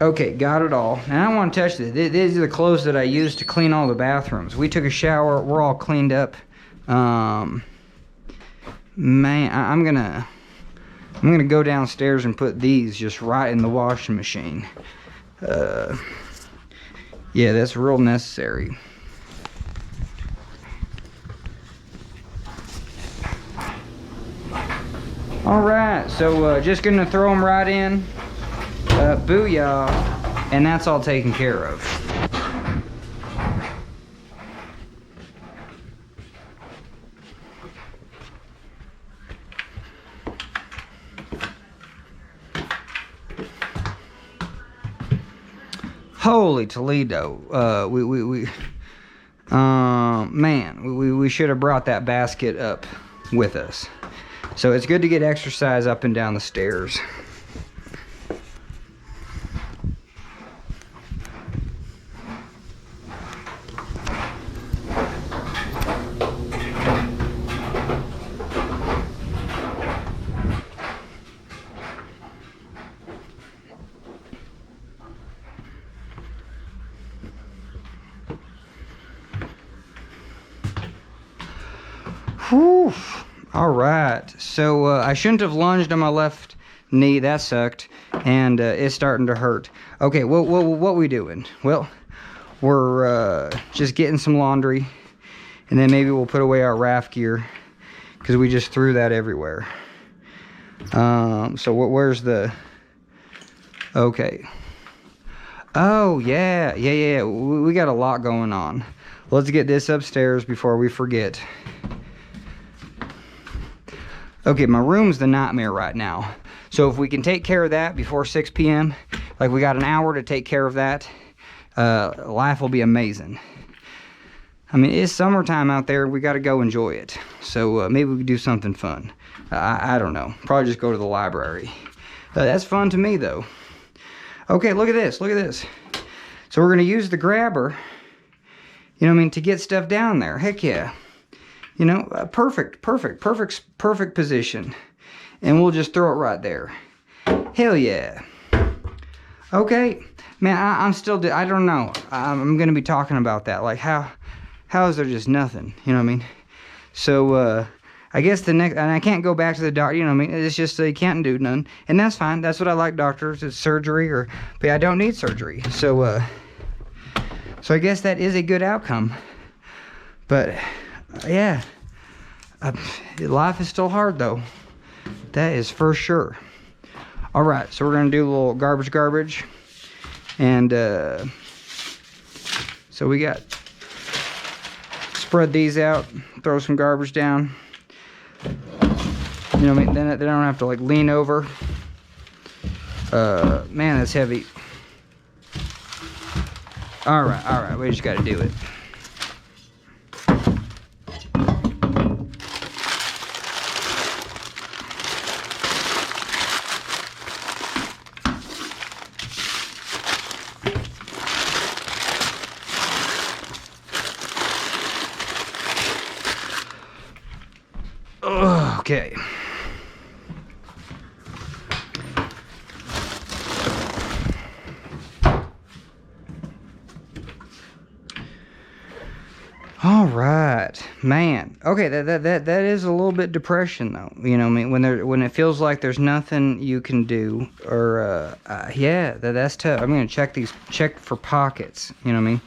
Okay, got it all. And I don't want to touch this. These are the clothes that I used to clean all the bathrooms. We took a shower. We're all cleaned up. Man, I'm gonna go downstairs and put these just right in the washing machine. Yeah, that's real necessary. All right, so just gonna throw them right in. Booyah, and that's all taken care of. Holy Toledo! Man, we should have brought that basket up with us. So it's good to get exercise up and down the stairs. Whew. All right, so I shouldn't have lunged on my left knee. That sucked, and it's starting to hurt. Okay, well, what we doing? Well, we're just getting some laundry, and then maybe we'll put away our raft gear because we just threw that everywhere. So where's the? Okay. Oh yeah. We got a lot going on. Let's get this upstairs before we forget. Okay, my room's the nightmare right now. So if we can take care of that before 6 p.m., like we got an hour to take care of that, life will be amazing. I mean, it's summertime out there. We got to go enjoy it. So maybe we could do something fun. I don't know. Probably just go to the library. That's fun to me, though. Okay, look at this. Look at this. So we're going to use the grabber, you know what I mean, to get stuff down there. Heck yeah. You know, perfect position. And we'll just throw it right there. Hell yeah. Okay. Man, I'm still, I don't know. I'm going to be talking about that. Like, how is there just nothing? You know what I mean? So, I guess the next, and I can't go back to the doctor, you know what I mean? It's just, you can't do none. And that's fine. That's what I like, doctors. It's surgery, but I don't need surgery. So, so I guess that is a good outcome. But, yeah. Life is still hard, though. That is for sure. All right, so we're going to do a little garbage. And, so we got, spread these out, throw some garbage down. You know what I mean? Then they don't have to, like, lean over. Man, that's heavy. All right, we just got to do it. Okay. All right, man. Okay, that is a little bit depression though. You know, what I mean, when it feels like there's nothing you can do, or yeah, that's tough. I'm gonna check for pockets. You know what I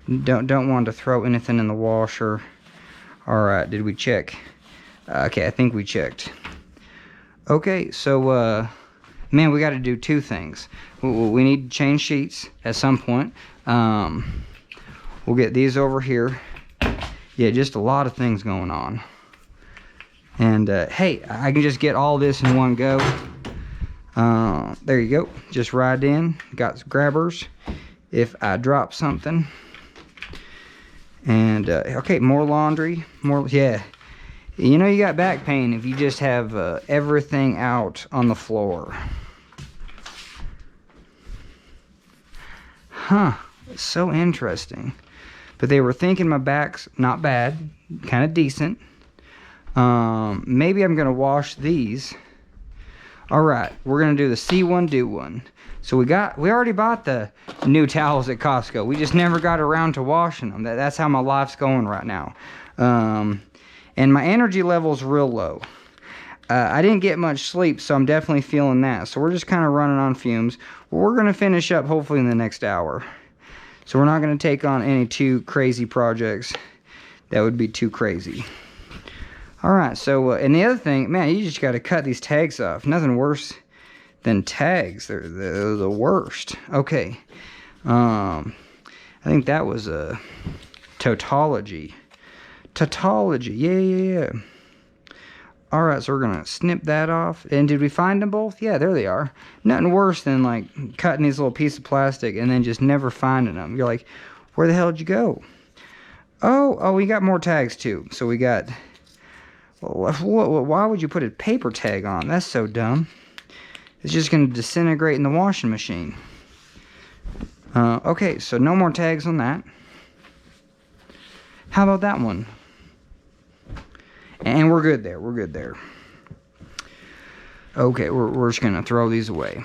mean? Don't want to throw anything in the washer. All right, did we check? Okay, I think we checked. Okay, so man, we got to do two things. We need to change sheets at some point. We'll get these over here. Yeah, just a lot of things going on. And hey, I can just get all this in one go. There you go. Just right in. Got grabbers if I drop something. And okay, more laundry. More, yeah. You know you got back pain if you just have everything out on the floor. Huh. It's so interesting. But they were thinking my back's not bad, kind of decent. Maybe I'm gonna wash these. All right, we're gonna do the see one, do one. So we already bought the new towels at Costco. We just never got around to washing them. That's how my life's going right now. And my energy level's real low. I didn't get much sleep, so I'm definitely feeling that. So we're just kind of running on fumes. We're gonna finish up hopefully in the next hour. So we're not going to take on any too crazy projects. That would be too crazy. All right, so, and the other thing, man, you just got to cut these tags off. Nothing worse than tags. They're the worst. Okay. I think that was a tautology. Tautology, yeah. All right, so we're going to snip that off. And did we find them both? Yeah, there they are. Nothing worse than, like, cutting these little pieces of plastic and then just never finding them. You're like, where the hell did you go? Oh, we got more tags, too. So we got... why would you put a paper tag on? That's so dumb. It's just going to disintegrate in the washing machine. Okay, so no more tags on that. How about that one? And we're good there. Okay, we're just gonna throw these away.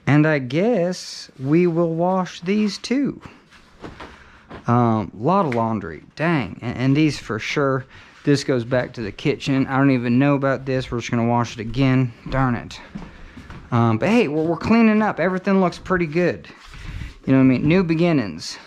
And I guess we will wash these too. Lot of laundry, dang, and these for sure. This goes back to the kitchen. I don't even know about this. We're just gonna wash it again. Darn it. But hey, we're cleaning up. Everything looks pretty good. You know what I mean? New beginnings.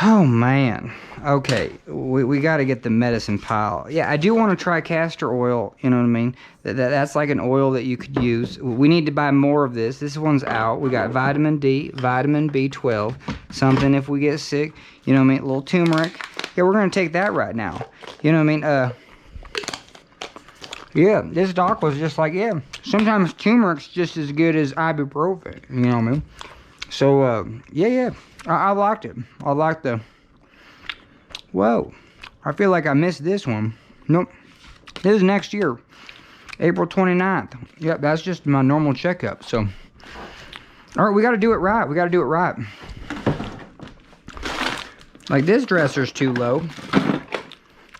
Oh man. Okay, we got to get the medicine pile. Yeah, I do want to try castor oil, you know what I mean? That's like an oil that you could use. We need to buy more of this. This one's out. We got vitamin D, vitamin B12, something if we get sick, you know what I mean? A little turmeric. Yeah, we're going to take that right now. You know what I mean? Yeah, this doc was just like, yeah, sometimes turmeric's just as good as ibuprofen, you know what I mean? So, yeah, I liked it. I liked the... Whoa, I feel like I missed this one. Nope, this is next year, April 29th. Yep, that's just my normal checkup. So, all right, we got to do it right. Like this dresser's too low.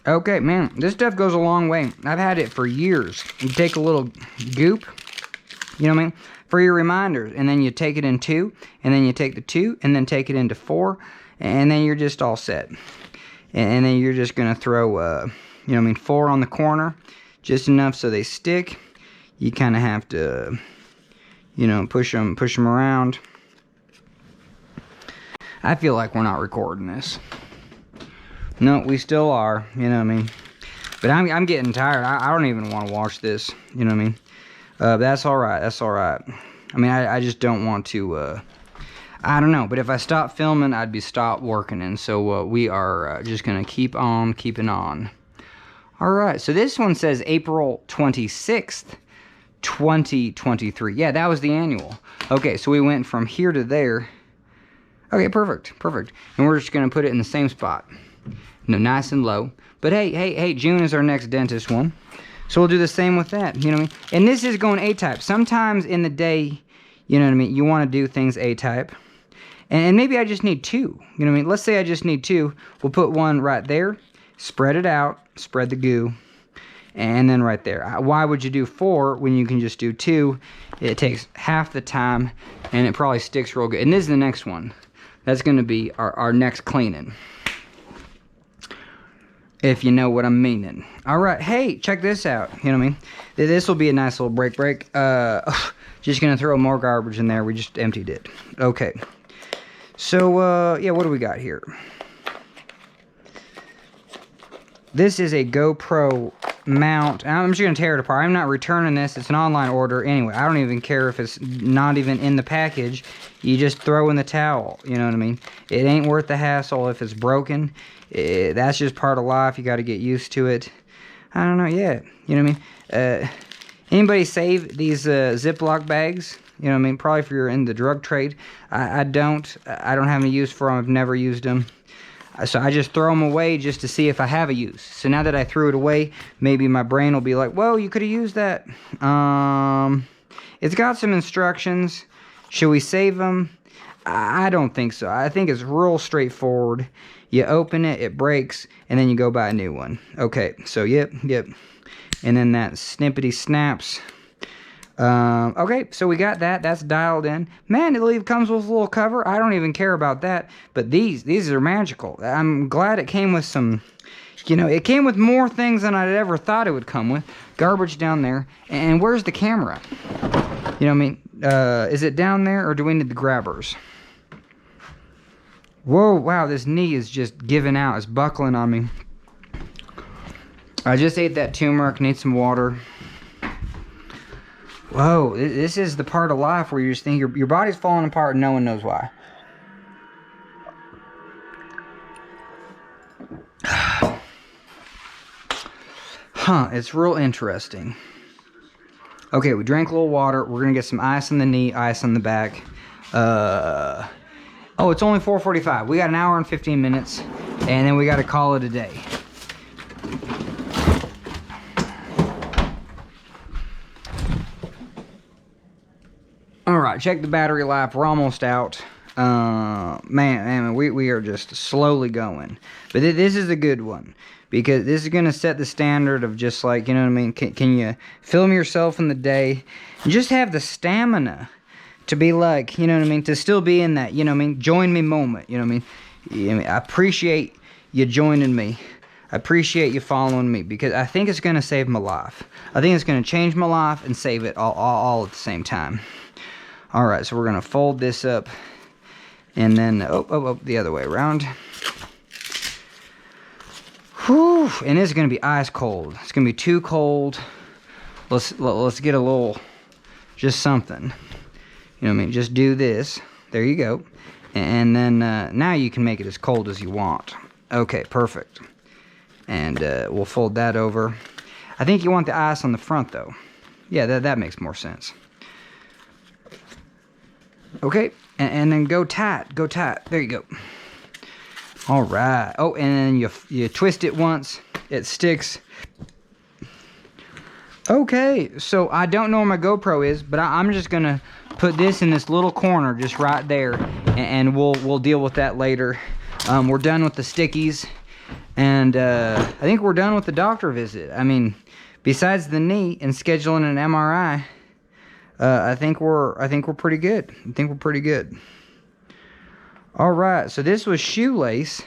Okay, man, this stuff goes a long way. I've had it for years. You take a little goop, you know what I mean, for your reminders, and then you take it in 2, and then you take the 2, and then take it into 4, and then you're just all set. And then you're just going to throw, you know what I mean, 4 on the corner, just enough so they stick. You kind of have to, you know, push them around. I feel like we're not recording this. No, we still are, you know what I mean. But I'm getting tired. I don't even want to wash this, you know what I mean. That's all right. I mean, I just don't want to... I don't know, but if I stopped filming, I'd be stopped working, and so we are just going to keep on keeping on. All right, so this one says April 26th, 2023. Yeah, that was the annual. Okay, so we went from here to there. Okay, perfect. And we're just going to put it in the same spot. nice and low. But hey, June is our next dentist one. So we'll do the same with that, you know what I mean? And this is going A-type. Sometimes in the day, you know what I mean, you want to do things A-type. And maybe I just need 2, you know what I mean? Let's say I just need 2. We'll put one right there, spread it out, spread the goo, and then right there. Why would you do 4 when you can just do 2? It takes half the time, and it probably sticks real good. And this is the next one. That's going to be our next cleaning, if you know what I'm meaning. All right, hey, check this out. You know what I mean? This will be a nice little break. Just going to throw more garbage in there. We just emptied it. Okay. So, yeah, what do we got here? This is a GoPro mount. I'm just going to tear it apart. I'm not returning this. It's an online order anyway. I don't even care if it's not even in the package. You just throw in the towel. You know what I mean? It ain't worth the hassle if it's broken. That's just part of life. You got to get used to it. I don't know yet. You know what I mean? Anybody save these Ziploc bags? You know what I mean? Probably if you're in the drug trade. I don't have any use for them. I've never used them. So I just throw them away just to see if I have a use. So now that I threw it away, maybe my brain will be like, whoa, you could have used that. It's got some instructions. Should we save them? I don't think so. I think it's real straightforward. You open it, it breaks, and then you go buy a new one. Okay, so yep. And then that snippety snaps. Okay, so we got that. That's dialed in. Man, it comes with a little cover. I don't even care about that. But these are magical. I'm glad it came with some, you know, it came with more things than I'd ever thought it would come with. Garbage down there. And where's the camera? You know what I mean? Is it down there, or do we need the grabbers? Whoa, wow, this knee is just giving out. It's buckling on me. I just ate that turmeric. Need some water. Whoa, this is the part of life where you just think your body's falling apart and no one knows why. Huh, it's real interesting. Okay, we drank a little water. We're going to get some ice on the knee, ice on the back. Oh, it's only 4:45. We got an hour and 15 minutes, and then we got to call it a day. All right, check the battery life. We're almost out. Man, we are just slowly going. But this is a good one, because this is going to set the standard of just like, you know what I mean? Can you film yourself in the day and just have the stamina to be like, you know what I mean? To still be in that, you know what I mean? Join me moment, you know what I mean? I appreciate you joining me. I appreciate you following me, because I think it's going to save my life. I think it's going to change my life and save it all at the same time. All right, so we're going to fold this up, and then, the other way around. Whew, and it's going to be ice cold. It's going to be too cold. Let's get a little, just something. You know what I mean? Just do this. There you go. And then now you can make it as cold as you want. Okay, perfect. And we'll fold that over. I think you want the ice on the front, though. Yeah, that makes more sense. Okay, and then go tight. Go tight. There you go. All right. Oh, and then you twist it once. It sticks. Okay, so I don't know where my GoPro is, but I'm just going to put this in this little corner just right there, and we'll deal with that later. We're done with the stickies, and I think we're done with the doctor visit. I mean, besides the knee and scheduling an MRI, I think we're pretty good. I think we're pretty good. All right, so this was shoelace,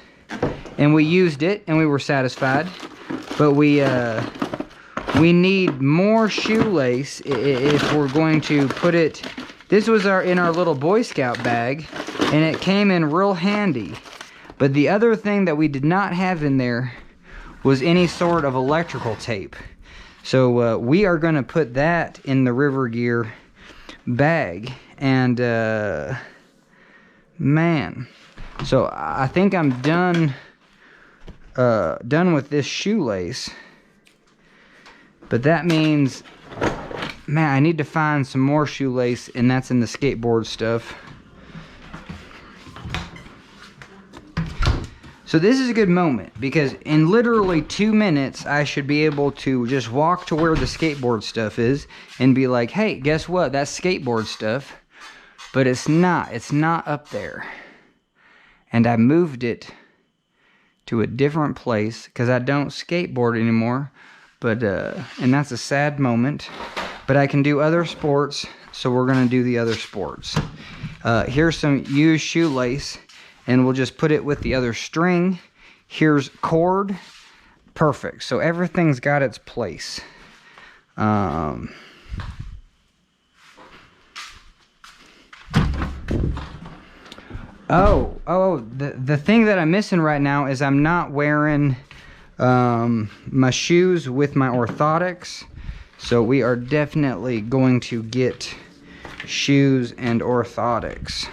and we used it, and we were satisfied, but we need more shoelace if we're going to put it. This was in our little Boy Scout bag, and it came in real handy. But the other thing that we did not have in there was any sort of electrical tape. So we are going to put that in the River Gear bag. And man, so I think I'm done with this shoelace. But that means, man, I need to find some more shoelace, and that's in the skateboard stuff. So this is a good moment because in literally 2 minutes, I should be able to just walk to where the skateboard stuff is and be like, hey, guess what? That's skateboard stuff. But it's not up there. And I moved it to a different place because I don't skateboard anymore. But, and that's a sad moment. But I can do other sports, so we're gonna do the other sports. Here's some used shoelace. And we'll just put it with the other string. Here's cord. Perfect. So everything's got its place. The thing that I'm missing right now is I'm not wearing my shoes with my orthotics. So we are definitely going to get shoes and orthotics.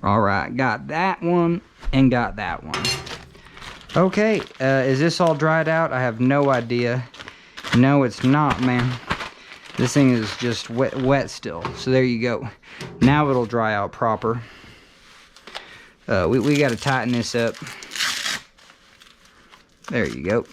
All right, got that one and got that one. Okay, is this all dried out? I have no idea. No, it's not, man. This thing is just wet still. So there you go. Now it'll dry out proper. We got to tighten this up. There you go.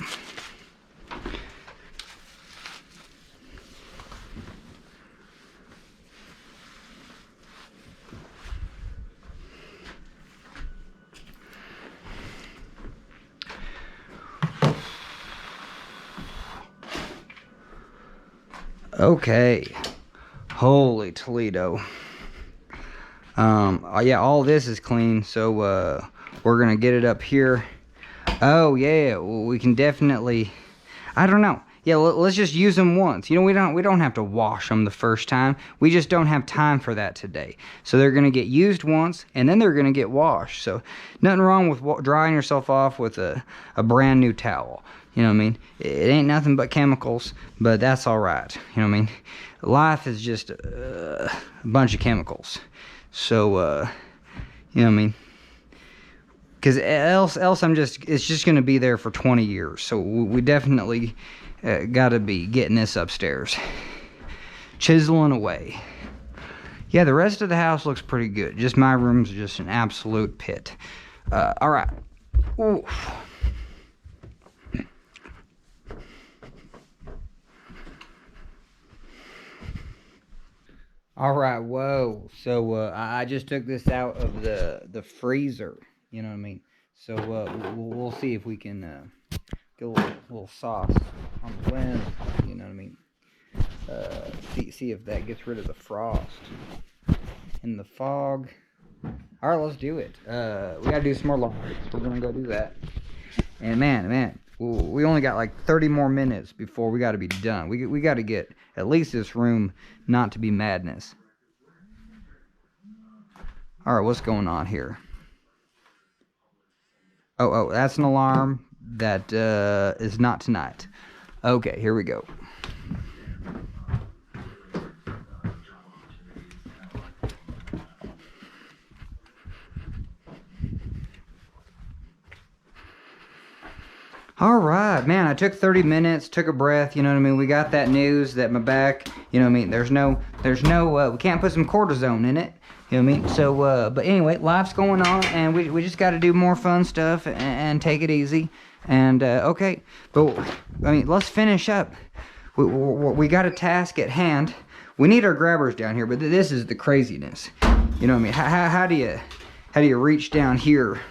Okay, holy Toledo. Yeah, all this is clean, so we're gonna get it up here. Oh yeah, we can definitely, I don't know. Yeah, let's just use them once. You know, we don't have to wash them the first time. We just don't have time for that today. So they're gonna get used once, and then they're gonna get washed. So nothing wrong with drying yourself off with a brand new towel. You know what I mean? It ain't nothing but chemicals, but that's all right. You know what I mean? Life is just a bunch of chemicals. So, you know what I mean? Because else it's just going to be there for 20 years. So we definitely got to be getting this upstairs. Chiseling away. Yeah, the rest of the house looks pretty good. Just my room's just an absolute pit. All right. Ooh. All right, whoa. So I just took this out of the freezer. You know what I mean? So we'll see if we can get a little sauce on the lens. You know what I mean? See if that gets rid of the frost and the fog. All right, let's do it. We gotta do some more laundry. We're gonna go do that. And man, we only got like 30 more minutes before we got to be done. We got to get at least this room not to be madness. All right, what's going on here? Oh, that's an alarm. That is not tonight. Okay, here we go. All right, man, I took 30 minutes, took a breath, you know what I mean? We got that news that my back, you know what I mean? There's no, we can't put some cortisone in it, you know what I mean? So, but anyway, life's going on, and we just got to do more fun stuff and take it easy. And, okay, but, I mean, let's finish up. We got a task at hand. We need our grabbers down here, but this is the craziness. You know what I mean? How do you reach down here,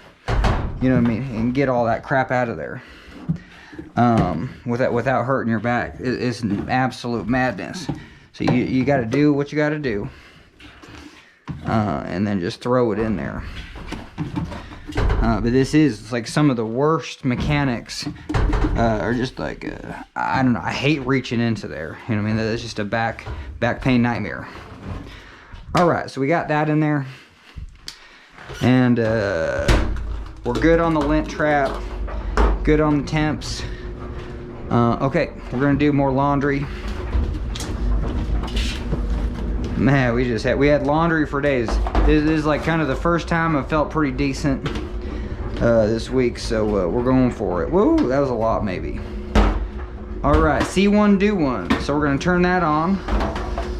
you know what I mean, and get all that crap out of there? Without hurting your back. It's an absolute madness. So you got to do what you got to do, and then just throw it in there. But this is like some of the worst mechanics, are just like I don't know. I hate reaching into there. You know what I mean? That's just a back pain nightmare. All right, so we got that in there, and we're good on the lint trap. Good on the temps. Okay, we're gonna do more laundry. Man, we had laundry for days. This is like kind of the first time I felt pretty decent this week, so we're going for it. Whoa, that was a lot maybe. All right, see one, do one. So we're gonna turn that on.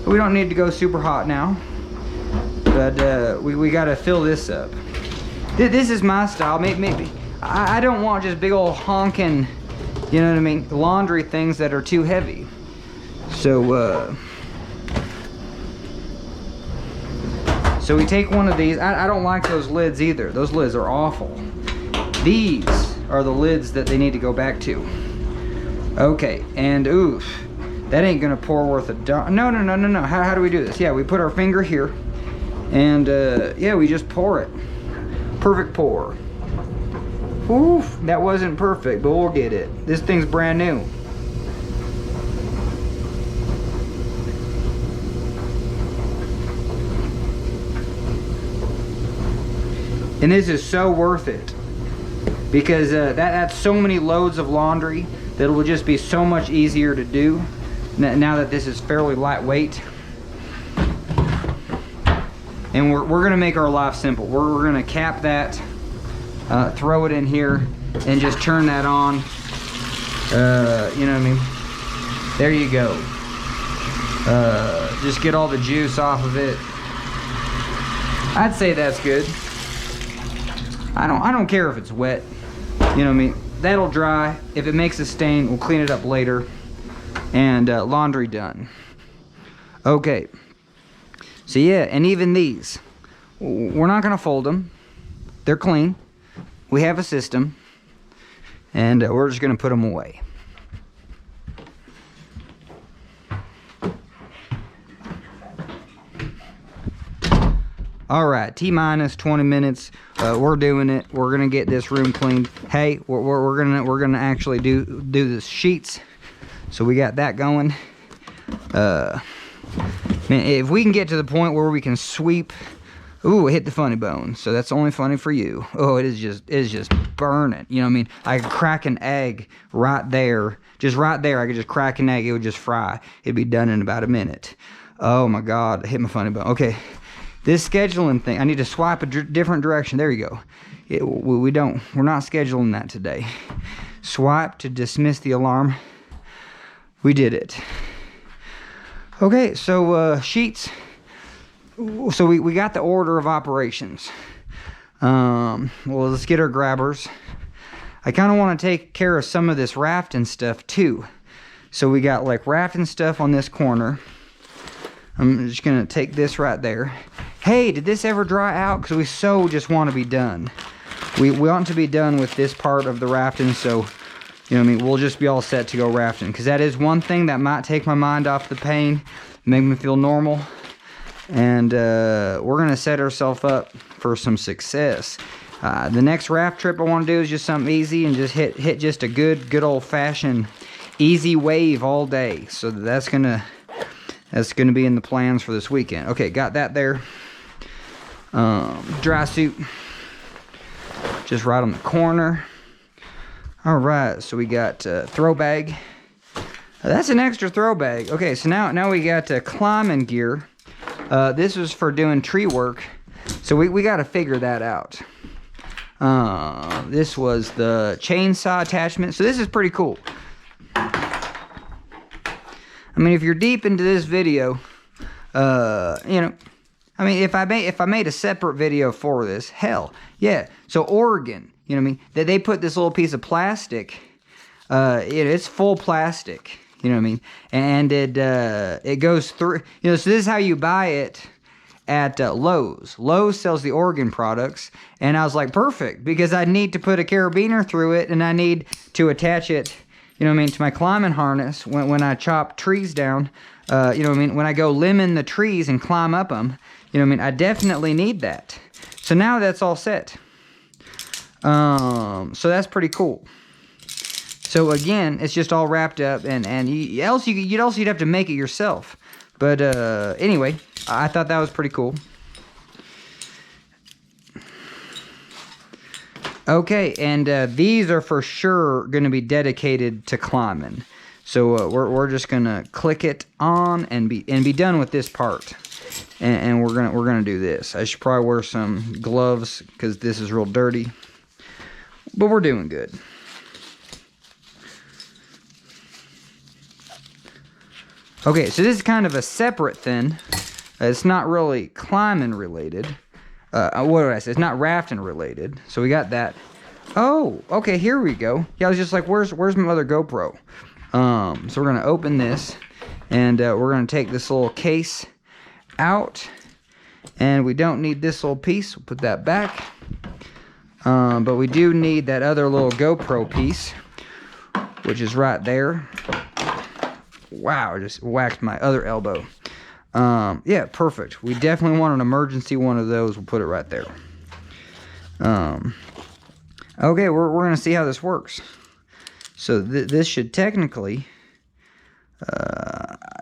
We don't need to go super hot now, but we gotta fill this up. This is my style. Maybe I don't want just big old honking, you know what I mean, laundry things that are too heavy. So so we take one of these. I don't like those lids either. Those lids are awful. These are the lids that they need to go back to. Okay, and oof, that ain't gonna pour worth a darn. No. How do we do this? Yeah, we put our finger here, and yeah, we just pour it. Perfect pour. Oof, that wasn't perfect, but we'll get it. This thing's brand new. And this is so worth it, because that's so many loads of laundry that it will just be so much easier to do now that this is fairly lightweight. And we're gonna make our life simple. We're gonna cap that, throw it in here, and just turn that on. You know what I mean? There you go. Just get all the juice off of it. I'd say that's good. I don't care if it's wet. You know what I mean? That'll dry. If it makes a stain, we'll clean it up later. And laundry done. Okay. So yeah, and even these, we're not gonna fold them. They're clean. We have a system, and we're just gonna put them away. All right, T-minus 20 minutes. We're doing it. We're gonna get this room cleaned. Hey, we're gonna actually do the sheets. So we got that going. Man, if we can get to the point where we can sweep. Ooh, it hit the funny bone. So that's only funny for you. Oh, it is just burning. You know what I mean? I could crack an egg right there. Just right there, I could just crack an egg. It would just fry. It'd be done in about a minute. Oh my God, it hit my funny bone. Okay. This scheduling thing, I need to swipe a different direction. There you go. We're not scheduling that today. Swipe to dismiss the alarm. We did it. Okay, so sheets. So we got the order of operations. Well, let's get our grabbers. I kind of want to take care of some of this rafting stuff too. So we got like rafting stuff on this corner. I'm just gonna take this right there. Hey, did this ever dry out? Because we so just want to be done. We want to be done with this part of the rafting, so, you know what I mean, we'll just be all set to go rafting. Because that is one thing that might take my mind off the pain, make me feel normal. And we're gonna set ourselves up for some success. The next raft trip I want to do is just something easy and just hit just a good old-fashioned easy wave all day. So that's gonna be in the plans for this weekend. Okay, got that there. Dry suit, just right on the corner. All right, so we got throw bag. That's an extra throw bag. Okay, so now we got climbing gear. This was for doing tree work, so we got to figure that out. This was the chainsaw attachment, so this is pretty cool. I mean, if you're deep into this video, you know, I mean, if I made a separate video for this, hell, yeah. So Oregon, you know what I mean? They put this little piece of plastic, it's full plastic, you know what I mean? And it goes through, you know, so this is how you buy it at Lowe's. Lowe's sells the Oregon products, and I was like, perfect, because I need to put a carabiner through it, and I need to attach it, you know what I mean, to my climbing harness when I chop trees down. You know what I mean, when I go limbing the trees and climb up them, you know what I mean, I definitely need that. So now that's all set. So that's pretty cool. So again, it's just all wrapped up, and you'd have to make it yourself. But anyway, I thought that was pretty cool. Okay, and these are for sure going to be dedicated to climbing. So we're just gonna click it on and be done with this part. and we're gonna do this. I should probably wear some gloves because this is real dirty, but we're doing good. Okay, so this is kind of a separate thing. It's not really climbing related. What did I say? It's not rafting related. So we got that. Oh, okay, here we go. Yeah, I was just like, where's my other GoPro? So we're gonna open this, and we're gonna take this little case out, and we don't need this little piece. We'll put that back. But we do need that other little GoPro piece, which is right there. Wow, I just whacked my other elbow. Yeah, perfect. We definitely want an emergency one of those. We'll put it right there. Okay, we're gonna see how this works. So this should technically,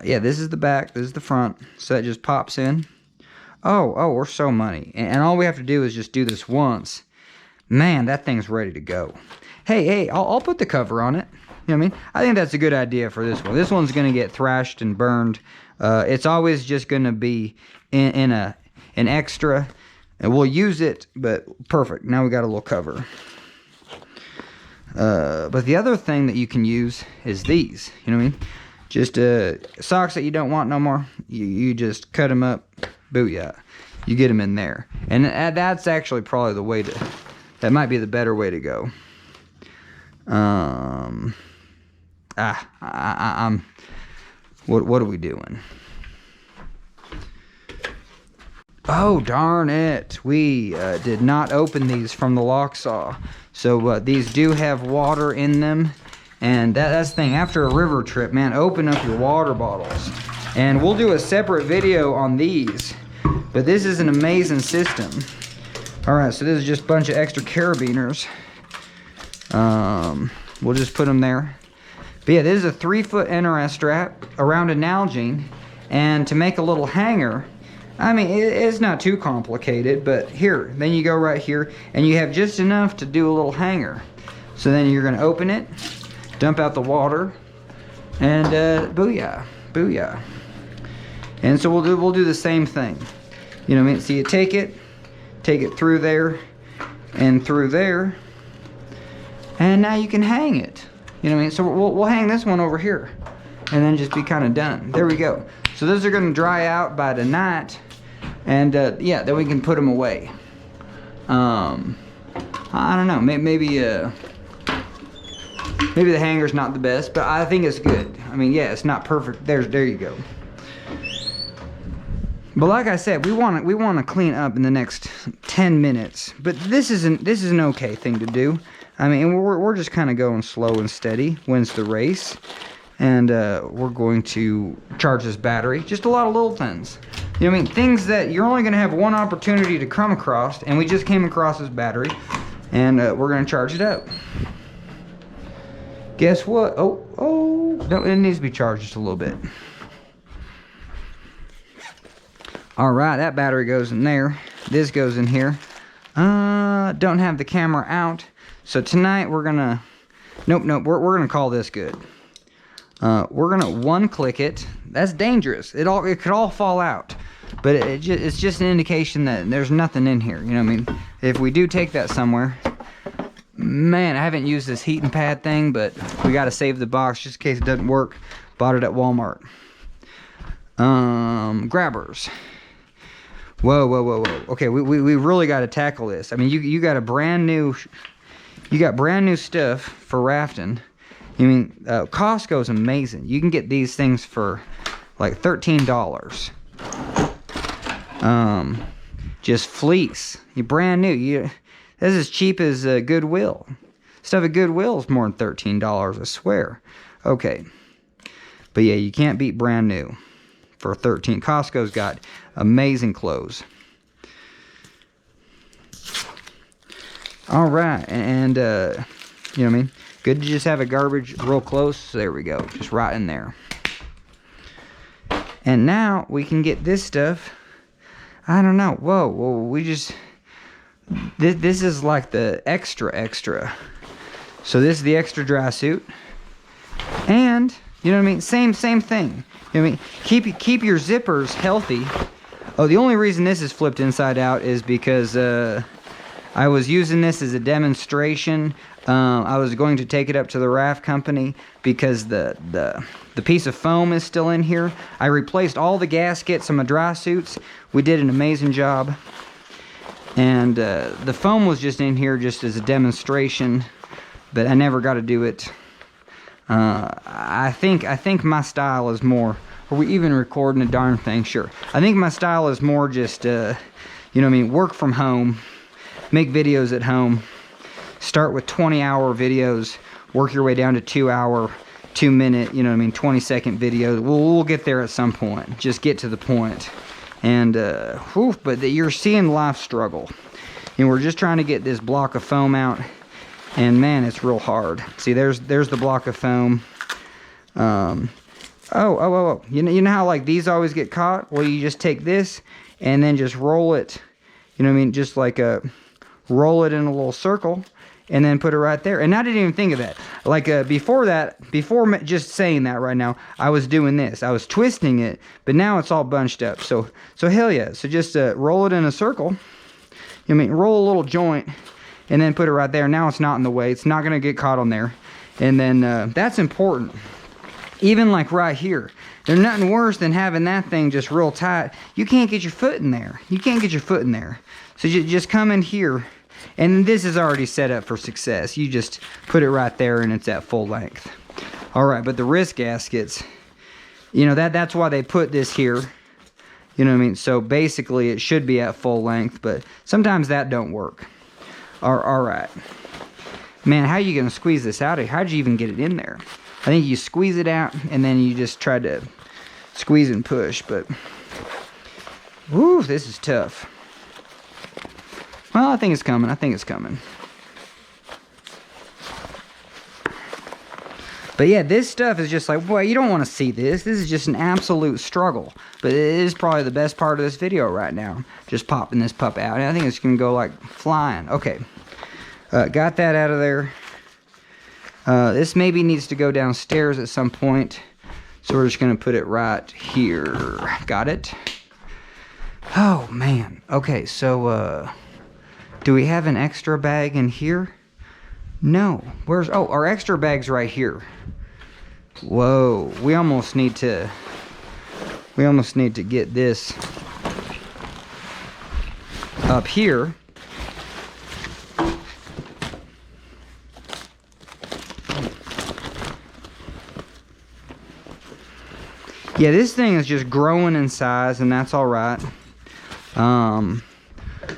yeah, this is the back, this is the front. So that just pops in. Oh, we're so money. And all we have to do is just do this once. Man, that thing's ready to go. Hey, I'll put the cover on it. You know what I mean? I think that's a good idea for this one. This one's gonna get thrashed and burned. It's always just gonna be in an extra, and we'll use it, but perfect. Now we got a little cover. But the other thing that you can use is these. You know what I mean? Just socks that you don't want no more. You just cut them up. Booyah! You get them in there, and that's actually probably the way to. That might be the better way to go. What are we doing? Oh, darn it. We did not open these from the lock saw. So these do have water in them. And that's the thing. After a river trip, man, open up your water bottles. And we'll do a separate video on these. But this is an amazing system. Alright, so this is just a bunch of extra carabiners. We'll just put them there. But yeah, this is a 3-foot NRS strap around a Nalgene, and to make a little hanger, I mean, it's not too complicated, but here, then you go right here, and you have just enough to do a little hanger. So then you're gonna open it, dump out the water, and booyah, booyah. And so we'll do the same thing. You know what I mean? So you take it through there, and through there, and now you can hang it. You know what I mean? So we'll hang this one over here and then just be kind of done. There we go. So those are going to dry out by tonight, and yeah, then we can put them away. I don't know. Maybe the hanger's not the best, but I think it's good. I mean, yeah, it's not perfect. There you go. But like I said, we want to clean up in the next 10 minutes. But this is an okay thing to do. I mean, we're just kind of going slow and steady. Wins the race. And we're going to charge this battery. Just a lot of little things. You know what I mean? Things that you're only going to have one opportunity to come across. And we just came across this battery. And we're going to charge it up. Guess what? Oh, no, it needs to be charged just a little bit. Alright, that battery goes in there. This goes in here. Don't have the camera out. So tonight we're gonna... Nope, we're gonna call this good. We're gonna one-click it. That's dangerous. It could all fall out. But it's just an indication that there's nothing in here. You know what I mean? If we do take that somewhere... Man, I haven't used this heating pad thing, but we gotta save the box just in case it doesn't work. Bought it at Walmart. Grabbers. Whoa. Okay, we really got to tackle this. I mean, you got brand new stuff for rafting. I mean, Costco's amazing. You can get these things for like $13. Just fleece. You brand new. This is as cheap as Goodwill. Stuff at Goodwill is more than $13, I swear. Okay, but yeah, you can't beat brand new for $13. Costco's got amazing clothes. All right, and you know what I mean? Good to just have a garbage real close. There we go, just right in there. And now we can get this stuff. I don't know. Whoa, we just... This is like the extra. So this is the extra dry suit. And, you know what I mean? Same thing. You know what I mean? Keep your zippers healthy. Oh, the only reason this is flipped inside out is because I was using this as a demonstration. I was going to take it up to the raft company because the piece of foam is still in here. I replaced all the gaskets on my dry suits. We did an amazing job. And the foam was just in here just as a demonstration, but I never got to do it. I think my style is more. Are we even recording a darn thing? Sure. I think my style is more just, you know what I mean, work from home, make videos at home, start with 20-hour videos, work your way down to 2-hour, 2-minute, you know what I mean, 20-second videos. We'll get there at some point. Just get to the point. And, but you're seeing life struggle. And we're just trying to get this block of foam out. And man, it's real hard. See, there's the block of foam. Oh. You know how like these always get caught? Well, you just take this and then just roll it. You know what I mean? Just like roll it in a little circle and then put it right there. And I didn't even think of that. Like before just saying that right now, I was doing this. I was twisting it, but now it's all bunched up. So hell yeah. So just roll it in a circle. You know what I mean? Roll a little joint and then put it right there. Now it's not in the way. It's not going to get caught on there. And then that's important. Even like right here. There's nothing worse than having that thing just real tight. You can't get your foot in there. You can't get your foot in there. So you just come in here. And this is already set up for success. You just put it right there and it's at full length. Alright, but the wrist gaskets, you know, that's why they put this here. You know what I mean? So basically it should be at full length, but sometimes that don't work. Alright. Man, how are you going to squeeze this out of here? How'd you even get it in there? I think you squeeze it out and then you just try to squeeze and push, but woo, this is tough. Well, I think it's coming. I think it's coming. But yeah, this stuff is just like, boy, you don't want to see this. This is just an absolute struggle. But it is probably the best part of this video right now. Just popping this pup out. And I think it's going to go like flying. Okay. Got that out of there. This maybe needs to go downstairs at some point. So we're just going to put it right here. Got it? Oh, man. Okay, so, do we have an extra bag in here? No. Where's... Oh, our extra bag's right here. Whoa. We almost need to get this up here. Yeah, this thing is just growing in size, and that's all right.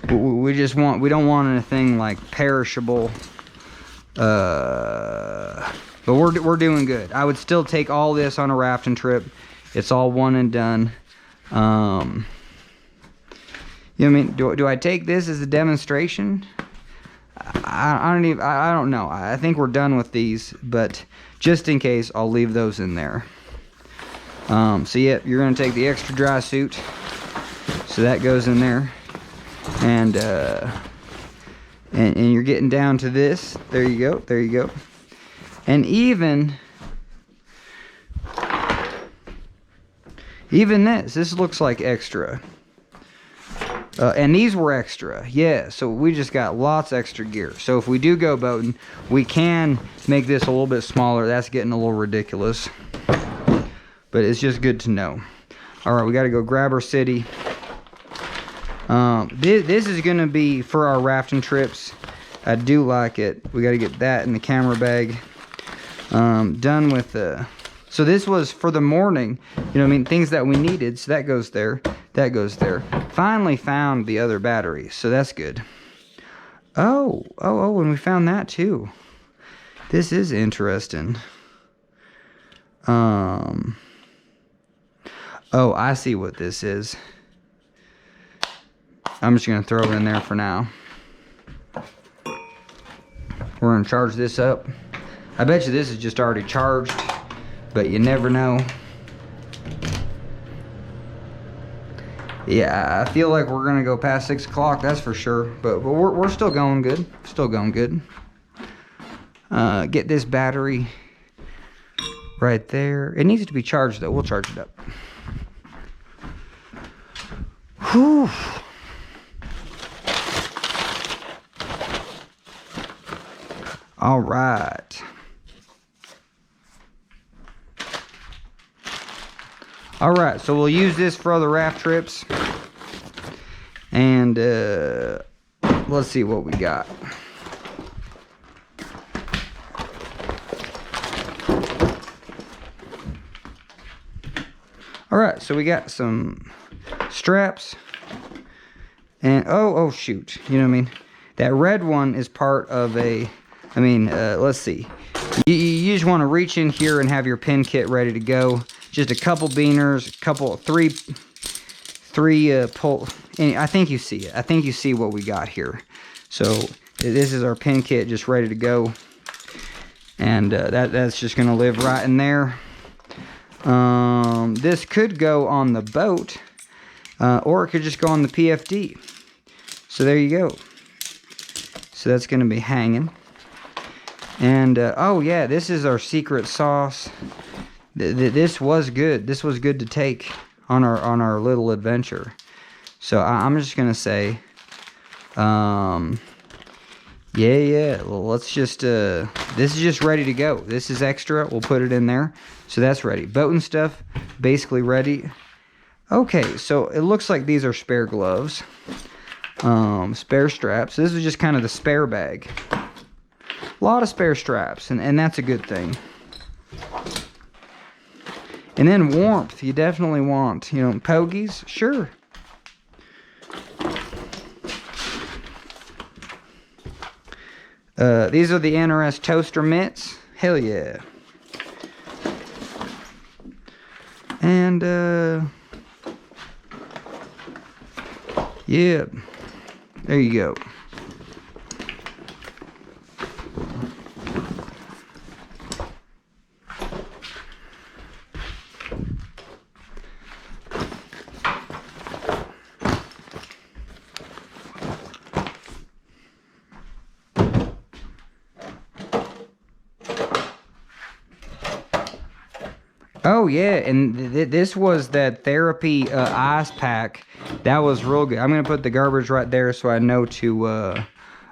We don't want anything like perishable. But we're doing good. I would still take all this on a rafting trip. It's all one and done. You know what I mean? Do I take this as a demonstration? I don't know. I think we're done with these, but just in case, I'll leave those in there. So yeah, you're gonna take the extra dry suit. So that goes in there. And you're getting down to this. There you go. There you go. And even this looks like extra. And these were extra. Yeah, so we just got lots of extra gear. So if we do go boating, we can make this a little bit smaller. That's getting a little ridiculous. But it's just good to know. Alright, we got to go grab our city. This is going to be for our rafting trips. I do like it. We got to get that in the camera bag. Done with the... So this was for the morning. You know what I mean? Things that we needed. So that goes there. That goes there. Finally found the other batteries. So that's good. Oh, and we found that too. This is interesting. Oh, I see what this is. I'm just going to throw it in there for now. We're going to charge this up. I bet you this is just already charged, but you never know. Yeah, I feel like we're going to go past 6 o'clock, that's for sure. But we're still going good. Still going good. Get this battery right there. It needs to be charged, though. We'll charge it up. Whew. All right. All right, so we'll use this for other raft trips. And let's see what we got. All right, so we got some straps. And oh shoot, you know what I mean? That red one is part of a, let's see. You just want to reach in here and have your pin kit ready to go. Just a couple beaners, three pull. And I think you see it. I think you see what we got here. So this is our pin kit just ready to go. And that's just going to live right in there. This could go on the boat. Or it could just go on the PFD. So there you go. So that's going to be hanging. And, oh yeah, this is our secret sauce. This was good. This was good to take on our little adventure. So I'm just going to say, yeah, let's just, this is just ready to go. This is extra. We'll put it in there. So that's ready. Boat and stuff, basically ready. Okay, so it looks like these are spare gloves. Spare straps. This is just kind of the spare bag. A lot of spare straps, and that's a good thing. And then warmth, you definitely want, you know, pogies, sure. These are the NRS toaster mitts, hell yeah. And, yeah, there you go. Oh yeah, and this was that therapy ice pack. That was real good. I'm gonna put the garbage right there so I know to.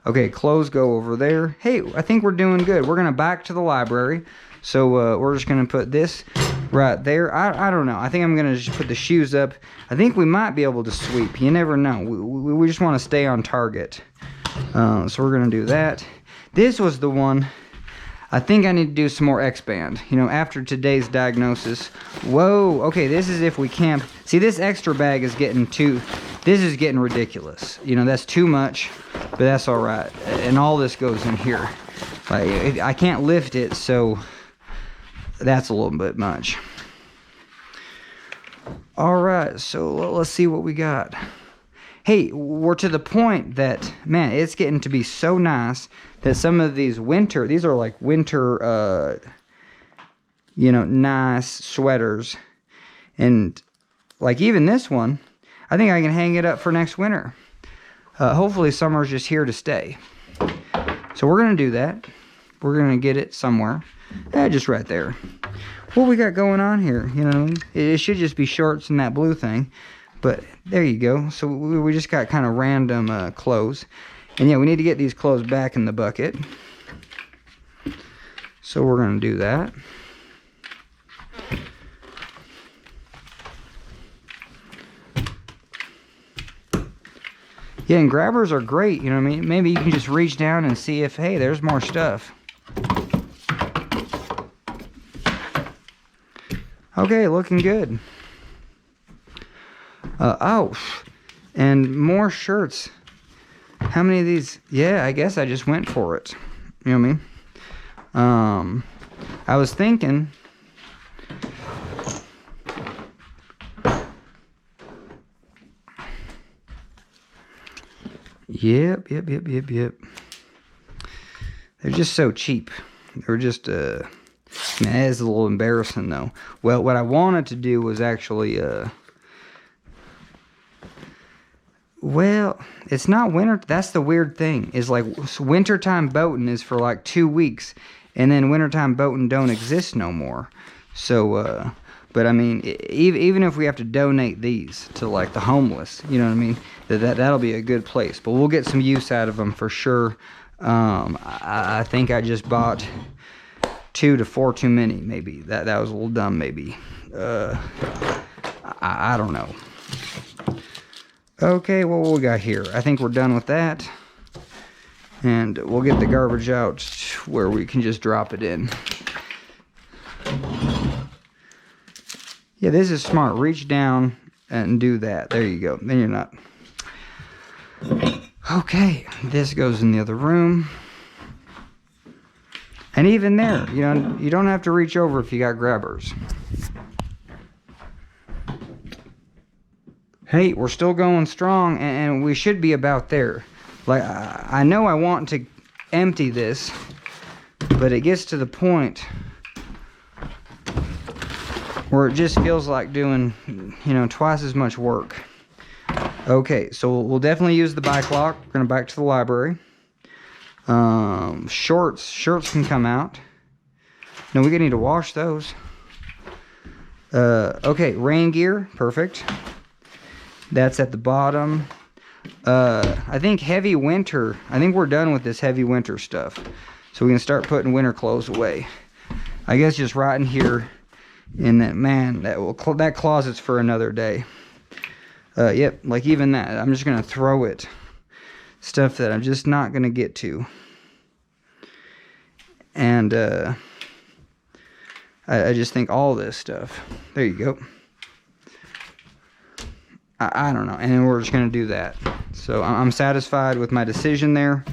Okay, clothes go over there. Hey, I think we're doing good. We're gonna back to the library, so we're just gonna put this right there. I don't know. I think I'm gonna just put the shoes up. I think we might be able to sweep. You never know. We just want to stay on target. So we're gonna do that. This was the one. I think I need to do some more X-band, you know, after today's diagnosis. Whoa, okay, this is if we camp. See, this extra bag is getting this is getting ridiculous. You know, that's too much, but that's all right. And all this goes in here. Like, I can't lift it, so that's a little bit much. All right, so let's see what we got. Hey, we're to the point that, man, it's getting to be so nice that some of these these are like winter, you know, nice sweaters. And like even this one, I think I can hang it up for next winter. Hopefully summer's just here to stay. So we're going to do that. We're going to get it somewhere. Just right there. What we got going on here, you know, it should just be shorts and that blue thing. But there you go. So we just got kind of random clothes. And yeah, we need to get these clothes back in the bucket. So we're going to do that. Yeah, and grabbers are great. You know what I mean? Maybe you can just reach down and see if, hey, there's more stuff. Okay, looking good. Oh, and more shirts. How many of these? Yeah, I guess I just went for it. You know what I mean? I was thinking. Yep. They're just so cheap. They're just, man, that is a little embarrassing though. Well, what I wanted to do was actually, well, it's not winter. That's the weird thing. Is like wintertime boating is for like 2 weeks, and then wintertime boating don't exist no more. So, But I mean, even if we have to donate these to like the homeless, you know what I mean, that'll be a good place. But we'll get some use out of them for sure. I think I just bought 2 to 4 too many, maybe. That was a little dumb, maybe. I don't know. Okay, what we got here? I think we're done with that. And we'll get the garbage out where we can just drop it in. Yeah, this is smart. Reach down and do that. There you go. Then you're not. Okay, this goes in the other room. And even there, you know, you don't have to reach over if you got grabbers. Hey, we're still going strong, and we should be about there. Like, I know I want to empty this, but it gets to the point where it just feels like doing, you know, twice as much work. Okay, so we'll definitely use the bike lock. We're gonna back to the library. Shirts can come out. No, we're gonna need to wash those. Okay, rain gear, perfect. That's at the bottom. I think heavy winter. I think we're done with this heavy winter stuff. So we can start putting winter clothes away. I guess just right in here in that, man, that closet's for another day. Yep, like even that. I'm just gonna throw it. Stuff that I'm just not gonna get to. And I just think all this stuff. There you go. I don't know, and then we're just gonna do that. So I'm satisfied with my decision there.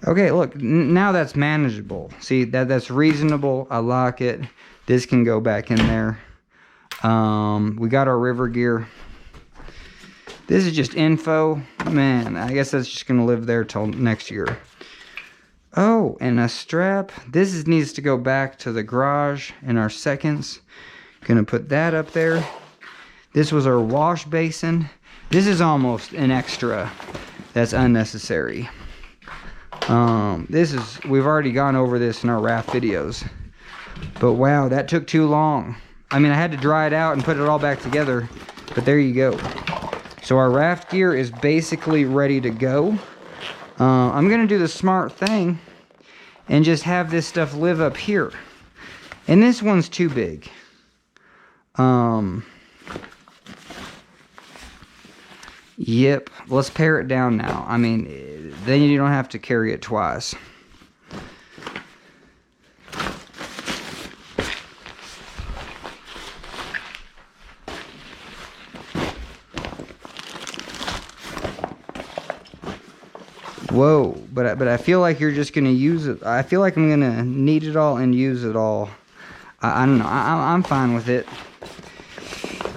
Okay, look, now that's manageable. See, that's reasonable. I like it. This can go back in there. We got our river gear. This is just info. Man, I guess that's just gonna live there till next year. Oh, and a strap. This needs to go back to the garage in our seconds. Gonna put that up there. This was our wash basin. This is almost an extra that's unnecessary. We've already gone over this in our raft videos, but wow, that took too long. I mean, I had to dry it out and put it all back together, but there you go. So our raft gear is basically ready to go. I'm gonna do the smart thing and just have this stuff live up here. And this one's too big. Yep, let's pare it down now. I mean, then you don't have to carry it twice. Whoa, but I feel like you're just gonna use it. I feel like I'm gonna need it all and use it all. I don't know. I'm fine with it.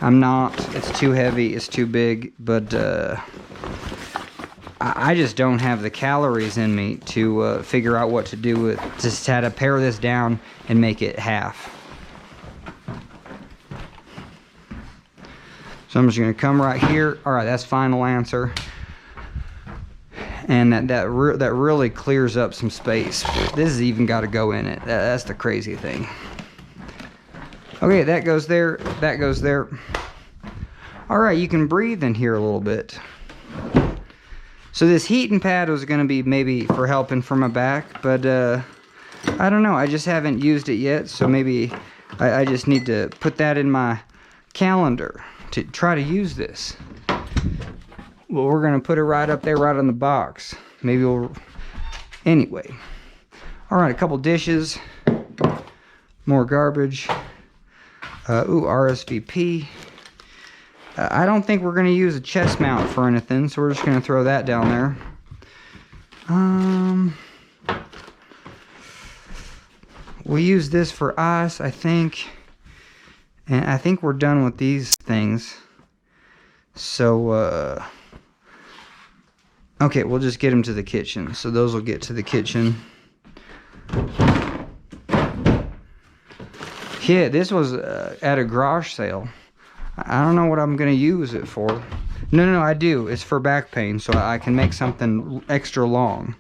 I'm not. It's too heavy. It's too big. But I just don't have the calories in me to figure out what to do with. Just had to pare this down and make it half. So I'm just gonna come right here. All right, that's final answer. And that really clears up some space. This has even got to go in it. That's the crazy thing. Okay, that goes there. That goes there. All right, you can breathe in here a little bit. So this heating pad was going to be maybe for helping for my back, but I don't know. I just haven't used it yet, so maybe I just need to put that in my calendar to try to use this. Well, we're going to put it right up there, right on the box. Maybe we'll... Anyway. All right, a couple dishes. More garbage. Ooh, RSVP. I don't think we're going to use a chest mount for anything, so we're just going to throw that down there. We use this for ice, I think. And I think we're done with these things. So, okay, we'll just get them to the kitchen. So those will get to the kitchen. Yeah, this was at a garage sale. I don't know what I'm going to use it for. No, I do. It's for back pain, so I can make something extra long.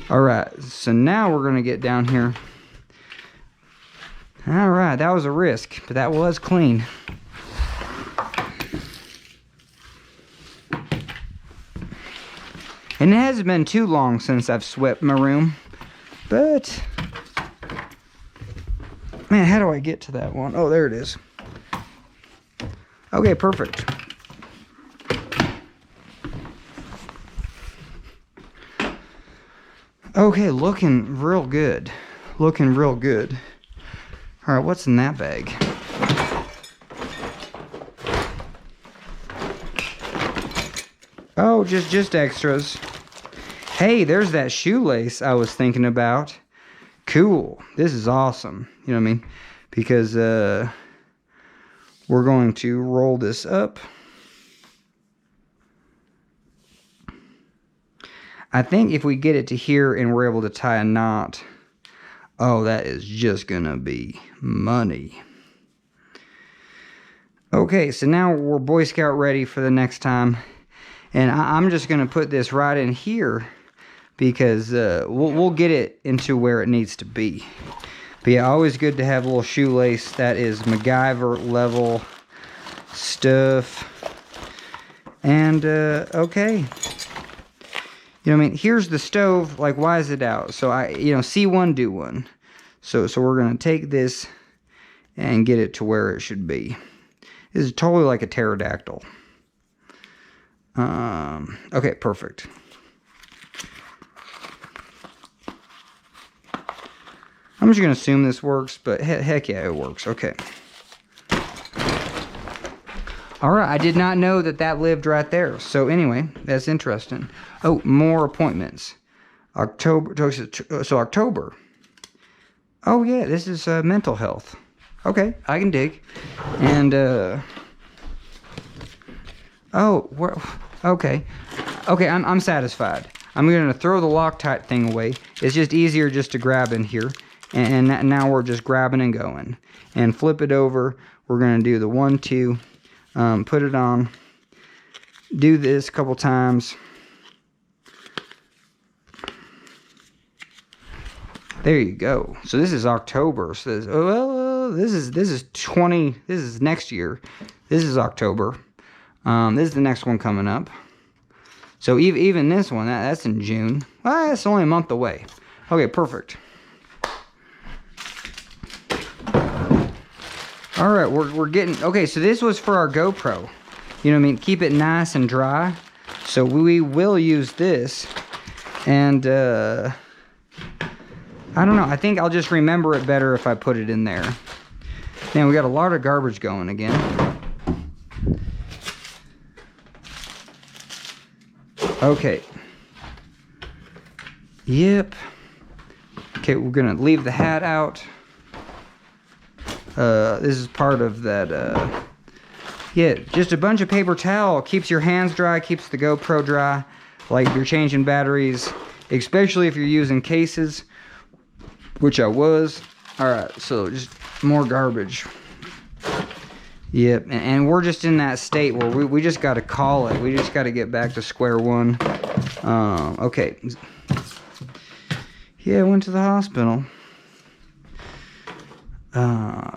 All right, so now we're gonna get down here. All right, that was a risk, but that was clean. And it hasn't been too long since I've swept my room, but man, how do I get to that one? Oh, there it is. Okay, perfect. Okay, looking real good. Looking real good. All right, what's in that bag? Oh, just extras. Hey, there's that shoelace I was thinking about. Cool. This is awesome. You know what I mean? Because we're going to roll this up. I think if we get it to here and we're able to tie a knot, oh, that is just gonna be money. Okay, so now we're Boy Scout ready for the next time. And I'm just gonna put this right in here because we'll get it into where it needs to be. But yeah, always good to have a little shoelace. That is MacGyver level stuff. And okay. You know what I mean? Here's the stove. Like, why is it out? So see one, do one. So we're gonna take this and get it to where it should be. This is totally like a pterodactyl. Okay, perfect. I'm just gonna assume this works, but heck yeah, it works. Okay. All right, I did not know that lived right there. So anyway, that's interesting. Oh, more appointments. October. So October. Oh yeah, this is mental health. Okay, I can dig. And okay, I'm satisfied. I'm gonna throw the Loctite thing away. It's just easier just to grab in here. And now we're just grabbing and going. And flip it over. We're gonna do the 1, 2. Put it on. Do this a couple times. There you go. So this is October. So this is next year. This is October. This is the next one coming up. So even this one, that's in June. Well, that's only a month away. Okay, perfect. All right, we're getting, okay, so this was for our GoPro. You know what I mean? Keep it nice and dry. So we will use this. And, I don't know. I think I'll just remember it better if I put it in there. Man, we got a lot of garbage going again. Okay. Yep. Okay, we're going to leave the hat out. This is part of that, yeah, just a bunch of paper towel. Keeps your hands dry, keeps the GoPro dry, like you're changing batteries, especially if you're using cases, which I was. Alright, so just more garbage. Yep, and we're just in that state where we just got to call it. We just got to get back to square one. Okay. Yeah, I went to the hospital.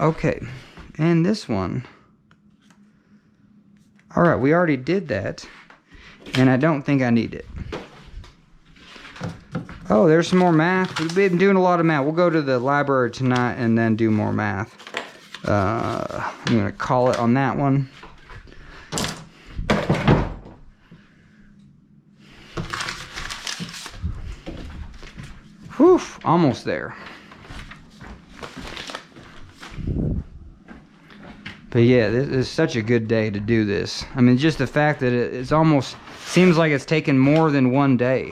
Okay, and this one. All right, we already did that, and I don't think I need it. Oh, there's some more math. We've been doing a lot of math. We'll go to the library tonight and then do more math. I'm gonna call it on that one. Whew, almost there. But yeah, this is such a good day to do this. I mean, just the fact that it's almost seems like it's taken more than one day.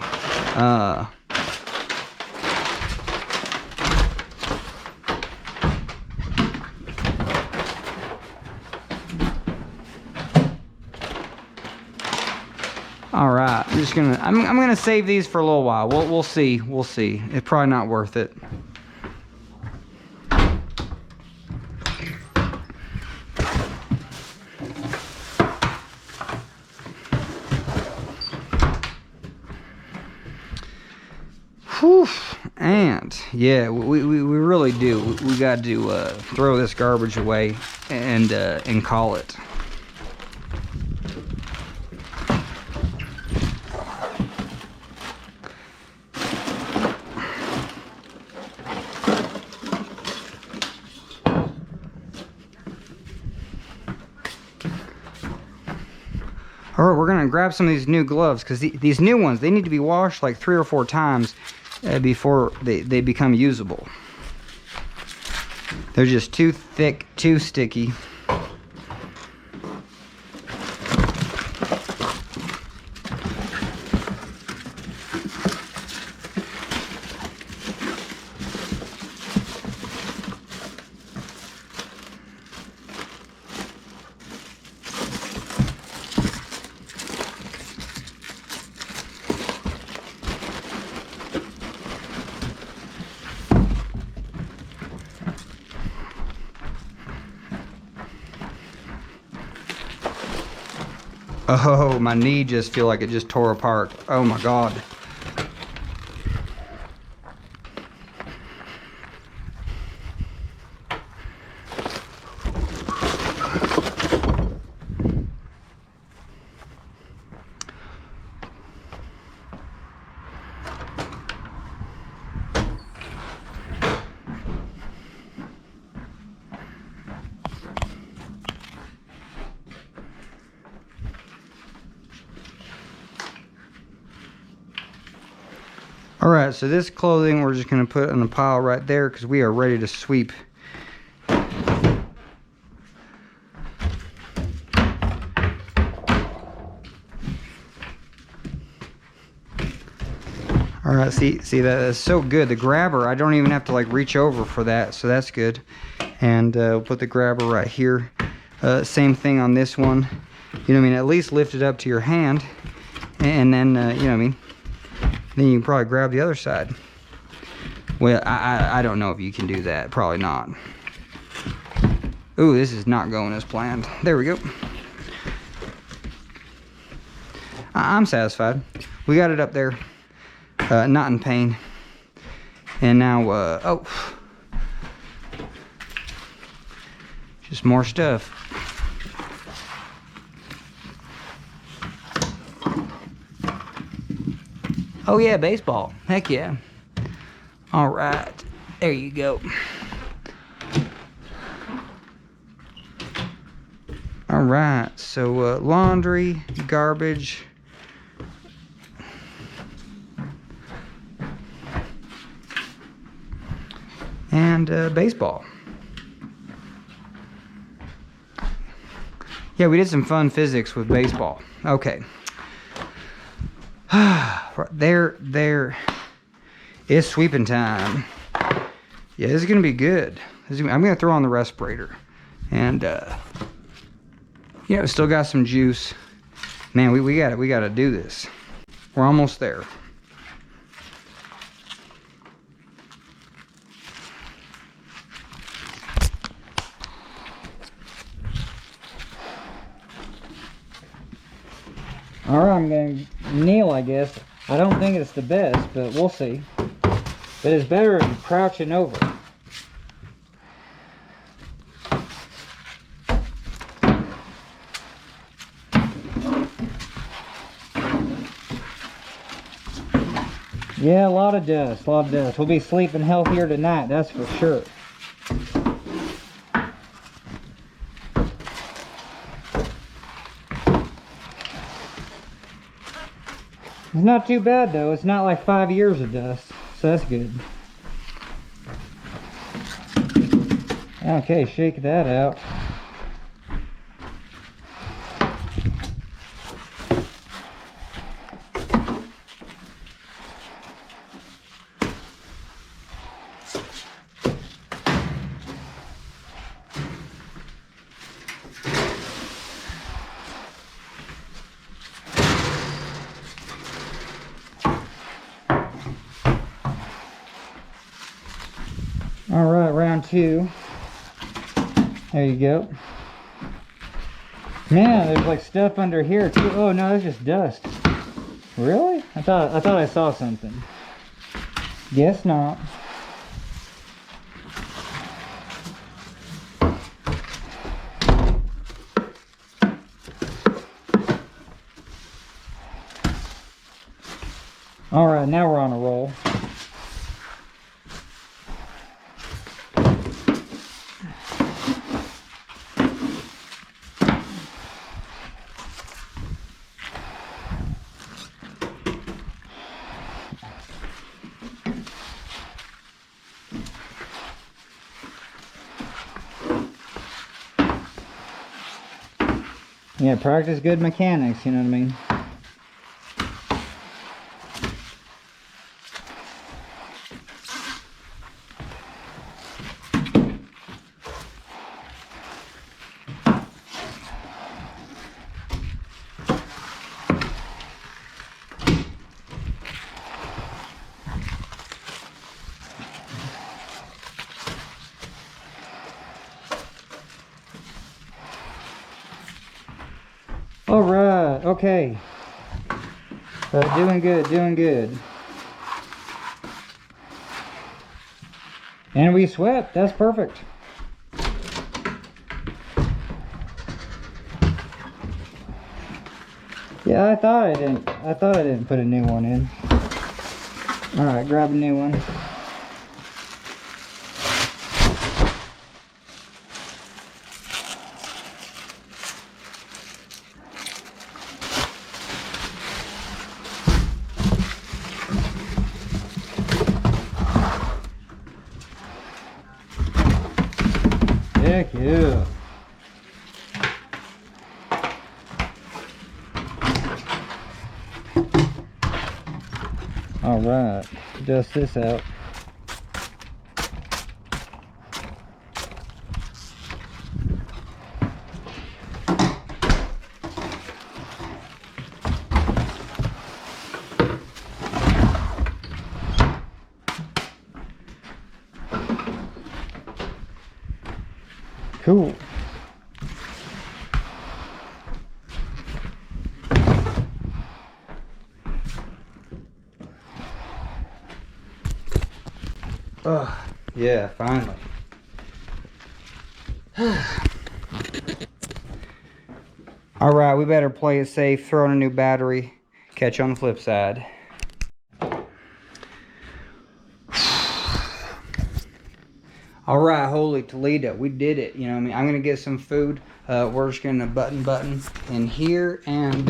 All right, I'm gonna save these for a little while. We'll see. We'll see. It's probably not worth it. Whew. And yeah, we really do. We got to throw this garbage away and call it. All right, we're gonna grab some of these new gloves because these new ones, they need to be washed like 3 or 4 times before they become usable. They're just too thick, too sticky. Oh, my knee just feel like it just tore apart. Oh my God. All right, so this clothing we're just gonna put in a pile right there because we are ready to sweep. All right, see that is so good. The grabber, I don't even have to like reach over for that, so that's good. And we'll put the grabber right here. Same thing on this one. You know what I mean? At least lift it up to your hand, and then you know what I mean? Then you can probably grab the other side. Well, I don't know if you can do that. Probably not. Ooh, this is not going as planned. There we go. I'm satisfied. We got it up there. Not in pain. And now, oh. Just more stuff. Oh yeah, baseball. Heck yeah. All right, there you go. All right, so laundry, garbage. And baseball. Yeah, we did some fun physics with baseball. Okay. There. It's sweeping time. Yeah, this is gonna be good. I'm gonna throw on the respirator, and yeah, we still got some juice. Man, we gotta do this. We're almost there. All right, I'm going to kneel, I guess. I don't think it's the best, but we'll see. But it's better than crouching over. Yeah, a lot of dust, We'll be sleeping healthier tonight, that's for sure. It's not too bad though. It's not like 5 years of dust, so that's good. Okay, shake that out. All right, round 2. There you go. Man, there's like stuff under here too. Oh no, that's just dust. Really? I thought I saw something. Guess not. All right, now we're on a roll. Yeah, practice good mechanics, you know what I mean? All right, okay. Doing good, doing good. And we swept, that's perfect. Yeah, I thought I didn't put a new one in. All right, grab a new one. Heck yeah. All right, dust this out. Cool. Oh, yeah, finally. All right, we better play it safe, throw in a new battery, catch you on the flip side. All right, holy Toledo, we did it. You know what I mean? I'm gonna get some food. We're just gonna button in here, and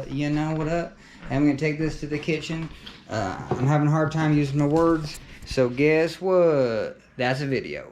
you know what up? I'm gonna take this to the kitchen. I'm having a hard time using my words, so guess what? That's a video.